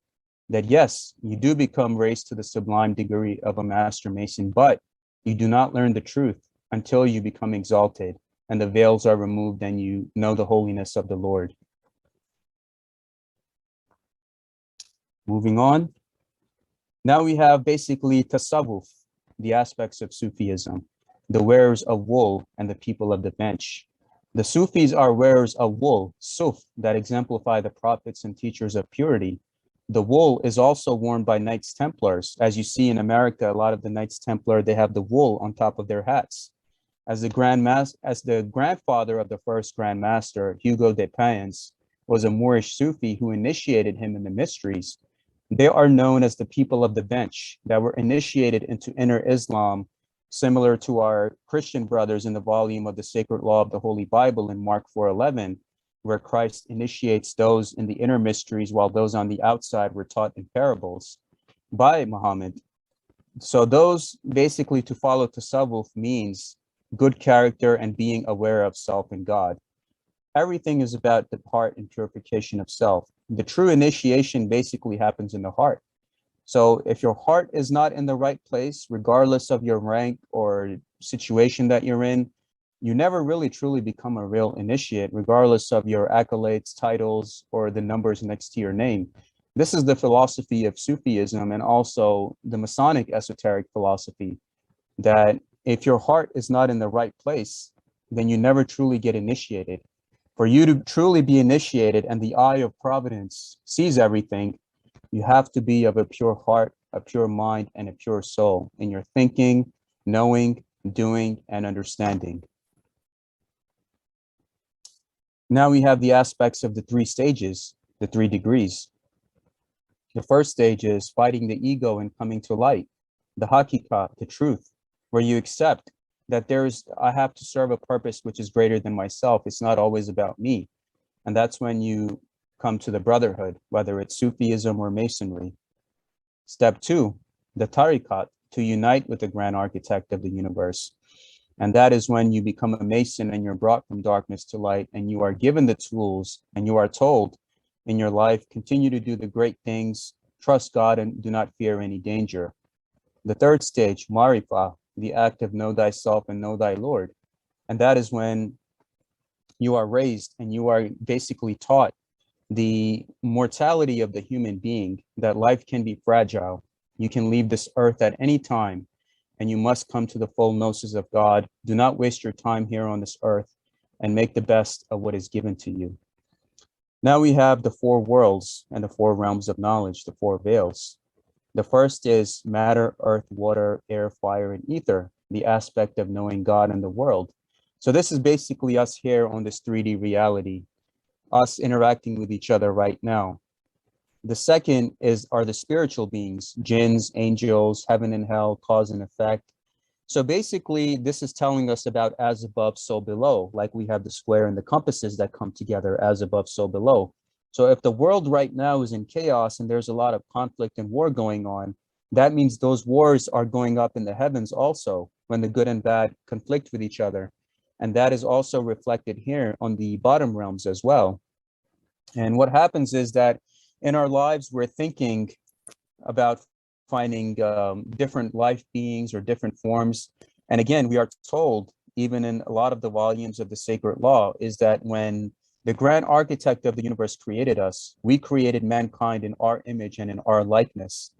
that yes, you do become raised to the sublime degree of a Master Mason, but you do not learn the truth until you become exalted and the veils are removed and you know the holiness of the Lord. Moving on. Now we have basically Tassawuf, the aspects of Sufism, the wearers of wool and the people of the bench. The Sufis are wearers of wool, suf, that exemplify the prophets and teachers of purity. The wool is also worn by Knights Templars. As you see in America, a lot of the Knights Templar, they have the wool on top of their hats. As the grandfather of the first Grand Master, Hugo de Payens, was a Moorish Sufi who initiated him in the mysteries. They are known as the people of the bench that were initiated into inner Islam, similar to our Christian brothers in the volume of the Sacred Law of the Holy Bible in Mark 4:11, where Christ initiates those in the inner mysteries while those on the outside were taught in parables by Muhammad. So those basically, to follow Tasawwuf means good character and being aware of self and God. Everything is about the heart and purification of self. The true initiation basically happens in the heart. So if your heart is not in the right place, regardless of your rank or situation that you're in, you never really truly become a real initiate, regardless of your accolades, titles, or the numbers next to your name. This is the philosophy of Sufism and also the Masonic esoteric philosophy, that if your heart is not in the right place, then you never truly get initiated. For you to truly be initiated and the eye of providence sees everything, you have to be of a pure heart, a pure mind, and a pure soul in your thinking, knowing, doing, and understanding. Now we have the aspects of the 3 stages, the 3 degrees. The first stage is fighting the ego and coming to light, the hakika, the truth, where you accept that I have to serve a purpose which is greater than myself. It's not always about me. And that's when you come to the Brotherhood, whether it's Sufism or Masonry. Step 2, the tariqat, to unite with the Grand Architect of the universe. And that is when you become a Mason and you're brought from darkness to light, and you are given the tools and you are told in your life, continue to do the great things, trust God, and do not fear any danger. The third stage, Marifa, the act of know thyself and know thy Lord. And that is when you are raised and you are basically taught the mortality of the human being, that life can be fragile. You can leave this earth at any time, and you must come to the full gnosis of God. Do not waste your time here on this earth, and make the best of what is given to you. Now we have the four worlds and the four realms of knowledge, the four veils. The first is matter, earth, water, air, fire, and ether, the aspect of knowing God and the world. So this is basically us here on this 3D reality, us interacting with each other right now. The second are the spiritual beings, jinns, angels, heaven and hell, cause and effect. So basically, this is telling us about as above, so below, like we have the square and the compasses that come together, as above, so below. So if the world right now is in chaos and there's a lot of conflict and war going on, that means those wars are going up in the heavens also, when the good and bad conflict with each other. And that is also reflected here on the bottom realms as well. And what happens is that in our lives, we're thinking about finding different life beings or different forms. And again, we are told, even in a lot of the volumes of the sacred law, is that when the grand architect of the universe created us, we created mankind in our image and in our likeness.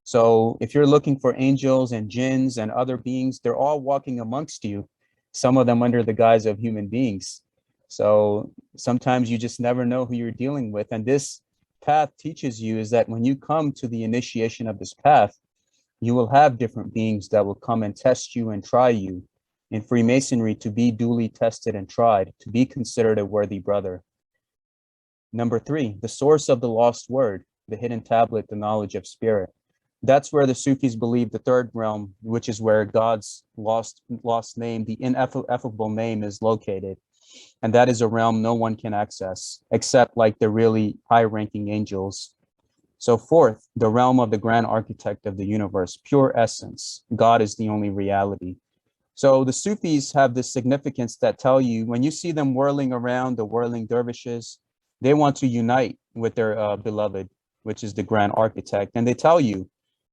So if you're looking for angels and jinns and other beings, they're all walking amongst you, some of them under the guise of human beings. So sometimes you just never know who you're dealing with. And this path teaches you is that when you come to the initiation of this path, you will have different beings that will come and test you and try you in Freemasonry to be duly tested and tried, to be considered a worthy brother. Number 3, the source of the lost word, the hidden tablet, the knowledge of spirit. That's where the Sufis believe the third realm, which is where God's lost name, the ineffable name, is located. And that is a realm no one can access, except like the really high-ranking angels. So fourth, the realm of the grand architect of the universe, pure essence. God is the only reality. So the Sufis have this significance that tell you, when you see them whirling around, the whirling dervishes, they want to unite with their beloved, which is the grand architect. And they tell you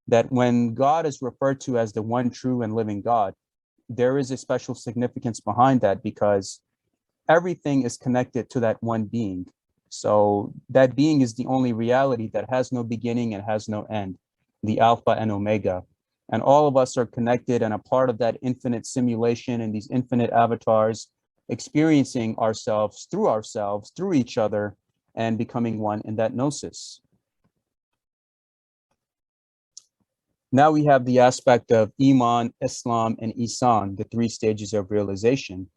that when God is referred to as the one true and living God, there is a special significance behind that, because everything is connected to that one being. So that being is the only reality that has no beginning and has no end, the Alpha and Omega. And all of us are connected and a part of that infinite simulation and these infinite avatars, experiencing ourselves, through each other, and becoming one in that gnosis. Now we have the aspect of Iman, Islam, and Ihsan, the 3 stages of realization.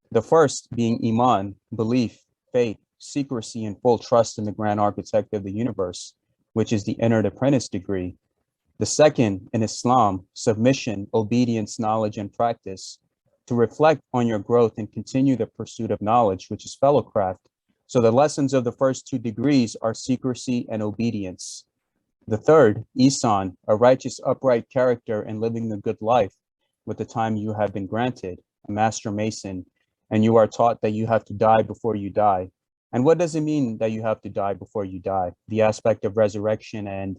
The first being Iman, belief, faith, secrecy, and full trust in the grand architect of the universe, which is the entered apprentice degree. The second, in Islam, submission, obedience, knowledge, and practice, to reflect on your growth and continue the pursuit of knowledge, which is fellowcraft. So the lessons of the first 2 degrees are secrecy and obedience. The third, Ihsan, a righteous, upright character and living a good life with the time you have been granted, a master mason, and you are taught that you have to die before you die. And what does it mean that you have to die before you die? The aspect of resurrection and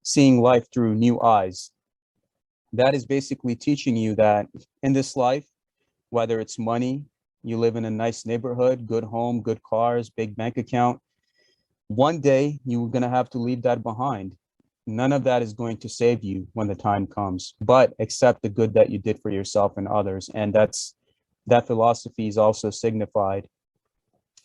seeing life through new eyes. That is basically teaching you that in this life, whether it's money, you live in a nice neighborhood, good home, good cars, big bank account, one day you're going to have to leave that behind. None of that is going to save you when the time comes, but accept the good that you did for yourself and others. And that philosophy is also signified.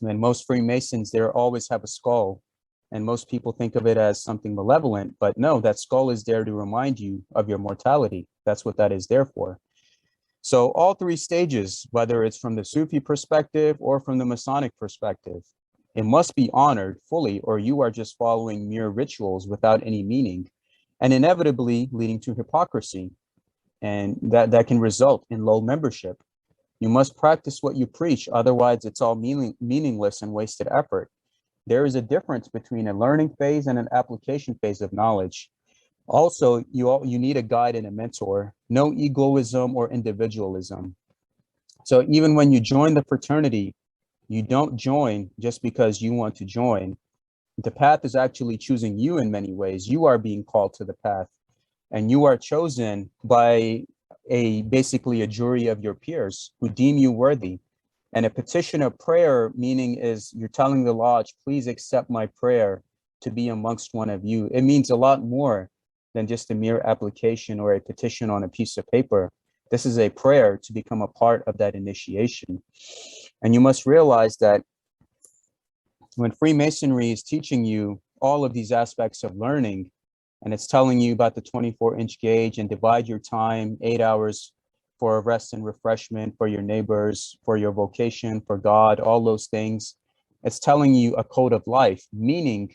And most Freemasons, they always have a skull, and most people think of it as something malevolent, but no, that skull is there to remind you of your mortality. That's what that is there for. So all 3 stages, whether it's from the Sufi perspective or from the Masonic perspective, it must be honored fully, or you are just following mere rituals without any meaning, and inevitably leading to hypocrisy. And that can result in low membership. You must practice what you preach, otherwise it's all meaningless and wasted effort. There is a difference between a learning phase and an application phase of knowledge. Also, you need a guide and a mentor, no egoism or individualism. So even when you join the fraternity, you don't join just because you want to join. The path is actually choosing you in many ways. You are being called to the path, and you are chosen by basically a jury of your peers who deem you worthy. And a petition of prayer, meaning is you're telling the lodge, please accept my prayer to be amongst one of you. It means a lot more than just a mere application or a petition on a piece of paper. This is a prayer to become a part of that initiation. And you must realize that when Freemasonry is teaching you all of these aspects of learning, and it's telling you about the 24-inch gauge and divide your time, 8 hours for rest and refreshment, for your neighbors, for your vocation, for God, all those things. It's telling you a code of life, meaning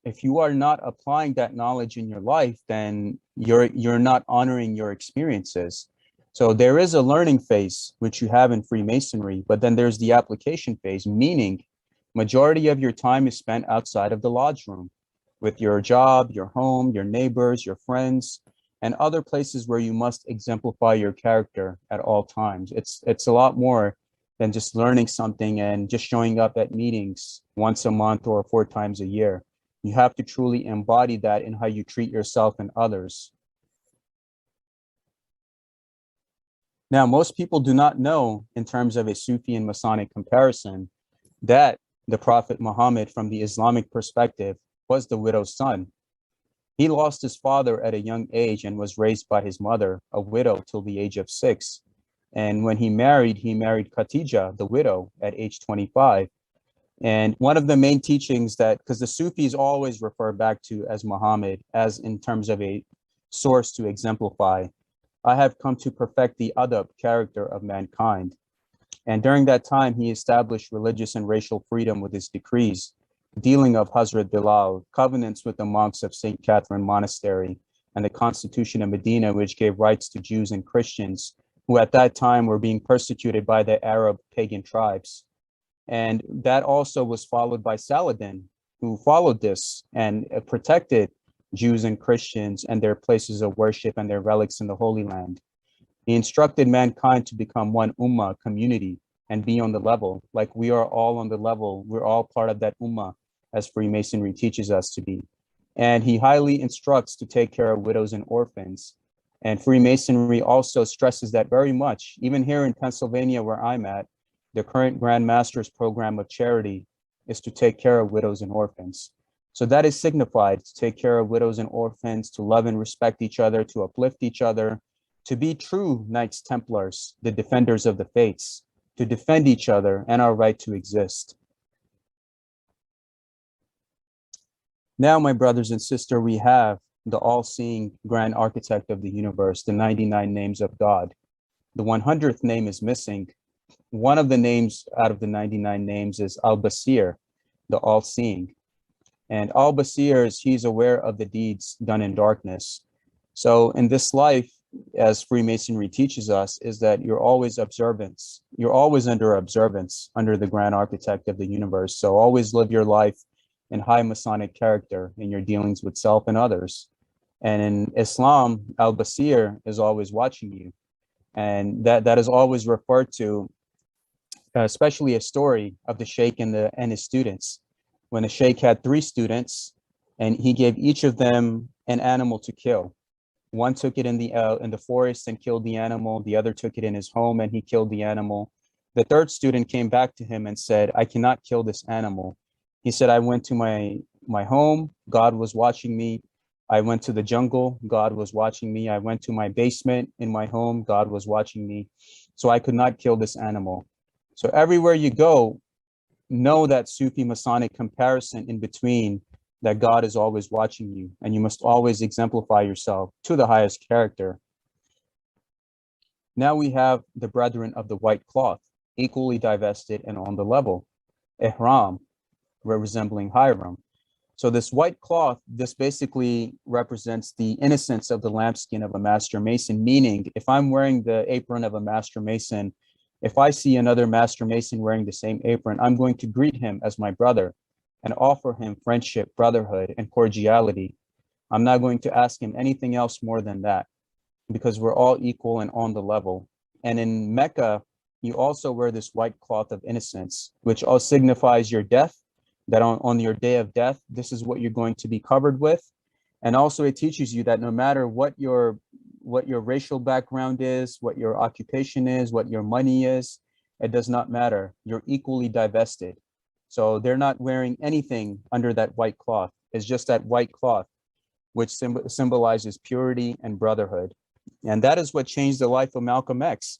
if you are not applying that knowledge in your life, then you're not honoring your experiences. So there is a learning phase, which you have in Freemasonry, but then there's the application phase, meaning majority of your time is spent outside of the lodge room with your job, your home, your neighbors, your friends, and other places where you must exemplify your character at all times. It's a lot more than just learning something and just showing up at meetings once a month or 4 times a year. You have to truly embody that in how you treat yourself and others. Now, most people do not know, in terms of a Sufi and Masonic comparison, that the Prophet Muhammad, from the Islamic perspective, was the widow's son. He lost his father at a young age and was raised by his mother, a widow, till the age of 6. And when he married Khatija, the widow, at age 25. And one of the main teachings that, because the Sufis always refer back to as Muhammad, as in terms of a source to exemplify, I have come to perfect the adab, character of mankind. And during that time, he established religious and racial freedom with his decrees, dealing of Hazrat Bilal, covenants with the monks of St. Catherine Monastery, and the Constitution of Medina, which gave rights to Jews and Christians, who at that time were being persecuted by the Arab pagan tribes. And that also was followed by Saladin, who followed this and protected Jews and Christians and their places of worship and their relics in the Holy Land. He instructed mankind to become one ummah, community, and be on the level, like we are all on the level. We're all part of that ummah, as Freemasonry teaches us to be. And he highly instructs to take care of widows and orphans. And Freemasonry also stresses that very much. Even here in Pennsylvania, where I'm at, the current Grand Master's program of charity is to take care of widows and orphans. So that is signified, to take care of widows and orphans, to love and respect each other, to uplift each other, to be true Knights Templars, the defenders of the faiths, to defend each other and our right to exist. Now, my brothers and sisters, we have the all-seeing grand architect of the universe, the 99 names of God. The 100th name is missing. One of the names out of the 99 names is Al-Basir, the all-seeing. And Al-Basir is, he's aware of the deeds done in darkness. So in this life, as Freemasonry teaches us, is that you're always observance. You're always under observance under the grand architect of the universe. So always live your life in high Masonic character in your dealings with self and others. And in Islam, Al-Basir is always watching you. And that is always referred to, especially a story of the Sheikh and his students. When the Sheikh had 3 students, and he gave each of them an animal to kill. One took it in the forest and killed the animal. The other took it in his home and he killed the animal. The 3rd student came back to him and said, I cannot kill this animal. He said, I went to my home, God was watching me. I went to the jungle, God was watching me. I went to my basement in my home, God was watching me. So I could not kill this animal. So everywhere you go, know that Sufi Masonic comparison in between, that God is always watching you, and you must always exemplify yourself to the highest character. Now we have the brethren of the white cloth, equally divested and on the level. Ihram, resembling Hiram. So this white cloth, this basically represents the innocence of the lambskin of a master mason, meaning if I'm wearing the apron of a master mason, if I see another master mason wearing the same apron, I'm going to greet him as my brother and offer him friendship, brotherhood, and cordiality. I'm not going to ask him anything else more than that, because we're all equal and on the level. And in Mecca, you also wear this white cloth of innocence, which all signifies your death, that on your day of death, this is what you're going to be covered with. And also it teaches you that no matter what your racial background is, what your occupation is, what your money is, it does not matter. You're equally divested. So they're not wearing anything under that white cloth. It's just that white cloth, which symbolizes purity and brotherhood. And that is what changed the life of Malcolm X,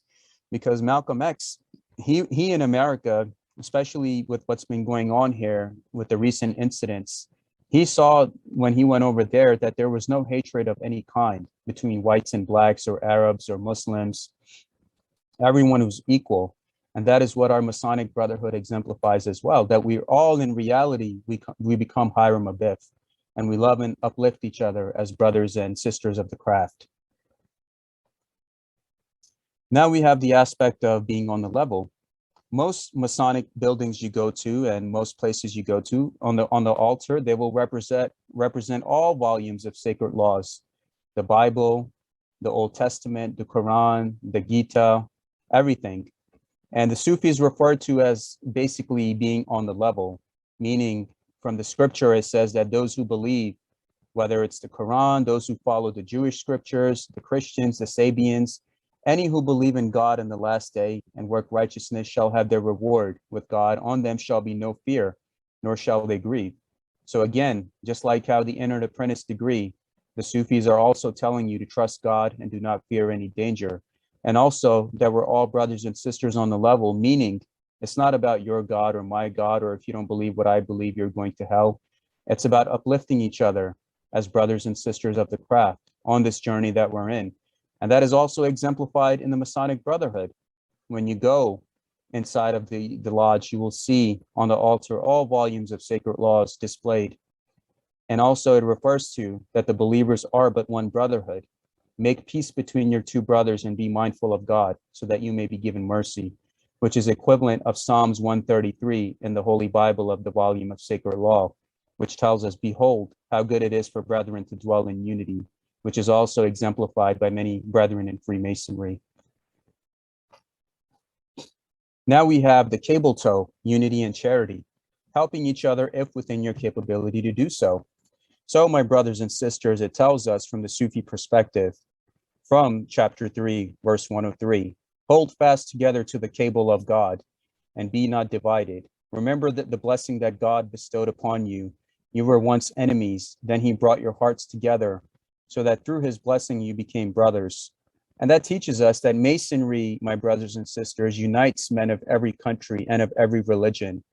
because Malcolm X, he in America, especially with what's been going on here with the recent incidents, he saw when he went over there that there was no hatred of any kind between whites and blacks or Arabs or Muslims. Everyone was equal. And that is what our Masonic Brotherhood exemplifies as well, that we're all in reality, we become Hiram Abiff, and we love and uplift each other as brothers and sisters of the craft. Now we have the aspect of being on the level. Most Masonic buildings you go to and most places you go to, on the altar, they will represent all volumes of sacred laws, the Bible, the Old Testament, the Quran, the Gita, everything. And the Sufis referred to as basically being on the level, meaning from the scripture, it says that those who believe, whether it's the Quran, those who follow the Jewish scriptures, the Christians, the Sabians, any who believe in God in the last day and work righteousness shall have their reward with God. On them shall be no fear, nor shall they grieve. So again, just like how the entered apprentice degree, the Sufis are also telling you to trust God and do not fear any danger. And also that we're all brothers and sisters on the level, meaning it's not about your God or my God, or if you don't believe what I believe, you're going to hell. It's about uplifting each other as brothers and sisters of the craft on this journey that we're in. And that is also exemplified in the Masonic Brotherhood. When you go inside of the lodge, you will see on the altar all volumes of sacred laws displayed. And also it refers to that the believers are but one brotherhood. Make peace between your two brothers and be mindful of God so that you may be given mercy, which is equivalent of Psalms 133 in the Holy Bible of the volume of sacred law, which tells us, behold, how good it is for brethren to dwell in unity, which is also exemplified by many brethren in Freemasonry. Now we have the cable toe, unity and charity, helping each other if within your capability to do so. So my brothers and sisters, it tells us from the Sufi perspective, from chapter 3, verse 103, hold fast together to the cable of God and be not divided. Remember that the blessing that God bestowed upon you, you were once enemies, then he brought your hearts together so that through his blessing you became brothers. And that teaches us that Masonry, my brothers and sisters, unites men of every country and of every religion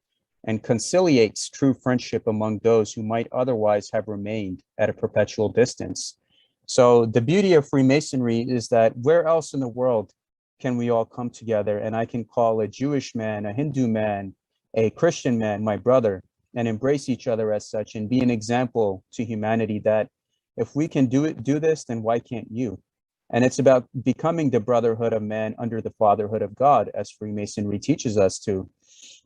and conciliates true friendship among those who might otherwise have remained at a perpetual distance. So the beauty of Freemasonry is that where else in the world can we all come together and I can call a Jewish man, a Hindu man, a Christian man, my brother, and embrace each other as such and be an example to humanity that if we can do this, then why can't you? And it's about becoming the brotherhood of man under the fatherhood of God, as Freemasonry teaches us to.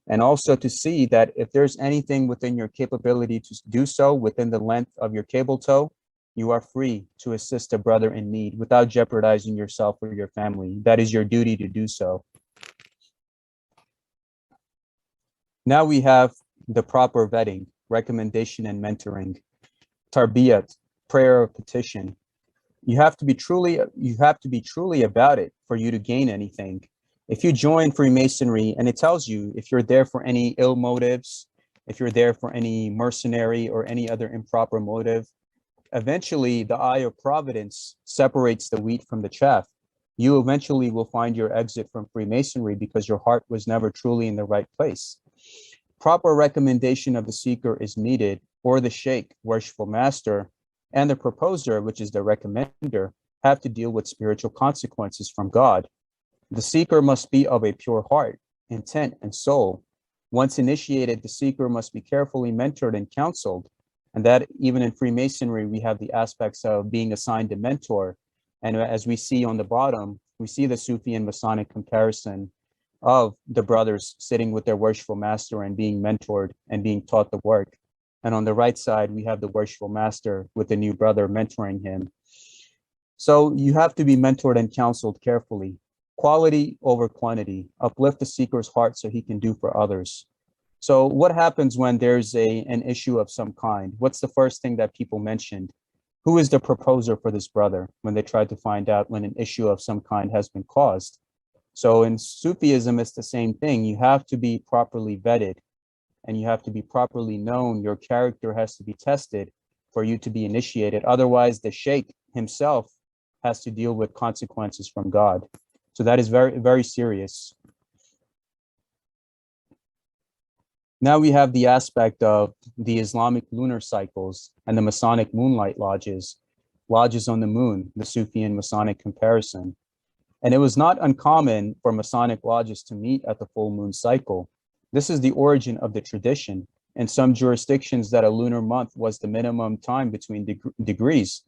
And also to see that if there's anything within your capability to do so within the length of your cable toe, you are free to assist a brother in need without jeopardizing yourself or your family. That is your duty to do so. Now we have the proper vetting, recommendation and mentoring, tarbiyat, prayer or petition. You have to be truly about it for you to gain anything. If you join Freemasonry and it tells you if you're there for any ill motives, if you're there for any mercenary or any other improper motive, eventually the eye of providence separates the wheat from the chaff. You eventually will find your exit from Freemasonry because your heart was never truly in the right place. Proper recommendation of the seeker is needed, or the Sheikh, worshipful master, and the proposer, which is the recommender, have to deal with spiritual consequences from God. The seeker must be of a pure heart, intent, and soul. Once initiated, the seeker must be carefully mentored and counseled. And that even in Freemasonry, we have the aspects of being assigned a mentor. And as we see on the bottom, we see the Sufi and Masonic comparison of the brothers sitting with their worshipful master and being mentored and being taught the work. And on the right side, we have the worshipful master with the new brother mentoring him. So you have to be mentored and counseled carefully. quality over quantity, uplift the seeker's heart so he can do for others. So what happens when there's an issue of some kind? What's the first thing that people mentioned? Who is the proposer for this brother when they try to find out when an issue of some kind has been caused? So in Sufism, it's the same thing. You have to be properly vetted and you have to be properly known. Your character has to be tested for you to be initiated. Otherwise, the Sheikh himself has to deal with consequences from God. So that is very, very serious. Now we have the aspect of the Islamic lunar cycles and the Masonic moonlight lodges, lodges on the moon, the Sufi and Masonic comparison. And it was not uncommon for Masonic lodges to meet at the full moon cycle. This is the origin of the tradition. In some jurisdictions that a lunar month was the minimum time between degrees.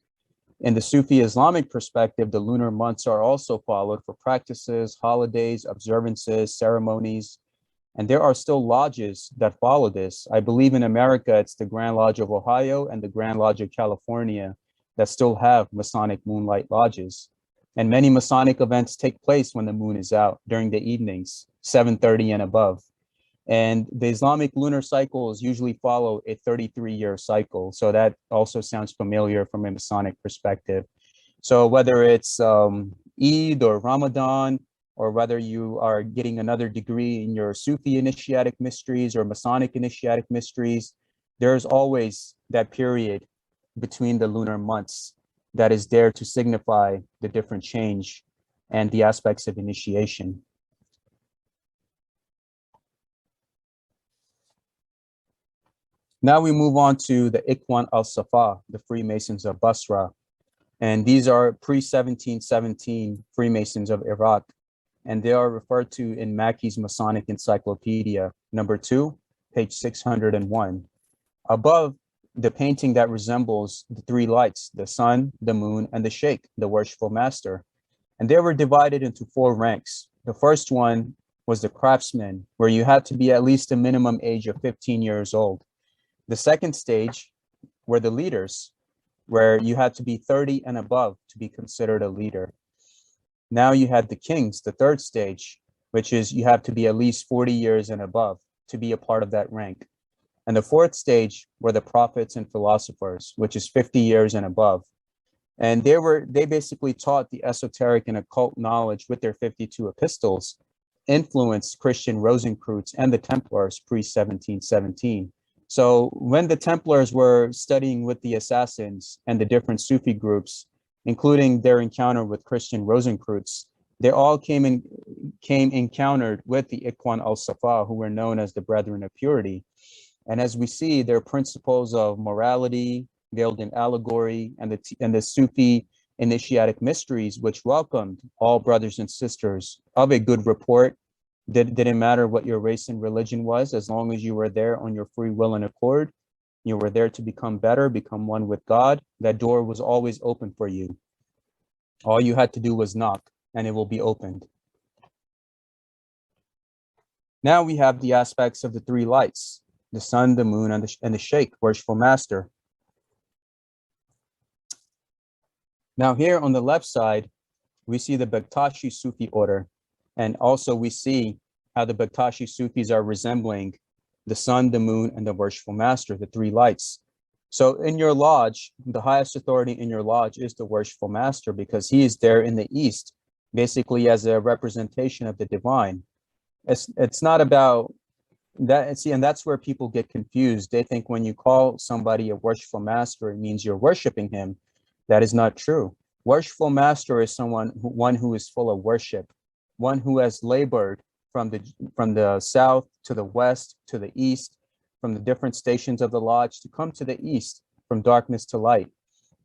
In the Sufi Islamic perspective, the lunar months are also followed for practices, holidays, observances, ceremonies, and there are still lodges that follow this. I believe in America, it's the Grand Lodge of Ohio and the Grand Lodge of California that still have Masonic moonlight lodges. And many Masonic events take place when the moon is out during the evenings, 7:30 and above. And the Islamic lunar cycles usually follow a 33-year cycle. So that also sounds familiar from a Masonic perspective. So whether it's Eid or Ramadan, or whether you are getting another degree in your Sufi initiatic mysteries or Masonic initiatic mysteries, there's always that period between the lunar months that is there to signify the different change and the aspects of initiation. Now we move on to the Ikhwan al-Safa, the Freemasons of Basra. And these are pre-1717 Freemasons of Iraq. And they are referred to in Mackey's Masonic Encyclopedia, number 2, page 601. Above, the painting that resembles the three lights, the sun, the moon, and the Sheikh, the worshipful master. And they were divided into 4 ranks. The first one was the craftsman, where you had to be at least a minimum age of 15 years old. The second stage were the leaders, where you had to be 30 and above to be considered a leader. Now you had the kings, the third stage, which is you have to be at least 40 years and above to be a part of that rank. And the fourth stage were the prophets and philosophers, which is 50 years and above. And they basically taught the esoteric and occult knowledge with their 52 epistles, influenced Christian Rosencreutz and the Templars pre-1717. So when the Templars were studying with the assassins and the different Sufi groups, including their encounter with Christian Rosencreutz, they all came encountered with the Ikhwan al-Safa, who were known as the Brethren of Purity. And as we see, their principles of morality, veiled in allegory, and the Sufi initiatic mysteries, which welcomed all brothers and sisters of a good report. Didn't matter what your race and religion was, as long as you were there on your free will and accord, you were there to become better, become one with God. That door was always open for you. All you had to do was knock and it will be opened. Now we have the aspects of the three lights, the sun, the moon, and the Sheikh, worshipful master. Now here on the left side, we see the Bektashi Sufi order. And also we see how the Bektashi Sufis are resembling the sun, the moon, and the worshipful master, the three lights. So in your lodge, the highest authority in your lodge is the worshipful master, because he is there in the East, basically as a representation of the divine. It's not about that. See, and that's where people get confused. They think when you call somebody a worshipful master, it means you're worshiping him. That is not true. Worshipful master is one who is full of worship, one who has labored from the south to the west to the east, from the different stations of the lodge to come to the east, from darkness to light.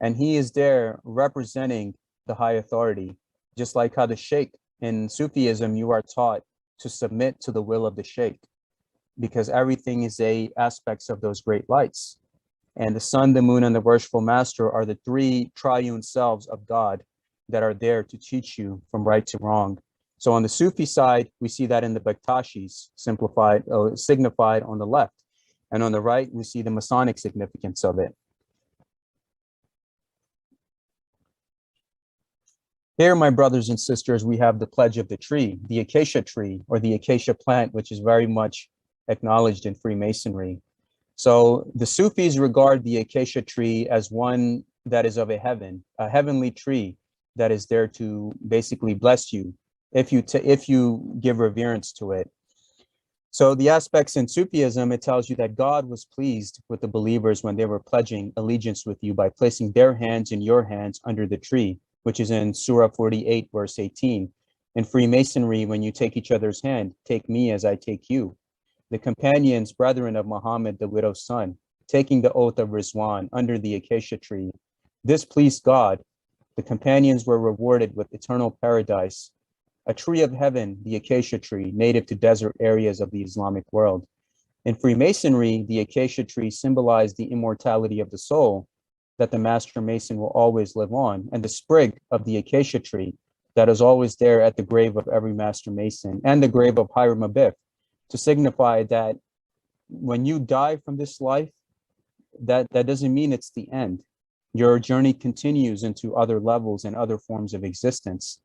And he is there representing the high authority, just like how the Sheikh in Sufism, you are taught to submit to the will of the Sheikh, because everything is aspects of those great lights. And the sun, the moon, and the worshipful master are the three triune selves of God that are there to teach you from right to wrong. So on the Sufi side, we see that in the Bektashis, signified on the left. And on the right, we see the Masonic significance of it. Here, my brothers and sisters, we have the pledge of the tree, the acacia tree, or the acacia plant, which is very much acknowledged in Freemasonry. So the Sufis regard the acacia tree as one that is of a heavenly tree that is there to basically bless you if you give reverence to it. So the aspects in Sufism, it tells you that God was pleased with the believers when they were pledging allegiance with you by placing their hands in your hands under the tree, which is in Surah 48, verse 18. In Freemasonry, when you take each other's hand, take me as I take you. The companions, brethren of Muhammad, the widow's son, taking the oath of Rizwan under the acacia tree. This pleased God. The companions were rewarded with eternal paradise, a tree of heaven, the acacia tree, native to desert areas of the Islamic world. In Freemasonry, the acacia tree symbolized the immortality of the soul, that the master mason will always live on, and the sprig of the acacia tree that is always there at the grave of every master mason and the grave of Hiram Abiff, to signify that when you die from this life, that doesn't mean it's the end. Your journey continues into other levels and other forms of existence.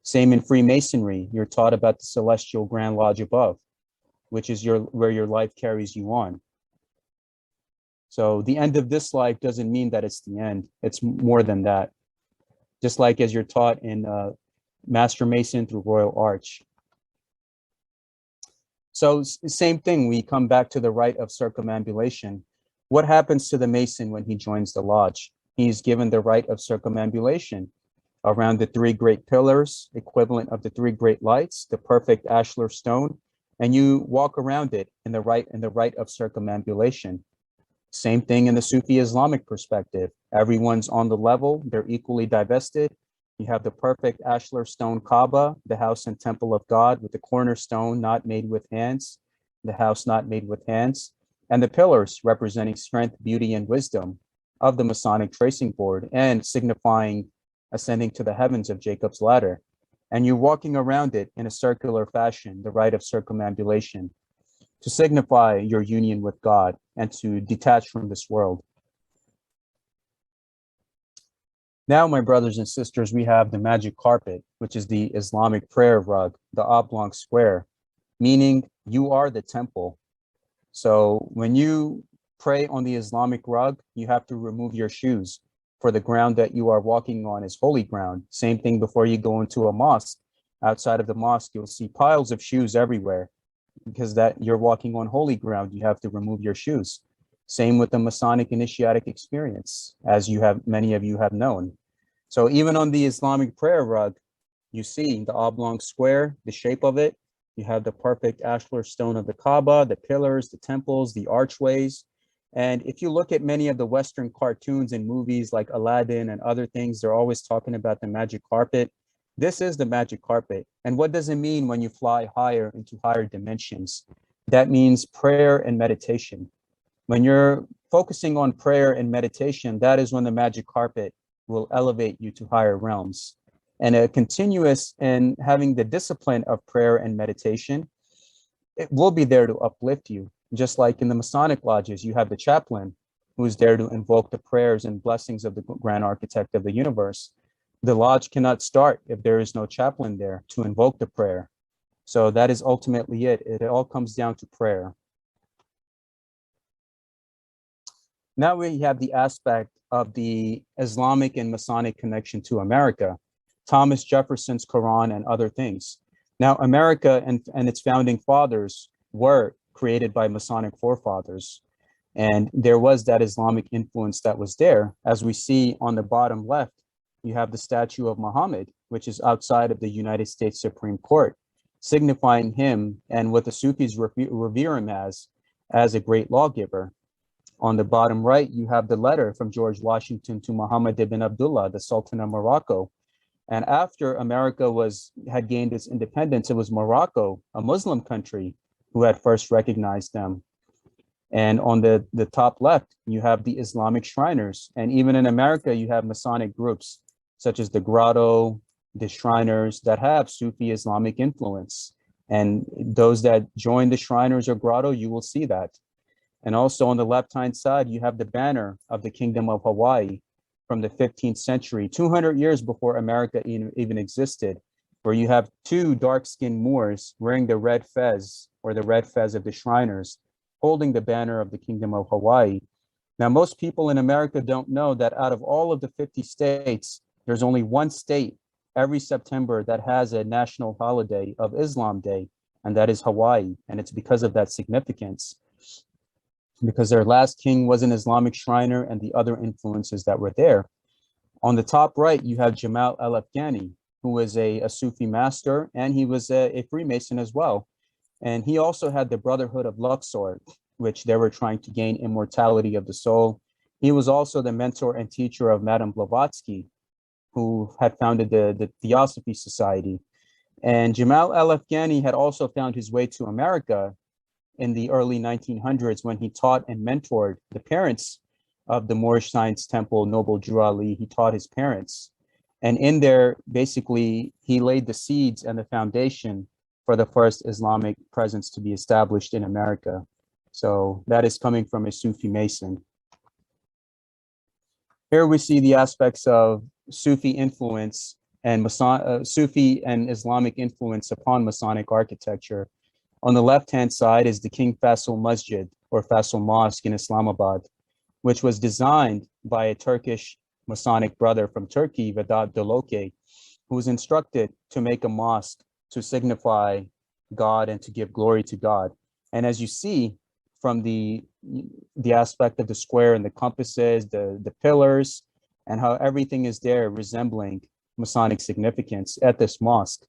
Same in Freemasonry, you're taught about the celestial grand lodge above, which is where your life carries you on. So the end of this life doesn't mean that it's the end. It's more than that. Just like as you're taught in Master Mason through Royal Arch. So same thing, we come back to the rite of circumambulation. What happens to the Mason when he joins the lodge? He's given the rite of circumambulation around the three great pillars, equivalent of the three great lights, the perfect ashlar stone, and you walk around it in the rite of circumambulation. Same thing in the Sufi Islamic perspective. Everyone's on the level, they're equally divested. You have the perfect ashlar stone Kaaba, the house and temple of God, with the cornerstone not made with hands, the house not made with hands, and the pillars representing strength, beauty, and wisdom of the Masonic tracing board and signifying ascending to the heavens of Jacob's ladder. And you're walking around it in a circular fashion, the rite of circumambulation, to signify your union with God and to detach from this world. Now, my brothers and sisters, we have the magic carpet, which is the Islamic prayer rug, the oblong square, meaning you are the temple. So when you pray on the Islamic rug, you have to remove your shoes, for the ground that you are walking on is holy ground. Same thing before you go into a mosque. Outside of the mosque, you'll see piles of shoes everywhere, because that you're walking on holy ground, you have to remove your shoes. Same with the Masonic initiatic experience, as many of you have known. So even on the Islamic prayer rug, you see the oblong square, the shape of it. You have the perfect ashlar stone of the Kaaba, the pillars, the temples, the archways. And if you look at many of the Western cartoons and movies like Aladdin and other things, they're always talking about the magic carpet. This is the magic carpet. And what does it mean when you fly higher into higher dimensions? That means prayer and meditation. When you're focusing on prayer and meditation, that is when the magic carpet will elevate you to higher realms. And a continuous and having the discipline of prayer and meditation, it will be there to uplift you. Just like in the Masonic lodges, you have the chaplain who's there to invoke the prayers and blessings of the grand architect of the universe. The lodge cannot start if there is no chaplain there to invoke the prayer. So that is ultimately it. It all comes down to prayer. Now we have the aspect of the Islamic and Masonic connection to America, Thomas Jefferson's Qur'an and other things. Now America and its founding fathers were created by Masonic forefathers. And there was that Islamic influence that was there. As we see on the bottom left, you have the statue of Muhammad, which is outside of the United States Supreme Court, signifying him and what the Sufis revere him as a great lawgiver. On the bottom right, you have the letter from George Washington to Muhammad ibn Abdullah, the Sultan of Morocco. And after America had gained its independence, it was Morocco, a Muslim country, who had first recognized them. And on the top left, you have the Islamic Shriners. And even in America, you have Masonic groups, such as the Grotto, the Shriners, that have Sufi Islamic influence. And those that join the Shriners or Grotto, you will see that. And also on the left-hand side, you have the banner of the Kingdom of Hawaii, from the 15th century, 200 years before America even existed, where you have two dark-skinned Moors wearing the red fez, or the red fez of the Shriners, holding the banner of the Kingdom of Hawaii. Now, most people in America don't know that out of all of the 50 states, there's only one state every September that has a national holiday of Islam Day, and that is Hawaii. And it's because of that significance, because their last king was an Islamic Shriner and the other influences that were there. On the top right, you have Jamal al-Afghani, who was a Sufi master, and he was a Freemason as well. And he also had the Brotherhood of Luxor, which they were trying to gain immortality of the soul. He was also the mentor and teacher of Madame Blavatsky, who had founded the Theosophy Society. And Jamal al-Afghani had also found his way to America in the early 1900s when he taught and mentored the parents of the Moorish Science Temple, Noble Drew Ali. He taught his parents. And in there, basically, he laid the seeds and the foundation for the first Islamic presence to be established in America. So that is coming from a Sufi Mason. Here we see the aspects of Sufi influence and Sufi and Islamic influence upon Masonic architecture. On the left-hand side is the King Faisal Masjid, or Faisal Mosque in Islamabad, which was designed by a Turkish Masonic brother from Turkey, Vedat Doloke, who was instructed to make a mosque to signify God and to give glory to God. And as you see from the aspect of the square and the compasses, the pillars, and how everything is there resembling Masonic significance at this mosque.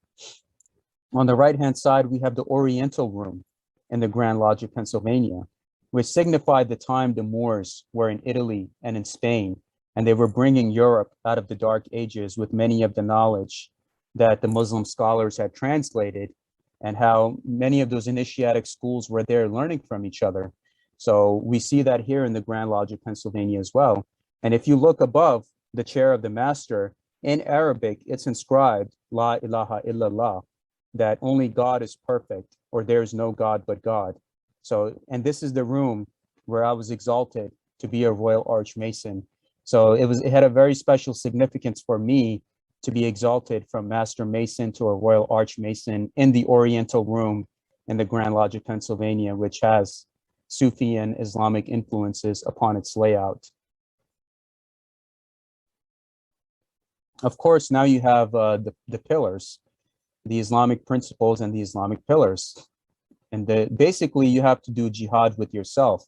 On the right-hand side, we have the Oriental Room in the Grand Lodge of Pennsylvania, which signified the time the Moors were in Italy and in Spain, and they were bringing Europe out of the Dark Ages with many of the knowledge that the Muslim scholars had translated, and how many of those initiatic schools were there learning from each other. So we see that here in the Grand Lodge of Pennsylvania as well. And if you look above the chair of the master, in Arabic, it's inscribed, La ilaha illallah, that only God is perfect, or there's no God but God. So, and this is the room where I was exalted to be a Royal Archmason. So it had a very special significance for me to be exalted from Master Mason to a Royal Archmason in the Oriental Room in the Grand Lodge of Pennsylvania, which has Sufi and Islamic influences upon its layout. Of course, now you have the pillars, the Islamic principles and the Islamic pillars. And basically you have to do jihad with yourself,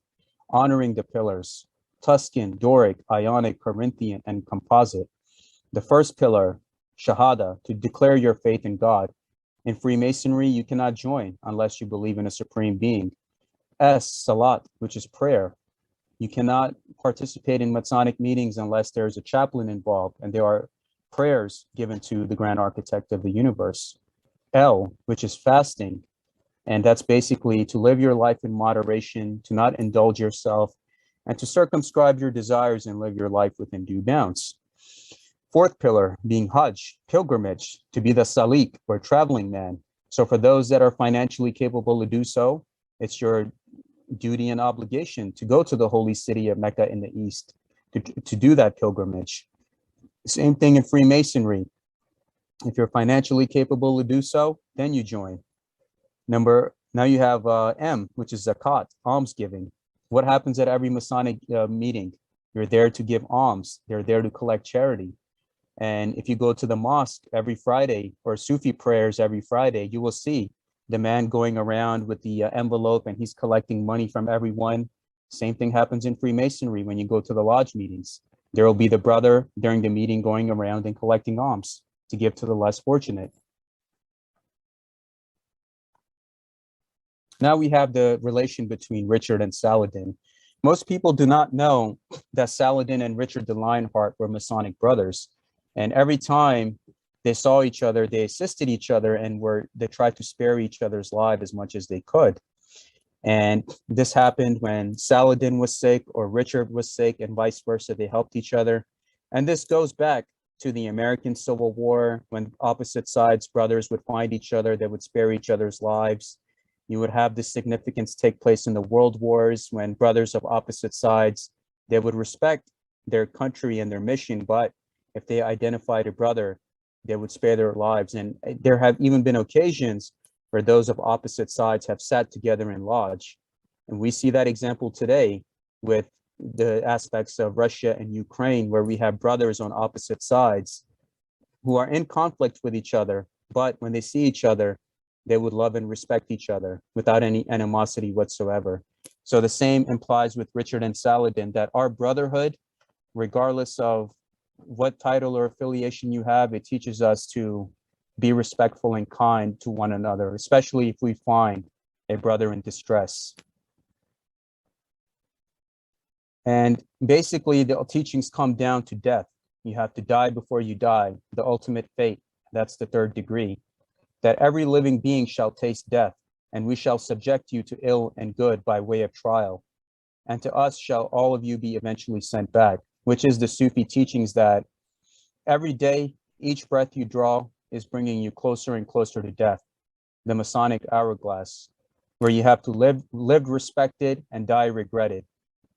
honoring the pillars, Tuscan, Doric, Ionic, Corinthian, and Composite. The first pillar, Shahada, to declare your faith in God. In Freemasonry, you cannot join unless you believe in a supreme being. S, Salat, which is prayer. You cannot participate in Masonic meetings unless there's a chaplain involved and there are prayers given to the Grand Architect of the universe. L, which is fasting. And that's basically to live your life in moderation, to not indulge yourself, and to circumscribe your desires and live your life within due bounds. Fourth pillar being Hajj, pilgrimage, to be the Salik, or traveling man. So for those that are financially capable to do so, it's your duty and obligation to go to the holy city of Mecca in the East to do that pilgrimage. Same thing in Freemasonry. If you're financially capable to do so, then you join. Now you have M, which is Zakat, almsgiving. What happens at every Masonic meeting? You're there to give alms. They're there to collect charity. And if you go to the mosque every Friday, or Sufi prayers every Friday, you will see the man going around with the envelope and he's collecting money from everyone. Same thing happens in Freemasonry when you go to the lodge meetings. There will be the brother during the meeting going around and collecting alms to give to the less fortunate. Now we have the relation between Richard and Saladin. Most people do not know that Saladin and Richard the Lionheart were Masonic brothers. And every time they saw each other, they assisted each other and they tried to spare each other's life as much as they could. And this happened when Saladin was sick or Richard was sick, and vice versa. They helped each other. And this goes back to the American Civil War, when opposite sides brothers would find each other, they would spare each other's lives. You would have this significance take place in the world wars when brothers of opposite sides, they would respect their country and their mission, but if they identified a brother, they would spare their lives. And there have even been occasions where those of opposite sides have sat together in lodge. And we see that example today with the aspects of Russia and Ukraine, where we have brothers on opposite sides who are in conflict with each other, but when they see each other, they would love and respect each other without any animosity whatsoever. So the same implies with Richard and Saladin, that our brotherhood, regardless of what title or affiliation you have, it teaches us to be respectful and kind to one another, especially if we find a brother in distress. And basically, the teachings come down to death. You have to die before you die, the ultimate fate. That's the third degree. That every living being shall taste death, and we shall subject you to ill and good by way of trial. And to us shall all of you be eventually sent back, which is the Sufi teachings that every day, each breath you draw is bringing you closer and closer to death, the Masonic hourglass, where you have to live respected and die regretted,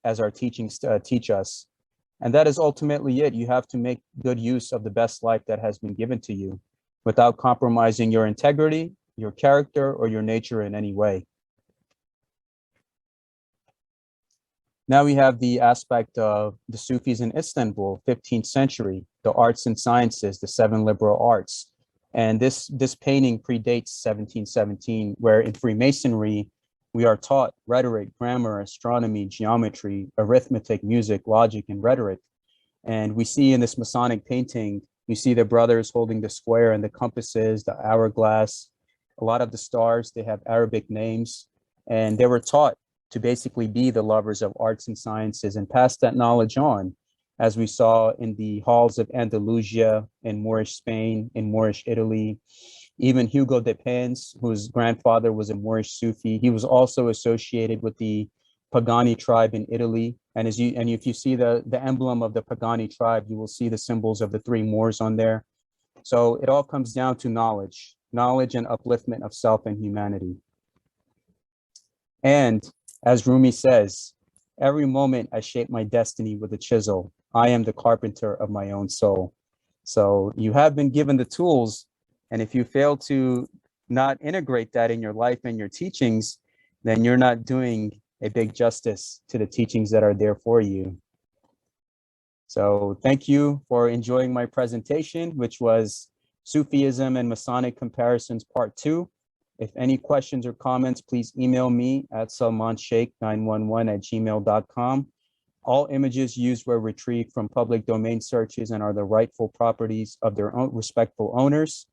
as our teachings teach us. And that is ultimately it. You have to make good use of the best life that has been given to you without compromising your integrity, your character, or your nature in any way. Now we have the aspect of the Sufis in Istanbul, 15th century, the arts and sciences, the 7 liberal arts. And this painting predates 1717, where in Freemasonry, we are taught rhetoric, grammar, astronomy, geometry, arithmetic, music, logic, and rhetoric. And we see in this Masonic painting, you see the brothers holding the square and the compasses, the hourglass. A lot of the stars, they have Arabic names, and they were taught to basically be the lovers of arts and sciences and pass that knowledge on, as we saw in the halls of Andalusia, in Moorish Spain, in Moorish Italy. Even Hugo de Pins, whose grandfather was a Moorish Sufi, he was also associated with the Pagani tribe in Italy. And if you see the emblem of the Pagani tribe, you will see the symbols of the 3 Moors on there. So it all comes down to knowledge and upliftment of self and humanity. And as Rumi says, every moment I shape my destiny with a chisel. I am the carpenter of my own soul. So you have been given the tools, and if you fail to not integrate that in your life and your teachings, then you're not doing a big justice to the teachings that are there for you. So thank you for enjoying my presentation, which was Sufism and Masonic Comparisons Part 2. If any questions or comments, please email me at salmansheikh911@gmail.com. All images used were retrieved from public domain searches and are the rightful properties of their own respectful owners.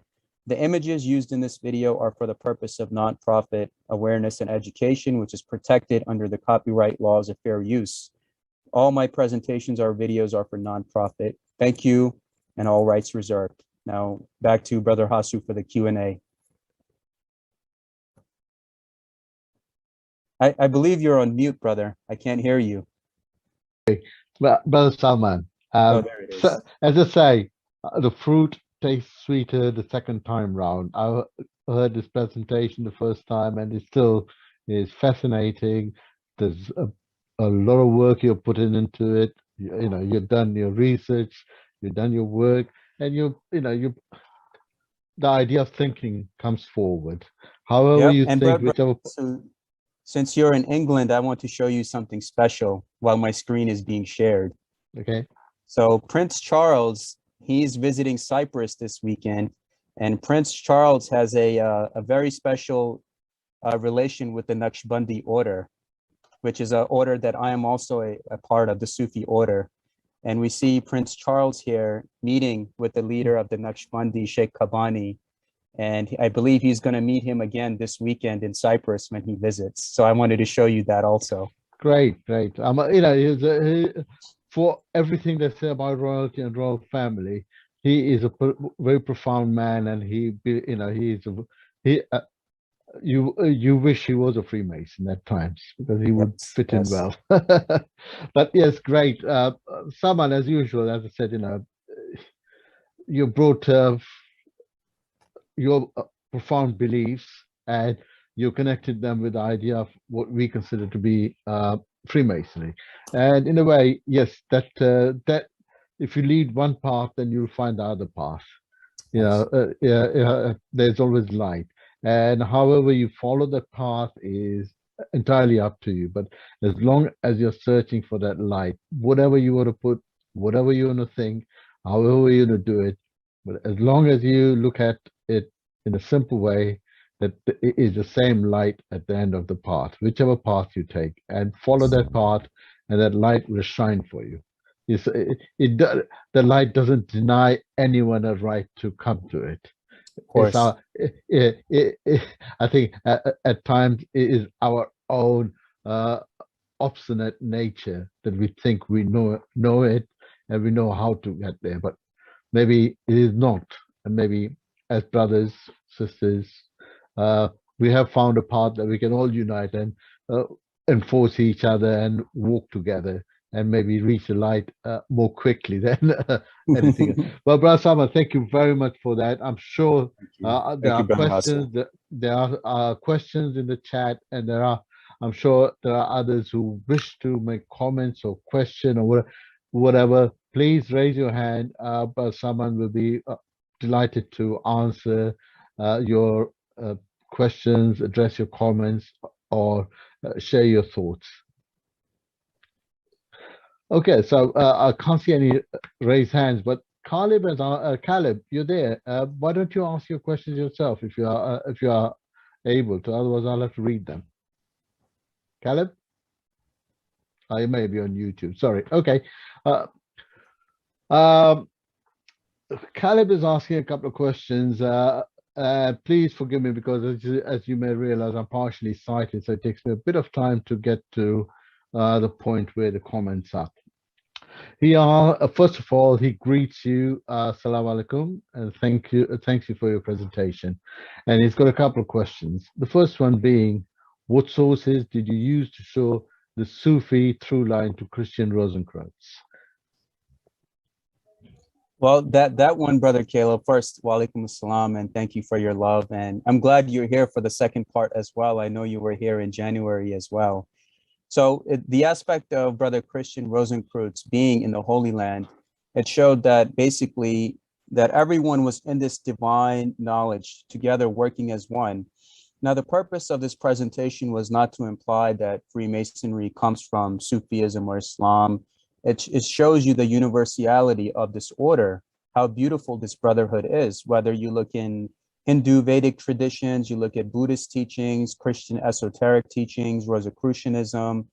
The images used in this video are for the purpose of nonprofit awareness and education, which is protected under the copyright laws of fair use. All my presentations or videos are for nonprofit. Thank you, and all rights reserved. Now back to Brother Hasu for the Q&A. I believe you're on mute, brother. I can't hear you. Well, Brother Salman, Oh, there it is. so, as I say, the fruit tastes sweeter the second time round. I heard this presentation the first time, and it still is fascinating. There's a lot of work you're putting into it. You know, you've done your research, you've done your work, and the idea of thinking comes forward. However Yep. you And think, brother, whichever. so since you're in England, I want to show you something special while my screen is being shared. Okay. So Prince Charles, he's visiting Cyprus this weekend, and Prince Charles has a very special relation with the Naqshbandi order, which is an order that I am also a part of, the Sufi order. And we see Prince Charles here meeting with the leader of the Naqshbandi, Sheikh Kabani. And I believe he's going to meet him again this weekend in Cyprus when he visits. So I wanted to show you that also. Great. For everything they say about royalty and royal family, he is a very profound man, and you wish he was a Freemason at times, because he would fit in well. But yes, great. Salman, as usual, as I said, you brought your profound beliefs, and you connected them with the idea of what we consider to be Freemasonry. And in a way, yes, that if you lead one path, then you'll find the other path. There's always light, and however you follow the path is entirely up to you. But as long as you're searching for that light, whatever you want to put, whatever you want to think, however you want to do it, but as long as you look at it in a simple way, that it is the same light at the end of the path, whichever path you take, and follow that path, and that light will shine for you. The light doesn't deny anyone a right to come to it. Of course. I think at times it is our own obstinate nature that we think we know it and we know how to get there, but maybe it is not. And maybe as brothers, sisters, we have found a path that we can all unite and enforce each other and walk together and maybe reach the light more quickly than anything else. Well, Brother Salman, thank you very much for that. I'm sure there are questions. There are questions in the chat, and I'm sure there are others who wish to make comments or question or whatever. Please raise your hand. Brother Salman will be delighted to answer your questions, address your comments, or share your thoughts. Okay, so I can't see any raised hands, but Caleb, you're there. Why don't you ask your questions yourself if you are able to? Otherwise, I'll have to read them. Caleb, you may be on YouTube. Sorry. Okay. Caleb is asking a couple of questions. Please forgive me because, as you may realize, I'm partially sighted, so it takes me a bit of time to get to the point where the comments are. First of all, he greets you, Assalamu alaikum, and thanks you for your presentation. And he's got a couple of questions. The first one being, what sources did you use to show the Sufi through line to Christian Rosencrantz? Well, that one, Brother Caleb, first, wa alaikum assalam, and thank you for your love. And I'm glad you're here for the second part as well. I know you were here in January as well. So the aspect of Brother Christian Rosencrantz being in the Holy Land, it showed that basically that everyone was in this divine knowledge together working as one. Now, the purpose of this presentation was not to imply that Freemasonry comes from Sufism or Islam. It shows you the universality of this order, how beautiful this brotherhood is, whether you look in Hindu Vedic traditions, you look at Buddhist teachings, Christian esoteric teachings, Rosicrucianism.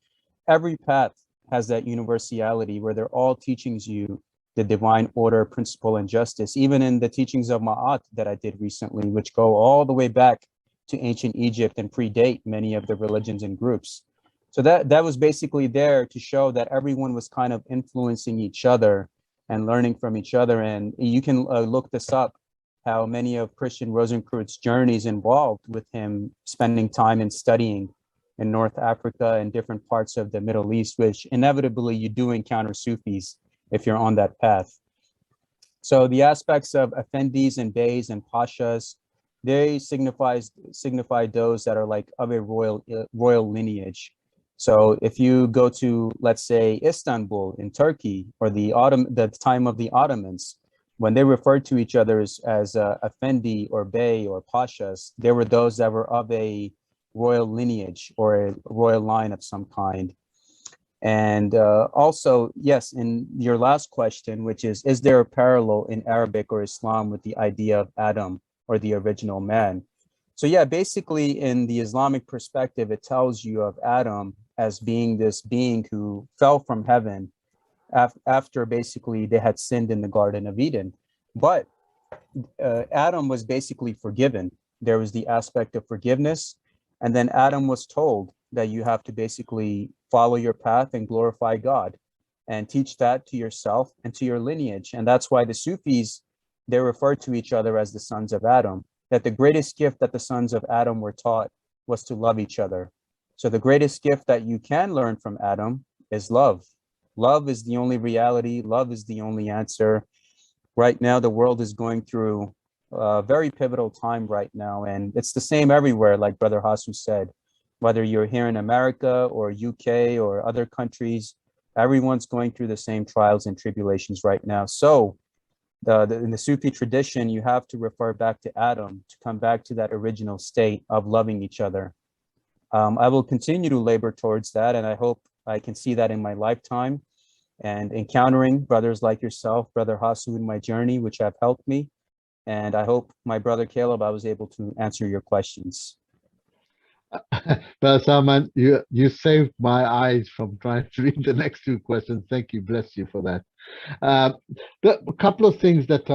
Every path has that universality where they're all teaching you the divine order, principle, and justice. Even in the teachings of Ma'at that I did recently, which go all the way back to ancient Egypt and predate many of the religions and groups. So that was basically there to show that everyone was kind of influencing each other and learning from each other. And you can look this up, how many of Christian Rosenkreutz's journeys involved with him spending time and studying in North Africa and different parts of the Middle East, which inevitably you do encounter Sufis if you're on that path. So the aspects of Effendis and Beys and Pashas, they signify those that are like of a royal lineage. So if you go to, let's say, Istanbul in Turkey, or the time of the Ottomans, when they referred to each other as Effendi or Bey or Pashas, there were those that were of a royal lineage or a royal line of some kind. And also, yes, in your last question, which is there a parallel in Arabic or Islam with the idea of Adam or the original man? So yeah, basically in the Islamic perspective, it tells you of Adam as being this being who fell from heaven after basically they had sinned in the Garden of Eden. But Adam was basically forgiven. There was the aspect of forgiveness. And then Adam was told that you have to basically follow your path and glorify God and teach that to yourself and to your lineage. And that's why the Sufis, they refer to each other as the sons of Adam, that the greatest gift that the sons of Adam were taught was to love each other. So the greatest gift that you can learn from Adam is love. Love is the only reality. Love is the only answer. Right now, the world is going through a very pivotal time right now. And it's the same everywhere, like Brother Hasu said. whether you're here in America or UK or other countries, everyone's going through the same trials and tribulations right now. So in the Sufi tradition, you have to refer back to Adam to come back to that original state of loving each other. I will continue to labor towards that, and I hope I can see that in my lifetime, and encountering brothers like yourself, Brother Hasu, in my journey, which have helped me. And I hope, my brother Caleb, I was able to answer your questions. Well, Salman, you saved my eyes from trying to read the next two questions. Thank you, bless you for that. A couple of things that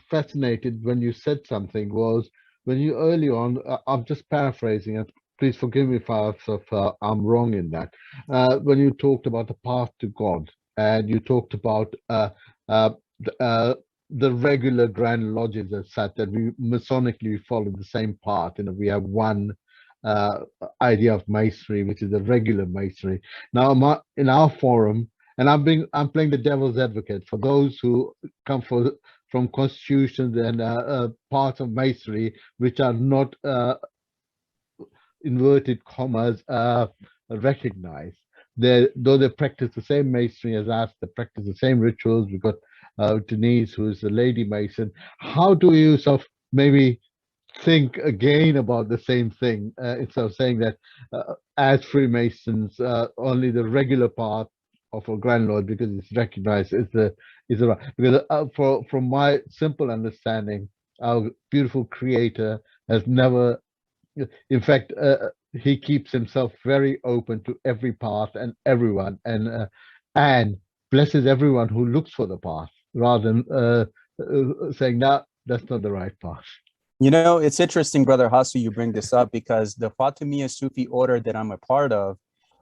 fascinated when you said something was when you early on. I'm just paraphrasing it. Please forgive me if I'm wrong in that. When you talked about the path to God, and you talked about the regular grand lodges as such, that we Masonically follow the same path. We have one idea of masonry, which is the regular masonry. Now, in our forum, and I'm playing the devil's advocate for those who come from constitutions and parts of masonry which are not inverted commas recognized. Though they practice the same masonry as us, they practice the same rituals. We've got Denise, who is a lady mason. How do you sort of maybe think again about the same thing, instead of saying that as Freemasons, only the regular path of a Grand Lord, because it's recognized, is the right? Because from my simple understanding, our beautiful Creator has never, in fact, he keeps himself very open to every path and everyone, and blesses everyone who looks for the path, rather than saying, no, that's not the right path. You know, it's interesting, Brother Hasu, you bring this up, because the Fatimiyya Sufi order that I'm a part of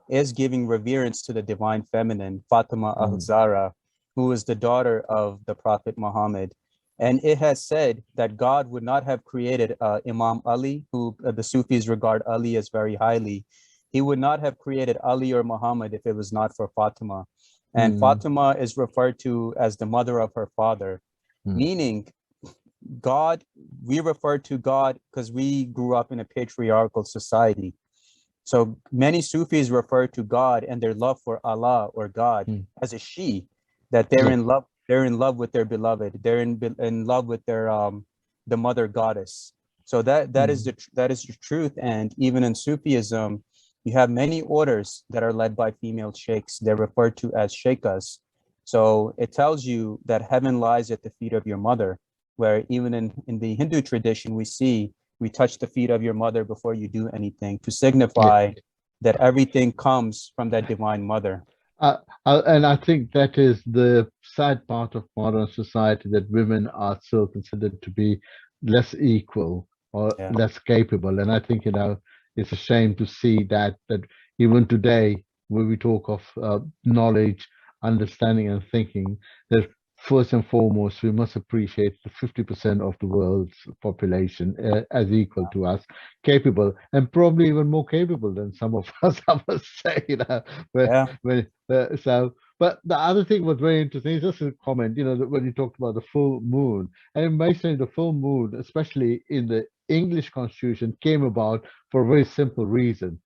is giving reverence to the divine feminine, Fatima al-Zahra, who is the daughter of the Prophet Muhammad. And it has said that God would not have created Imam Ali, who the Sufis regard Ali as very highly. He would not have created Ali or Muhammad if it was not for Fatima. And Fatima is referred to as the mother of her father, meaning God, we refer to God because we grew up in a patriarchal society. So many Sufis refer to God and their love for Allah or God as a she, that they're in love. They're in love with their beloved. They're in love with their the mother goddess. So that is the truth. And even in Sufism, you have many orders that are led by female sheikhs. They're referred to as sheikhas. So it tells you that heaven lies at the feet of your mother, where even in the Hindu tradition, we touch the feet of your mother before you do anything, to signify that everything comes from that divine mother. And I think that is the sad part of modern society, that women are still considered to be less equal or less capable. And I think, it's a shame to see that even today, when we talk of knowledge, understanding, and thinking, that first and foremost, we must appreciate the 50% of the world's population as equal to us, capable, and probably even more capable than some of us, I must say. But the other thing was very interesting, is just a comment, when you talked about the full moon, and in Masonry, the full moon, especially in the English Constitution, came about for a very simple reason.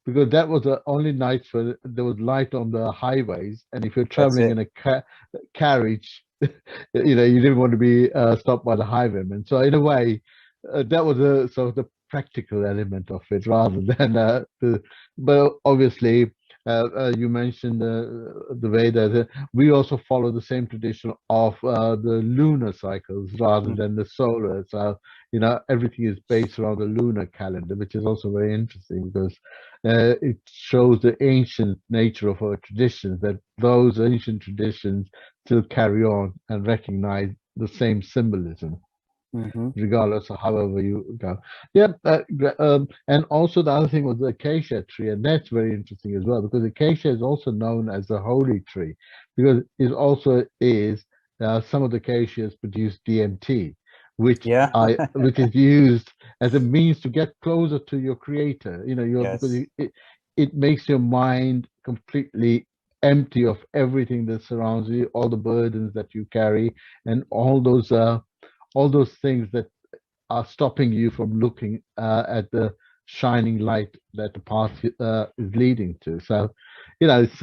Because that was the only nights where there was light on the highways, and if you're traveling in a carriage, you didn't want to be stopped by the highwaymen. So in a way, that was sort of the practical element of it, rather than but obviously, you mentioned the way that we also follow the same tradition of the lunar cycles rather than the solar. So everything is based around the lunar calendar, which is also very interesting, because it shows the ancient nature of our traditions, that those ancient traditions still carry on and recognize the same symbolism, regardless of however you go. And also the other thing was the acacia tree, and that's very interesting as well, because acacia is also known as the holy tree, because it also is some of the acacias produce DMT, which is used as a means to get closer to your creator. Because it makes your mind completely empty of everything that surrounds you, all the burdens that you carry, and all those things that are stopping you from looking at the shining light that the path is leading to. So, it's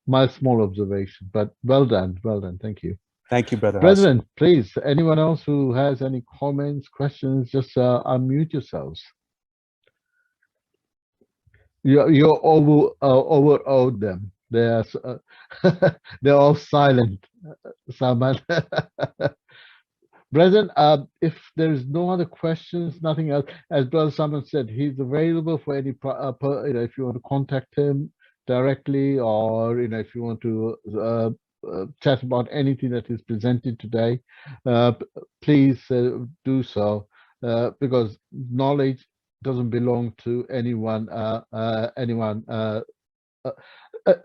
my small observation, but well done, thank you. Thank you, Brother Hassan. Brethren, please, anyone else who has any comments, questions, just unmute yourselves. You're overawed them. They're they're all silent, Salman. Brethren, if there's no other questions, nothing else, as Brother Salman said, he's available for any, if you want to contact him directly, or if you want to chat about anything that is presented today, please do so, because knowledge doesn't belong to anyone.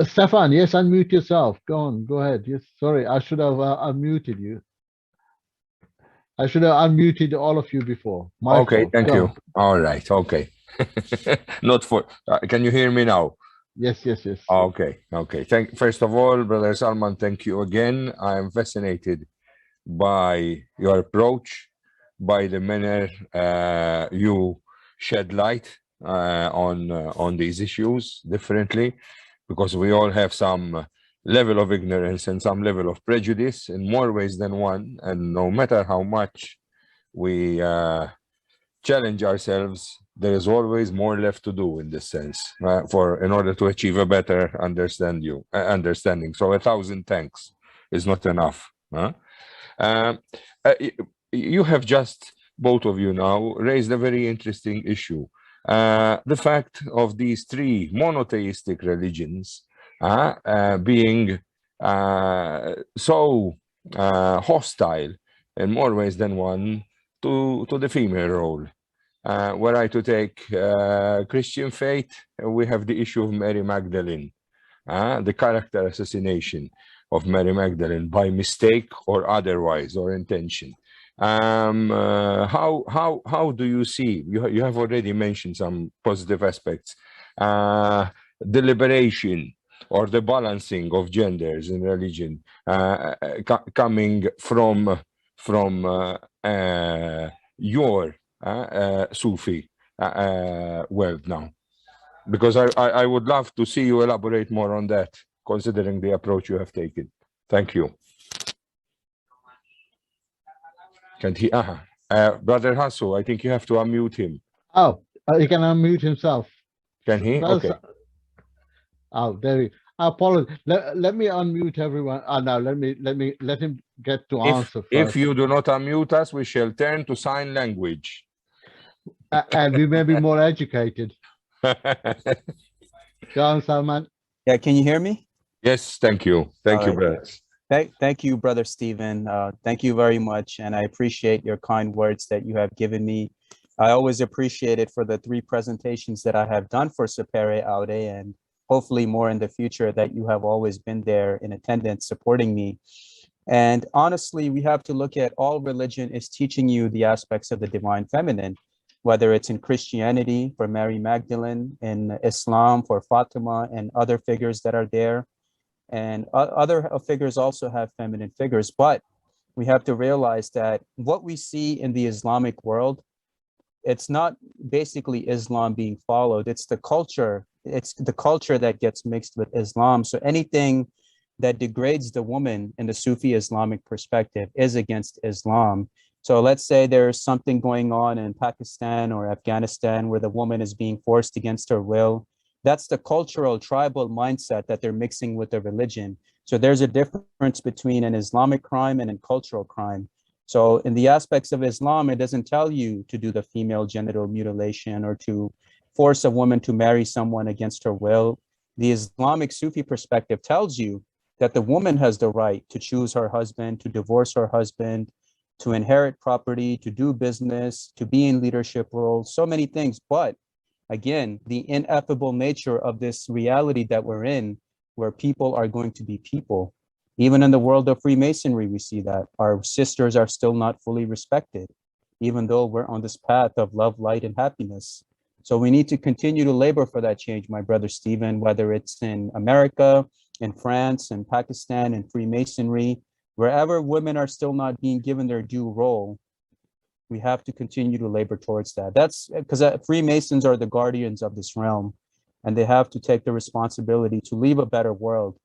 Stefan, yes, unmute yourself. Go ahead. Yes, sorry, I should have unmuted you. I should have unmuted all of you before. My fault. Thank Go you. on. All right, okay. Not for, can you hear me now? Yes. Okay. First of all, Brother Salman, thank you again. I am fascinated by your approach, by the manner you shed light on these issues differently, because we all have some level of ignorance and some level of prejudice in more ways than one, and no matter how much we challenge ourselves, there is always more left to do in this sense, in order to achieve a better understanding. So 1,000 thanks is not enough. You have just, both of you now, raised a very interesting issue. The fact of these three monotheistic religions being so hostile in more ways than one to the female role. Were I to take Christian faith, we have the issue of Mary Magdalene, the character assassination of Mary Magdalene by mistake or otherwise, or intention. How do you see, you have already mentioned some positive aspects, the liberation or the balancing of genders in religion coming from your Sufi world now? Because I would love to see you elaborate more on that, considering the approach you have taken. Thank you. Can he? Brother Hasso, I think you have to unmute him. Oh, he can unmute himself. Can he? Okay. Oh, there he. I apologize. Let me unmute everyone. No, let him get to answer first. If you do not unmute us, we shall turn to sign language. And we may be more educated. Go on, Salman. Yeah, can you hear me? Yes, thank you. Thank you, brother. Thank you, Brother Stephen. Thank you very much. And I appreciate your kind words that you have given me. I always appreciate it for the 3 presentations that I have done for Sapere Aude, and hopefully more in the future, that you have always been there in attendance supporting me. And honestly, we have to look at all religion is teaching you the aspects of the divine feminine, whether it's in Christianity for Mary Magdalene, in Islam for Fatima and other figures that are there. And other figures also have feminine figures, but we have to realize that what we see in the Islamic world, it's not basically Islam being followed, it's the culture that gets mixed with Islam. So anything that degrades the woman in the Sufi Islamic perspective is against Islam. So let's say there's something going on in Pakistan or Afghanistan where the woman is being forced against her will. That's the cultural tribal mindset that they're mixing with the religion. So there's a difference between an Islamic crime and a cultural crime. So in the aspects of Islam, it doesn't tell you to do the female genital mutilation or to force a woman to marry someone against her will. The Islamic Sufi perspective tells you that the woman has the right to choose her husband, to divorce her husband, to inherit property, to do business, to be in leadership roles, so many things. But again, the ineffable nature of this reality that we're in, where people are going to be people. Even in the world of Freemasonry, we see that our sisters are still not fully respected, even though we're on this path of love, light, and happiness. So we need to continue to labor for that change, my brother Stephen, whether it's in America, in France, in Pakistan, in Freemasonry, wherever women are still not being given their due role. We have to continue to labor towards that. That's because Freemasons are the guardians of this realm, and they have to take the responsibility to leave a better world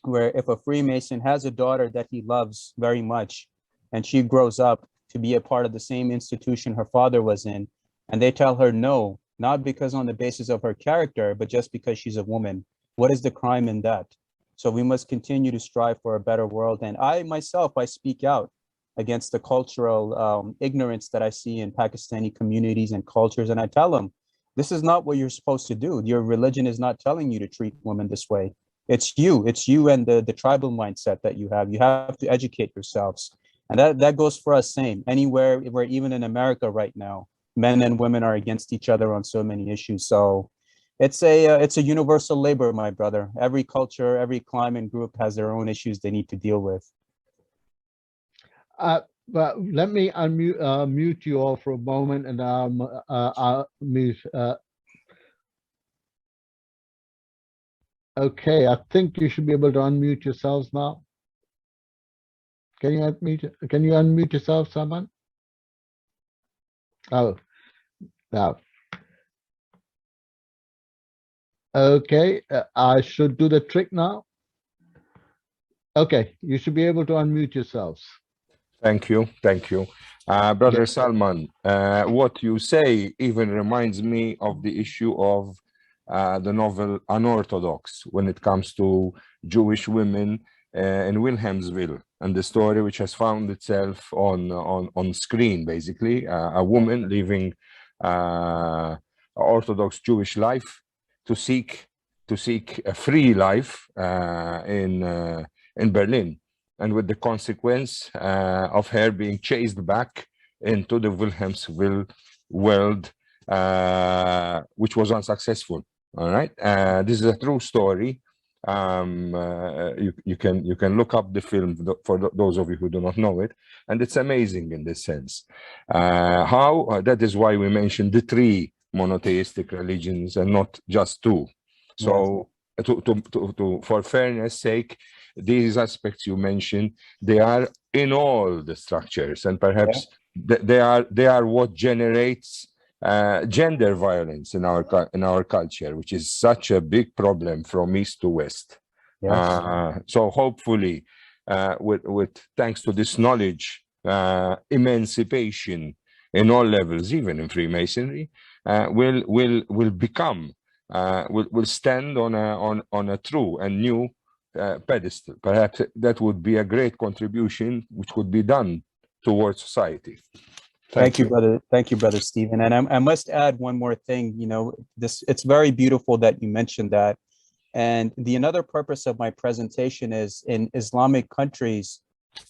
where if a Freemason has a daughter that he loves very much and she grows up to be a part of the same institution her father was in, and they tell her no, not because on the basis of her character, but just because she's a woman, what is the crime in that? So we must continue to strive for a better world. And I myself, I speak out against the cultural ignorance that I see in Pakistani communities and cultures. And I tell them, this is not what you're supposed to do. Your religion is not telling you to treat women this way. It's you and the tribal mindset that you have. You have to educate yourselves. And that goes for us same. Anywhere, where even in America right now, men and women are against each other on so many issues. So it's a universal labor, my brother. Every culture, every climate group has their own issues they need to deal with. But let me unmute mute you all for a moment, and I'll mute. Okay, I think you should be able to unmute yourselves now. Can you unmute? Can you unmute yourself, Salman? Oh, now. Okay, I should do the trick now. Okay, you should be able to unmute yourselves. Thank you. Brother Salman, what you say even reminds me of the issue of the novel Unorthodox when it comes to Jewish women in Wilhelmsville, and the story which has found itself on screen, basically, a woman living Orthodox Jewish life to seek a free life in Berlin, and with the consequence of her being chased back into the Wilhelmsville world, which was unsuccessful. All right, this is a true story. You can look up the film for those of you who do not know it, and it's amazing in this sense. That is why we mentioned the three monotheistic religions and not just two. So for fairness sake, these aspects you mentioned, they are in all the structures, and perhaps they are what generates gender violence in our culture, which is such a big problem from east to west. So hopefully, with thanks to this knowledge, emancipation in all levels, even in Freemasonry, will become will stand on a true and new pedestal. Perhaps that would be a great contribution which could be done towards society. Thank you, brother. Thank you, brother Stephen. And I must add one more thing. You know, it's very beautiful that you mentioned that. And another purpose of my presentation is, in Islamic countries,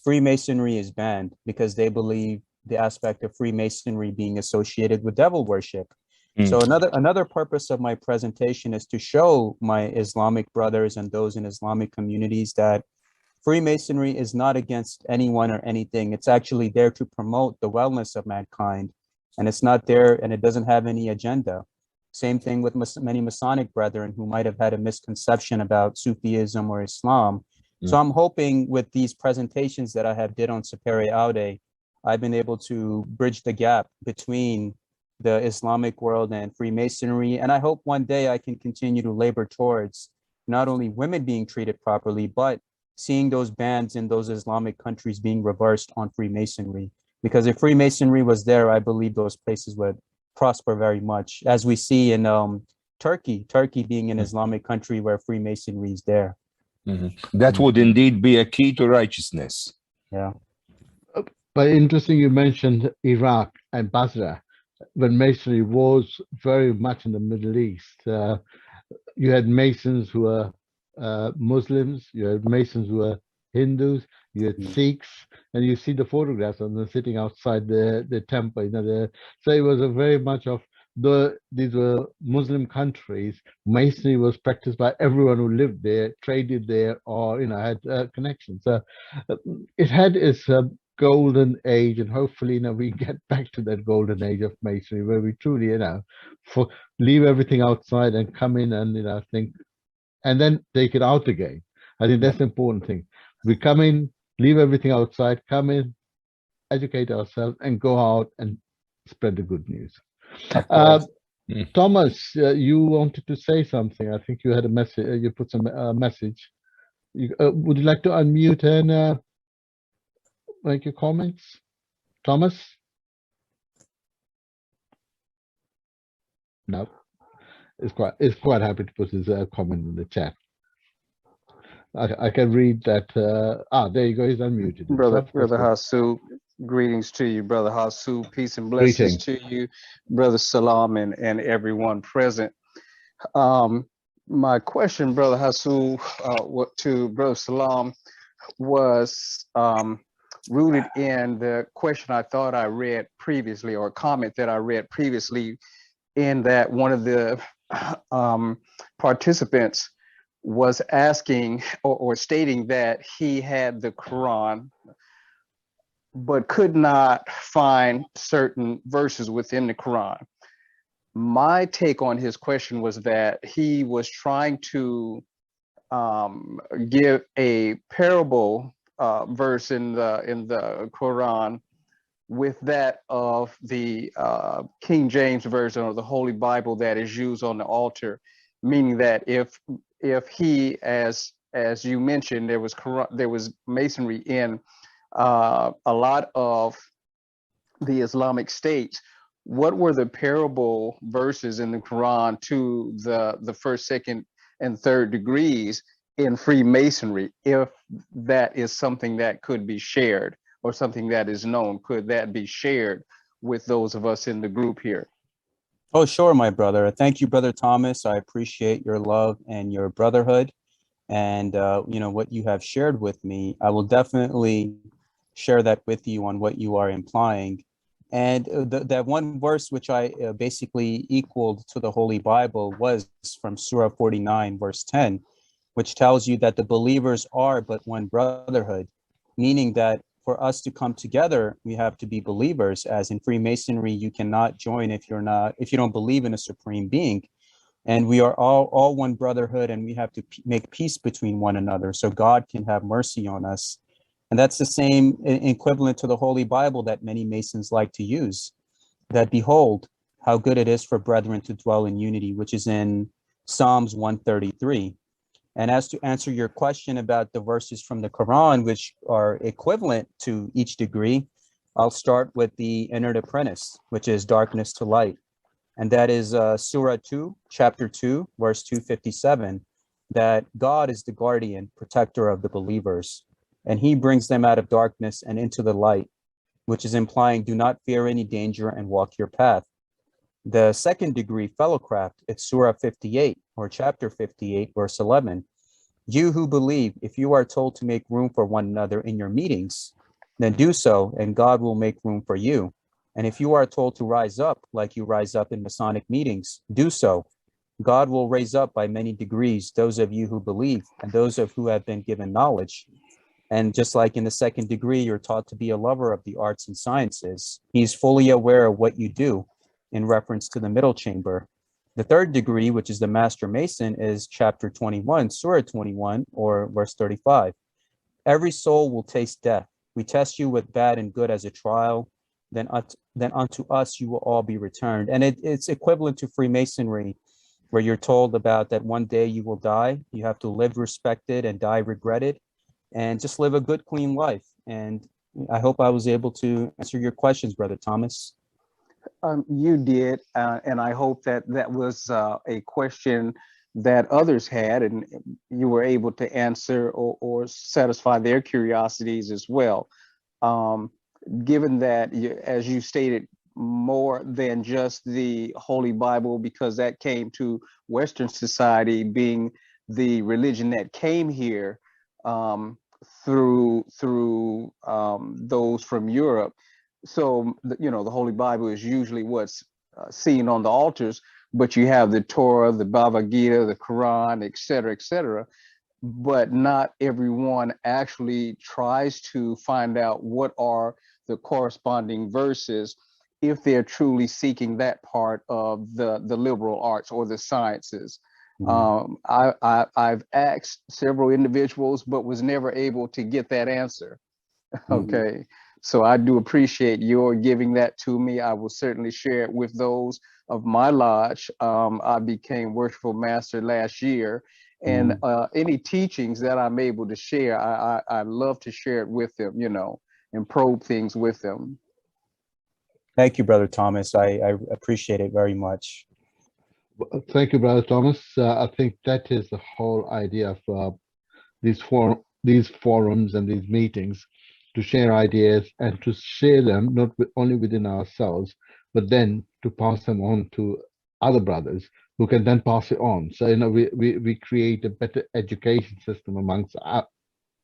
Freemasonry is banned because they believe the aspect of Freemasonry being associated with devil worship. So another purpose of my presentation is to show my Islamic brothers and those in Islamic communities that Freemasonry is not against anyone or anything. It's actually there to promote the wellness of mankind, and it's not there, and it doesn't have any agenda. Same thing with many Masonic brethren who might have had a misconception about Sufism or Islam. So I'm hoping with these presentations that I have did on Sapere Aude, I've been able to bridge the gap between the Islamic world and Freemasonry. And I hope one day I can continue to labor towards not only women being treated properly, but seeing those bans in those Islamic countries being reversed on Freemasonry. Because if Freemasonry was there, I believe those places would prosper very much, as we see in Turkey being an Islamic country where Freemasonry is there. That would indeed be a key to righteousness. Yeah. But interesting you mentioned Iraq and Basra, when Masonry was very much in the Middle East. You had Masons who were Muslims, you had Masons who were Hindus, you had Sikhs, and you see the photographs of them sitting outside the temple. You know, so it was a very much of these were Muslim countries. Masonry was practiced by everyone who lived there, traded there, or had connections. So it had its golden age, and hopefully we get back to that golden age of Masonry where we truly leave everything outside and come in and think, and then take it out again. I think that's the important thing. We come in, leave everything outside, come in, educate ourselves, and go out and spread the good news. Of course. Thomas, you wanted to say something. I think you had a message. You put some message. Would you like to unmute and make your comments, Thomas? No, it's quite happy to put his comment in the chat. I can read that. There you go. He's unmuted. Brother Hasu, greetings to you, Brother Hasu. Peace and blessings to you, Brother Salam, and everyone present. My question, Brother Hasu, to Brother Salam was rooted in the question I thought I read previously, or a comment that I read previously, in that one of the participants was asking or stating that he had the Quran, but could not find certain verses within the Quran. My take on his question was that he was trying to give a parable verse in the Quran with that of the King James version of the Holy Bible that is used on the altar, meaning that if he, as you mentioned, there was Masonry in a lot of the Islamic states. What were the parable verses in the Quran to the first, second, and third degrees in Freemasonry? If that is something that could be shared, or something that is known, could that be shared with those of us in the group here? Oh, sure, my brother. Thank you, Brother Thomas. I appreciate your love and your brotherhood, and what you have shared with me. I will definitely share that with you on what you are implying. And that one verse which I basically equaled to the Holy Bible was from Surah 49, verse 10, which tells you that the believers are but one brotherhood, meaning that for us to come together, we have to be believers. As in Freemasonry, you cannot join if you don't believe in a supreme being. And we are all one brotherhood, and we have to make peace between one another so God can have mercy on us. And that's the same equivalent to the Holy Bible that many Masons like to use, that behold, how good it is for brethren to dwell in unity, which is in Psalms 133. And as to answer your question about the verses from the Quran, which are equivalent to each degree, I'll start with the Inner Apprentice, which is darkness to light. And that is Surah 2, chapter 2, verse 257, that God is the guardian, protector of the believers, and he brings them out of darkness and into the light, which is implying do not fear any danger and walk your path. The second degree fellowcraft, it's Surah 58 or chapter 58, verse 11. You who believe, if you are told to make room for one another in your meetings, then do so, and God will make room for you. And if you are told to rise up like you rise up in Masonic meetings, do so. God will raise up by many degrees those of you who believe and those of who have been given knowledge. And just like in the second degree, you're taught to be a lover of the arts and sciences. He's fully aware of what you do in reference to the middle chamber. The third degree, which is the Master Mason, is chapter 21, Surah 21, or verse 35. Every soul will taste death. We test you with bad and good as a trial. Then unto us you will all be returned. And it's equivalent to Freemasonry, where you're told about that one day you will die. You have to live respected and die regretted, and just live a good, clean life. And I hope I was able to answer your questions, Brother Thomas. You did, and I hope that was a question that others had, and you were able to answer or satisfy their curiosities as well. Given that, as you stated, more than just the Holy Bible, because that came to Western society being the religion that came here through those from Europe. So, the Holy Bible is usually what's seen on the altars, but you have the Torah, the Bhagavad Gita, the Quran, et cetera, but not everyone actually tries to find out what are the corresponding verses if they're truly seeking that part of the liberal arts or the sciences. I've asked several individuals, but was never able to get that answer. Okay, So I do appreciate your giving that to me. I will certainly share it with those of my lodge. I became worshipful master last year, and any teachings that I'm able to share, I love to share it with them, you know, and probe things with them. Thank you, Brother Thomas. I appreciate it very much. Thank you, Brother Thomas. I think that is the whole idea of these forums and these meetings, to share ideas and to share them not only within ourselves, but then to pass them on to other brothers who can then pass it on. So, you know, we create a better education system amongst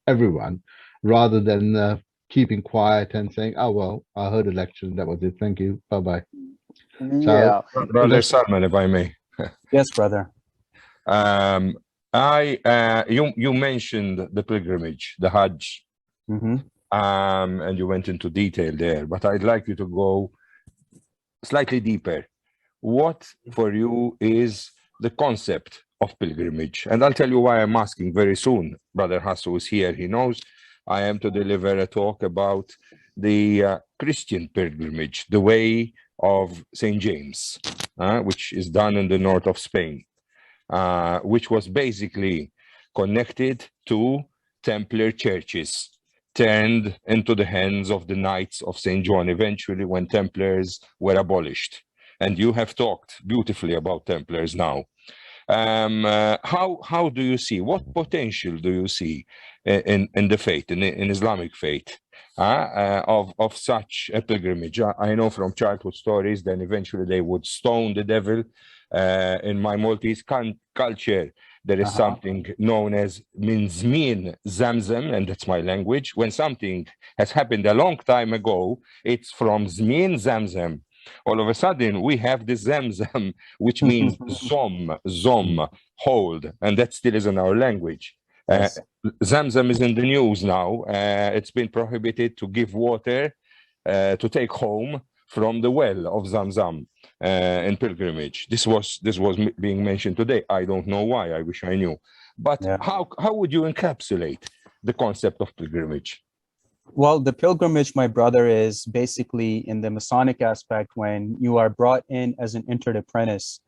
everyone, rather than keeping quiet and saying, oh, well, I heard a lecture and that was it. Thank you. Bye-bye. Yeah. So, Brother Salman, if I may. Yes, brother. You mentioned the pilgrimage, the Hajj, and you went into detail there, but I'd like you to go slightly deeper. What for you is the concept of pilgrimage? And I'll tell you why I'm asking very soon. Brother Hasso is here. He knows I am to deliver a talk about the Christian pilgrimage, the way of St. James, which is done in the north of Spain, which was basically connected to Templar churches, turned into the hands of the Knights of St. John eventually when Templars were abolished. And you have talked beautifully about Templars now. How do you see, what potential do you see in the faith, in Islamic faith, of such a pilgrimage? I know from childhood stories, then eventually they would stone the devil. In my Maltese culture, there is something known as min zmin zamzam, and that's my language. When something has happened a long time ago, it's from zmin zamzam. All of a sudden, we have the zamzam, which means zom, hold, and that still is in our language. Yes. Zamzam is in the news now. It's been prohibited to give water to take home from the well of Zamzam in pilgrimage. This was being mentioned today. I don't know why. I wish I knew. But how would you encapsulate the concept of pilgrimage? Well, the pilgrimage, my brother, is basically in the Masonic aspect when you are brought in as an entered apprentice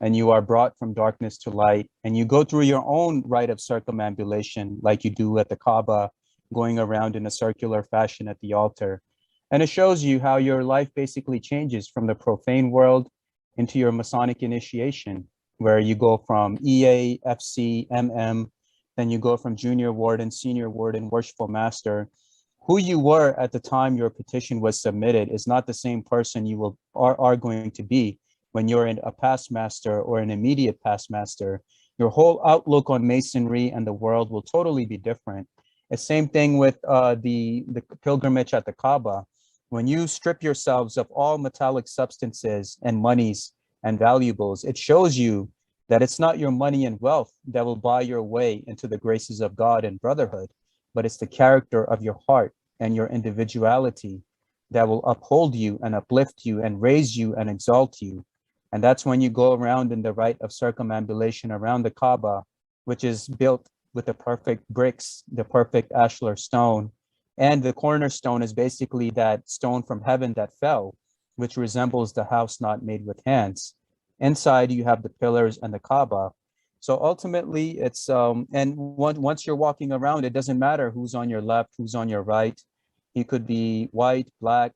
and you are brought from darkness to light, and you go through your own rite of circumambulation like you do at the Kaaba, going around in a circular fashion at the altar. And it shows you how your life basically changes from the profane world into your Masonic initiation, where you go from EA, FC, MM, then you go from junior warden, senior warden, worshipful master. Who you were at the time your petition was submitted is not the same person you are going to be when you're a past master or an immediate past master. Your whole outlook on Masonry and the world will totally be different. The same thing with the pilgrimage at the Kaaba. When you strip yourselves of all metallic substances and monies and valuables, it shows you that it's not your money and wealth that will buy your way into the graces of God and brotherhood, but it's the character of your heart and your individuality that will uphold you and uplift you and raise you and exalt you. And that's when you go around in the rite of circumambulation around the Kaaba, which is built with the perfect bricks, the perfect ashlar stone. And the cornerstone is basically that stone from heaven that fell, which resembles the house not made with hands. Inside, you have the pillars and the Kaaba. So ultimately, it's, and once you're walking around, it doesn't matter who's on your left, who's on your right. He could be white, black,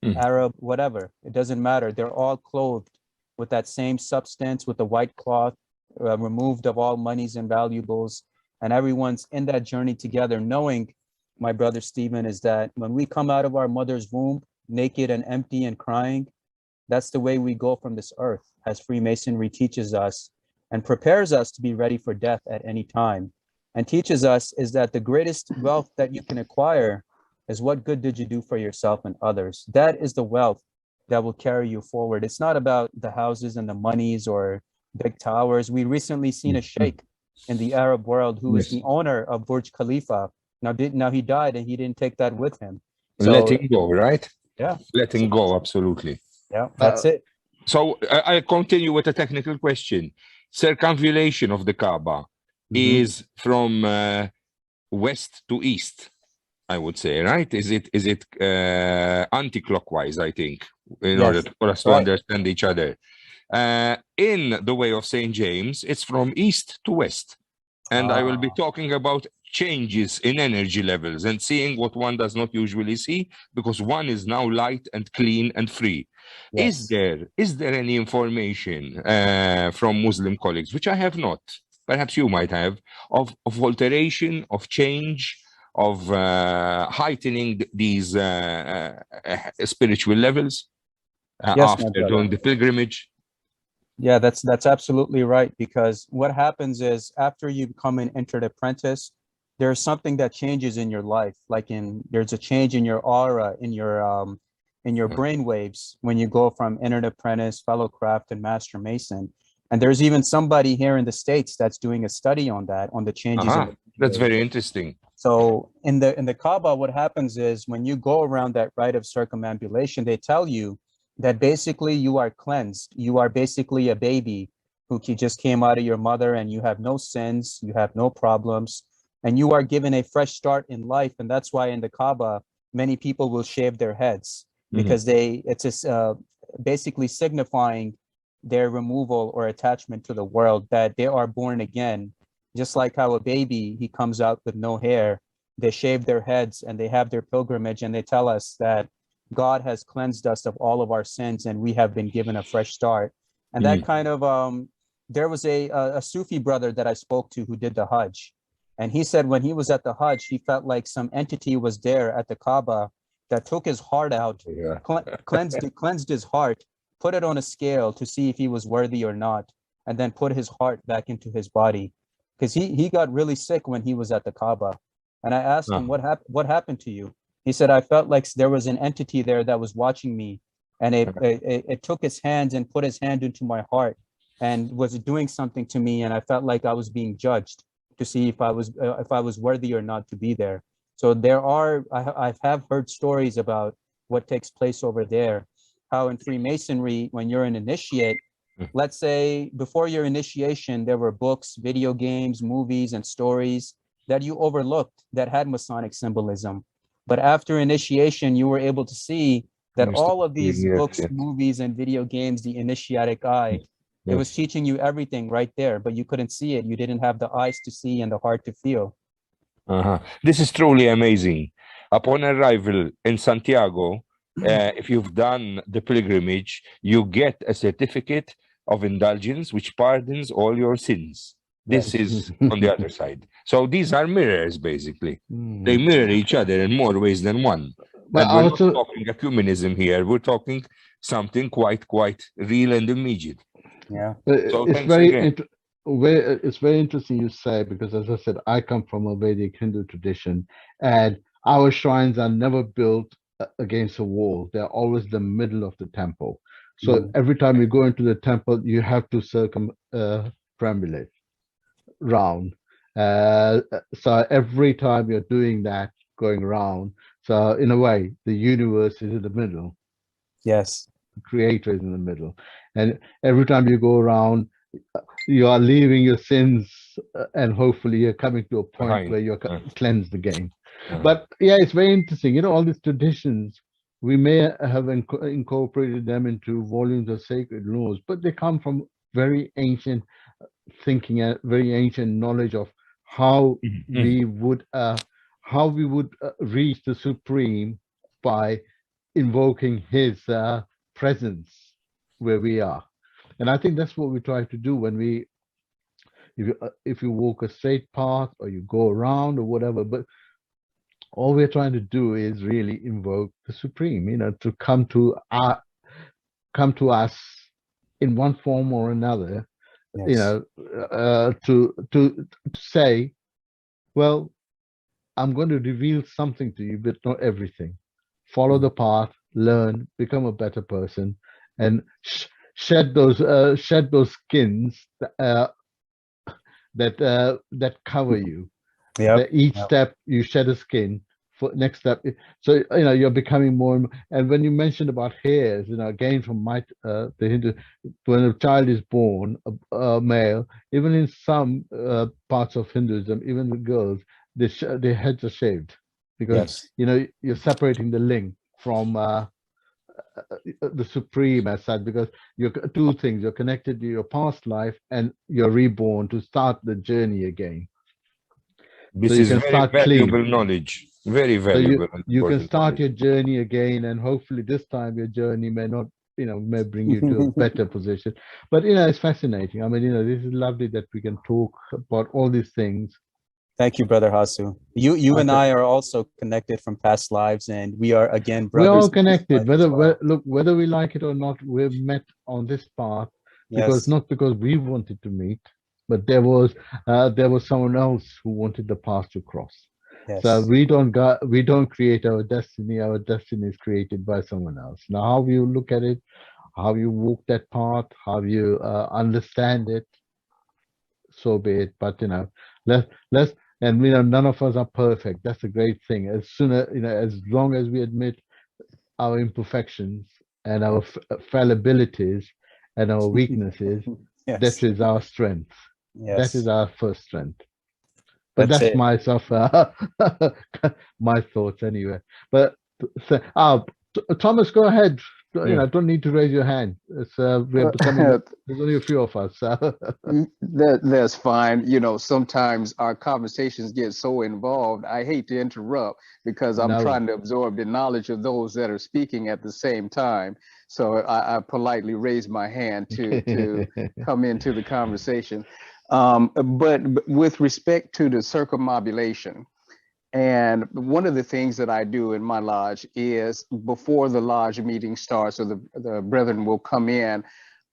Arab, whatever. It doesn't matter. They're all clothed with that same substance, with the white cloth, removed of all monies and valuables. And everyone's in that journey together, knowing, my brother Stephen, is that when we come out of our mother's womb, naked and empty and crying, that's the way we go from this earth, as Freemasonry teaches us and prepares us to be ready for death at any time, and teaches us is that the greatest wealth that you can acquire is what good did you do for yourself and others. That is the wealth that will carry you forward. It's not about the houses and the monies or big towers. We recently seen a sheikh in the Arab world who is the owner of Burj Khalifa. Now he died and he didn't take that with him. So, letting go, right? Yeah. Letting go, absolutely. Yeah, that's it. So I'll continue with a technical question. Circumvallation of the Kaaba is from west to east. I would say, right? Is it anti-clockwise, I think, in order Yes, for us that's to right. understand each other. In the way of St. James, it's from east to west. And I will be talking about changes in energy levels and seeing what one does not usually see, because one is now light and clean and free. Yes. Is there any information from Muslim colleagues, which I have not, perhaps you might have, of alteration, of change, of heightening these spiritual levels Yes, my after brother. doing the pilgrimage? Yeah, that's absolutely right. Because what happens is after you become an entered apprentice, there's something that changes in your life. There's a change in your aura, in your brain waves when you go from entered apprentice, fellow craft, and master mason. And there's even somebody here in the States that's doing a study on that, on the changes in the That's brainwave. very interesting. So in the Kaaba, what happens is when you go around that rite of circumambulation, they tell you that basically you are cleansed. You are basically a baby who just came out of your mother, and you have no sins, you have no problems, and you are given a fresh start in life. And that's why in the Kaaba, many people will shave their heads, because it's just basically signifying their removal or attachment to the world, that they are born again. Just like how a baby, he comes out with no hair, they shave their heads and they have their pilgrimage, and they tell us that God has cleansed us of all of our sins and we have been given a fresh start. And that kind of, there was a Sufi brother that I spoke to who did the Hajj. And he said when he was at the Hajj, he felt like some entity was there at the Kaaba that took his heart out, cleansed his heart, put it on a scale to see if he was worthy or not, and then put his heart back into his body. Because he got really sick when he was at the Kaaba. And I asked him, what happened to you? He said, I felt like there was an entity there that was watching me, and it took its hands and put his hand into my heart and was doing something to me, and I felt like I was being judged to see if I was worthy or not to be there. So I have heard stories about what takes place over there, how in Freemasonry, when you're an initiate, let's say before your initiation, there were books, video games, movies, and stories that you overlooked that had Masonic symbolism. But after initiation, you were able to see that all of these books, movies, and video games, the initiatic eye, it was teaching you everything right there, but you couldn't see it. You didn't have the eyes to see and the heart to feel. This is truly amazing. Upon arrival in Santiago, if you've done the pilgrimage, you get a certificate of indulgence which pardons all your sins. This is on the other side. So these are mirrors, basically. They mirror each other in more ways than one. But we're not talking ecumenism here. We're talking something quite real and immediate. Yeah. So it's very interesting you say, because as I said, I come from a Vedic Hindu tradition, and our shrines are never built against a wall. They're always the middle of the temple. So every time you go into the temple, you have to circumambulate round. So every time you're doing that, going around, so in a way, the universe is in the middle. Yes. The creator is in the middle. And every time you go around, you are leaving your sins, and hopefully you're coming to a point where you're cleansed again. But yeah, it's very interesting. You know, all these traditions, we may have incorporated them into volumes of sacred laws, but they come from very ancient thinking and very ancient knowledge of how we would reach the supreme by invoking his presence where we are. And I think that's what we try to do when if you walk a straight path or you go around or whatever, but all we're trying to do is really invoke the supreme, you know, to come to us in one form or another. Yes. You know, to say, well, I'm going to reveal something to you, but not everything. Follow the path, learn, become a better person, and shed those skins that cover you. That each step you shed a skin. For next step, so you know you're becoming more. And when you mentioned about hairs, you know, again from the Hindu, when a child is born, a male, even in some parts of Hinduism, even the girls, their heads are shaved. because Yes. you're separating the link from the supreme as such, because you're two things: you're connected to your past life and you're reborn to start the journey again. This you is can very start valuable clean. knowledge, very So valuable and you can important start knowledge. your journey again, and hopefully this time your journey may not, may bring you to a better position. But it's fascinating. I mean, this is lovely that we can talk about all these things. Thank you, Brother Hasu. You and Okay. I are also connected from past lives, and we are again We're brothers. all connected, in this life as well. look, whether we like it or not, we've met on this path because Yes. not because we wanted to meet, but there was someone else who wanted the path to cross. Yes. So we don't create our destiny. Our destiny is created by someone else. Now, how you look at it, how you walk that path, how you understand it, so be it. But let's and none of us are perfect. That's a great thing. As soon as as long as we admit our imperfections and our fallibilities and our weaknesses, Yes. that is our strength. Yes. That is our first strength. But That's that's it. myself, my thoughts anyway. But Thomas, go ahead. Yeah. Don't need to raise your hand. It's we're becoming. There's only a few of us. That's fine. Sometimes our conversations get so involved. I hate to interrupt because I'm No. trying to absorb the knowledge of those that are speaking at the same time. So I politely raise my hand to come into the conversation. But with respect to the circumambulation, and one of the things that I do in my lodge is before the lodge meeting starts, or the brethren will come in,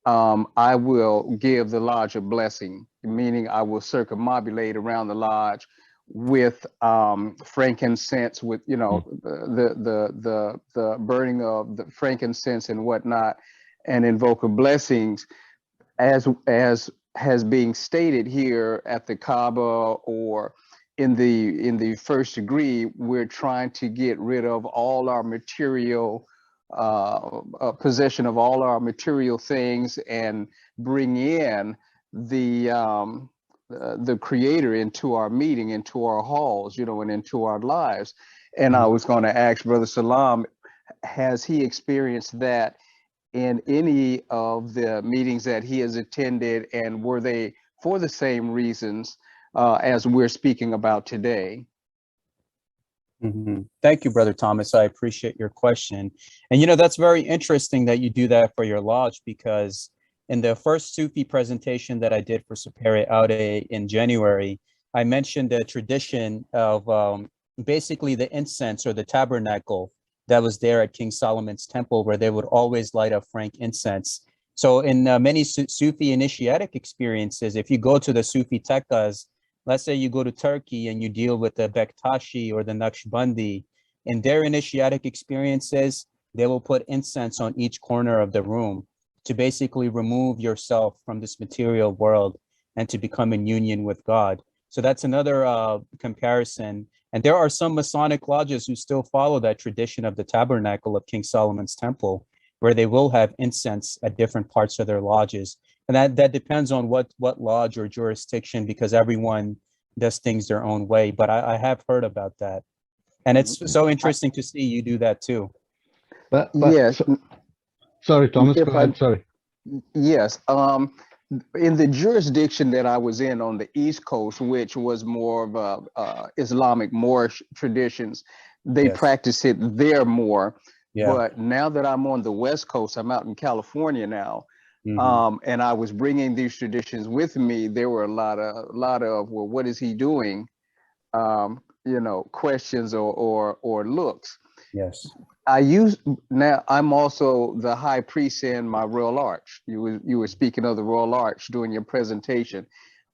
I will give the lodge a blessing, meaning I will circumambulate around the lodge with frankincense, with the burning of the frankincense and whatnot, and invoke blessings as has being stated here at the Kaaba or in the first degree. We're trying to get rid of all our material possession of all our material things and bring in the creator into our meeting, into our halls, and into our lives. And I was going to ask Brother Salam, has he experienced that in any of the meetings that he has attended, and were they for the same reasons as we're speaking about today? Thank you, Brother Thomas. I appreciate your question. And that's very interesting that you do that for your lodge, because in the first Sufi presentation that I did for Sapere Aude in January, I mentioned the tradition of basically the incense or the tabernacle that was there at King Solomon's temple, where they would always light up frank incense. So in many Sufi initiatic experiences, if you go to the Sufi tekkas, let's say you go to Turkey and you deal with the Bektashi or the Naqshbandi, in their initiatic experiences, they will put incense on each corner of the room to basically remove yourself from this material world and to become in union with God. So that's another comparison. And there are some Masonic lodges who still follow that tradition of the tabernacle of King Solomon's temple, where they will have incense at different parts of their lodges. And that depends on what lodge or jurisdiction, because everyone does things their own way. But I have heard about that. And it's so interesting to see you do that too. But yes. Sorry, Thomas, go ahead. Sorry. Yes. In the jurisdiction that I was in on the East Coast, which was more of Islamic Moorish traditions, they practice it there more. Yeah. But now that I'm on the West Coast, I'm out in California now, and I was bringing these traditions with me. There were a lot of well, what is he doing? Questions or looks. Yes. Now I'm also the high priest in my Royal Arch. You were speaking of the Royal Arch during your presentation,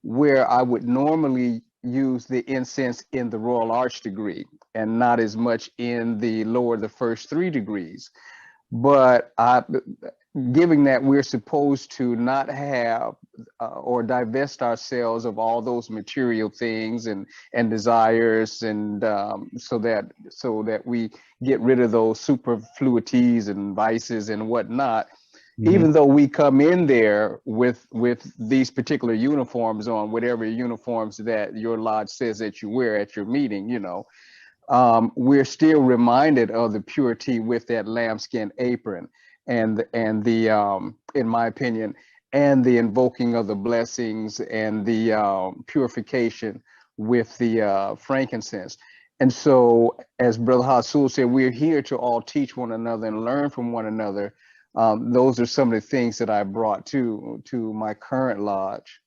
where I would normally use the incense in the Royal Arch degree and not as much in the first 3 degrees. But given that we're supposed to not have or divest ourselves of all those material things and desires, and so that we get rid of those superfluities and vices and whatnot, even though we come in there with these particular uniforms on, whatever uniforms that your lodge says that you wear at your meeting, we're still reminded of the purity with that lambskin apron and the in my opinion, and the invoking of the blessings and the purification with the frankincense. And so, as Brother Hasul said, we're here to all teach one another and learn from one another. Those are some of the things that I brought to my current lodge.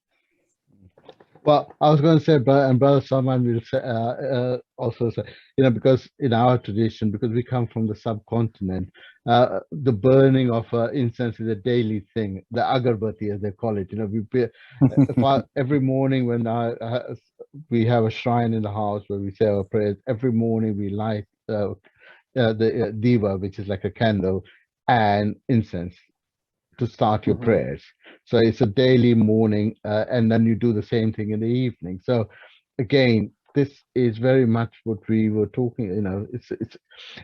Well, I was going to say, Brother Salman will say, also say, because in our tradition, because we come from the subcontinent, the burning of incense is a daily thing, the agarbati as they call it. Every morning when we have a shrine in the house where we say our prayers, every morning we light the diva, which is like a candle, and incense to start your prayers. So it's a daily morning, and then you do the same thing in the evening. So again, this is very much what we were talking.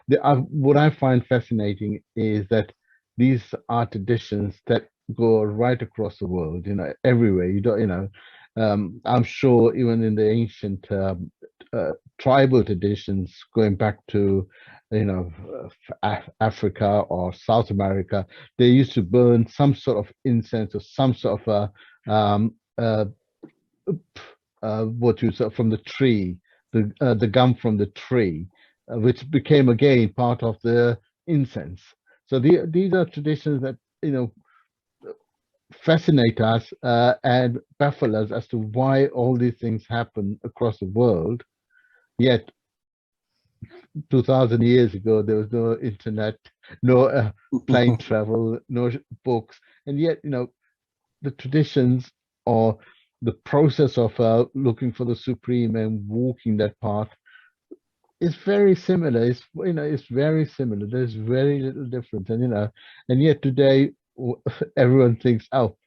What I find fascinating is that these are traditions that go right across the world. Everywhere. I'm sure even in the ancient tribal traditions going back to Africa or South America, they used to burn some sort of incense or some sort of what you said from the tree, the gum from the tree, which became again part of the incense. So these are traditions that fascinate us and baffle us as to why all these things happen across the world. Yet 2000 years ago, there was no internet, no plane travel, no books. And yet, the traditions or the process of looking for the supreme and walking that path is very similar. It's very similar. There's very little difference. And yet today, everyone thinks, oh,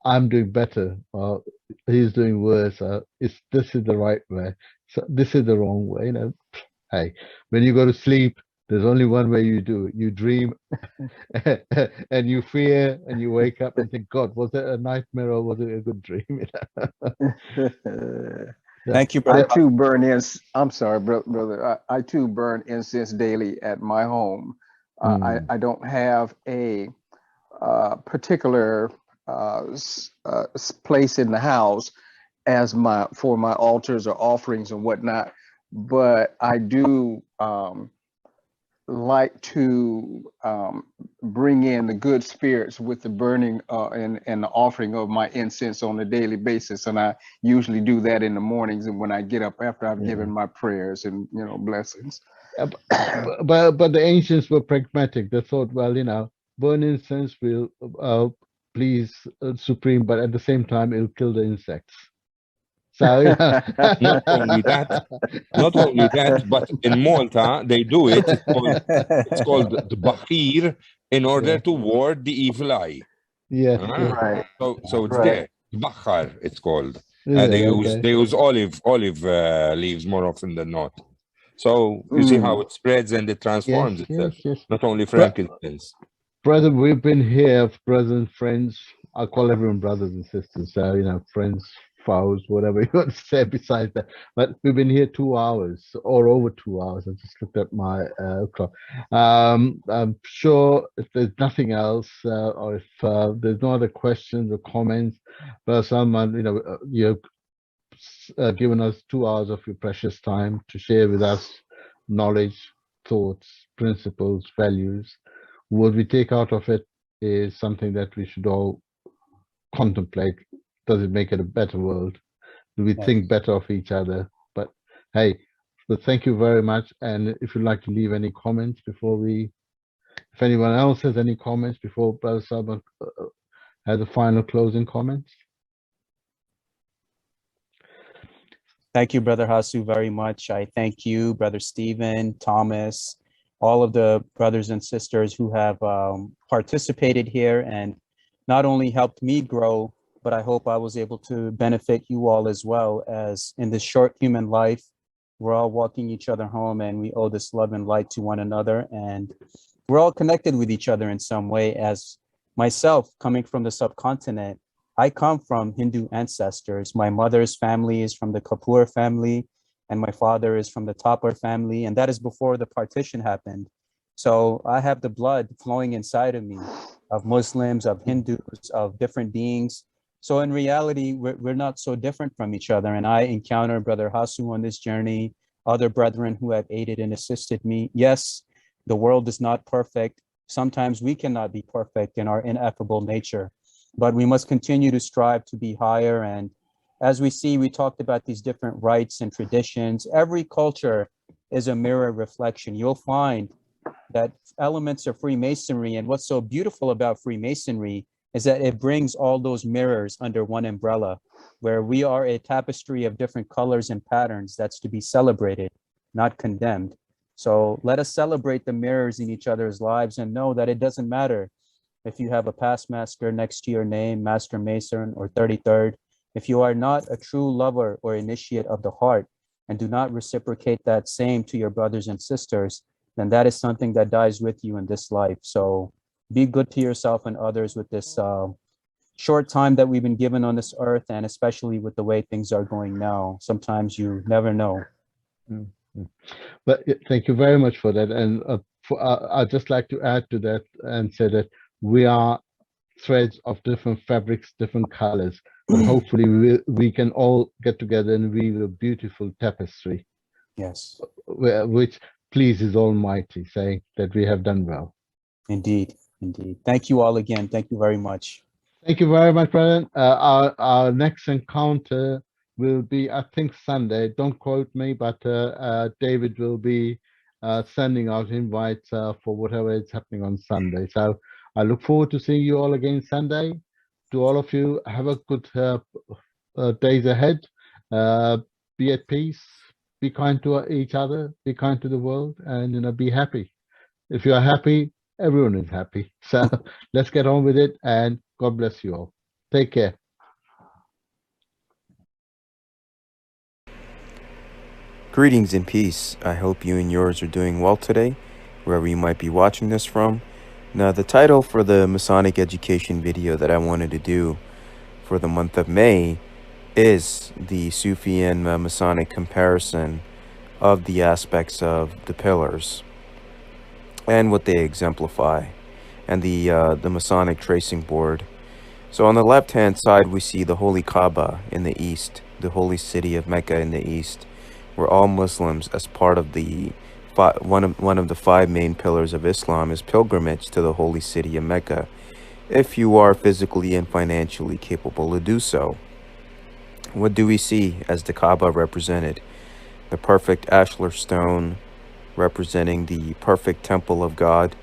I'm doing better, or he's doing worse, this is the right way, so this is the wrong way. Hey, when you go to sleep, there's only one way you do it. You dream and you fear and you wake up and think, God, was it a nightmare or was it a good dream? Thank you, brother. I too burn incense. I'm sorry, brother. I too burn incense daily at my home. I don't have a particular place in the house as for my altars or offerings and whatnot, but I do like to bring in the good spirits with the burning and the offering of my incense on a daily basis, and I usually do that in the mornings and when I get up after I've given my prayers and blessings. But the ancients were pragmatic. They thought, well, burn incense will please supreme, but at the same time it'll kill the insects. So not only that, but in Malta they do it. It's called the fakir in order to ward the evil eye. Right. So it's there. Bakhar, it's called. They use olive leaves more often than not. So you see how it spreads and it transforms itself. Yes. Not only frankincense. Brother, we've been here, brothers and friends. I call everyone brothers and sisters. So, friends, foes, whatever you want to say besides that. But we've been here 2 hours or over 2 hours. I just looked at my clock. I'm sure if there's nothing else or if there's no other questions or comments, Brother Salman, you've given us 2 hours of your precious time to share with us knowledge, thoughts, principles, values. What we take out of it is something that we should all contemplate. Does it make it a better world? Do we think better of each other? But hey, but thank you very much. And if you'd like to leave any comments before if anyone else has any comments before Brother Salman has a final closing comments. Thank you, Brother Hasu, very much. I thank you, Brother Stephen, Thomas, all of the brothers and sisters who have participated here and not only helped me grow, but I hope I was able to benefit you all as well, as in this short human life, we're all walking each other home and we owe this love and light to one another. And we're all connected with each other in some way. As myself, coming from the subcontinent, I come from Hindu ancestors. My mother's family is from the Kapoor family. and my father is from the Topper family, and that is before the partition happened. So I have the blood flowing inside of me of Muslims, of Hindus, of different beings. So in reality, we're not so different from each other. And I encounter Brother Hasu on this journey, other brethren who have aided and assisted me. Yes, the world is not perfect. Sometimes we cannot be perfect in our ineffable nature, but we must continue to strive to be higher. And as we see, we talked about these different rites and traditions. Every culture is a mirror reflection. You'll find that elements of Freemasonry, and what's so beautiful about Freemasonry is that it brings all those mirrors under one umbrella, where we are a tapestry of different colors and patterns that's to be celebrated, not condemned. So let us celebrate the mirrors in each other's lives and know that it doesn't matter if you have a past master next to your name, Master Mason or 33rd. If you are not a true lover or initiate of the heart and do not reciprocate that same to your brothers and sisters, then that is something that dies with you in this life. So be good to yourself and others with this short time that we've been given on this earth, and especially with the way things are going now. Sometimes you never know. But thank you very much for that. And I'd just like to add to that and say that we are threads of different fabrics, different colors, but hopefully we can all get together and weave a beautiful tapestry. Yes. Which pleases Almighty, saying that we have done well. Indeed, indeed. Thank you all again. Thank you very much. Thank you very much, brother. Our next encounter will be, I think, Sunday. Don't quote me, but David will be sending out invites for whatever is happening on Sunday. So I look forward to seeing you all again Sunday. To all of you, have a good days ahead. Be at peace. Be kind to each other. Be kind to the world, and be happy. If you are happy, everyone is happy. So let's get on with it, and God bless you all. Take care. Greetings and peace. I hope you and yours are doing well today, wherever you might be watching this from. Now, the title for the Masonic education video that I wanted to do for the month of May is the Sufi and Masonic comparison of the aspects of the pillars and what they exemplify, and the Masonic tracing board. So on the left-hand side, we see the Holy Kaaba in the east, the holy city of Mecca in the east, where all Muslims, as part of the one of the 5 main pillars of Islam, is pilgrimage to the holy city of Mecca, if you are physically and financially capable to do so. What do we see as the Kaaba represented? The perfect ashlar stone, representing the perfect temple of God,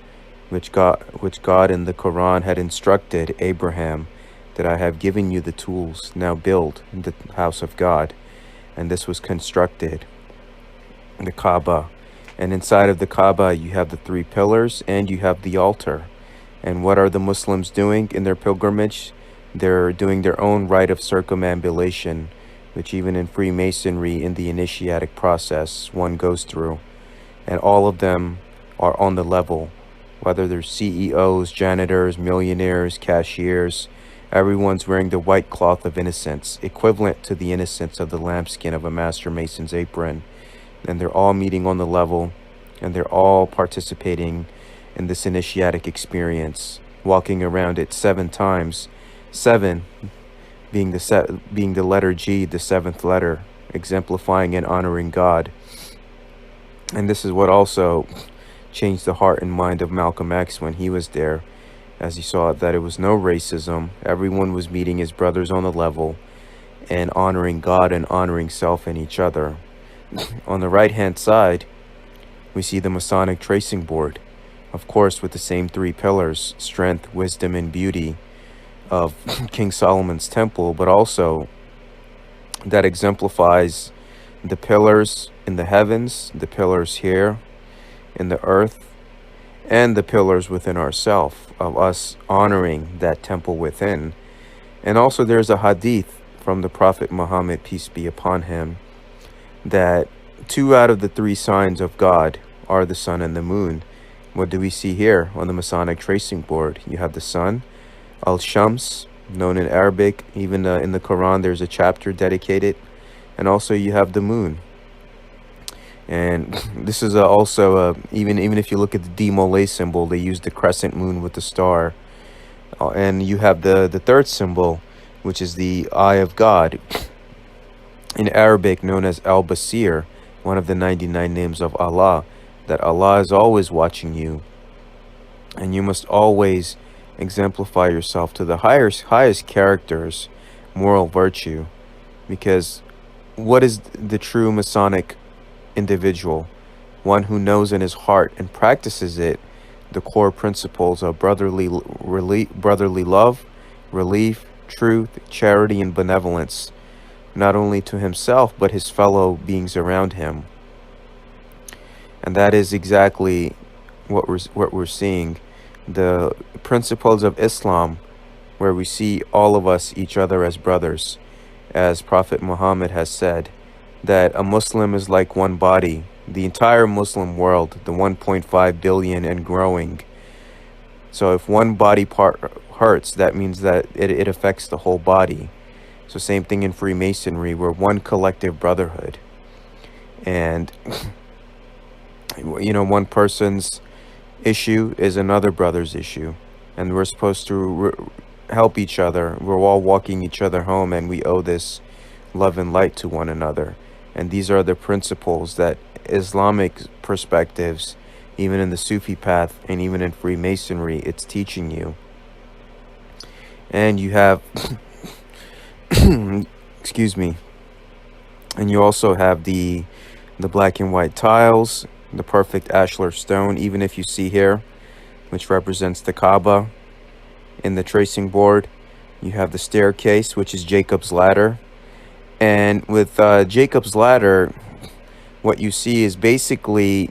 which God in the Qur'an had instructed Abraham that I have given you the tools, now build the house of God. And this was constructed, the Kaaba. And inside of the Kaaba, you have the 3 pillars and you have the altar. And what are the Muslims doing in their pilgrimage? They're doing their own rite of circumambulation, which even in Freemasonry, in the initiatic process, one goes through. And all of them are on the level, whether they're CEOs, janitors, millionaires, cashiers. Everyone's wearing the white cloth of innocence, equivalent to the innocence of the lambskin of a master mason's apron. And they're all meeting on the level, and they're all participating in this initiatic experience, walking around it 7 times, 7 being the letter G, the 7th letter, exemplifying and honoring God. And this is what also changed the heart and mind of Malcolm X when he was there, as he saw that it was no racism. Everyone was meeting his brothers on the level and honoring God and honoring self and each other. On the right-hand side, we see the Masonic tracing board, of course, with the same 3 pillars, strength, wisdom, and beauty of King Solomon's temple, but also that exemplifies the pillars in the heavens, the pillars here in the earth, and the pillars within ourself, of us honoring that temple within. And also there's a hadith from the Prophet Muhammad, peace be upon him, that 2 out of the 3 signs of God are the sun and the moon. What do we see here on the Masonic tracing board? You have the sun, Al-Shams, known in Arabic. Even in the Quran, there's a chapter dedicated. And also you have the moon. And this is also even if you look at the demole symbol, they use the crescent moon with the star. And you have the third symbol, which is the eye of God, in Arabic known as al-Basir, one of the 99 names of Allah, that Allah is always watching you, and you must always exemplify yourself to the highest characters, moral virtue, because what is the true Masonic individual? One who knows in his heart and practices it the core principles of brotherly love, relief, truth, charity, and benevolence, not only to himself but his fellow beings around him. And that is exactly what we're seeing. The principles of Islam, where we see all of us, each other as brothers, as Prophet Muhammad has said, that a Muslim is like one body. The entire Muslim world, the 1.5 billion and growing. So if one body part hurts, that means that it affects the whole body. So same thing in Freemasonry, we're one collective brotherhood. And you know, one person's issue is another brother's issue, and we're supposed to help each other. We're all walking each other home, and we owe this love and light to one another. And these are the principles that Islamic perspectives, even in the Sufi path and even in Freemasonry, it's teaching you. And you have excuse me, and you also have the black and white tiles, the perfect ashlar stone, even if you see here, which represents the Kaaba in the tracing board. You have the staircase, which is Jacob's ladder. And with Jacob's ladder, what you see is basically,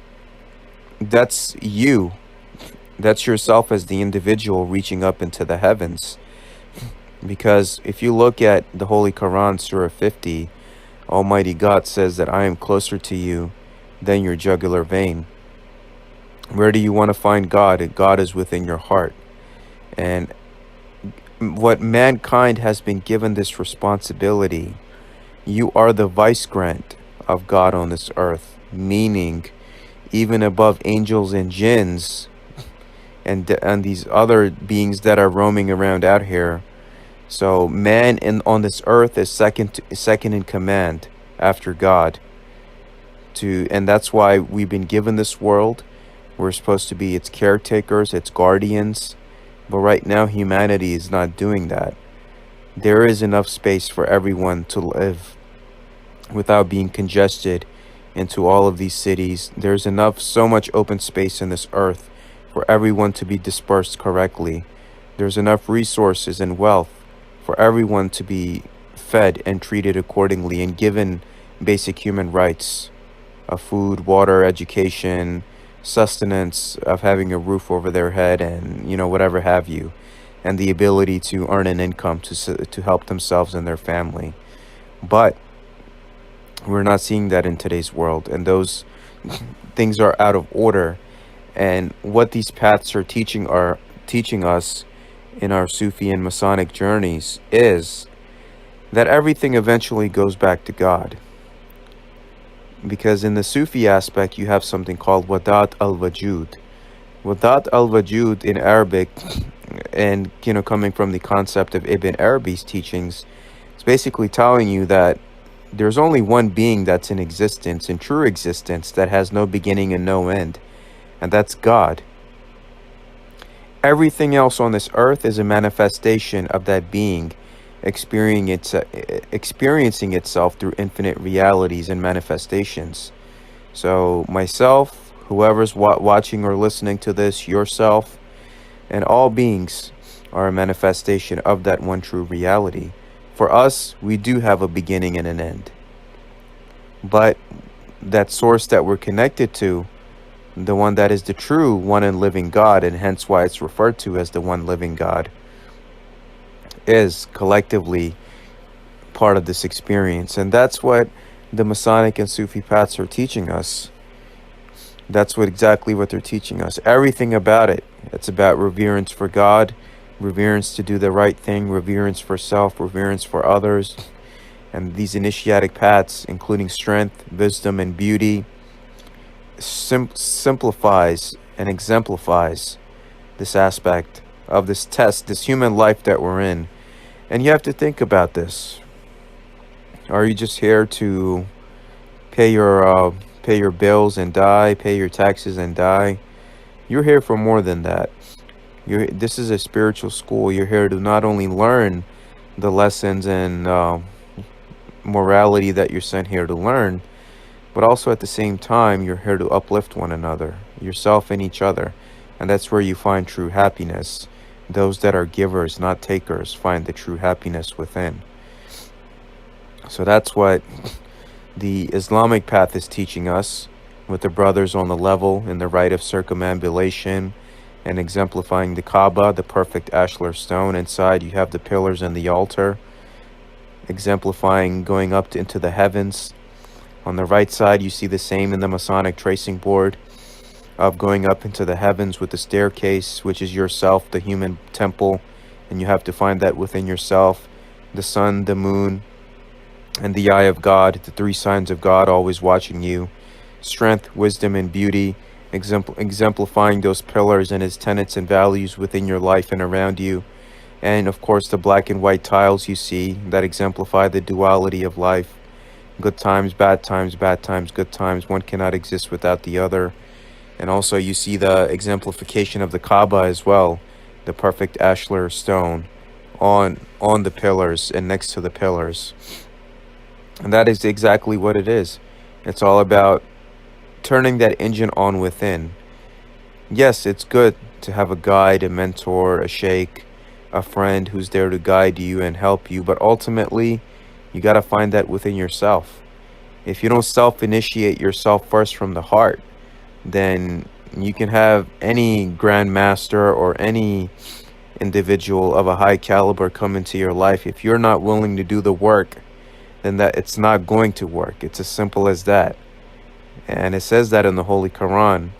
that's you. That's yourself as the individual reaching up into the heavens. Because if you look at the Holy Quran, Surah 50, Almighty God says that I am closer to you than your jugular vein. Where do you want to find God? God is within your heart. And what mankind has been given this responsibility, you are the vicegerent of God on this earth, meaning even above angels and jinns and these other beings that are roaming around out here. So man on this earth is second in command after God. And that's why we've been given this world. We're supposed to be its caretakers, its guardians. But right now humanity is not doing that. There is enough space for everyone to live without being congested into all of these cities. There's so much open space in this earth for everyone to be dispersed correctly. There's enough resources and wealth for everyone to be fed and treated accordingly and given basic human rights of food, water, education, sustenance, of having a roof over their head, and whatever have you, and the ability to earn an income to help themselves and their family. But we're not seeing that in today's world, and those things are out of order. And what these paths are teaching us in our Sufi and Masonic journeys is that everything eventually goes back to God. Because in the Sufi aspect, you have something called Wadat al-Wajud. Wadat al-Wajud in Arabic, and coming from the concept of Ibn Arabi's teachings, it's basically telling you that there's only one being that's in existence, in true existence, that has no beginning and no end, and that's God. Everything else on this earth is a manifestation of that being experiencing itself through infinite realities and manifestations. So myself, whoever's watching or listening to this, yourself, and all beings are a manifestation of that one true reality. For us, we do have a beginning and an end. But that source that we're connected to, the one that is the true one and living God, and hence why it's referred to as the one living God, is collectively part of this experience. And that's what the Masonic and Sufi paths are teaching us. That's exactly what they're teaching us. Everything about it. It's about reverence for God, reverence to do the right thing, reverence for self, reverence for others. And these initiatic paths, including strength, wisdom, and beauty, simplifies and exemplifies this aspect of this test, this human life that we're in. And you have to think about this. Are you just here to pay your bills and die, pay your taxes and die? You're here for more than that. This is a spiritual school. You're here to not only learn the lessons and morality that you're sent here to learn, but also at the same time, you're here to uplift one another, yourself and each other. And that's where you find true happiness. Those that are givers, not takers, find the true happiness within. So that's what the Islamic path is teaching us, with the brothers on the level in the rite of circumambulation and exemplifying the Kaaba, the perfect ashlar stone. Inside you have the pillars and the altar, exemplifying going up into the heavens. On the right side, you see the same in the Masonic tracing board of going up into the heavens with the staircase, which is yourself, the human temple, and you have to find that within yourself. The sun, the moon, and the eye of God, the three signs of God always watching you. Strength, wisdom, and beauty, exemplifying those pillars and his tenets and values within your life and around you. And of course, the black and white tiles you see that exemplify the duality of life. Good times, bad times, good times. One cannot exist without the other. And also you see the exemplification of the Kaaba as well, the perfect ashlar stone on the pillars and next to the pillars. And that is exactly what it is. It's all about turning that engine on within. Yes, it's good to have a guide, a mentor, a sheikh, a friend who's there to guide you and help you, but ultimately you got to find that within yourself. If you don't self-initiate yourself first from the heart, then you can have any grandmaster or any individual of a high caliber come into your life. If you're not willing to do the work, then that it's not going to work. It's as simple as that. And it says that in the Holy Quran.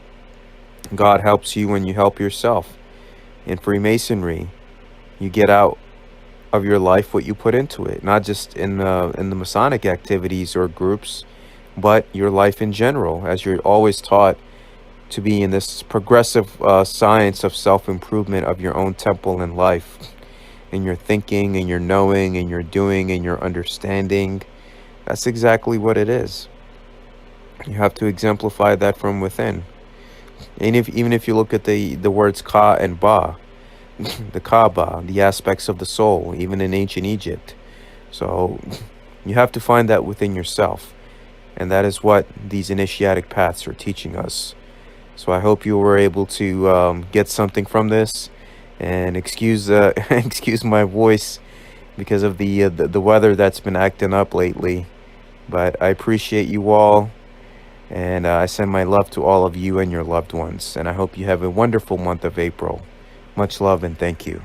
God helps you when you help yourself. In Freemasonry, you get out of your life what you put into it, not just in the Masonic activities or groups, but your life in general, as you're always taught to be in this progressive science of self-improvement of your own temple in life, in your thinking, in your knowing, in your doing, in your understanding. That's exactly what it is. You have to exemplify that from within. And even if you look at the words Ka and Ba, the Kaaba, the aspects of the soul, even in ancient Egypt. So you have to find that within yourself. And that is what these initiatic paths are teaching us. So I hope you were able to get something from this. And excuse excuse my voice because of the weather that's been acting up lately. But I appreciate you all. And I send my love to all of you and your loved ones. And I hope you have a wonderful month of April. Much love and thank you.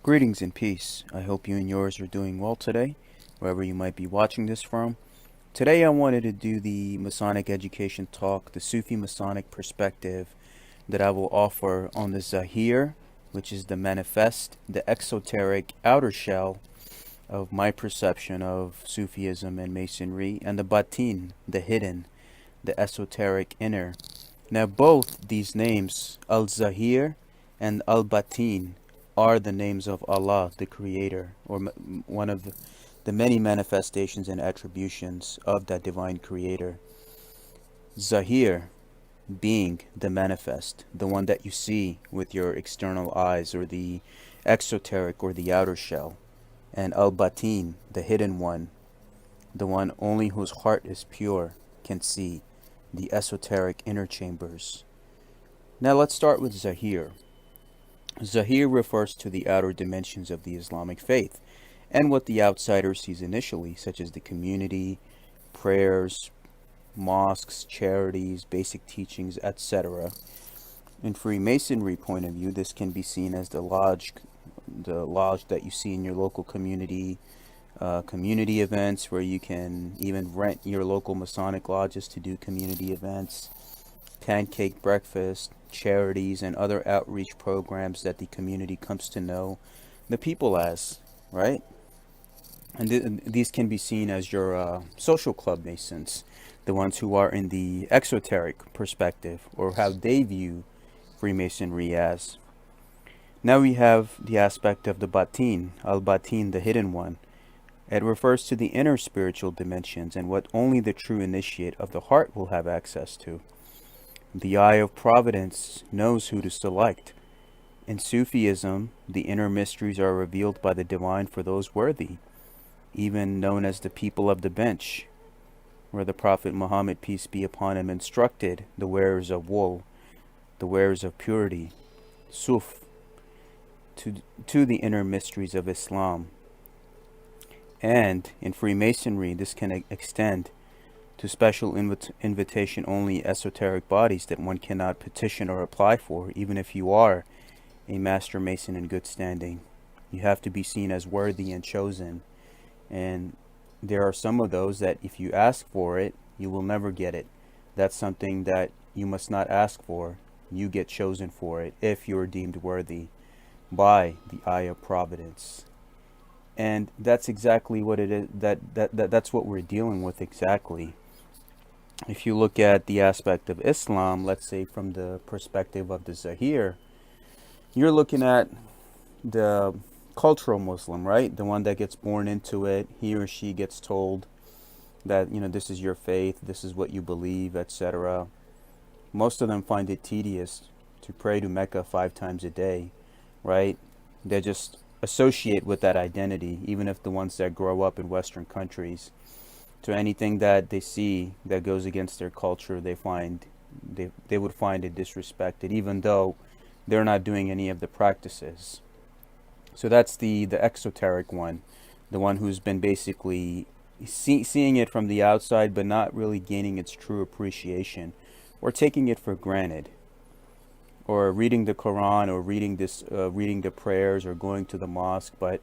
Greetings and peace. I hope you and yours are doing well today, wherever you might be watching this from. Today I wanted to do the Masonic education talk, the Sufi Masonic perspective that I will offer on the Zahir, which is the manifest, the exoteric outer shell of my perception of Sufism and Masonry, and the Batin, the hidden, the esoteric inner. Now both these names, Al-Zahir and Al-Batin, are the names of Allah, the Creator, or one of the many manifestations and attributions of that divine Creator. Zahir being the manifest, the one that you see with your external eyes, or the exoteric or the outer shell. And Al-Batin, the hidden one, the one only whose heart is pure can see, the esoteric inner chambers. Now let's start with Zahir. Zahir refers to the outer dimensions of the Islamic faith and what the outsider sees initially, such as the community, prayers, mosques, charities, basic teachings, etc. In Freemasonry point of view, this can be seen as the lodge that you see in your local community, community events where you can even rent your local Masonic lodges to do community events, pancake breakfast, charities, and other outreach programs that the community comes to know the people as, right? And these can be seen as your social club Masons, the ones who are in the exoteric perspective, or how they view Freemasonry as. Now we have the aspect of the batin, al-batin, the hidden one. It refers to the inner spiritual dimensions and what only the true initiate of the heart will have access to. The eye of providence knows who to select. In Sufism, the inner mysteries are revealed by the divine for those worthy, even known as the people of the bench, where the Prophet Muhammad, peace be upon him, instructed the wearers of wool, the wearers of purity, Suf, to the inner mysteries of Islam. And in Freemasonry, this can extend to special invitation-only esoteric bodies that one cannot petition or apply for, even if you are a Master Mason in good standing. You have to be seen as worthy and chosen. And there are some of those that if you ask for it, you will never get it. That's something that you must not ask for. You get chosen for it if you are deemed worthy by the eye of providence. And that's exactly what it is. That's what we're dealing with exactly. If you look at the aspect of Islam, let's say from the perspective of the Zahir, you're looking at the cultural Muslim, right? The one that gets born into it. He or she gets told that, you know, this is your faith, this is what you believe, etc. Most of them find it tedious to pray to Mecca 5 times a day, right? They just associate with that identity, even if the ones that grow up in Western countries, to anything that they see that goes against their culture, they would find it disrespected, even though they're not doing any of the practices. So that's the exoteric one, the one who's been basically seeing it from the outside, but not really gaining its true appreciation, or taking it for granted, or reading the Qur'an, or reading the prayers, or going to the mosque, but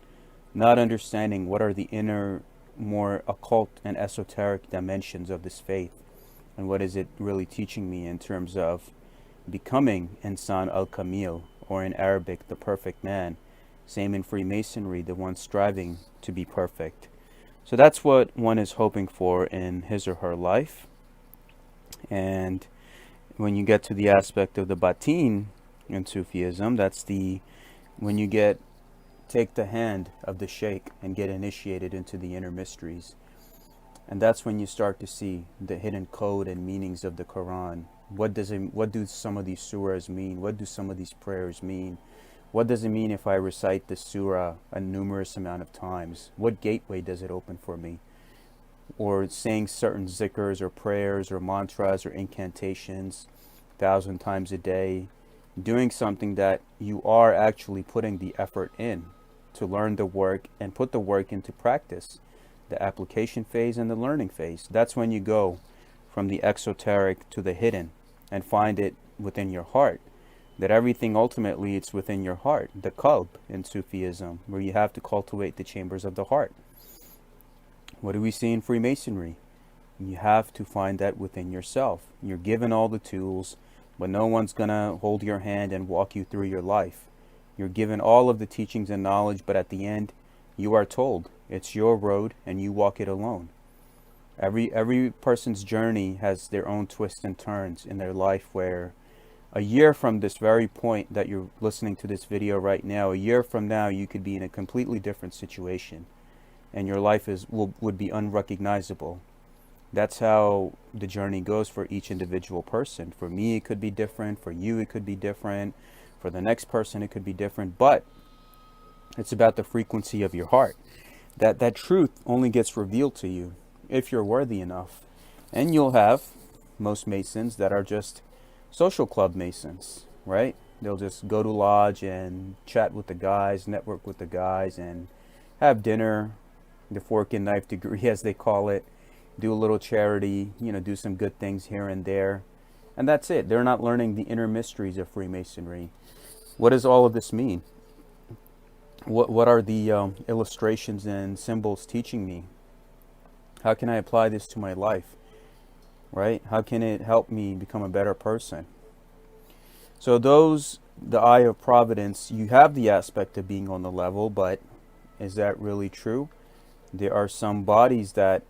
not understanding what are the inner, more occult and esoteric dimensions of this faith, and what is it really teaching me in terms of becoming insan al-kamil, or in Arabic, the perfect man. Same in Freemasonry, the one striving to be perfect. So that's what one is hoping for in his or her life. And when you get to the aspect of the batin in Sufism, that's when you take the hand of the Sheikh and get initiated into the inner mysteries. And that's when you start to see the hidden code and meanings of the Quran. What do some of these surahs mean? What do some of these prayers mean? What does it mean if I recite the surah a numerous amount of times? What gateway does it open for me? Or saying certain zikrs or prayers or mantras or incantations 1,000 times a day, doing something that you are actually putting the effort in to learn the work and put the work into practice, the application phase and the learning phase. That's when you go from the exoteric to the hidden and find it within your heart. That everything ultimately it's within your heart, the qalb in Sufism, where you have to cultivate the chambers of the heart. What do we see in Freemasonry? You have to find that within yourself. You're given all the tools, but no one's gonna hold your hand and walk you through your life. You're given all of the teachings and knowledge, but at the end, you are told it's your road and you walk it alone. Every person's journey has their own twists and turns in their life, where a year from this very point that you're listening to this video right now, a year from now, you could be in a completely different situation, and your life would be unrecognizable. That's how the journey goes for each individual person. For me, it could be different. For you, it could be different. For the next person, it could be different. But it's about the frequency of your heart. That truth only gets revealed to you if you're worthy enough. And you'll have most Masons that are just social club Masons, right? They'll just go to lodge and chat with the guys, network with the guys, and have dinner, the fork and knife degree as they call it, do a little charity, do some good things here and there, and that's it. They're not learning the inner mysteries of Freemasonry. What does all of this mean? What are the illustrations and symbols teaching me? How can I apply this to my life? Right? How can it help me become a better person? So the eye of providence, you have the aspect of being on the level, but is that really true? There are some bodies that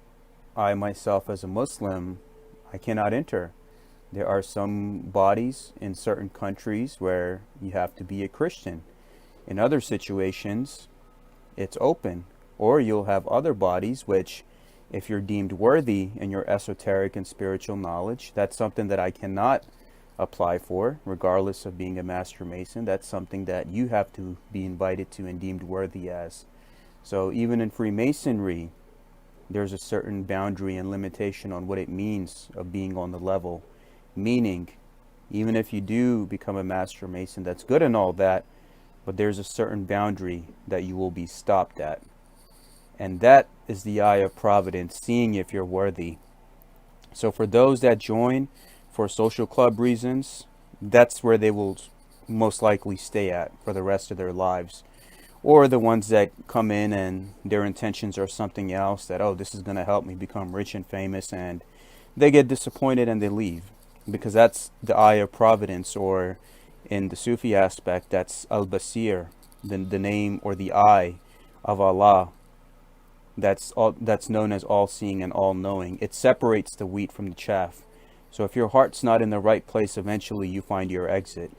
I myself as a Muslim I cannot enter. There are some bodies in certain countries where you have to be a Christian. In other situations, it's open. Or you'll have other bodies which, if you're deemed worthy in your esoteric and spiritual knowledge, that's something that I cannot apply for, regardless of being a Master Mason. That's something that you have to be invited to and deemed worthy as. So even in Freemasonry, there's a certain boundary and limitation on what it means of being on the level. Meaning, even if you do become a Master Mason, that's good and all that, but there's a certain boundary that you will be stopped at. And that is the eye of providence, seeing if you're worthy. So for those that join for social club reasons, that's where they will most likely stay at for the rest of their lives. Or the ones that come in and their intentions are something else, that, oh, this is going to help me become rich and famous, and they get disappointed and they leave. Because that's the eye of providence, or in the Sufi aspect, that's al-Basir, the name or the eye of Allah. That's known as all-seeing and all-knowing. It separates the wheat from the chaff. So if your heart's not in the right place, eventually you find your exit.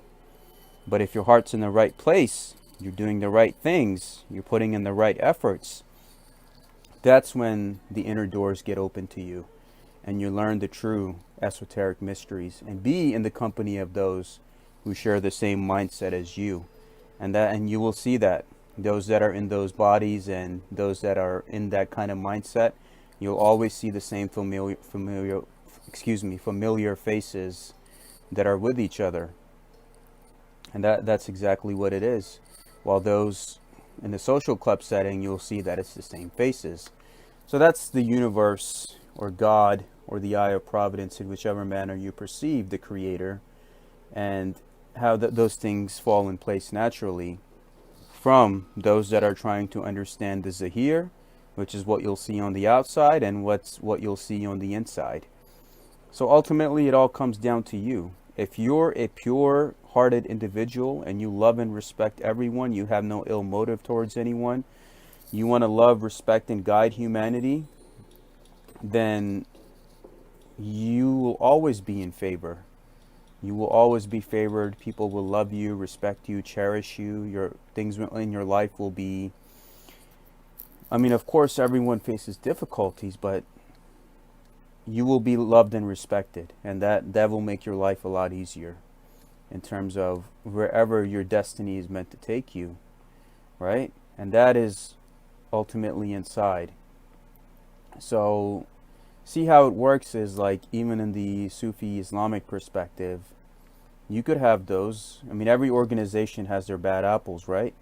But if your heart's in the right place, you're doing the right things, you're putting in the right efforts, that's when the inner doors get open to you, and you learn the true esoteric mysteries, and be in the company of those who share the same mindset as you. And you will see that those that are in those bodies and those that are in that kind of mindset, you'll always see the same familiar faces that are with each other. And that's exactly what it is. While those in the social club setting, you'll see that it's the same faces. So that's the universe, or God, or the eye of providence, in whichever manner you perceive the Creator, and how those things fall in place naturally from those that are trying to understand the Zahir, which is what you'll see on the outside, and what you'll see on the inside. So ultimately, it all comes down to you. If you're a pure-hearted individual and you love and respect everyone, you have no ill motive towards anyone, you want to love, respect, and guide humanity, then you will always be in favor. You will always be favored. People will love you, respect you, cherish you. Your things in your life will be, I mean, of course, everyone faces difficulties, but you will be loved and respected, and that will make your life a lot easier in terms of wherever your destiny is meant to take you, right? And that is ultimately inside. So see how it works is, like, even in the Sufi Islamic perspective, you could have those. I mean, every organization has their bad apples, right?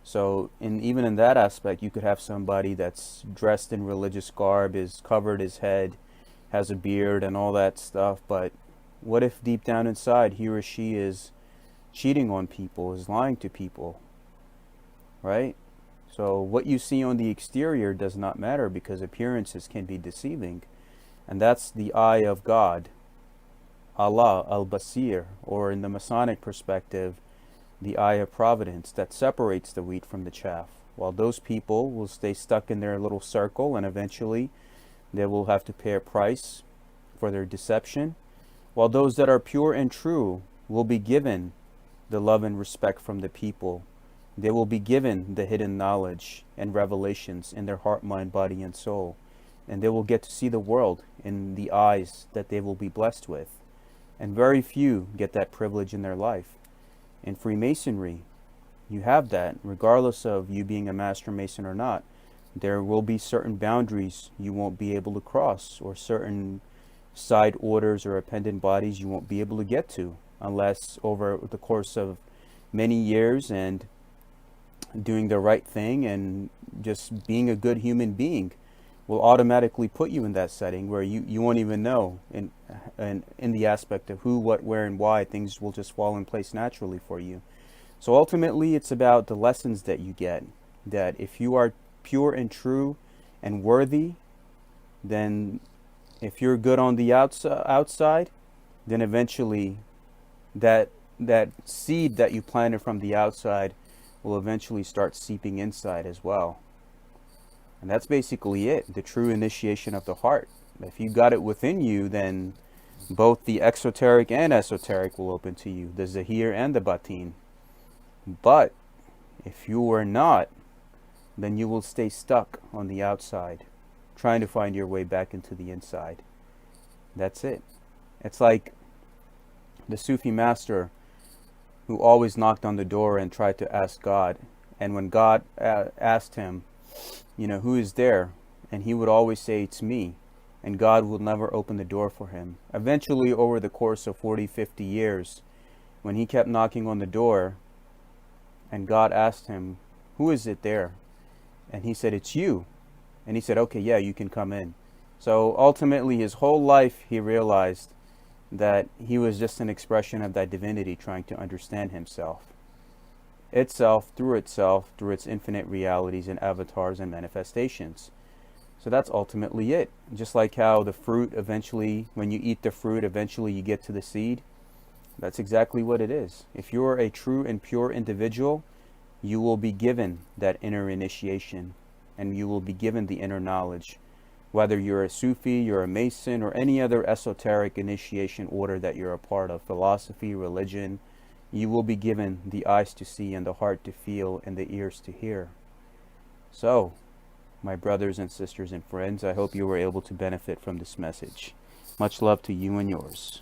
So even in that aspect, you could have somebody that's dressed in religious garb, is covered his head, has a beard and all that stuff, but what if deep down inside he or she is cheating on people, is lying to people, right? So what you see on the exterior does not matter, because appearances can be deceiving. And that's the eye of God, Allah, al-Basir, or in the Masonic perspective, the eye of providence that separates the wheat from the chaff. While those people will stay stuck in their little circle, and eventually they will have to pay a price for their deception, while those that are pure and true will be given the love and respect from the people. They will be given the hidden knowledge and revelations in their heart, mind, body, and soul. And they will get to see the world in the eyes that they will be blessed with. And very few get that privilege in their life. In Freemasonry, you have that, regardless of you being a Master Mason or not. There will be certain boundaries you won't be able to cross, or certain side orders or appendant bodies you won't be able to get to, unless over the course of many years and doing the right thing and just being a good human being will automatically put you in that setting where you won't even know in the aspect of who, what, where, and why. Things will just fall in place naturally for you. So ultimately, it's about the lessons that you get, that if you are pure and true and worthy, then if you're good on the outside, then eventually that seed that you planted from the outside will eventually start seeping inside as well. And that's basically it, the true initiation of the heart. If you got it within you, then Both the exoteric and esoteric will open to you, the Zahir and the Batin. But if you are not, then you will stay stuck on the outside, trying to find your way back into the inside. That's it. It's like the Sufi master who always knocked on the door and tried to ask God. And when God asked him, you know, who is there? And he would always say, it's me. And God would never open the door for him. Eventually, over the course of 40, 50 years, when he kept knocking on the door, and God asked him, who is it there? And he said, it's you. And he said, okay, yeah, you can come in. So ultimately, his whole life, he realized that he was just an expression of that divinity trying to understand himself. Itself, through its infinite realities and avatars and manifestations. So that's ultimately it. Just like how the fruit eventually, when you eat the fruit, eventually you get to the seed. That's exactly what it is. If you're a true and pure individual, you will be given that inner initiation, and you will be given the inner knowledge. Whether you're a Sufi, you're a Mason, or any other esoteric initiation order that you're a part of, philosophy, religion, you will be given the eyes to see and the heart to feel and the ears to hear. So, my brothers and sisters and friends, I hope you were able to benefit from this message. Much love to you and yours.